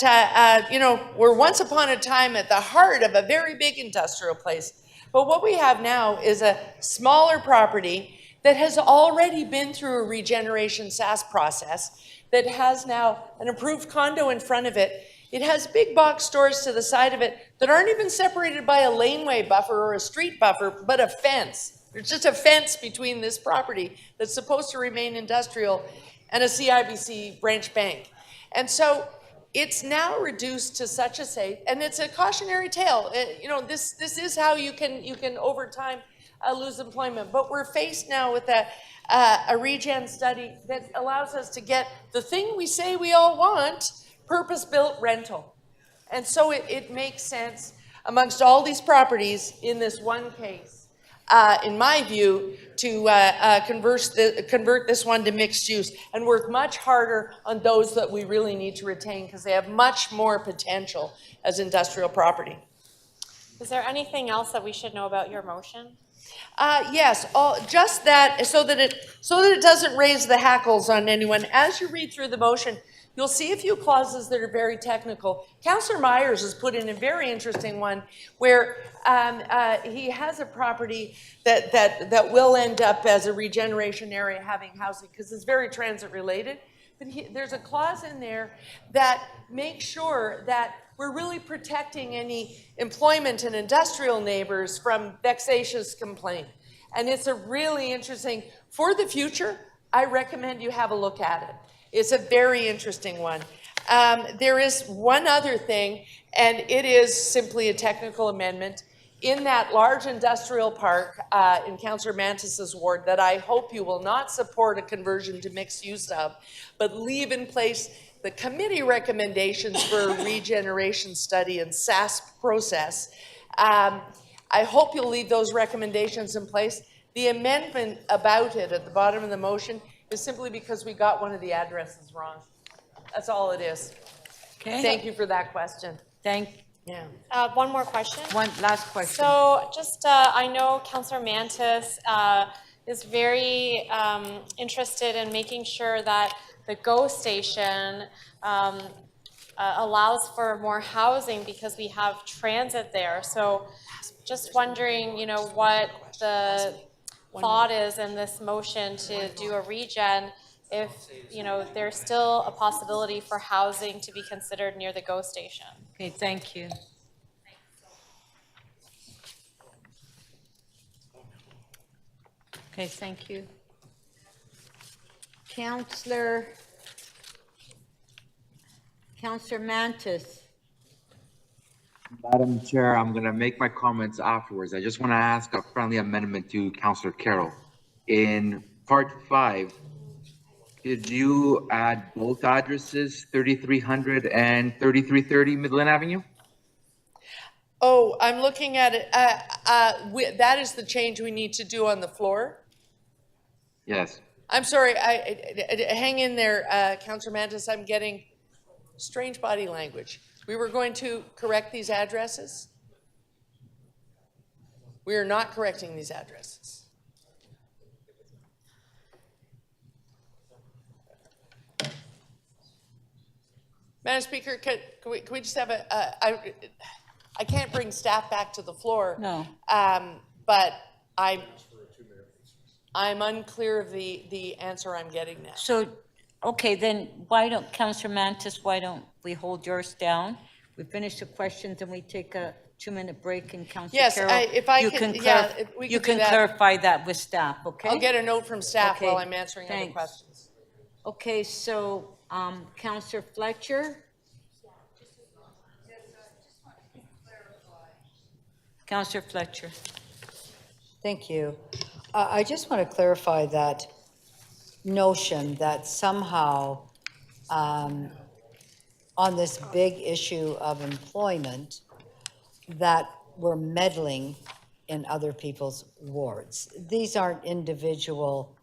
were once upon a time at the heart of a very big industrial place. But what we have now is a smaller property that has already been through a regeneration SAS process, that has now an approved condo in front of it. It has big box stores to the side of it that aren't even separated by a laneway buffer or a street buffer, but a fence. There's just a fence between this property that's supposed to remain industrial and a CIBC branch bank. And so it's now reduced to such a state, and it's a cautionary tale. This is how you can over time lose employment. But we're faced now with a regen study that allows us to get the thing we say we all want, purpose-built rental. And so it makes sense amongst all these properties in this one case, in my view, to convert this one to mixed use and work much harder on those that we really need to retain because they have much more potential as industrial property. Is there anything else that we should know about your motion? Yes, just that, so that it doesn't raise the hackles on anyone. As you read through the motion, you'll see a few clauses that are very technical. Councillor Myers has put in a very interesting one where he has a property that will end up as a regeneration area having housing because it's very transit related. But there's a clause in there that makes sure that we're really protecting any employment and industrial neighbors from vexatious complaint. And it's a really interesting, for the future, I recommend you have a look at it. It's a very interesting one. There is one other thing, and it is simply a technical amendment in that large industrial park in Councillor Mantis's ward that I hope you will not support a conversion to mixed use of, but leave in place the committee recommendations for a regeneration study and SASP process. I hope you'll leave those recommendations in place. The amendment about it at the bottom of the motion is simply because we got one of the addresses wrong. That's all it is. Okay. Thank you for that question. Yeah. One more question. One last question. So just, I know Councillor Mantis is very interested in making sure that the GO station allows for more housing because we have transit there. So just wondering, what the thought is in this motion to do a regen if, there's still a possibility for housing to be considered near the GO station. Okay, thank you. Okay, thank you. Councillor Mantis. Madam Chair, I'm going to make my comments afterwards. I just want to ask a friendly amendment to Councillor Carroll. In Part 5, did you add both addresses, 3300 and 3330 Midland Avenue? Oh, I'm looking at it. That is the change we need to do on the floor. Yes. I'm sorry, hang in there, Councillor Mantis. I'm getting strange body language. We were going to correct these addresses. We are not correcting these addresses. Madam Speaker, can we just have I can't bring staff back to the floor. No. But I'm unclear of the answer I'm getting now. So, okay, then Councillor Mantis, why don't we hold yours down? We finish the questions and we take a 2-minute break, and Councillor Carroll, you can clarify that with staff, okay? I'll get a note from staff while I'm answering other questions. Okay, so Councillor Fletcher. Councillor Fletcher. Thank you. I just want to clarify that notion that somehow on this big issue of employment that we're meddling in other people's wards. These aren't individual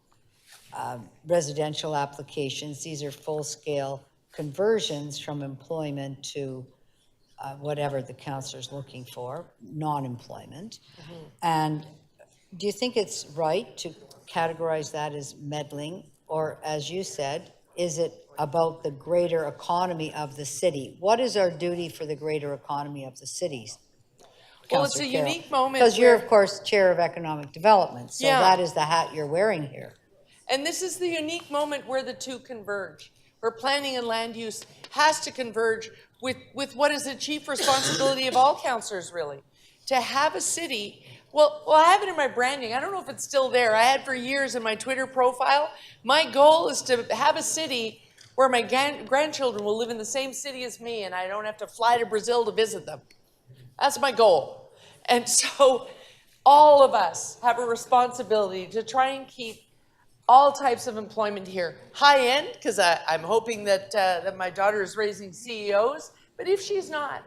residential applications. These are full-scale conversions from employment to whatever the councillor's looking for, non-employment. Mm-hmm. And do you think it's right to categorize that as meddling? Or, as you said, is it about the greater economy of the city? What is our duty for the greater economy of the cities? Well, it's a unique moment. Because you're, of course, Chair of Economic Development, so that is the hat you're wearing here. And this is the unique moment where the two converge, where planning and land use has to converge with what is the chief responsibility of all councillors, really. To have a city, well, I have it in my branding. I don't know if it's still there. I had for years in my Twitter profile. My goal is to have a city where my grandchildren will live in the same city as me and I don't have to fly to Brazil to visit them. That's my goal. And so all of us have a responsibility to try and keep all types of employment here. High end, because I'm hoping that, that my daughter is raising CEOs, but if she's not,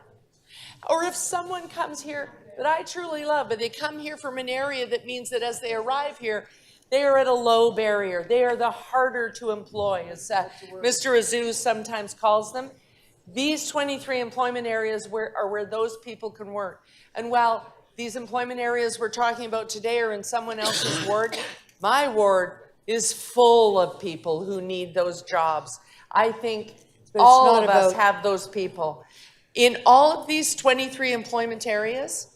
or if someone comes here that I truly love, but they come here from an area that means that as they arrive here, they are at a low barrier. They are the harder to employ, as Mr. Azouz sometimes calls them. These 23 employment areas are where those people can work. And while these employment areas we're talking about today are in someone else's ward, my ward is full of people who need those jobs. I think all of us have those people. In all of these 23 employment areas,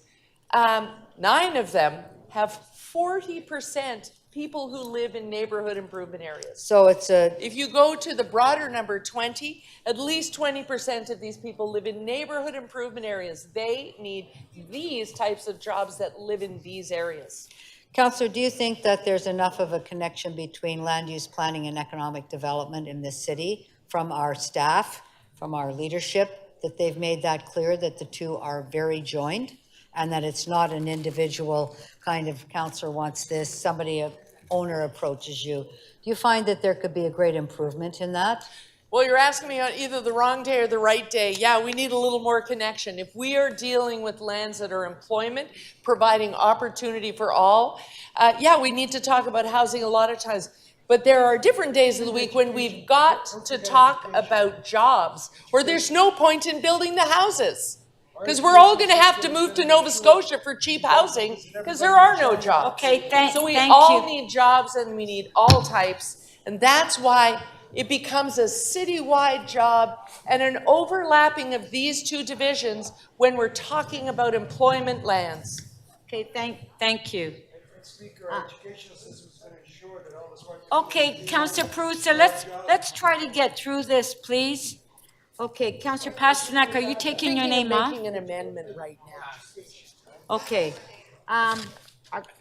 9 of them have 40% people who live in neighborhood improvement areas. So it's a... If you go to the broader number 20, at least 20% of these people live in neighborhood improvement areas. They need these types of jobs that live in these areas. Councillor, do you think that there's enough of a connection between land use planning and economic development in this city from our staff, from our leadership, that they've made that clear that the two are very joined and that it's not an individual kind of councillor wants this, somebody, a owner approaches you? Do you find that there could be a great improvement in that? Well, you're asking me on either the wrong day or the right day. Yeah, we need a little more connection. If we are dealing with lands that are employment, providing opportunity for all, yeah, we need to talk about housing a lot of times. But there are different days of the week when we've got to talk about jobs, where there's no point in building the houses. Because we're all going to have to move to Nova Scotia for cheap housing because there are no jobs. Okay, so we all need jobs and we need all types. And that's why it becomes a citywide job and an overlapping of these two divisions when we're talking about employment lands. Okay, thank you. Okay, Councillor Prusa, let's try to get through this, please. Okay, Councillor Pasternak, are you taking your name off? Making an amendment right now. Okay.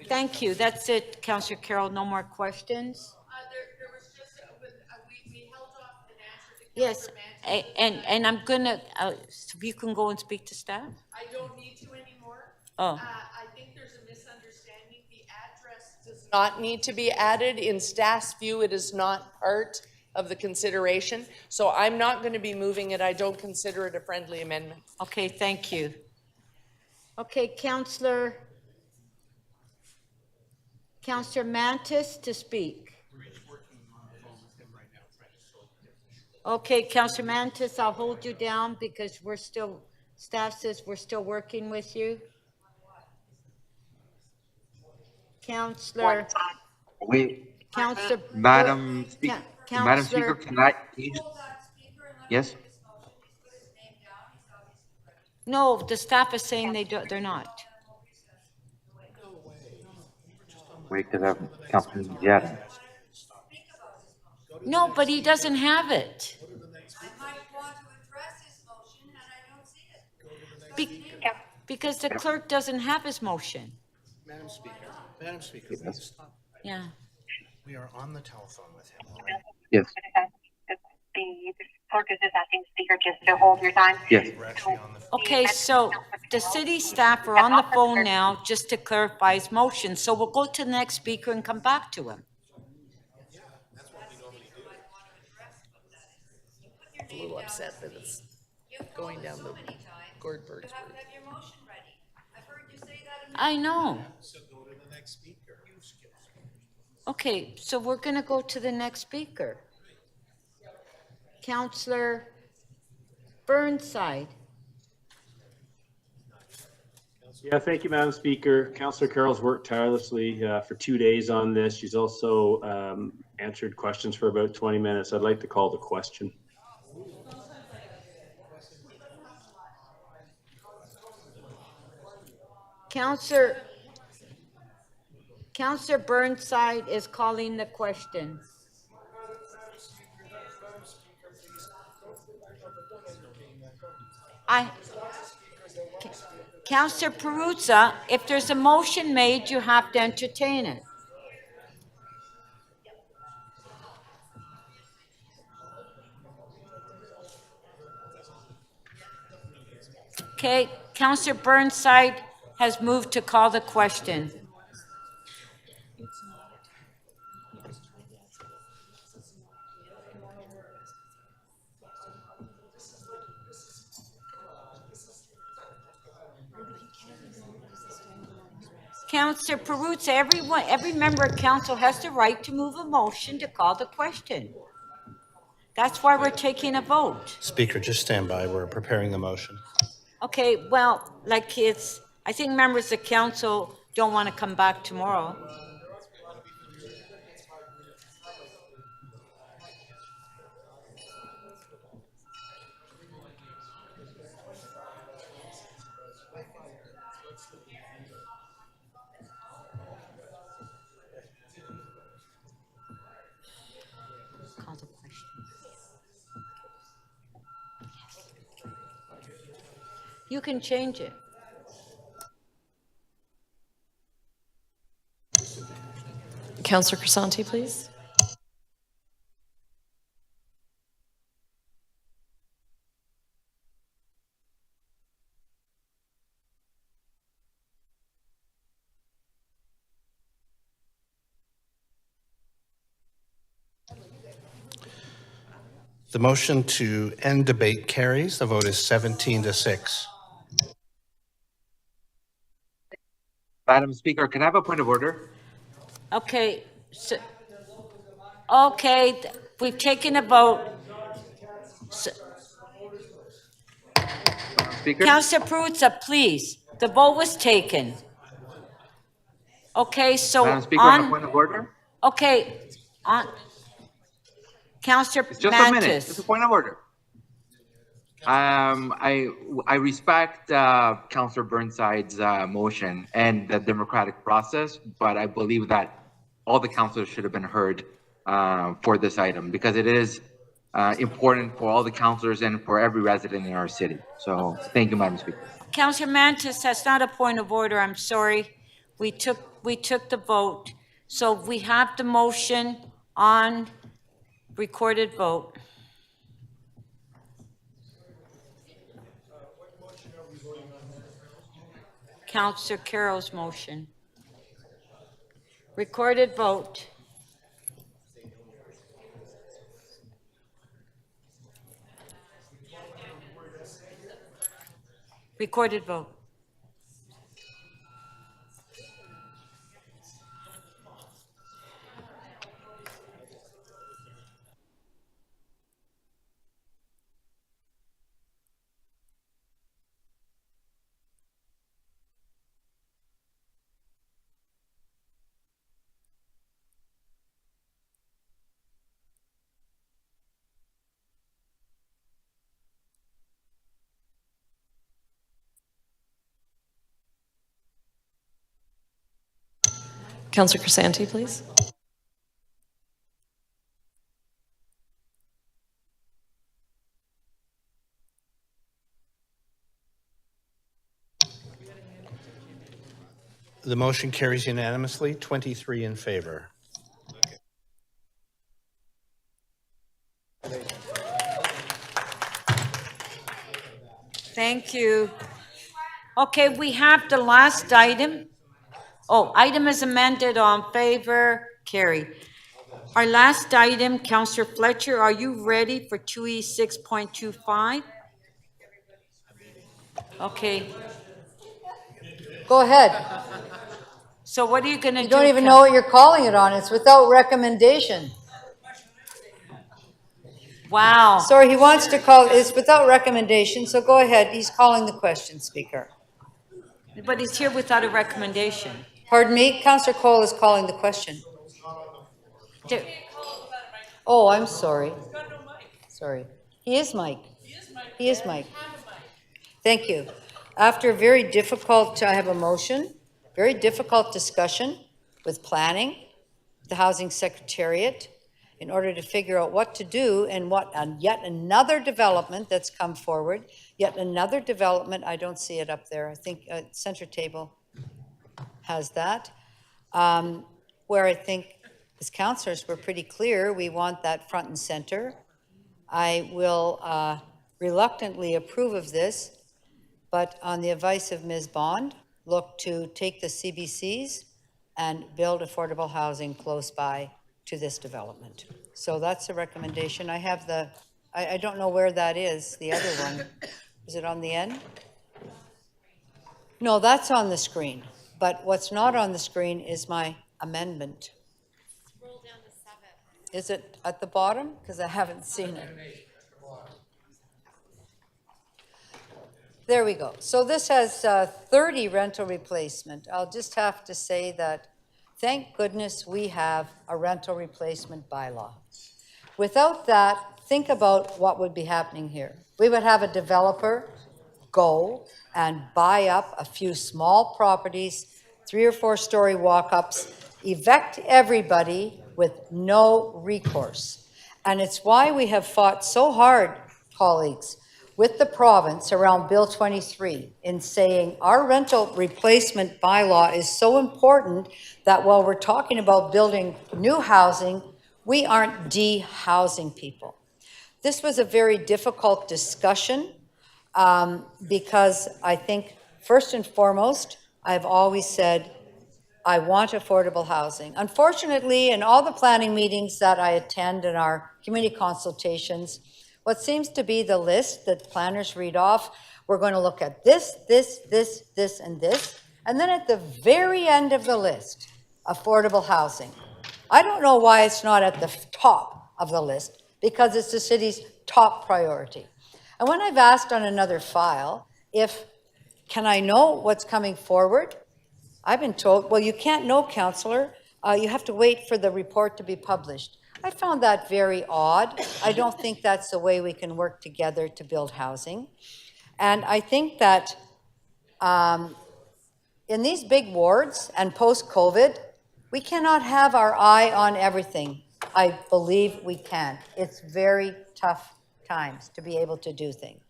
Thank you. That's it, Councillor Carroll. No more questions? There was just, we held off an answer to Yes, and I'm gonna, so you can go and speak to staff? I don't need to anymore. Oh. I think there's a misunderstanding. The address does not need to be added. In staff's view, it is not part of the consideration. So I'm not going to be moving it. I don't consider it a friendly amendment. Okay, thank you. Okay, Councillor Mantis to speak. Okay, Councillor Mantis, I'll hold you down because we're still, staff says we're still working with you. Councillor. Councillor. Madam Speaker, can I? Yes. No, the staff is saying they're not. Wait, because Councilman Yadin. No, but he doesn't have it. Because the clerk doesn't have his motion. Madam Speaker, Yes. Yeah. we are on the telephone with him. Yes. The clerk is just asking the speaker just to hold your time. Yes. Okay, so the city staff are on the phone now just to clarify his motion. So we'll go to the next speaker and come back to him. I'm a little upset that it's going down the Gordberg's route. I know. Okay, so we're going to go to the next speaker. Councillor Burnside. Yeah, thank you, Madam Speaker. Councillor Carroll's worked tirelessly for 2 days on this. She's also answered questions for about 20 minutes. I'd like to call the question. Councillor Burnside is calling the question. Councillor Perruzza, if there's a motion made, you have to entertain it. Okay, Councillor Burnside has moved to call the question. Councillor Perruzza, every member of council has the right to move a motion to call the question. That's why we're taking a vote. Speaker, just stand by. We're preparing the motion. Okay, well, like I think members of council don't want to come back tomorrow. Call the question. You can change it. Councillor Crisanti, please. The motion to end debate carries. The vote is 17-6. Madam Speaker, can I have a point of order? Okay, we've taken a vote. Speaker? Councillor Perruzza, please, the vote was taken. Okay, so Madam Speaker, on a point of order? Okay, Councillor Just a minute, just a point of order. I respect Councillor Burnside's motion and the democratic process, but I believe that all the councillors should have been heard for this item because it is important for all the councillors and for every resident in our city. So thank you, Madam Speaker. Councillor Mantis, that's not a point of order, I'm sorry. We took the vote. So we have the motion on recorded vote. Councillor Carroll's motion. Recorded vote. Recorded vote. Councillor Crisanti, please. The motion carries unanimously, 23 in favor. Thank you. Okay, we have the last item. Oh, item is amended, on favor, carry. Our last item, Councillor Fletcher, are you ready for 2E 6.25? Okay. Go ahead. So what are you going to do? You don't even know what you're calling it on. It's without recommendation. Wow. Sorry, he wants to call, it's without recommendation, so go ahead. He's calling the question, Speaker. But he's here without a recommendation. Pardon me? Councillor Cole is calling the question. Oh, I'm sorry. Sorry. He is Mike. He is Mike. Thank you. After a very difficult, I have a motion, very difficult discussion with planning, the Housing Secretariat, in order to figure out what to do and yet another development that's come forward, yet another development, I don't see it up there. I think center table has that, where I think as councillors we're pretty clear we want that front and center. I will reluctantly approve of this but on the advice of Ms. Bond, look to take the CBCs and build affordable housing close by to this development. So that's the recommendation. I have I don't know where that is, the other one. Is it on the end? No, that's on the screen, but what's not on the screen is my amendment. Scroll down to 7. Is it at the bottom? Because I haven't seen it. There we go. So this has 30 rental replacement. I'll just have to say that thank goodness we have a rental replacement bylaw. Without that, think about what would be happening here. We would have a developer go and buy up a few small properties, 3 or 4 story walk-ups, evict everybody with no recourse. And it's why we have fought so hard, colleagues, with the province around Bill 23 in saying our rental replacement bylaw is so important that while we're talking about building new housing, we aren't de-housing people. This was a very difficult discussion because I think first and foremost, I've always said, I want affordable housing. Unfortunately, in all the planning meetings that I attend in our community consultations, what seems to be the list that planners read off, we're going to look at this, this, this, this, and this. And then at the very end of the list, affordable housing. I don't know why it's not at the top of the list, because it's the city's top priority. And when I've asked on another file, can I know what's coming forward? I've been told, well, you can't know, councillor. You have to wait for the report to be published. I found that very odd. I don't think that's the way we can work together to build housing. And I think that in these big wards and post-COVID, we cannot have our eye on everything. I believe we can. It's very tough times to be able to do things.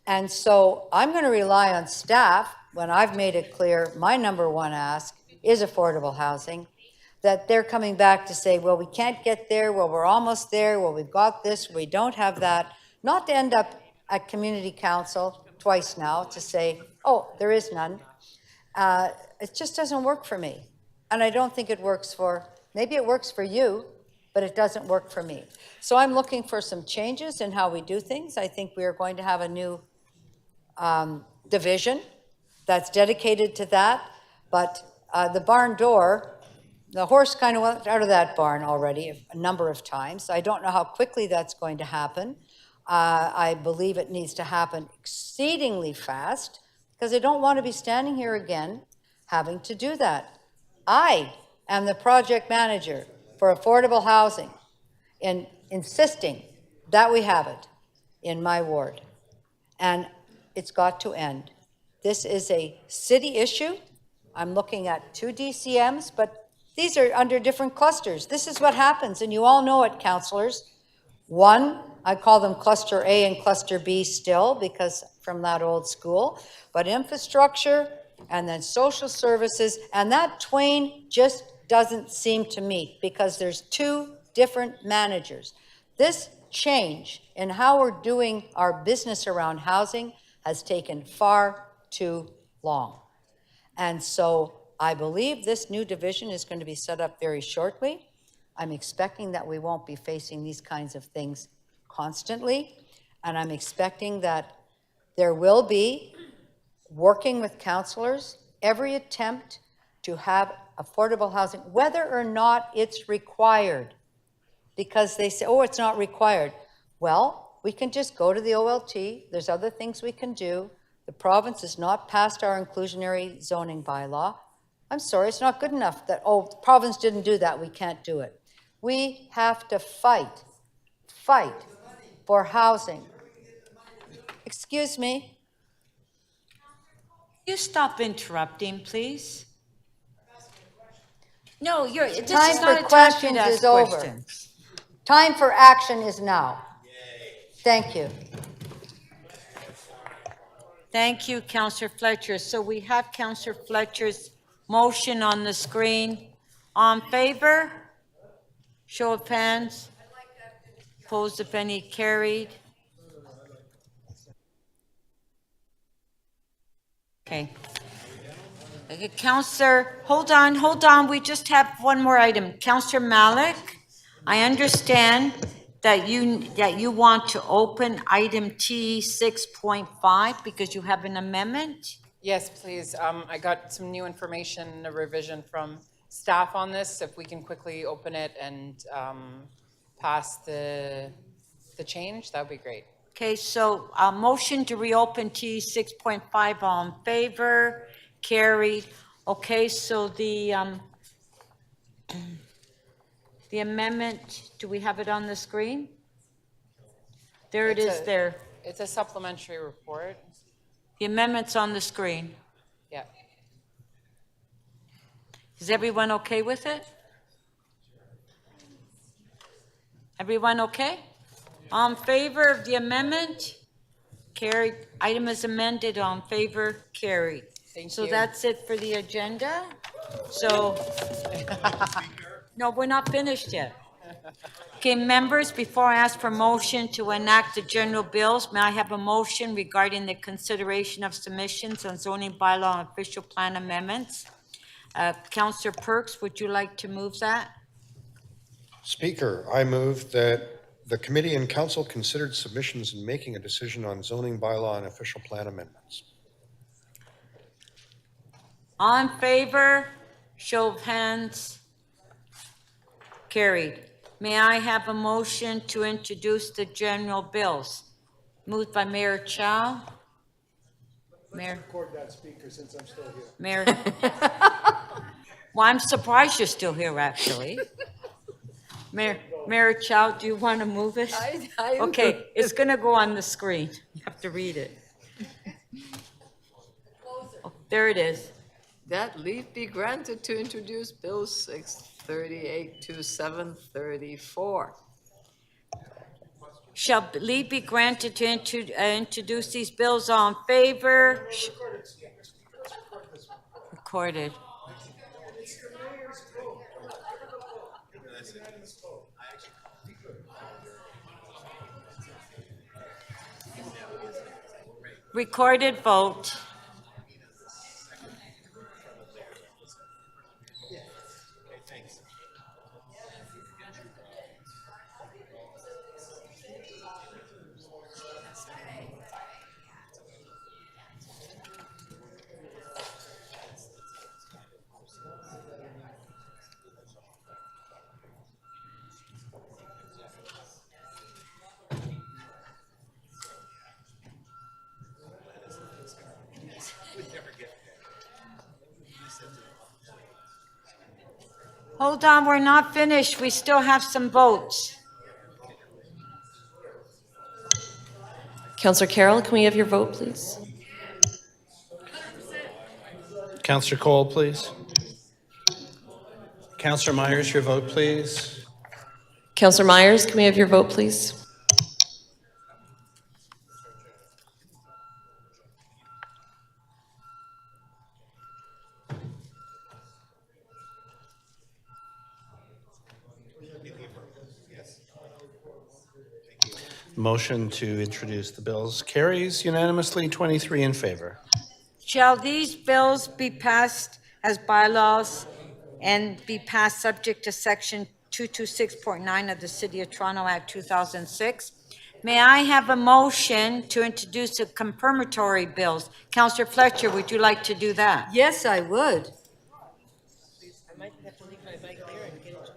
And so I'm going to rely on staff when I've made it clear my number one ask is affordable housing, that they're coming back to say, well, we can't get there, well, we're almost there, well, we've got this, we don't have that, not to end up at community council twice now to say, oh, there is none. It just doesn't work for me. And I don't think it works maybe it works for you, but it doesn't work for me. So I'm looking for some changes in how we do things. I think we are going to have a new division that's dedicated to that, but the barn door, the horse kind of went out of that barn already a number of times. I don't know how quickly that's going to happen. I believe it needs to happen exceedingly fast because I don't want to be standing here again having to do that. I am the project manager for affordable housing and insisting that we have it in my ward. And it's got to end. This is a city issue. I'm looking at 2 DCMs, but these are under different clusters. This is what happens, and you all know it, councillors. One, I call them cluster A and cluster B still, because from that old school, but infrastructure and then social services, and that twain just doesn't seem to meet because there's 2 different managers. This change in how we're doing our business around housing has taken far too long. And so I believe this new division is going to be set up very shortly. I'm expecting that we won't be facing these kinds of things constantly. And I'm expecting that there will be, working with councillors, every attempt to have affordable housing, whether or not it's required. Because they say, oh, it's not required. Well, we can just go to the OLT. There's other things we can do. The province has not passed our inclusionary zoning bylaw. I'm sorry, it's not good enough that, oh, the province didn't do that, we can't do it. We have to fight for housing. Excuse me? You stop interrupting, please. No, this Time is not for a time for questions to ask is over. questions. Time for action is now. Thank you. Thank you, Councillor Fletcher. So we have Councillor Fletcher's motion on the screen. On favor? Show of hands. Opposed, if any, carried. Okay. Counselor, hold on, we just have one more item. Counselor Malik, I understand that you want to open item T 6.5 because you have an amendment? Yes, please. I got some new information, a revision from staff on this. If we can quickly open it and pass the change, that would be great. Okay, so a motion to reopen T 6.5, all in favor, carried. Okay, so the amendment, do we have it on the screen? There it is there. It's a supplementary report. The amendment's on the screen. Yeah. Is everyone okay with it? Everyone okay? All in favor of the amendment? Carried. Item is amended. All in favor? Carried. Thank So you. that's it for the agenda. So, no, we're not finished yet. Okay, members, before I ask for motion to enact the general bills, may I have a motion regarding the consideration of submissions on zoning bylaw and official plan amendments? Councillor Perks, would you like to move that? Speaker, I move that the committee and council considered submissions in making a decision on zoning bylaw and official plan amendments. All in favor? Show of hands. Carried. May I have a motion to introduce the general bills? Moved by Mayor Chow. Mayor. Record that speaker since I'm still here. Mayor. Well, I'm surprised you're still here, actually. Mayor Chow, do you want to move it? Okay, it's going to go on the screen. You have to read it. Oh, there it is. That leave be granted to introduce Bill 638 to 734. Shall leave be granted to introduce these bills? All in favor? Recorded. Recorded vote. Hold on, we're not finished. We still have some votes. Councillor Carroll, can we have your vote, please? Councillor Cole, please. Councillor Myers, your vote, please. Councillor Myers, can we have your vote, please? Motion to introduce the bills carries unanimously, 23 in favor. Shall these bills be passed as bylaws and be passed subject to section 226.9 of the City of Toronto Act 2006? May I have a motion to introduce the confirmatory bills? Councillor Fletcher, would you like to do that? Yes, I would. I might have to leave my bike there and get it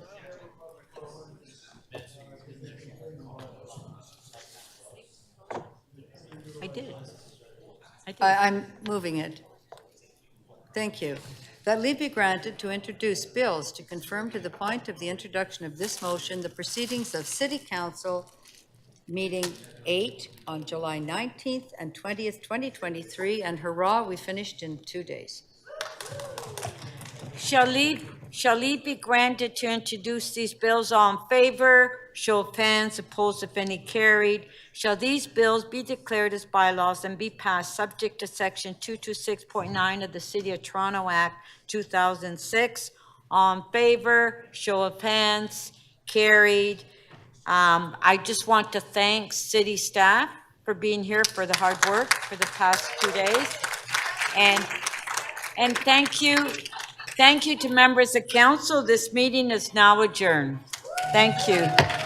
I did. I'm moving it. Thank you. That leave be granted to introduce bills to confirm to the point of the introduction of this motion the proceedings of City Council Meeting 8 on July 19th and 20th, 2023, and hurrah, we finished in 2 days. Shall leave be granted to introduce these bills? All in favor? Show of hands. Opposed, if any, carried. Shall these bills be declared as bylaws and be passed subject to section 226.9 of the City of Toronto Act 2006? All in favor? Show of hands. Carried. I just want to thank city staff for being here for the hard work for the past 2 days. And thank you to members of council. This meeting is now adjourned. Thank you.